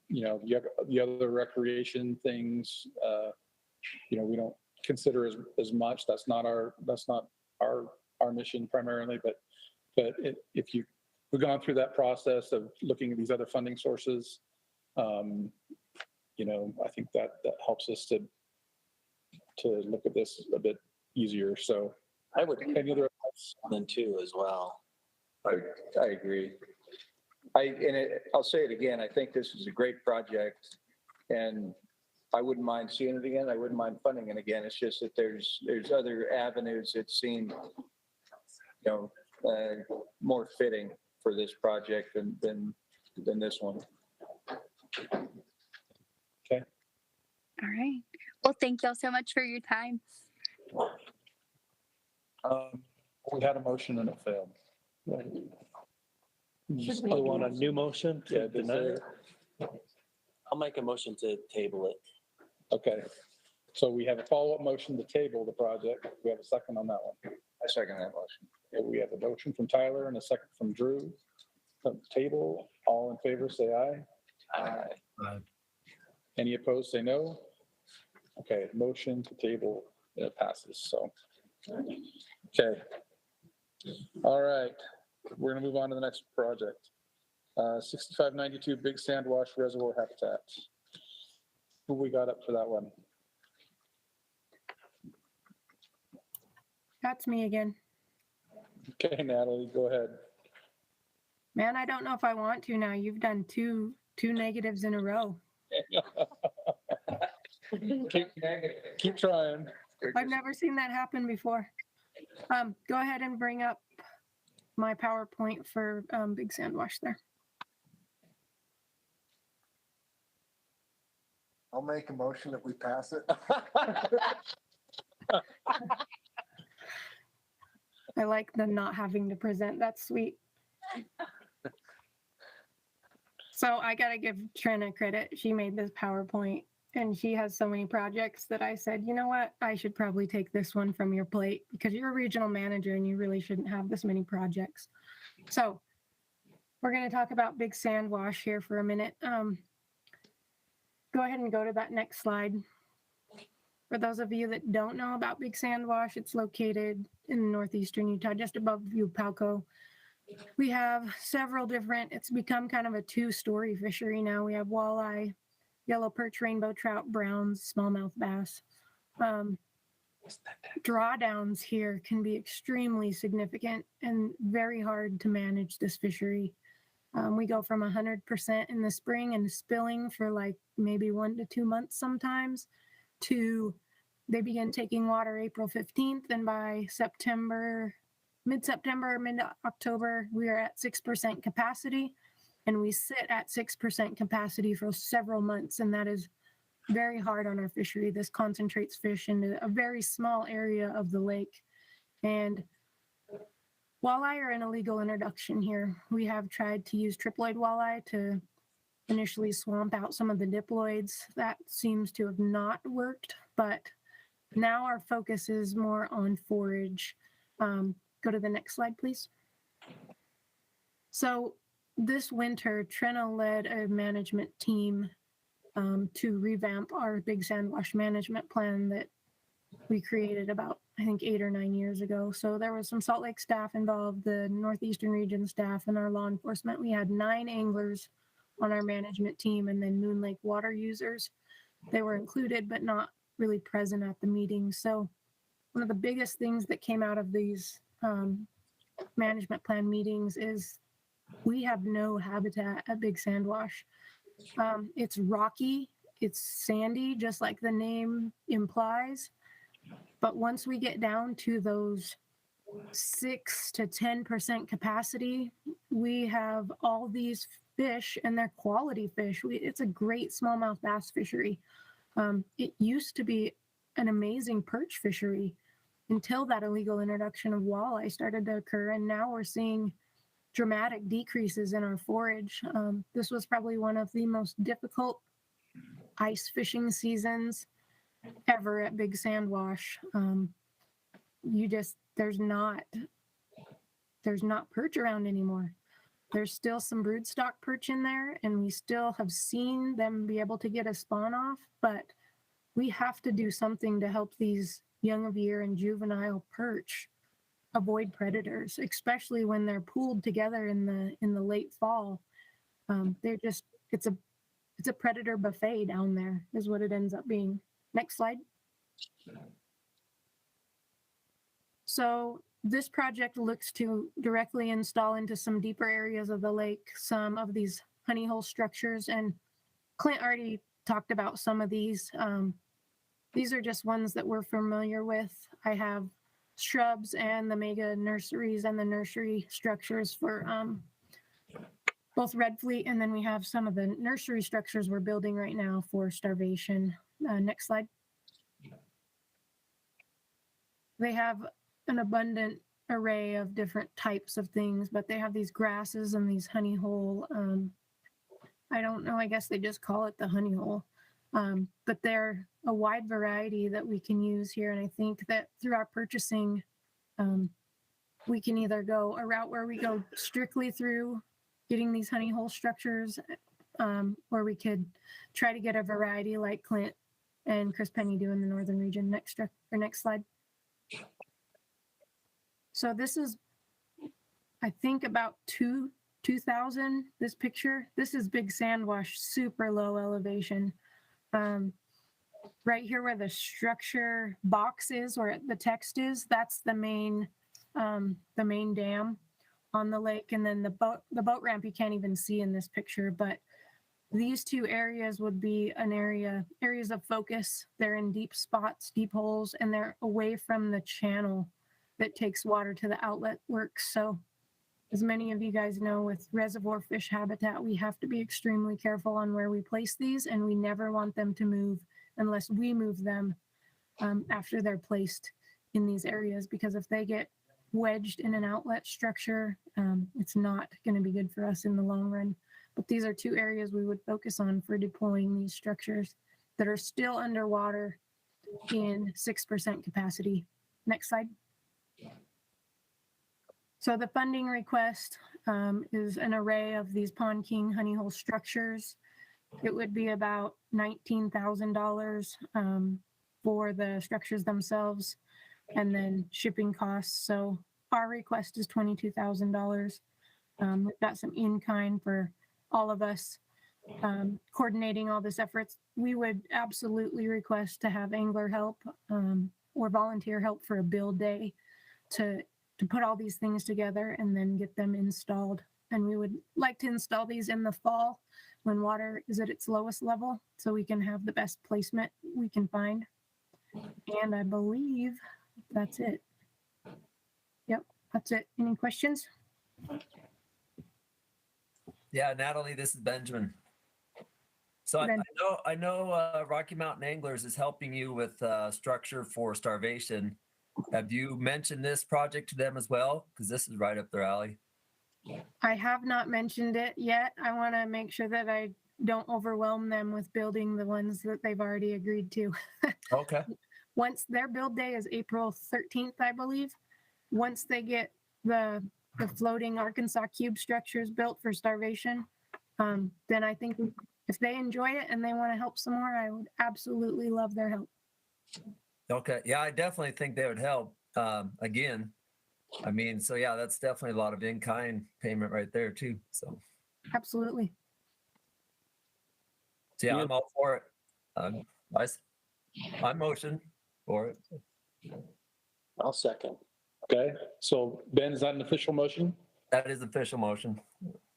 You have the other recreation things, we don't consider as much. That's not our mission primarily, but we've gone through that process of looking at these other funding sources. I think that helps us to look at this a bit easier. So I would any other than two as well. I agree. I'll say it again, I think this is a great project and I wouldn't mind seeing it again. I wouldn't mind funding it again. It's just that there's other avenues that seem, more fitting for this project than this one. Okay. All right. Well, thank y'all so much for your time. We had a motion and it failed. Should we want a new motion? Yeah, deny it? I'll make a motion to table it. Okay. So we have a follow-up motion to table the project. We have a second on that one. I second that motion. Okay, we have a motion from Tyler and a second from Drew. Table, all in favor, say aye. Aye. Any opposed, say no. Okay, motion to table passes, so. Okay. All right, we're gonna move on to the next project. 6592 Big Sand Wash Reservoir Habitat. Who we got up for that one? That's me again. Okay, Natalie, go ahead. Man, I don't know if I want to now. You've done two negatives in a row. Keep trying. I've never seen that happen before. Go ahead and bring up my PowerPoint for Big Sand Wash there. I'll make a motion that we pass it. I like the not having to present. That's sweet. So I got to give Trina credit. She made this PowerPoint and she has so many projects that I said, you know what? I should probably take this one from your plate because you're a regional manager and you really shouldn't have this many projects. So we're going to talk about Big Sand Wash here for a minute. Go ahead and go to that next slide. For those of you that don't know about Big Sand Wash, it's located in northeastern Utah, just above Upalco. We have several different, it's become kind of a two-story fishery now. We have walleye, yellow perch, rainbow trout, browns, smallmouth bass. Drawdowns here can be extremely significant and very hard to manage this fishery. We go from 100% in the spring and spilling for like maybe 1 to 2 months sometimes to they begin taking water April 15th and by mid-September, mid-October, we are at 6% capacity and we sit at 6% capacity for several months. And that is very hard on our fishery. This concentrates fish into a very small area of the lake. And walleye are an illegal introduction here. We have tried to use triploid walleye to initially swamp out some of the diploids. That seems to have not worked, but now our focus is more on forage. Go to the next slide, please. So this winter, Trina led a management team to revamp our big sandwash management plan that we created about, I think, 8 or 9 years ago. So there was some Salt Lake staff involved, the Northeastern region staff, and our law enforcement. We had 9 anglers on our management team, and then Moon Lake water users. They were included, but not really present at the meeting. So one of the biggest things that came out of these management plan meetings is we have no habitat at Big Sandwash. It's rocky, it's sandy, just like the name implies. But once we get down to those 6 to 10% capacity, we have all these fish, and they're quality fish. It's a great smallmouth bass fishery. It used to be an amazing perch fishery until that illegal introduction of walleye started to occur. And now we're seeing dramatic decreases in our forage. This was probably one of the most difficult ice fishing seasons ever at Big Sandwash. There's not perch around anymore. There's still some broodstock perch in there, and we still have seen them be able to get a spawn off, but we have to do something to help these young of year and juvenile perch avoid predators, especially when they're pooled together in the late fall. It's a predator buffet down there is what it ends up being. Next slide. So this project looks to directly install into some deeper areas of the lake some of these honey hole structures, and Clint already talked about some of these. These are just ones that we're familiar with. I have shrubs and the mega nurseries and the nursery structures for both Red Fleet, and then we have some of the nursery structures we're building right now for starvation. Next slide. They have an abundant array of different types of things, but they have these grasses and these honey hole. I don't know, I guess they just call it the honey hole. But they're a wide variety that we can use here. And I think that through our purchasing, we can either go a route where we go strictly through getting these honey hole structures, or we could try to get a variety like Clint and Chris Penny do in the northern region. Next slide. So this is, I think, about 2,000, this picture. This is Big Sandwash, super low elevation. Right here where the structure box is, where the text is, that's the main dam on the lake. And then the boat ramp you can't even see in this picture, but these 2 areas would be areas of focus. They're in deep spots, deep holes, and they're away from the channel that takes water to the outlet works. So as many of you guys know, with reservoir fish habitat, we have to be extremely careful on where we place these, and we never want them to move unless we move them after they're placed in these areas, because if they get wedged in an outlet structure, it's not going to be good for us in the long run. But these are 2 areas we would focus on for deploying these structures that are still underwater in 6% capacity. Next slide. So the funding request is an array of these Pond King honey hole structures. It would be about $19,000 for the structures themselves, and then shipping costs. So our request is $22,000. We've got some in-kind for all of us coordinating all this efforts. We would absolutely request to have angler help or volunteer help for a build day to put all these things together and then get them installed. And we would like to install these in the fall when water is at its lowest level, so we can have the best placement we can find. And I believe that's it. Yep, that's it. Any questions? Yeah, Natalie, this is Benjamin. So I know Rocky Mountain Anglers is helping you with structure for starvation. Have you mentioned this project to them as well? Because this is right up their alley. I have not mentioned it yet. I want to make sure that I don't overwhelm them with building the ones that they've already agreed to. Okay. Once their build day is April 13th, I believe. Once they get the floating Arkansas cube structures built for starvation, then I think if they enjoy it and they want to help some more, I would absolutely love their help. Okay. Yeah, I definitely think they would help. Again, I mean, so yeah, that's definitely a lot of in-kind payment right there too. So, Absolutely. so yeah, I'm all for it. I motion for it. I'll second. Okay, so Ben, is that an official motion? That is official motion.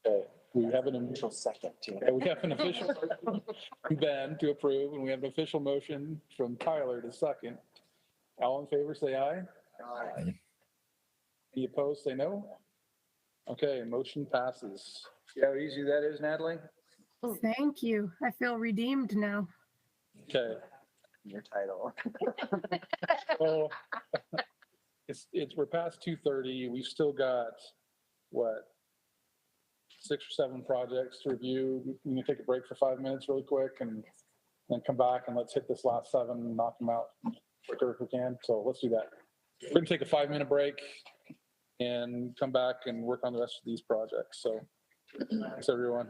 Okay, we have an Official second too. okay, we have an official motion from Ben to approve, and we have an official motion from Tyler to second. All in favor, say aye. Aye. Any opposed, say no. Okay, motion passes. See how easy that is, Natalie? Thank you. I feel redeemed now. Okay, Your title. so we're past 2:30. We've still got, what, 6 or 7 projects to review. We can take a break for 5 minutes really quick and then come back and let's hit this last 7 and knock them out quicker if we can. So let's do that. We're gonna take a 5-minute break and come back and work on the rest of these projects. So thanks, everyone.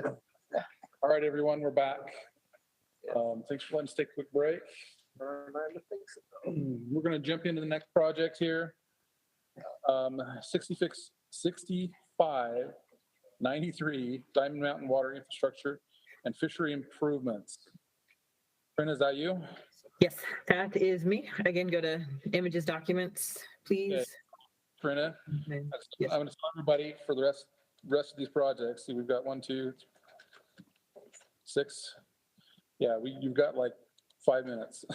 All right, everyone, we're back. Thanks for letting us take a quick break. We're going to jump into the next project here. 6593 Diamond Mountain Water Infrastructure and Fishery Improvements. Brenda, is that you? Yes, that is me. Again, go to images documents, please. Okay. Brenda, Yes. I'm going to tell everybody for the rest of these projects. See, we've got 1, 2, 6. Yeah, you've got like 5 minutes.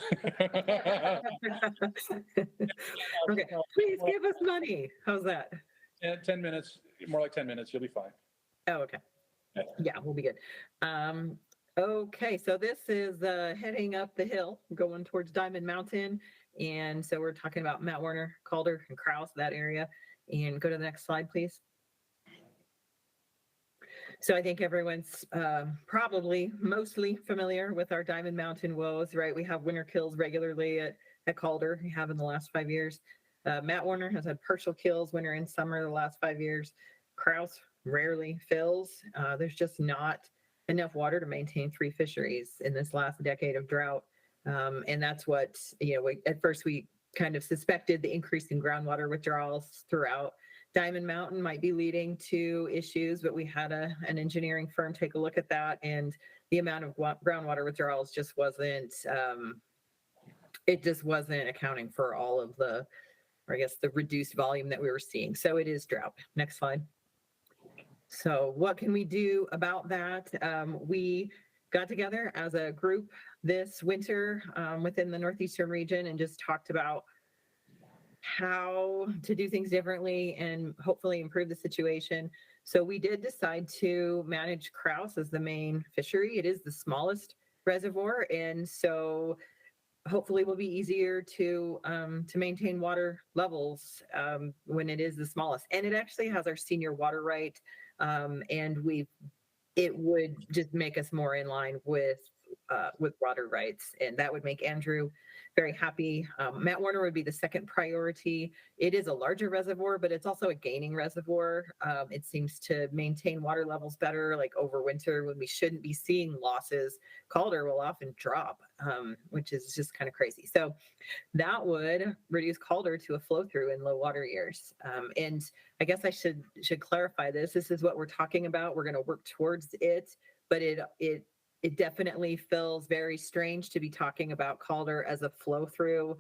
Okay, please give us money. How's that? Yeah, 10 minutes, more like 10 minutes, you'll be fine. Oh, okay. Yeah, we'll be good. Okay, so this is heading up the hill, going towards Diamond Mountain. And so we're talking about Matt Warner, Calder, and Kraus, that area. And go to the next slide, please. So I think everyone's probably mostly familiar with our Diamond Mountain woes, right? We have winter kills regularly at Calder. We have in the last 5 years. Matt Warner has had partial kills winter and summer the last 5 years. Kraus rarely fills. There's just not enough water to maintain 3 fisheries in this last decade of drought. And that's what, at first we kind of suspected the increase in groundwater withdrawals throughout Diamond Mountain might be leading to issues, but we had an engineering firm take a look at that, and the amount of groundwater withdrawals just wasn't, it just wasn't accounting for all of the reduced volume that we were seeing. So it is drought. Next slide. So what can we do about that? We got together as a group this winter within the Northeastern region and just talked about how to do things differently and hopefully improve the situation. So we did decide to manage Kraus as the main fishery. It is the smallest reservoir, and so hopefully will be easier to maintain water levels when it is the smallest. And it actually has our senior water right, and it would just make us more in line with water rights, and that would make Andrew very happy. Matt Warner would be the second priority. It is a larger reservoir, but it's also a gaining reservoir. It seems to maintain water levels better, like over winter when we shouldn't be seeing losses. Calder will often drop, which is just kind of crazy. So that would reduce Calder to a flow through in low water years. And I guess I should clarify this. This is what we're talking about. We're going to work towards it, but it definitely feels very strange to be talking about Calder as a flow through.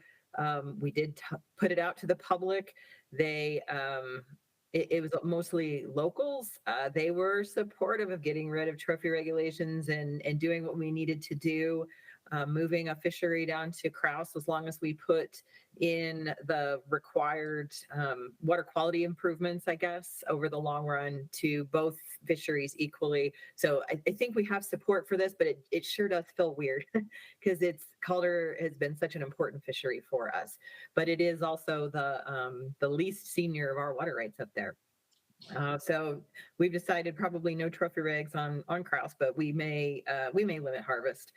We did put it out to the public. It was mostly locals. They were supportive of getting rid of trophy regulations and doing what we needed to do, moving a fishery down to Kraus as long as we put in the required water quality improvements, I guess, over the long run to both fisheries equally. So I think we have support for this, but it sure does feel weird because Calder has been such an important fishery for us, but it is also the least senior of our water rights up there. So we've decided probably no trophy regs on Kraus, but we may limit harvest.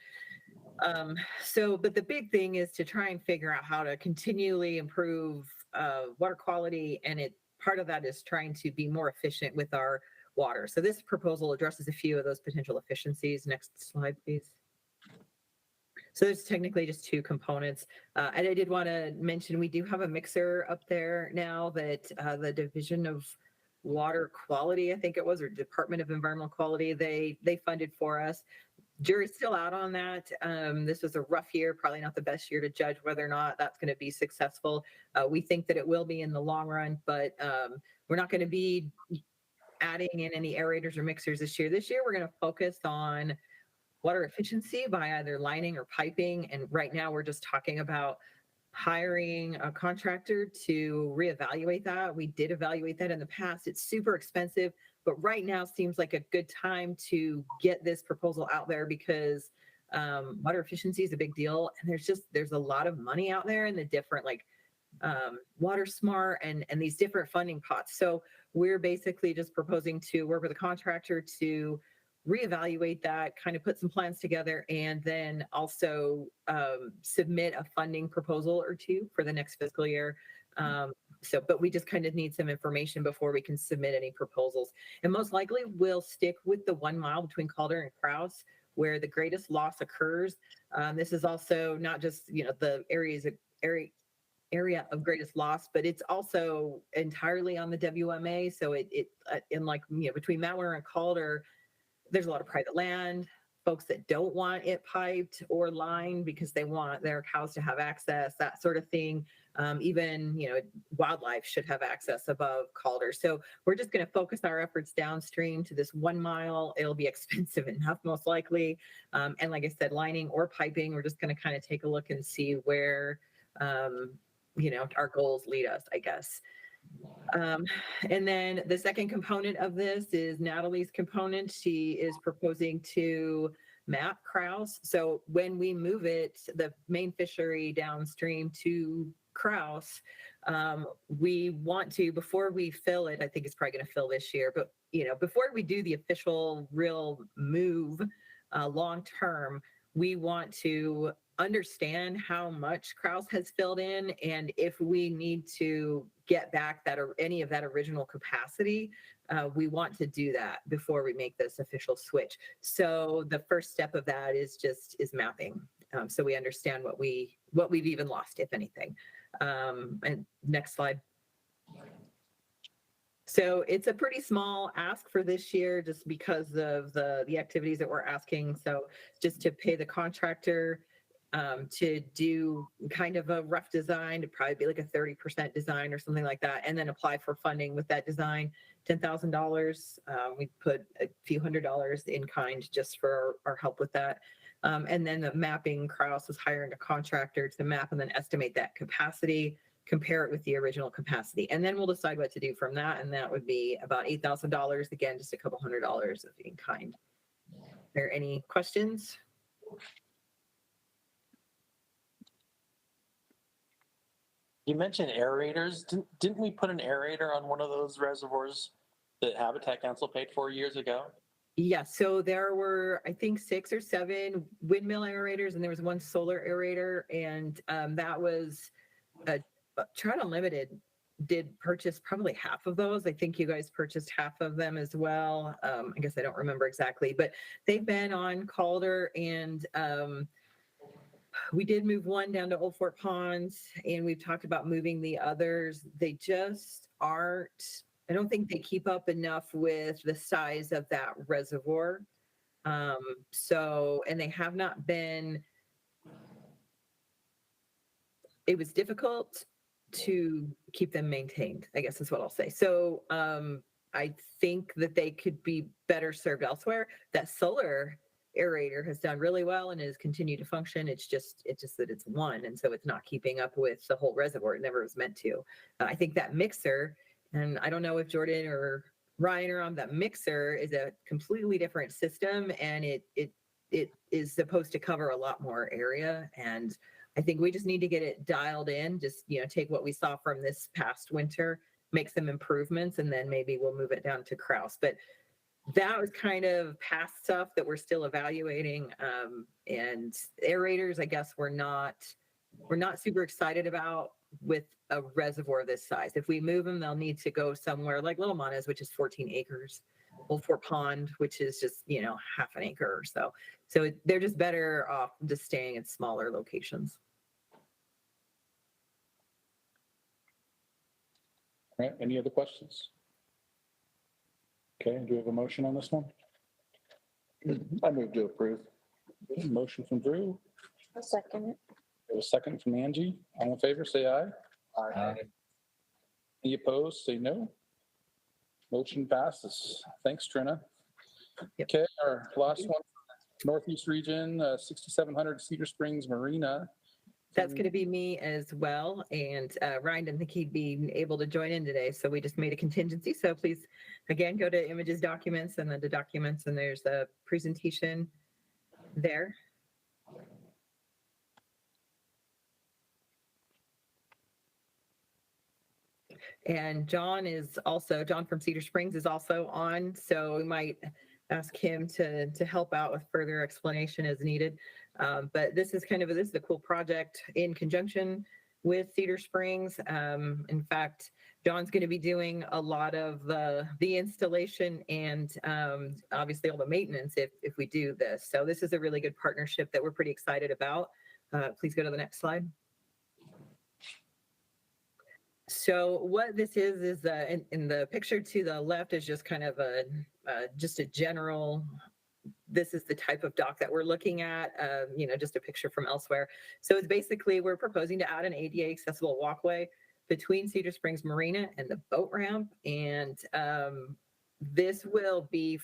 But the big thing is to try and figure out how to continually improve water quality, and part of that is trying to be more efficient with our water. So this proposal addresses a few of those potential efficiencies. Next slide, please. So there's technically just 2 components. And I did want to mention we do have a mixer up there now that the Division of Water Quality, I think it was, or Department of Environmental Quality, they funded for us. Jury's still out on that. This was a rough year, probably not the best year to judge whether or not that's going to be successful. We think that it will be in the long run, but we're not going to be adding in any aerators or mixers this year. This year, we're going to focus on water efficiency by either lining or piping. And right now, we're just talking about hiring a contractor to reevaluate that. We did evaluate that in the past. It's super expensive, but right now seems like a good time to get this proposal out there because water efficiency is a big deal. And there's a lot of money out there in the different Water Smart and these different funding pots. So we're basically just proposing to work with a contractor to reevaluate that, kind of put some plans together, and then also submit a funding proposal or 2 for the next fiscal year. So, but we just kind of need some information before we can submit any proposals. And most likely we'll stick with the 1 mile between Calder and Kraus where the greatest loss occurs. This is also not just, the area of greatest loss, but it's also entirely on the WMA. So in like, between Mount Winter and Calder, there's a lot of private land, folks that don't want it piped or lined because they want their cows to have access, that sort of thing. Even, wildlife should have access above Calder. So we're just going to focus our efforts downstream to this 1 mile. It'll be expensive enough, most likely. And like I said, lining or piping, we're just going to kind of take a look and see where, our goals lead us, I guess. And then the second component of this is Natalie's component. She is proposing to map Kraus. So when we move it, the main fishery downstream to Kraus, we want to, before we fill it, I think it's probably going to fill this year, but before we do the official real move long term, we want to understand how much Kraus has filled in, and if we need to get back that or any of that original capacity, we want to do that before we make this official switch. So the first step of that is mapping, so we understand what we've even lost, if anything. And next slide. So it's a pretty small ask for this year, just because of the activities that we're asking. So just to pay the contractor to do kind of a rough design, to probably be like a 30% design or something like that, and then apply for funding with that design, $10,000. We put a few $100s in kind just for our help with that. And then the mapping, Kraus was hiring a contractor to map and then estimate that capacity, compare it with the original capacity. And then we'll decide what to do from that. And that would be about $8,000. Again, just a couple $100s of in kind. Are there any questions? You mentioned aerators. Didn't we put an aerator on one of those reservoirs that Habitat Council paid for years ago? Yeah, so there were, I think, 6 or 7 windmill aerators, and there was one solar aerator, and that was Trout Unlimited did purchase probably half of those. I think you guys purchased half of them as well. I guess I don't remember exactly, but they've been on Calder, and we did move one down to Old Fort Ponds, and we've talked about moving the others. They just aren't, I don't think they keep up enough with the size of that reservoir. And they have not been, it was difficult to keep them maintained, I guess is what I'll say. So I think that they could be better served elsewhere. That solar aerator has done really well and has continued to function. It's just that it's one, and so it's not keeping up with the whole reservoir. It never was meant to. I think that mixer, and I don't know if Jordan or Ryan are on, that mixer is a completely different system, and it is supposed to cover a lot more area. And I think we just need to get it dialed in, just, take what we saw from this past winter, make some improvements, and then maybe we'll move it down to Kraus. But that was kind of past stuff that we're still evaluating. And aerators, I guess we're not super excited about with a reservoir this size. If we move them, they'll need to go somewhere like Little Monas, which is 14 acres, Old Fort Pond, which is just, half an acre or so. So they're just better off just staying in smaller locations. All right, any other questions? Okay, do we have a motion on this one? I move to approve. Motion from Drew. A second. A second from Angie. All in favor, say aye. Aye. Any opposed, say no. Motion passes. Thanks, Trina. Okay, our last one, Northeast Region, 6700 Cedar Springs Marina. That's going to be me as well. And Ryan didn't think he'd be able to join in today, so we just made a contingency. So please, again, go to images, documents, and then to documents, and there's a presentation there. And John from Cedar Springs is also on, so we might ask him to help out with further explanation as needed. But this is a cool project in conjunction with Cedar Springs. In fact, John's going to be doing a lot of the installation and obviously all the maintenance if we do this. So this is a really good partnership that we're pretty excited about. Please go to the next slide. So what this is in the picture to the left is just kind of just a general, this is the type of dock that we're looking at, just a picture from elsewhere. So it's basically, we're proposing to add an ADA accessible walkway between Cedar Springs Marina and the boat ramp. And this will be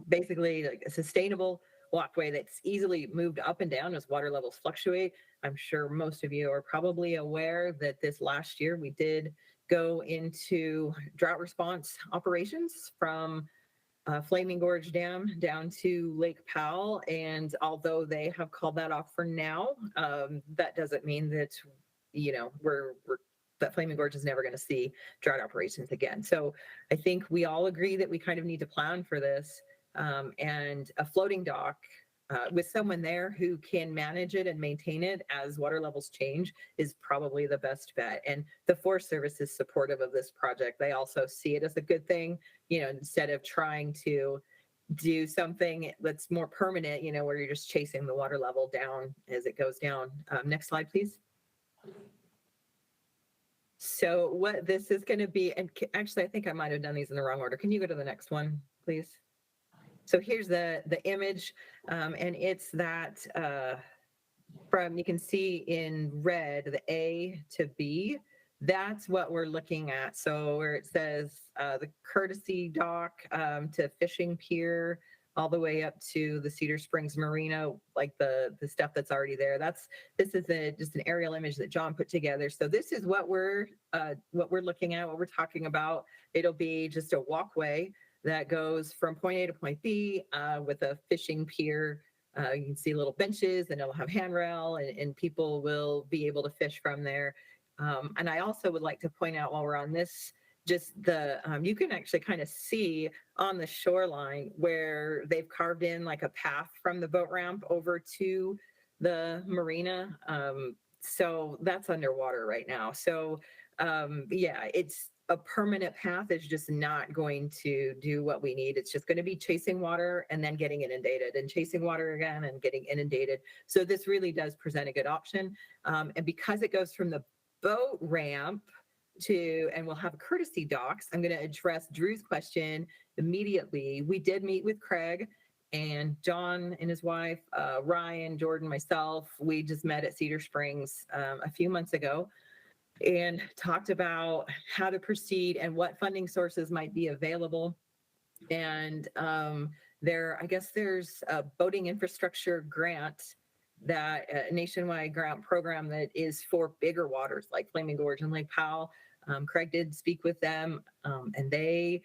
basically like a sustainable walkway that's easily moved up and down as water levels fluctuate. I'm sure most of you are probably aware that this last year we did go into drought response operations from Flaming Gorge Dam down to Lake Powell. And although they have called that off for now, that doesn't mean that, that Flaming Gorge is never going to see drought operations again. So I think we all agree that we kind of need to plan for this. And a floating dock with someone there who can manage it and maintain it as water levels change is probably the best bet. And the Forest Service is supportive of this project. They also see it as a good thing, instead of trying to do something that's more permanent, where you're just chasing the water level down as it goes down. Next slide, please. So what this is going to be, and actually, I think I might have done these in the wrong order. Can you go to the next one, please? So here's the image, and it's that you can see in red, the A to B, that's what we're looking at. So where it says the courtesy dock to fishing pier, all the way up to the Cedar Springs Marina, like the stuff that's already there. This is just an aerial image that John put together. So this is what we're looking at, what we're talking about. It'll be just a walkway that goes from point A to point B with a fishing pier. You can see little benches, and it'll have handrail, and people will be able to fish from there. And I also would like to point out, while we're on this, just you can actually kind of see on the shoreline where they've carved in like a path from the boat ramp over to the marina. So that's underwater right now. So it's a permanent path is just not going to do what we need. It's just going to be chasing water and then getting inundated and chasing water again and getting inundated. So this really does present a good option. And because it goes from the boat ramp and we'll have courtesy docks, I'm going to address Drew's question immediately. We did meet with Craig and John and his wife, Ryan, Jordan, myself. We just met at Cedar Springs a few months ago and talked about how to proceed and what funding sources might be available. And there's a boating infrastructure grant, that nationwide grant program that is for bigger waters like Flaming Gorge and Lake Powell. Craig did speak with them, and they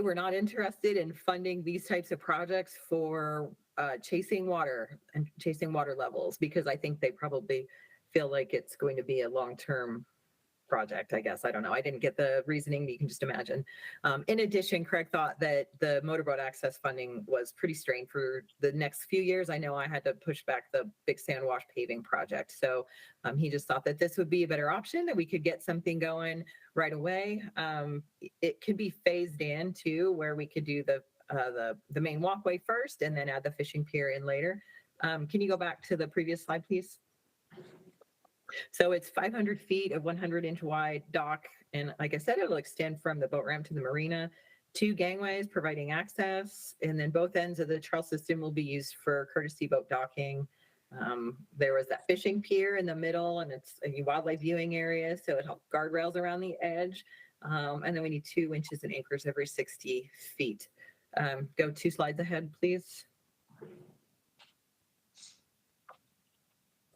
were not interested in funding these types of projects for chasing water and chasing water levels, because I think they probably feel like it's going to be a long-term project, I guess. I don't know. I didn't get the reasoning, but you can just imagine. In addition, Craig thought that the motorboat access funding was pretty strained for the next few years. I know I had to push back the big sand wash paving project. So he just thought that this would be a better option, that we could get something going right away. It could be phased in too, where we could do the main walkway first and then add the fishing pier in later. Can you go back to the previous slide, please? So it's 500 feet of 100-inch wide dock. And like I said, it'll extend from the boat ramp to the marina, 2 gangways providing access. And then both ends of the trail system will be used for courtesy boat docking. There was that fishing pier in the middle, and it's a wildlife viewing area. So it helped guardrails around the edge. And then we need 2 winches and anchors every 60 feet. Go 2 slides ahead, please.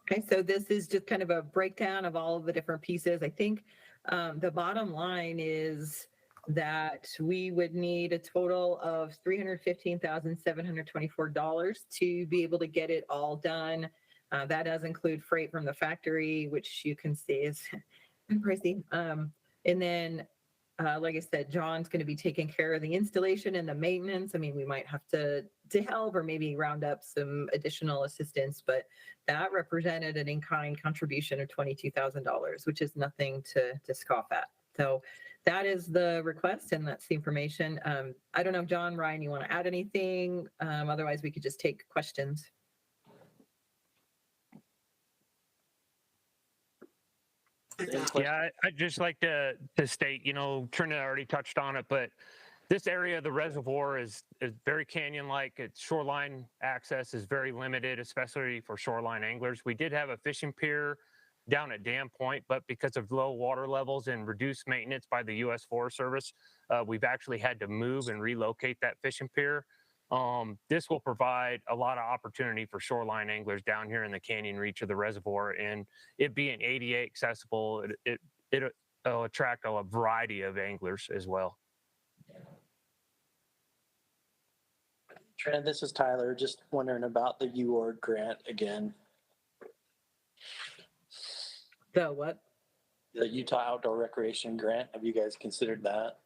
Okay, so this is just kind of a breakdown of all of the different pieces. I think the bottom line is that we would need a total of $315,724 to be able to get it all done. That does include freight from the factory, which you can see is pricey. And then like I said, John's going to be taking care of the installation and the maintenance. I mean, we might have to help or maybe round up some additional assistance, but that represented an in-kind contribution of $22,000, which is nothing to scoff at. So that is the request and that's the information. I don't know, John, Ryan, you want to add anything? Otherwise, we could just take questions. Yeah, I'd just like to state, you know, Trina already touched on it, but this area of the reservoir is very canyon-like. Its shoreline access is very limited, especially for shoreline anglers. We did have a fishing pier down at Dam Point, but because of low water levels and reduced maintenance by the U.S. Forest Service, we've actually had to move and relocate that fishing pier. This will provide a lot of opportunity for shoreline anglers down here in the canyon reach of the reservoir, and it being ADA accessible, it'll attract a variety of anglers as well. Trent, this is Tyler. Just wondering about the UORG grant again. The what? The Utah Outdoor Recreation Grant. Have you guys considered that?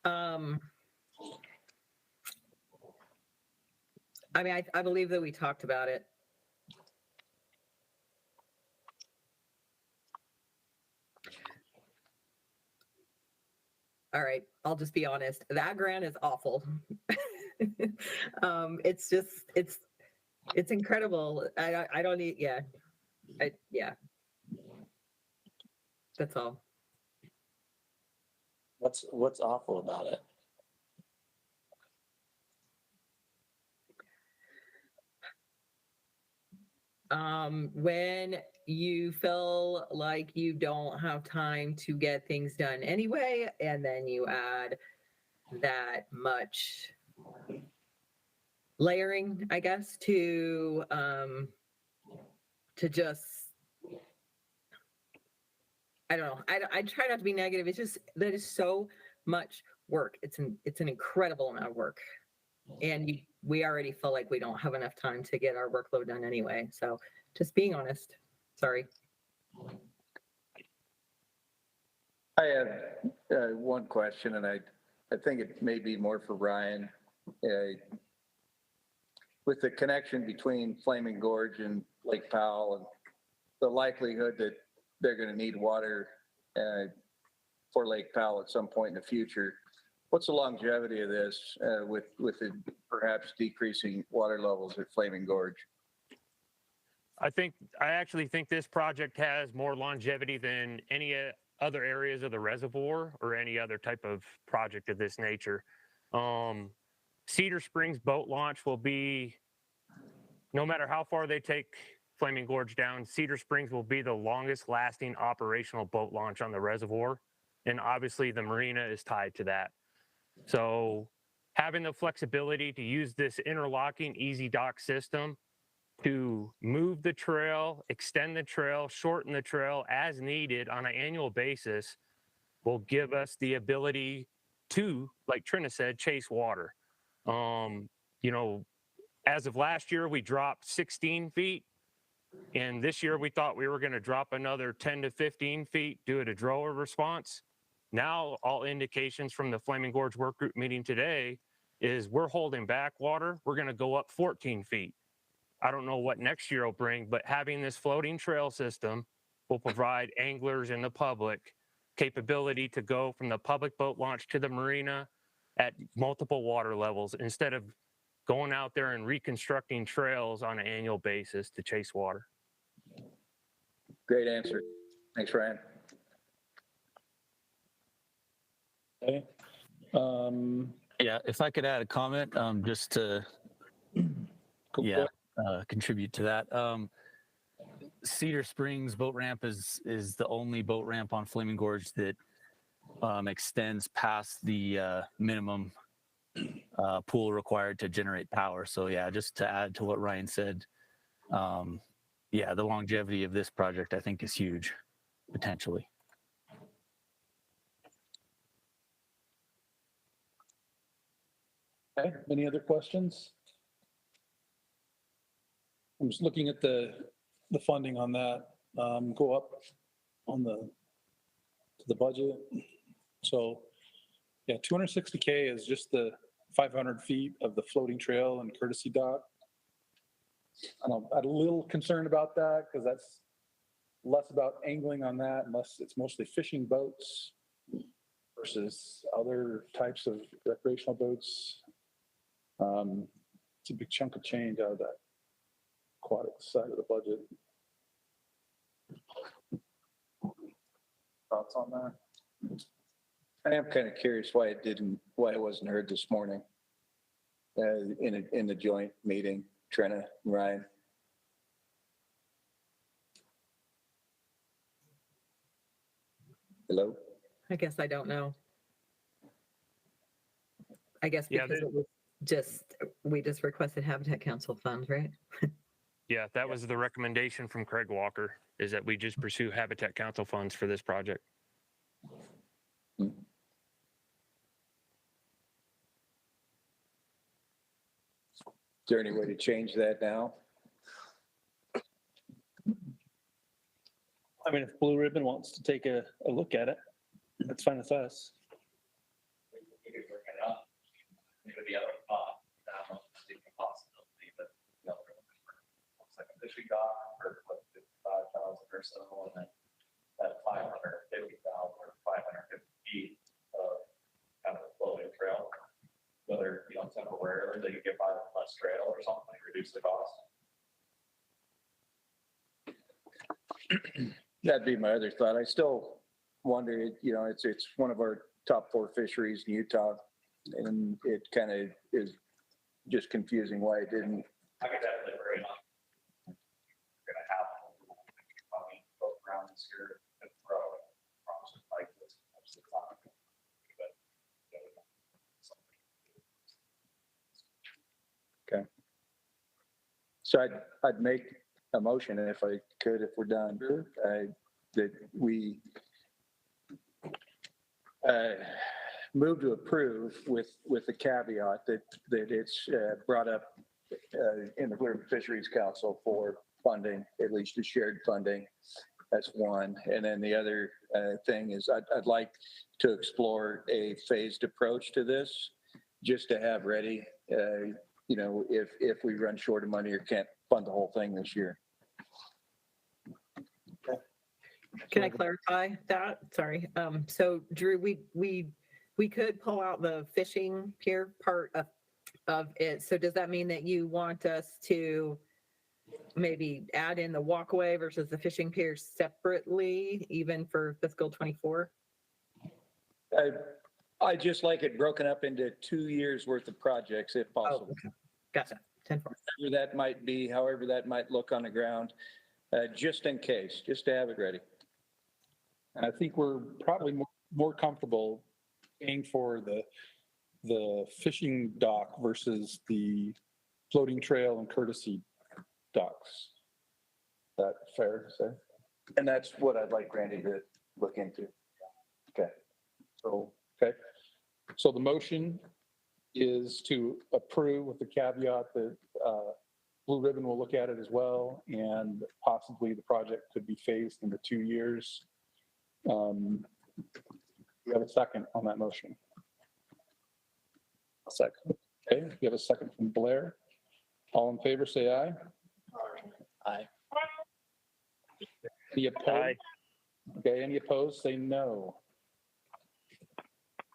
I mean, I believe that we talked about it. All right, I'll just be honest. That grant is awful. It's just, it's incredible. I don't need, yeah. Yeah. That's all. What's awful about it? When you feel like you don't have time to get things done anyway, and then you add that much layering, I guess, to just, I don't know. I try not to be negative. It's just, that is so much work. It's an incredible amount of work. And we already feel like we don't have enough time to get our workload done anyway. So just being honest, sorry. I have one question, and I think it may be more for Ryan. With the connection between Flaming Gorge and Lake Powell and the likelihood that they're going to need water for Lake Powell at some point in the future, what's the longevity of this with the perhaps decreasing water levels at Flaming Gorge? I actually think this project has more longevity than any other areas of the reservoir or any other type of project of this nature. Cedar Springs boat launch will be, no matter how far they take Flaming Gorge down, Cedar Springs will be the longest lasting operational boat launch on the reservoir. And obviously the marina is tied to that. So having the flexibility to use this interlocking easy dock system to move the trail, extend the trail, shorten the trail as needed on an annual basis will give us the ability to, like Trina said, chase water. You know, as of last year, we dropped 16 feet. And this year we thought we were going to drop another 10 to 15 feet due to drawer response. Now, all indications from the Flaming Gorge work group meeting today is we're holding back water. We're going to go up 14 feet. I don't know what next year will bring, but having this floating trail system will provide anglers and the public capability to go from the public boat launch to the marina at multiple water levels instead of going out there and reconstructing trails on an annual basis to chase water. Great answer. Thanks, Ryan. Okay. Yeah, if I could add a comment, just to contribute to that. Cedar Springs boat ramp is the only boat ramp on Flaming Gorge that extends past the minimum pool required to generate power. So yeah, just to add to what Ryan said, yeah, the longevity of this project I think is huge, potentially. Okay, any other questions? I'm just looking at the funding on that, go up on the budget. So, yeah, 260K is just the 500 feet of the floating trail and courtesy dock. I'm a little concerned about that because that's less about angling on that, unless it's mostly fishing boats versus other types of recreational boats. It's a big chunk of change out of that aquatic side of the budget. Thoughts on that? I am kind of curious why it wasn't heard this morning in the joint meeting, Trina, Ryan. Hello? I guess I don't know. I guess Yeah, because it was we just requested Habitat Council funds, right? Yeah, that was the recommendation from Craig Walker, is that we just pursue Habitat Council funds for this project. Is there any way to change that now? I mean, if Blue Ribbon wants to take a look at it, that's fine with us. You could work it up. It would be other thought, that was a possibility, but no, looks like a fishing dock for what, 55,000 or so, and then that 550,000 or 550 feet of kind of a floating trail. Whether, temporarily they could get by with less trail or something, reduce the cost. That'd be my other thought. I still wonder, it's one of our top 4 fisheries in Utah, and it kind of is just confusing why it didn't. I could definitely agree on. We're gonna have probably both rounds here and throw promises like this. Most of the time. But, Okay. So I'd make a motion if I could, if we're done, that we move to approve with the caveat that it's brought up in the Blue Ribbon Fisheries Council for funding, at least a shared funding. That's one. And then the other thing is I'd like to explore a phased approach to this, just to have ready, if we run short of money or can't fund the whole thing this year. Can I clarify that? Sorry. So Drew, we could pull out the fishing pier part of it. So does that mean that you want us to maybe add in the walkway versus the fishing pier separately, even for fiscal 24? I just like it broken up into 2 years worth of projects if possible. Oh, okay. Gotcha. 10-4. Whatever that might be, however that might look on the ground, just in case, just to have it ready. And I think we're probably more comfortable paying for the fishing dock versus the floating trail and courtesy docks. Is that fair to say? And that's what I'd like Randy to look into. Okay. So the motion is to approve with the caveat that Blue Ribbon will look at it as well, and possibly the project could be phased into 2 years. We have a second on that motion. A second. Okay, we have a second from Blair. All in favor, say aye. Aye. Any opposed? Aye. Okay, any opposed, say no.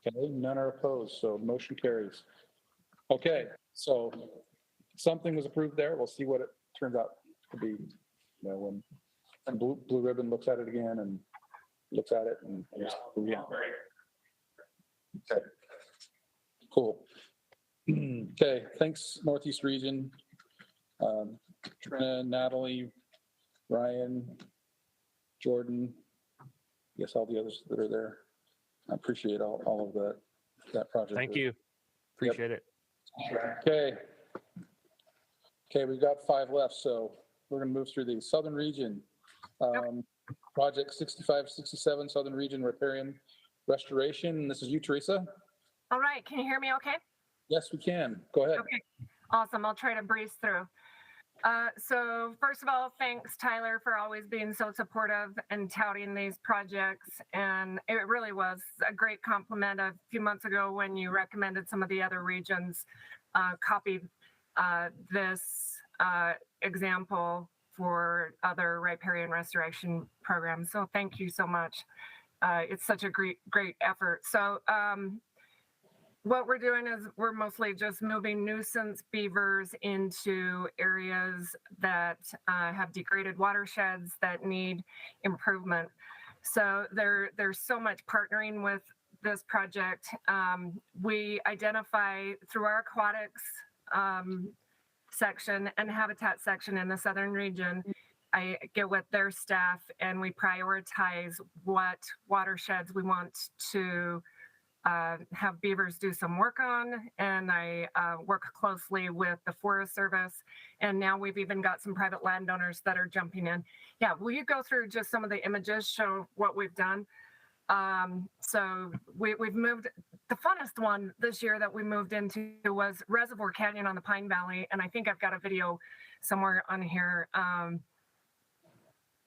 Okay, none are opposed, so motion carries. Okay, so something was approved there. We'll see what it turns out to be, when Blue Ribbon looks at it again and looks at it and yeah. Okay. Cool. Okay, thanks Northeast Region. Trina, Natalie, Ryan, Jordan, I guess all the others that are there. I appreciate all of that project. Thank you. Appreciate it. Okay, we've got 5 left, so we're gonna move through the Southern Region. Project 6567, Southern Region Riparian Restoration. This is you, Teresa? All right, can you hear me okay? Yes, we can. Go ahead. Okay, awesome. I'll try to breeze through. So first of all, thanks Tyler for always being so supportive and touting these projects. And it really was a great compliment a few months ago when you recommended some of the other regions copied this example for other riparian restoration programs. So thank you so much. It's such a great effort. So what we're doing is we're mostly just moving nuisance beavers into areas that have degraded watersheds that need improvement. So there's so much partnering with this project. We identify through our aquatics section and habitat section in the southern region. I get with their staff and we prioritize what watersheds we want to have beavers do some work on, and I work closely with the Forest Service, and now we've even got some private landowners that are jumping in. Yeah, will you go through just some of the images, show what we've done? So we've moved, the funnest one this year that we moved into was Reservoir Canyon on the Pine Valley, and I think I've got a video somewhere on here.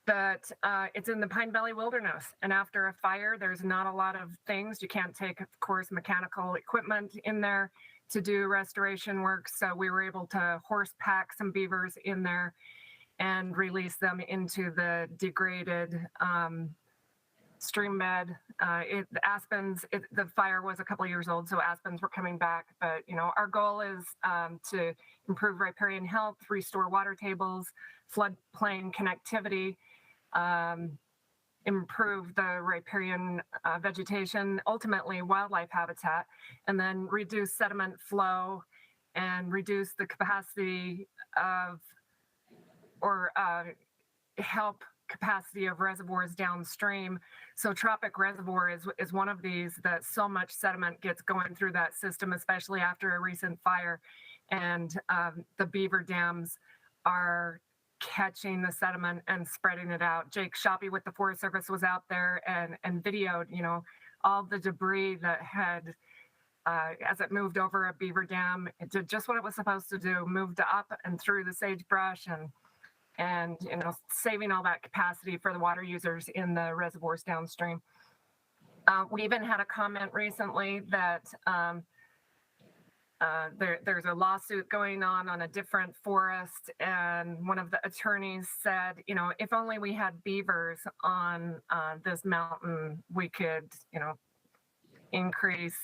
But it's in the Pine Valley Wilderness. And after a fire, there's not a lot of things. You can't take, of course, mechanical equipment in there to do restoration work. So we were able to horse pack some beavers in there and release them into the degraded stream bed. The aspens, the fire was a couple of years old, so aspens were coming back. But, you know, our goal is to improve riparian health, restore water tables, floodplain connectivity, improve the riparian vegetation, ultimately wildlife habitat, and then reduce sediment flow and reduce the capacity of, or help capacity of reservoirs downstream. So Tropic Reservoir is one of these that so much sediment gets going through that system, especially after a recent fire. And the beaver dams are catching the sediment and spreading it out. Jake Shoppy with the Forest Service was out there and videoed, you know, all the debris that had, as it moved over a beaver dam, it did just what it was supposed to do, moved up and through the sagebrush and you know, saving all that capacity for the water users in the reservoirs downstream. We even had a comment recently that there's a lawsuit going on a different forest, and one of the attorneys said, you know, if only we had beavers on this mountain, we could, you know, increase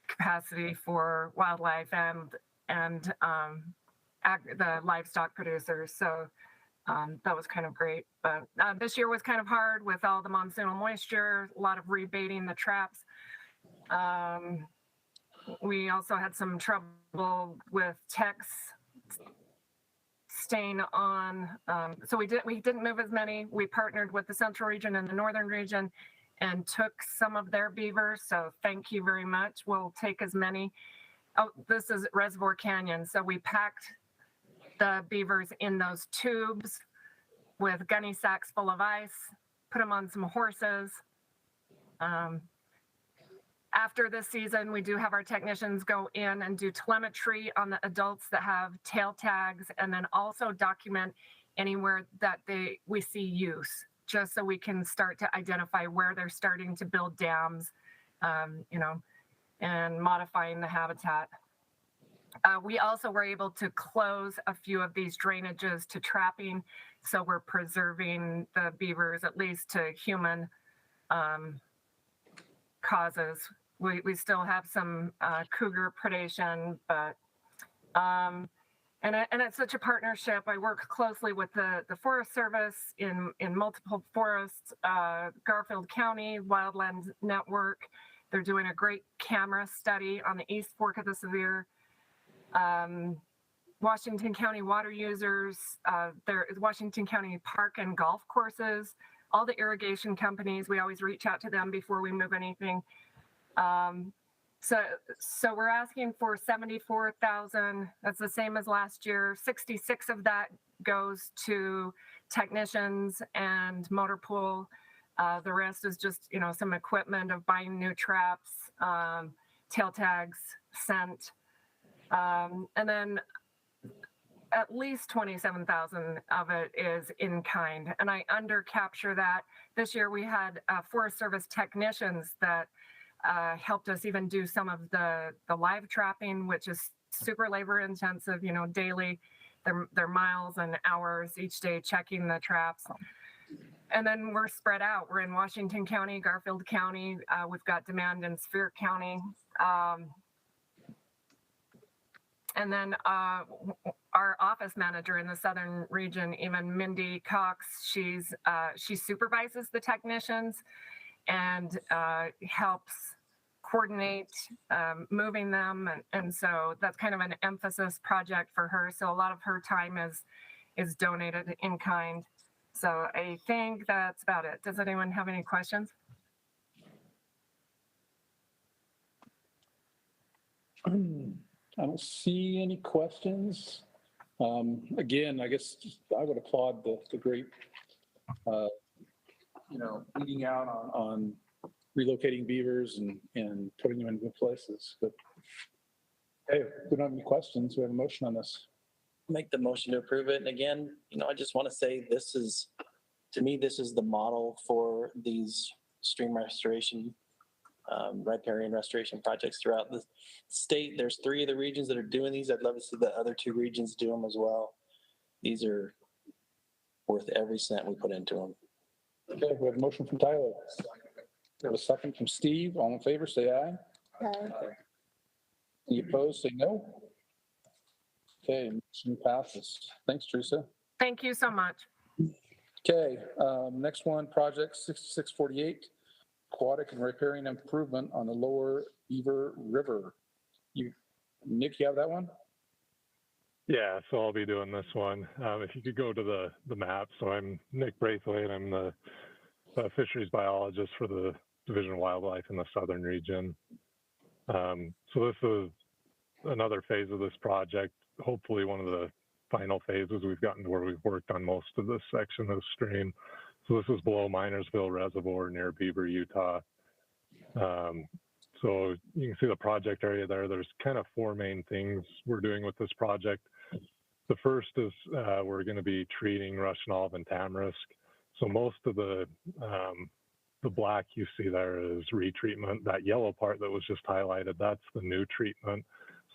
capacity for wildlife and the livestock producers. So that was kind of great. But this year was kind of hard with all the monsoonal moisture, a lot of rebaiting the traps. We also had some trouble with techs staying on. So we didn't move as many. We partnered with the central region and the northern region and took some of their beavers. So thank you very much. We'll take as many. Oh, this is Reservoir Canyon. So we packed the beavers in those tubes with gunny sacks full of ice, put them on some horses. After this season, we do have our technicians go in and do telemetry on the adults that have tail tags, and then also document anywhere that we see use, just so we can start to identify where they're starting to build dams, you know, and modifying the habitat. We also were able to close a few of these drainages to trapping, so we're preserving the beavers, at least to human causes. We still have some cougar predation, but and it's such a partnership. I work closely with the Forest Service in multiple forests, Garfield County Wildlands Network. They're doing a great camera study on the East Fork of the Sevier. Washington County water users, there is Washington County park and golf courses, all the irrigation companies. We always reach out to them before we move anything. So we're asking for 74,000. That's the same as last year. 66 of that goes to technicians and motor pool. The rest is just, you know, some equipment of buying new traps, tail tags, scent. And then at least 27,000 of it is in kind, and I under capture that. This year we had Forest Service technicians that helped us even do some of the live trapping, which is super labor intensive, you know, daily, their miles and hours each day checking the traps. And then we're spread out. We're in Washington County, Garfield County. We've got demand in Spear County. And then our office manager in the southern region, even Mindy Cox, she supervises the technicians and helps coordinate moving them. And so that's kind of an emphasis project for her. So a lot of her time is donated in kind. So I think that's about it. Does anyone have any questions? I don't see any questions. Again, I guess I would applaud the great, leading out on relocating beavers and putting them in good places. But hey, if we don't have any questions, we have a motion on this. Make the motion to approve it. And again, I just want to say to me, this is the model for these stream restoration, riparian restoration projects throughout the state. There's 3 of the regions that are doing these. I'd love to see the other 2 regions do them as well. These are worth every cent we put into them. Okay, we have a motion from Tyler. We have a second from Steve. All in favor, say aye. Aye. Any opposed, say no. Okay, motion passes. Thanks, Teresa. Thank you so much. Okay, next one, project 6648, aquatic and riparian improvement on the lower Beaver River. Nick, you have that one? Yeah, so I'll be doing this one. If you could go to the map. So I'm Nick Braithwaite. I'm the fisheries biologist for the Division of Wildlife in the southern region. So this is another phase of this project, hopefully one of the final phases. We've gotten to where we've worked on most of this section of the stream. So this is below Minersville Reservoir near Beaver, Utah. So you can see the project area there. There's kind of 4 main things we're doing with this project. The first is we're going to be treating Russian olive and tamarisk. So most of the black you see there is retreatment. That yellow part that was just highlighted, that's the new treatment.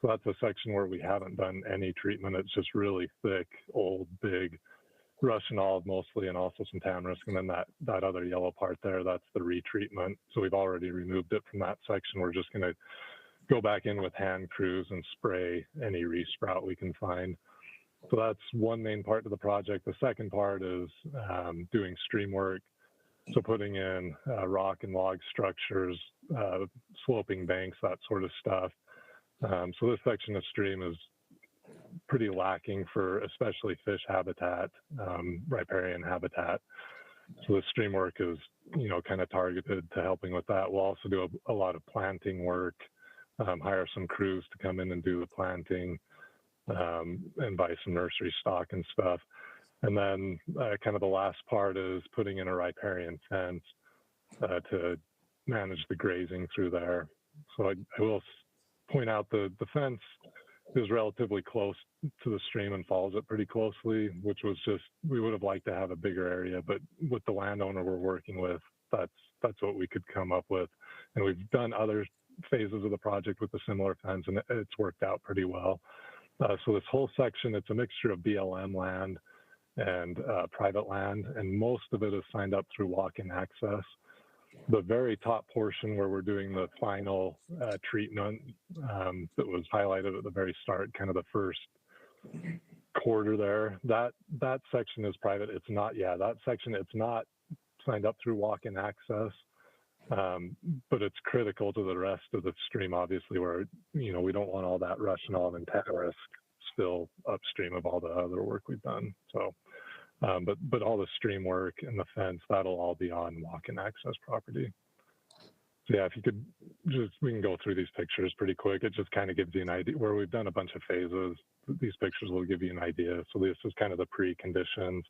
So that's a section where we haven't done any treatment. It's just really thick, old, big Russian olive mostly, and also some tamarisk. And then that other yellow part there, that's the retreatment. So we've already removed it from that section. We're just going to go back in with hand crews and spray any resprout we can find. So that's one main part of the project. The second part is doing stream work. So putting in rock and log structures, sloping banks, that sort of stuff. So this section of stream is pretty lacking for especially fish habitat, riparian habitat. So the stream work is, kind of targeted to helping with that. We'll also do a lot of planting work, hire some crews to come in and do the planting, and buy some nursery stock and stuff. And then kind of the last part is putting in a riparian fence to manage the grazing through there. So I will point out the fence is relatively close to the stream and follows it pretty closely, which was just, we would have liked to have a bigger area, but with the landowner we're working with, that's what we could come up with. And we've done other phases of the project with the similar fence, and it's worked out pretty well. So this whole section, it's a mixture of BLM land and private land, and most of it is signed up through walk-in access. The very top portion where we're doing the final treatment that was highlighted at the very start, kind of the first quarter there, that section is private. It's not, that section, it's not signed up through walk-in access, but it's critical to the rest of the stream, obviously, where, we don't want all that Russian olive and tamarisk still upstream of all the other work we've done. So, but all the stream work and the fence, that'll all be on walk-in access property. So yeah, if you could we can go through these pictures pretty quick. It just kind of gives you an idea where we've done a bunch of phases. These pictures will give you an idea. So this is kind of the preconditions.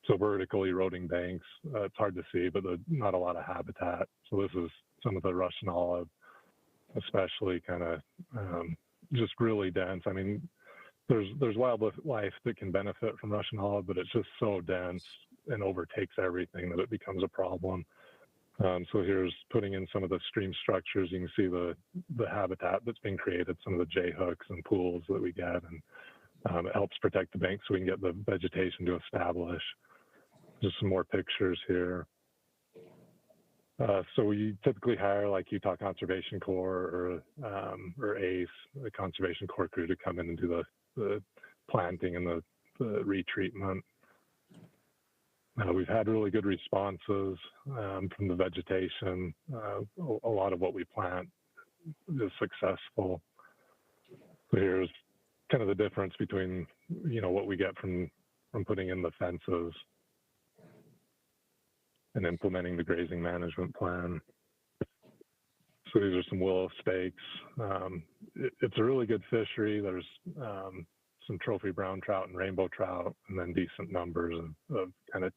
So vertical eroding banks, it's hard to see, but not a lot of habitat. So this is some of the Russian olive, especially kind of just really dense. I mean, there's wildlife that can benefit from Russian Olive, but it's just so dense and overtakes everything that it becomes a problem. So here's putting in some of the stream structures. You can see the habitat that's being created, some of the J hooks and pools that we get, and it helps protect the bank so we can get the vegetation to establish. Just some more pictures here. So we typically hire like Utah Conservation Corps or ACE, the Conservation Corps crew, to come in and do the planting and the retreatment. We've had really good responses from the vegetation. A lot of what we plant is successful. So here's kind of the difference between, what we get from putting in the fences and implementing the grazing management plan. So these are some willow stakes. It's a really good fishery. There's some trophy brown trout and rainbow trout, and then decent numbers of kind of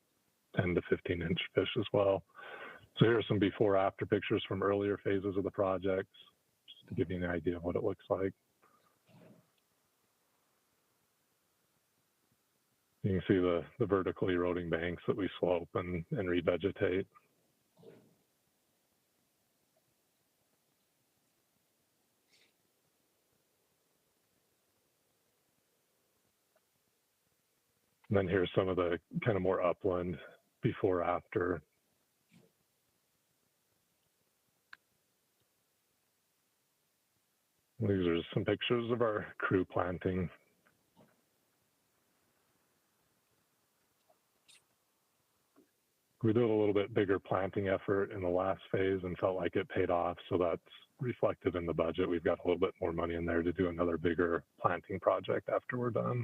10 to 15 inch fish as well. So here are some before after pictures from earlier phases of the project, just to give you an idea of what it looks like. You can see the vertical eroding banks that we slope and revegetate. And then here's some of the kind of more upland before after. These are some pictures of our crew planting. We did a little bit bigger planting effort in the last phase and felt like it paid off. So that's reflected in the budget. We've got a little bit more money in there to do another bigger planting project after we're done.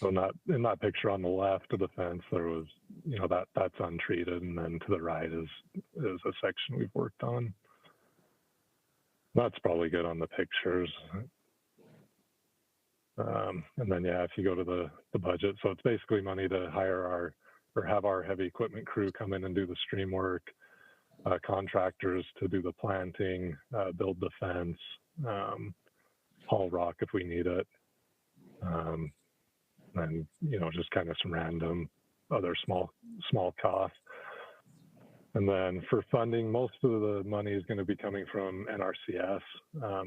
So in that picture on the left of the fence, there was, that's untreated. And then to the right is a section we've worked on. That's probably good on the pictures. And then, if you go to the budget, so it's basically money to hire have our heavy equipment crew come in and do the stream work, contractors to do the planting, build the fence, haul rock if we need it. And, just kind of some random other small costs. And then for funding, most of the money is going to be coming from NRCS,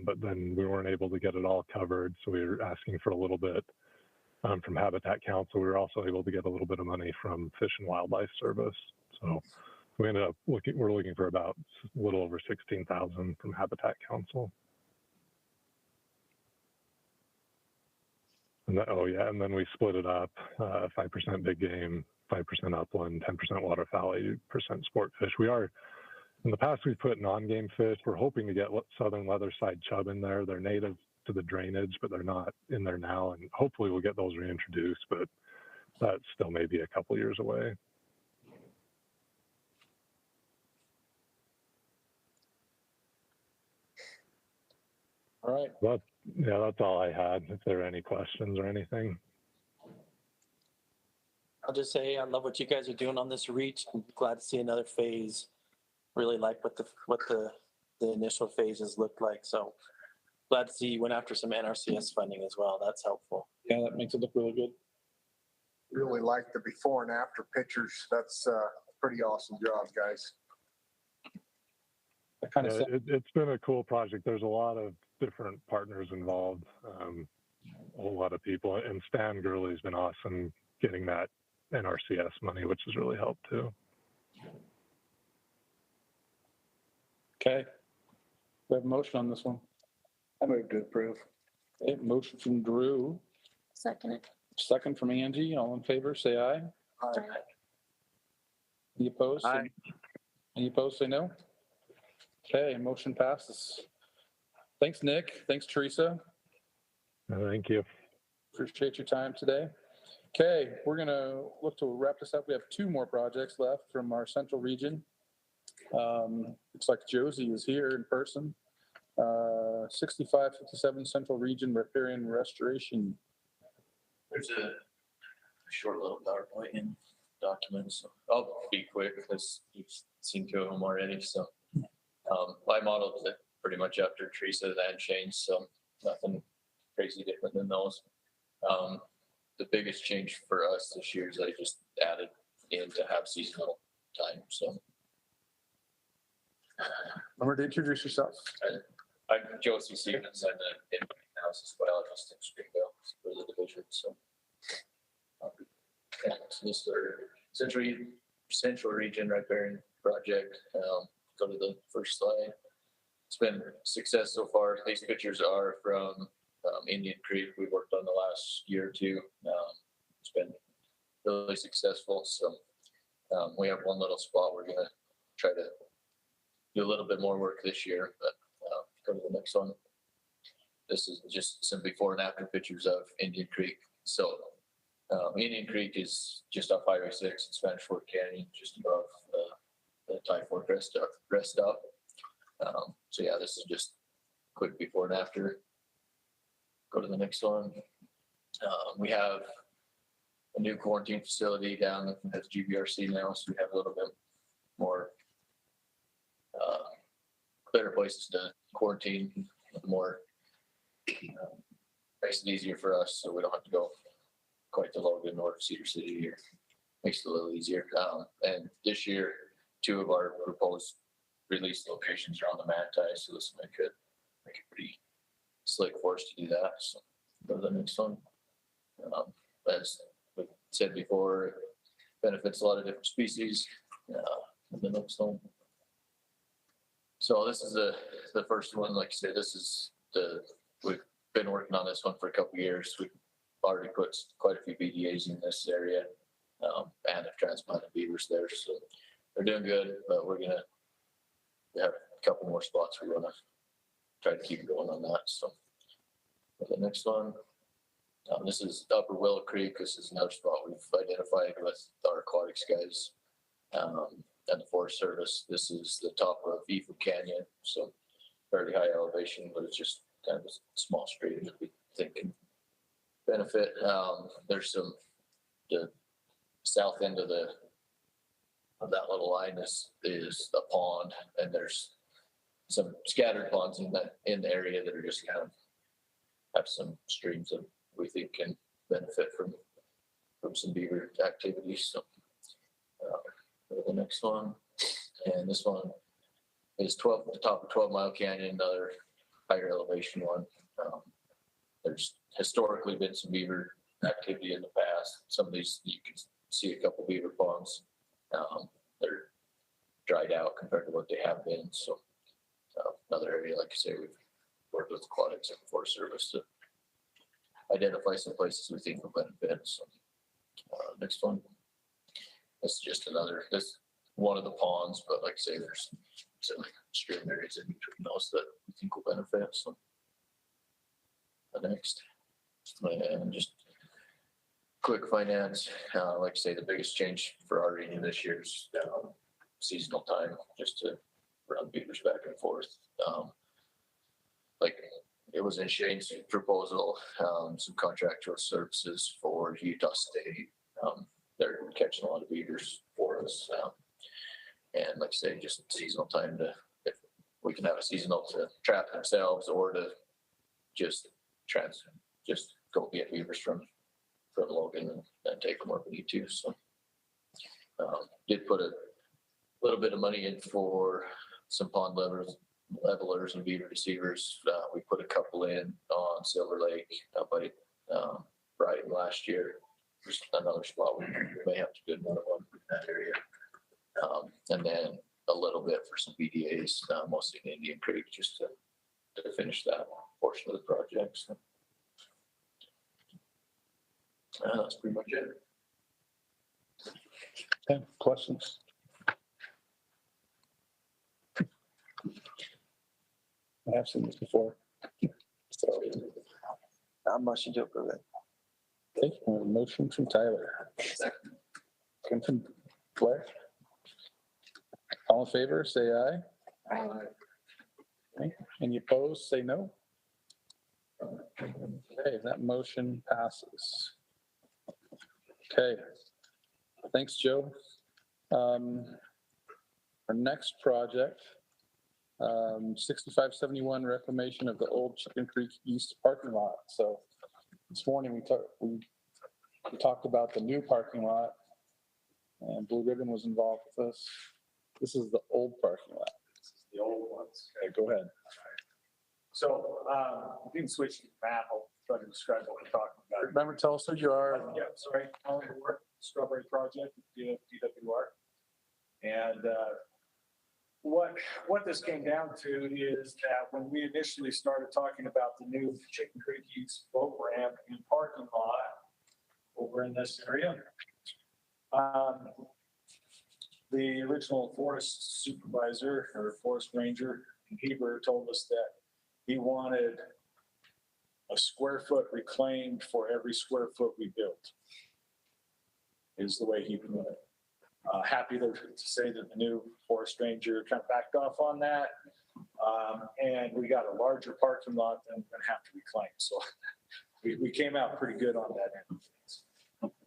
but then we weren't able to get it all covered. So we were asking for a little bit from Habitat Council. We were also able to get a little bit of money from Fish and Wildlife Service. So we ended up we're looking for about a little over 16,000 from Habitat Council. And and then we split it up, 5% big game, 5% upland, 10% waterfowl, 8% sport fish. In the past, we've put non-game fish. We're hoping to get southern leather-side chub in there. They're native to the drainage, but they're not in there now. And hopefully we'll get those reintroduced, but that still may be a couple years away. All right. That's all I had. If there are any questions or anything. I'll just say I love what you guys are doing on this reach. I'm glad to see another phase. Really like what the initial phases looked like. So glad to see you went after some NRCS funding as well. That's helpful. Yeah, that makes it look really good. Really like the before and after pictures. That's a pretty awesome job, guys. It's been a cool project. There's a lot of different partners involved, a whole lot of people. And Stan Gurley's been awesome getting that NRCS money, which has really helped too. Okay. We have a motion on this one. I move to approve. Okay, motion from Drew, Second. second from Angie. All in favor, say aye. Aye. Any opposed? Aye. Any opposed, say no. Okay, motion passes. Thanks, Nick. Thanks, Teresa. Thank you. Appreciate your time today. Okay, we're gonna look to wrap this up. We have two more projects left from our central region. Looks like Josie is here in person. 6557 Central Region Riparian Restoration. There's a short little PowerPoint in documents. So I'll be quick because you've seen two of them already. So I modeled it pretty much after Teresa and Shane, so nothing crazy different than those. The biggest change for us this year is I just added in to have seasonal time, so. Remember to introduce yourself. I'm Josie Stevens. I'm the analysis biologist in Springville for the division. So, yeah, so this is our central region riparian project. Go to the first slide. It's been a success so far. These pictures are from Indian Creek. We worked on the last year or two. It's been really successful. So we have one little spot we're going to try to do a little bit more work this year, but go to the next one. This is just some before and after pictures of Indian Creek. So Indian Creek is just off Highway 6 in Spanish Fork Canyon, just above the Thai Fork rest stop. So yeah, this is just quick before and after. Go to the next one. We have a new quarantine facility down at GBRC now, so we have a little bit more better places to quarantine, more makes it easier for us, so we don't have to go quite to Logan or Cedar City here. Makes it a little easier. And this year, 2 of our proposed release locations are on the Manti, so this will make it pretty slick for us to do that. So go to the next one. As we said before, it benefits a lot of different species. The next one. So this is the first one. Like I said, this is we've been working on this one for a couple of years. We've already put quite a few BDAs in this area, and have transplanted beavers there. So they're doing good, but we're gonna have a couple more spots we want to try to keep going on that. So for the next one, this is Upper Willow Creek. This is another spot we've identified with our aquatics guys and the Forest Service. This is the top of Efu Canyon, so fairly high elevation, but it's just kind of a small stream that we think can benefit. There's the south end of that little line is a pond, and there's some scattered ponds in the area that are just kind of have some streams that we think can benefit from some beaver activities. So the next one, and this one is the top of 12 Mile Canyon, another higher elevation one. There's historically been some beaver activity in the past. Some of these you can see a couple beaver ponds. They're dried out compared to what they have been. So another area, like I say, we've worked with aquatics and Forest Service to identify some places we think will benefit. So next one. This is just this one of the ponds, but like I say, there's some stream areas in between those that we think will benefit. So the next, and just quick finance. Like I say, the biggest change for our region this year is seasonal time, just to run beavers back and forth. Like it was in Shane's proposal, some contractual services for Utah State. They're catching a lot of beavers for us. And like I say, just seasonal time if we can have a seasonal to trap themselves or to just go get beavers from Logan and take them where we need to. So did put a little bit of money in for some pond levelers and beaver deceivers. We put a couple in on Silver Lake up by Brighton last year. There's another spot we may have to do another one in that area. And then a little bit for some BDAs, mostly in Indian Creek, just to finish that portion of the project. So that's pretty much it. Okay, questions? I have seen this before. So, Not much to approve it. okay, motion from Tyler. Second from Blair. All in favor, say aye. Okay, any opposed, say no. Okay, that motion passes. Okay, thanks, Joe. Our next project 6571 reclamation of the old Chicken Creek East parking lot. So this morning we talked about the new parking lot, and Blue Ribbon was involved with us. This is the old parking lot. This is the old ones. Okay, go ahead. So, if you can switch to the map, I'll try to describe what we're talking about. Remember, tell us who you are. Yeah, sorry, Colin Ward, Strawberry Project, DWR. And, what this came down to is that when we initially started talking about the new Chicken Creek East boat ramp and parking lot over in this area, the original forest supervisor or forest ranger in Heber told us that he wanted a square foot reclaimed for every square foot we built, is the way he put it. Happy to say that the new forest ranger kind of backed off on that. And we got a larger parking lot than we're gonna have to reclaim. So we came out pretty good on that end of things.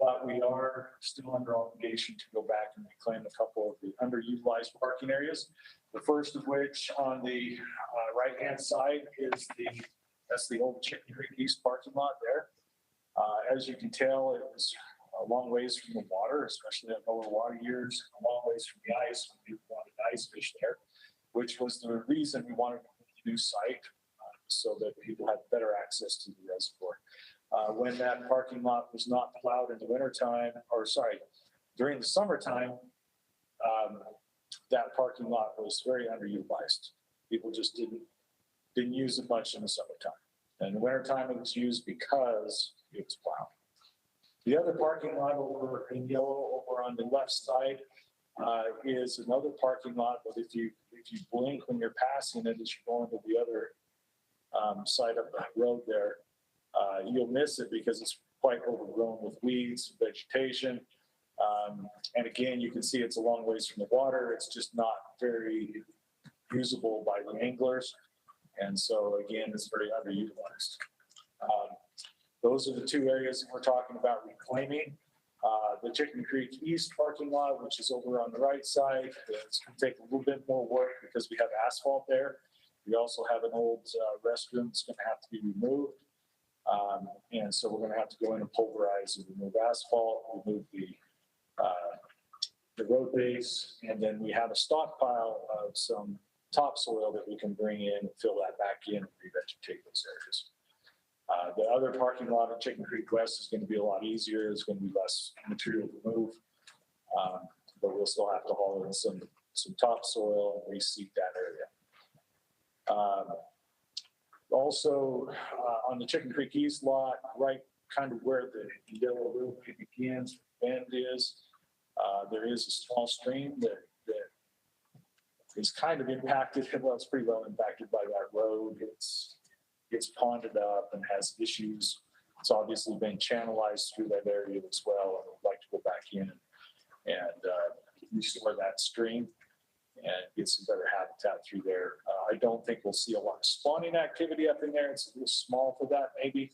But we are still under obligation to go back and reclaim a couple of the underutilized parking areas. The first of which on the right-hand side is that's the old Chicken Creek East parking lot there. As you can tell, it was a long ways from the water, especially at lower water years, a long ways from the ice when people wanted to ice fish there, which was the reason we wanted a new site so that people had better access to the reservoir. When that parking lot was not plowed in the wintertime, during the summertime, that parking lot was very underutilized. People just didn't use it much in the summertime. And in the wintertime, it was used because it was plowed. The other parking lot over in yellow over on the left side is another parking lot, but if you blink when you're passing it as you're going to the other side of that road there, you'll miss it because it's quite overgrown with weeds, vegetation. And again, you can see it's a long ways from the water. It's just not very usable by the anglers. And so again, it's very underutilized. Those are the two areas that we're talking about reclaiming. The Chicken Creek East parking lot, which is over on the right side, it's going to take a little bit more work because we have asphalt there. We also have an old restroom that's going to have to be removed. And so we're going to have to go in and pulverize and remove asphalt, remove the road base, and then we have a stockpile of some topsoil that we can bring in and fill that back in and revegetate those areas. The other parking lot at Chicken Creek West is going to be a lot easier. There's going to be less material to move, but we'll still have to haul in some topsoil and reseed that area. Also, on the Chicken Creek East lot, right kind of where the yellow roadway begins, bend is, there is a small stream that is kind of impacted. Well, it's pretty well impacted by that road. It's ponded up and has issues. It's obviously been channelized through that area as well. I would like to go back in and restore that stream and get some better habitat through there. I don't think we'll see a lot of spawning activity up in there. It's a little small for that maybe,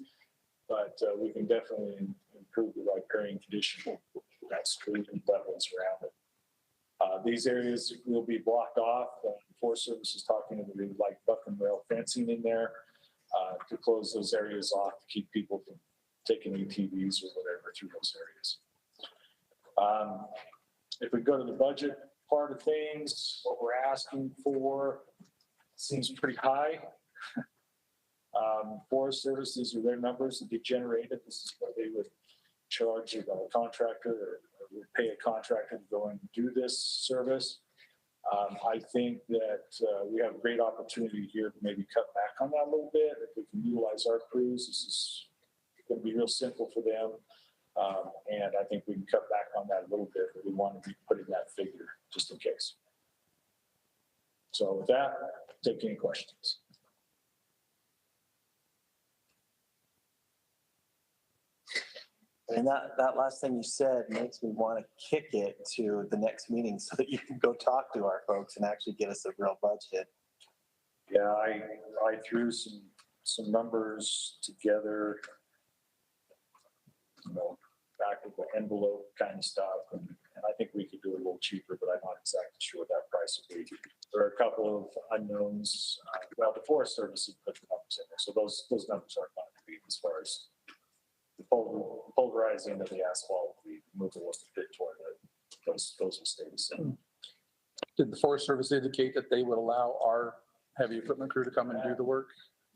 but we can definitely improve the riparian condition of that stream and wetlands around it. These areas will be blocked off. The Forest Service is talking to the like buck and rail fencing in there to close those areas off to keep people from taking ATVs or whatever through those areas. If we go to the budget part of things, what we're asking for seems pretty high. Forest Service, these are their numbers that they generated. This is what they would charge a contractor or would pay a contractor to go and do this service. I think that we have a great opportunity here to maybe cut back on that a little bit. If we can utilize our crews, this is going to be real simple for them. And I think we can cut back on that a little bit, but we want to be putting that figure just in case. So with that, take any questions. And that last thing you said makes me want to kick it to the next meeting so that you can go talk to our folks and actually get us a real budget. Yeah, I threw some numbers together, back of the envelope kind of stuff, and I think we could do it a little cheaper, but I'm not exactly sure what that price would be. There are a couple of unknowns. Well, the Forest Service has put the numbers in there, so those numbers aren't going to be as far as the pulverizing of the asphalt, the removal of the pit toilet, those will stay the same. Did the Forest Service indicate that they would allow our heavy equipment crew to come and do the work?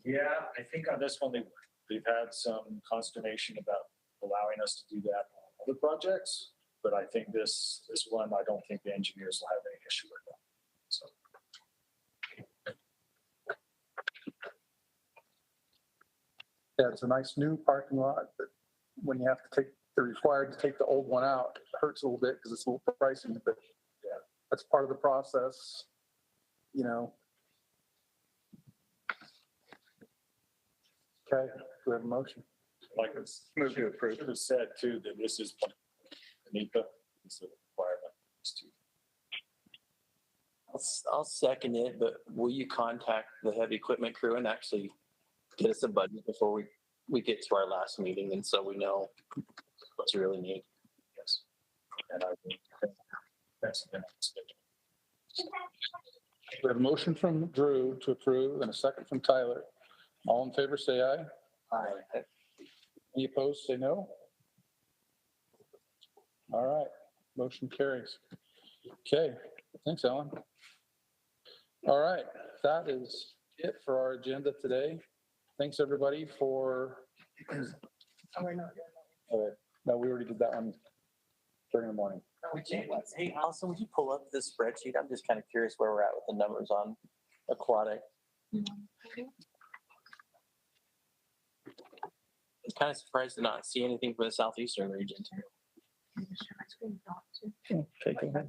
Yeah, I think on this one, they've had some consternation about allowing us to do that on other projects. But I think this one, I don't think the engineers will have any issue with that. So. Yeah, it's a nice new parking lot, but when you have to they're required to take the old one out, it hurts a little bit because it's a little pricey, but yeah, that's part of the process, you know. Okay, do we have a motion? Like it's move to approve. Should have said too that this is NEPA, is a requirement. I'll second it, but will you contact the heavy equipment crew and actually get us a budget before we get to our last meeting, and so we know what you really need? Yes. And I think that's the next step. We have a motion from Drew to approve and a second from Tyler. All in favor, say aye. Aye. Any opposed, say no. All right, motion carries. Okay, thanks, Alan. All right, that is it for our agenda today. Thanks, everybody, for. Okay, no, we already did that one during the morning. Hey, Allison, would you pull up this spreadsheet? I'm just kind of curious where we're at with the numbers on aquatic. I'm kind of surprised to not see anything for the southeastern region. Okay, go ahead.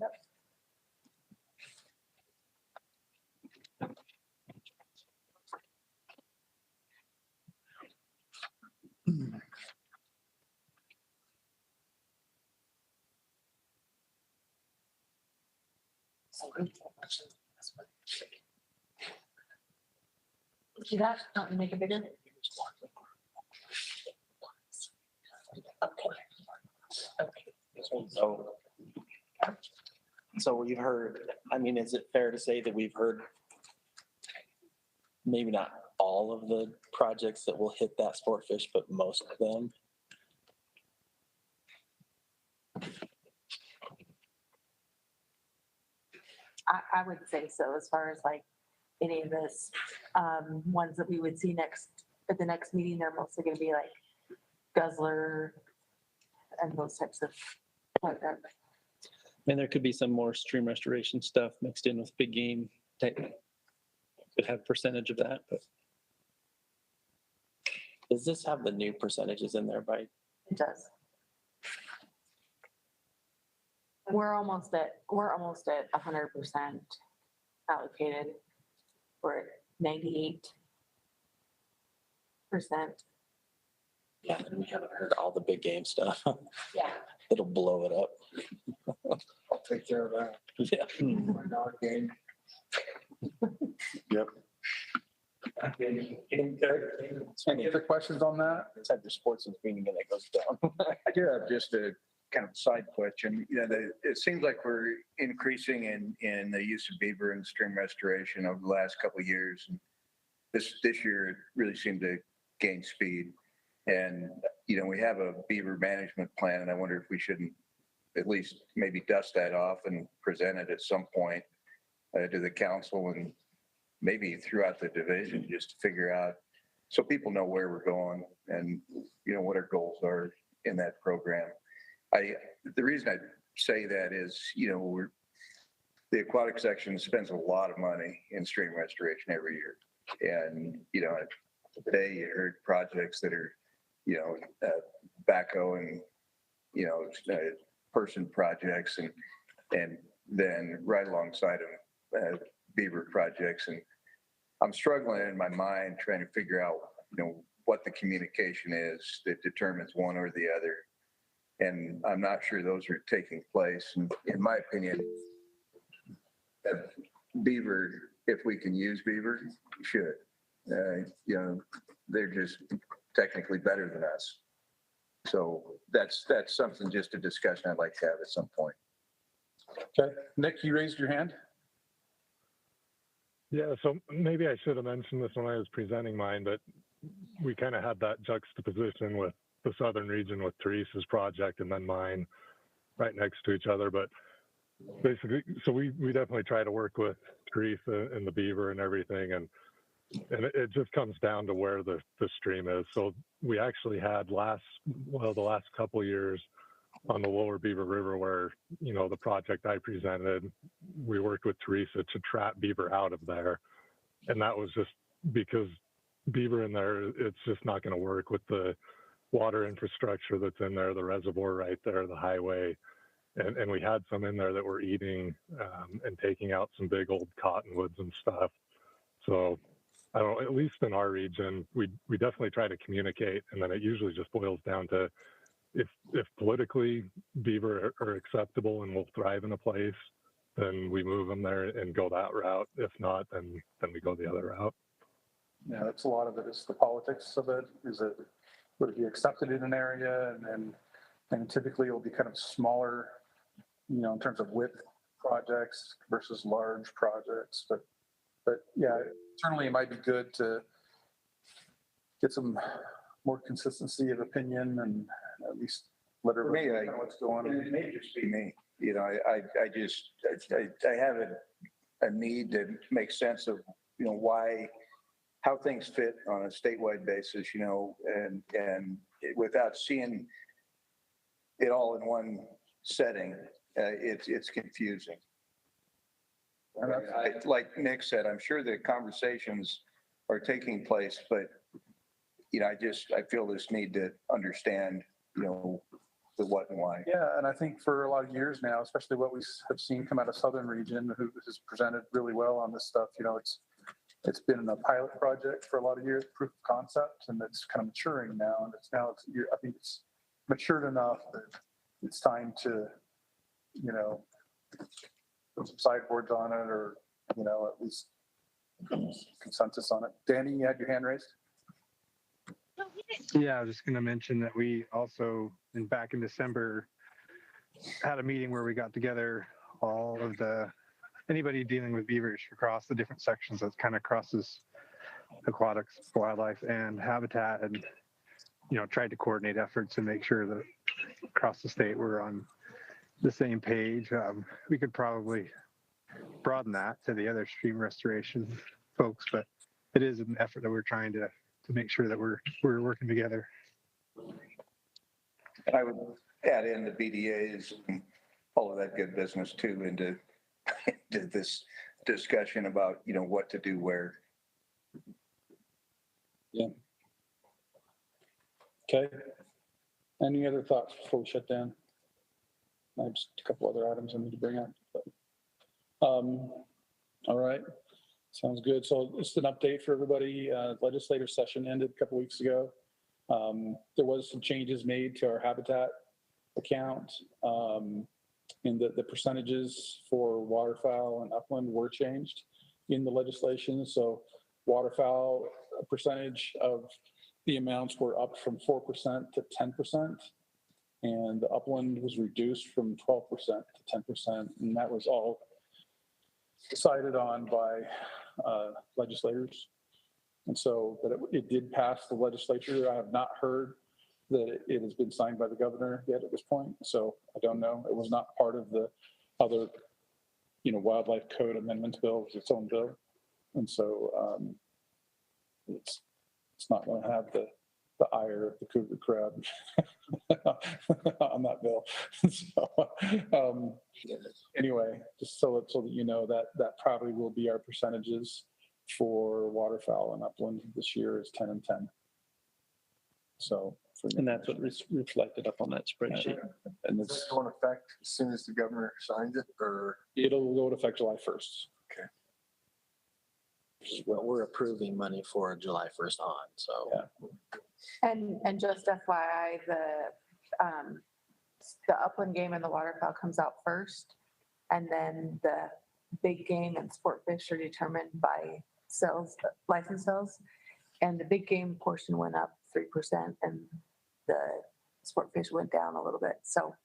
See that? Not make it bigger? So we've heard, I mean, is it fair to say that we've heard maybe not all of the projects that will hit that sport fish, but most of them? I would say so, as far as like any of this, ones that we would see at the next meeting, they're mostly gonna be like Guzzler and those types of. And there could be some more stream restoration stuff mixed in with big game that could have percentage of that, but. Does this have the new percentages in there by? It does. We're almost at 100% allocated. We're at 98%. Yeah, and we haven't heard all the big game stuff. Yeah. It'll blow it up. I'll take care of that. Yeah. My dog game. Yep. Any other questions on that? Let's have the sportsman's meeting and it goes down. I do have just a kind of side question. You know, it seems like we're increasing in the use of beaver and stream restoration over the last couple of years. And this year it really seemed to gain speed. And, you know, we have a beaver management plan, and I wonder if we shouldn't at least maybe dust that off and present it at some point to the council and maybe throughout the division, just to figure out, so people know where we're going and, you know, what our goals are in that program. The reason I say that is, you know, the aquatic section spends a lot of money in stream restoration every year. And, you know, today you heard projects that are, you know, backhoe and, you know, person projects and then right alongside of beaver projects. And I'm struggling in my mind trying to figure out, you know, what the communication is that determines one or the other. And I'm not sure those are taking place. And in my opinion, beaver, if we can use beaver, we should. You know, they're just technically better than us. So that's something, just a discussion I'd like to have at some point. Okay, Nick, you raised your hand? Yeah, so maybe I should have mentioned this when I was presenting mine, but we kind of had that juxtaposition with the southern region with Teresa's project and then mine right next to each other. But basically, so we definitely try to work with Teresa and the beaver and everything. And it just comes down to where the stream is. So we actually had the last couple years on the lower Beaver River where, the project I presented, we worked with Teresa to trap beaver out of there. And that was just because beaver in there, it's just not going to work with the water infrastructure that's in there, the reservoir right there, the highway. And we had some in there that were eating and taking out some big old cottonwoods and stuff. So I don't know, at least in our region, we definitely try to communicate. And then it usually just boils down to if politically beaver are acceptable and will thrive in a place, then we move them there and go that route. If not, then we go the other route. Yeah, that's a lot of it is the politics of it. Is it, would it be accepted in an area? And typically it'll be kind of smaller, in terms of width projects versus large projects. But yeah, certainly it might be good to get some more consistency of opinion and at least let everybody know what's going on. It may just be me, I have a need to make sense of, how things fit on a statewide basis, and without seeing it all in one setting, it's confusing. Like Nick said, I'm sure the conversations are taking place, but I feel this need to understand, the what and why. Yeah, and I think for a lot of years now, especially what we have seen come out of Southern Region, who has presented really well on this stuff, it's been a pilot project for a lot of years, proof of concept, and it's kind of maturing now. And I think it's matured enough that it's time to, put some sideboards on it or, at least consensus on it. Danny, you had your hand raised? Yeah, I was just going to mention that we also, back in December, had a meeting where we got together all of anybody dealing with beavers across the different sections that kind of crosses aquatics, wildlife, and habitat, and tried to coordinate efforts and make sure that across the state we're on the same page. We could probably broaden that to the other stream restoration folks, but it is an effort that we're trying to make sure that we're working together. And I would add in the BDAs and all of that good business too into this discussion about, what to do where. Yeah. Okay. Any other thoughts before we shut down? I have just a couple other items I need to bring up. All right. Sounds good. So just an update for everybody. Legislative session ended a couple weeks ago. There was some changes made to our habitat account. And the percentages for waterfowl and upland were changed in the legislation. So waterfowl percentage of the amounts were up from 4% to 10%. And the upland was reduced from 12% to 10%. And that was all decided on by legislators. And so, but it did pass the legislature. I have not heard that it has been signed by the governor yet at this point. So I don't know. It was not part of the other, wildlife code amendments bill. It was its own bill. And so it's not going to have the ire of the cougar crab on that bill. So anyway, just so that you know that probably will be our percentages for waterfowl and upland this year is 10 and 10. So. And that's what reflected up on that spreadsheet. And Does this go in effect as soon as the governor signs it, or? It'll go into effect July 1st. Okay. Well, we're approving money for July 1st on, so. Yeah. And just FYI, the upland game and the waterfowl comes out first, and then the big game and sport fish are determined by license sales, and the big game portion went up 3%, and the sport fish went down a little bit. So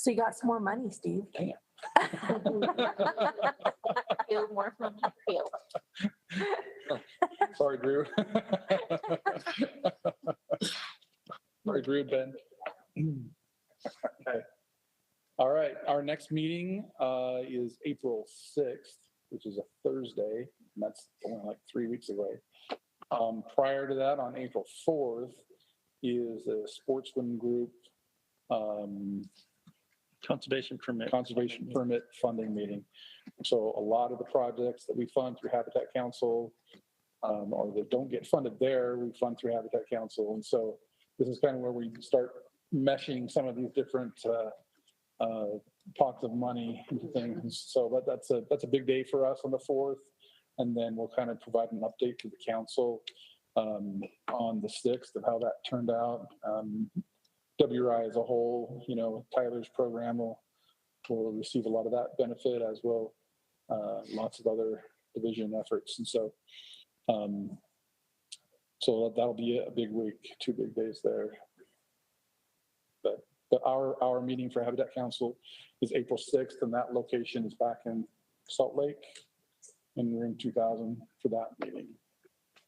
you got some more money, Steve. Damn. Feel more from the field. Sorry, Drew. Sorry, Drew, Ben. Okay. All right, our next meeting is April 6th, which is a Thursday, and that's only like 3 weeks away. Prior to that, on April 4th, is a sportsman group Conservation permit. conservation permit funding meeting. So a lot of the projects that we fund through Habitat Council, or that don't get funded there, we fund through Habitat Council. And so this is kind of where we start meshing some of these different pots of money into things. So that's a big day for us on the 4th. And then we'll kind of provide an update to the council on the 6th of how that turned out. WRI as a whole, Tyler's program will receive a lot of that benefit, as well lots of other division efforts. And so that'll be a big week, 2 big days there. But our meeting for Habitat Council is April 6th, and that location is back in Salt Lake in room 2000 for that meeting.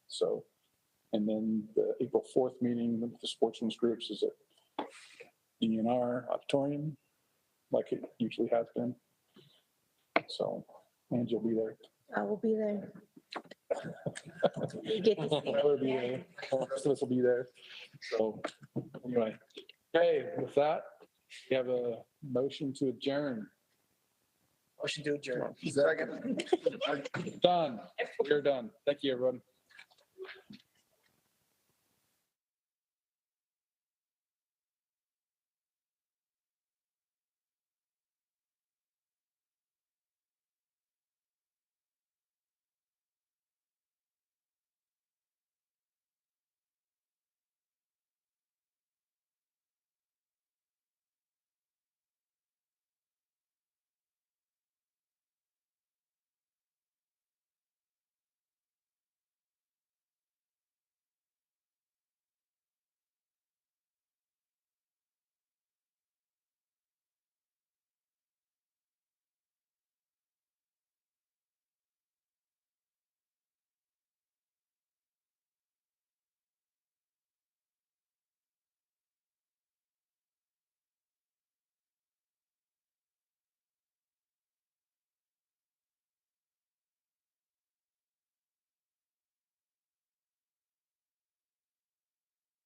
So, and then the April 4th meeting with the sportsman's groups is at ENR auditorium, like it usually has been. So, and you'll be there. I will be there. You get to see I will be there. Most of us will be there. So anyway, okay, with that, we have a motion to adjourn. Motion to adjourn. Second. Done. We're done. Thank you, everyone.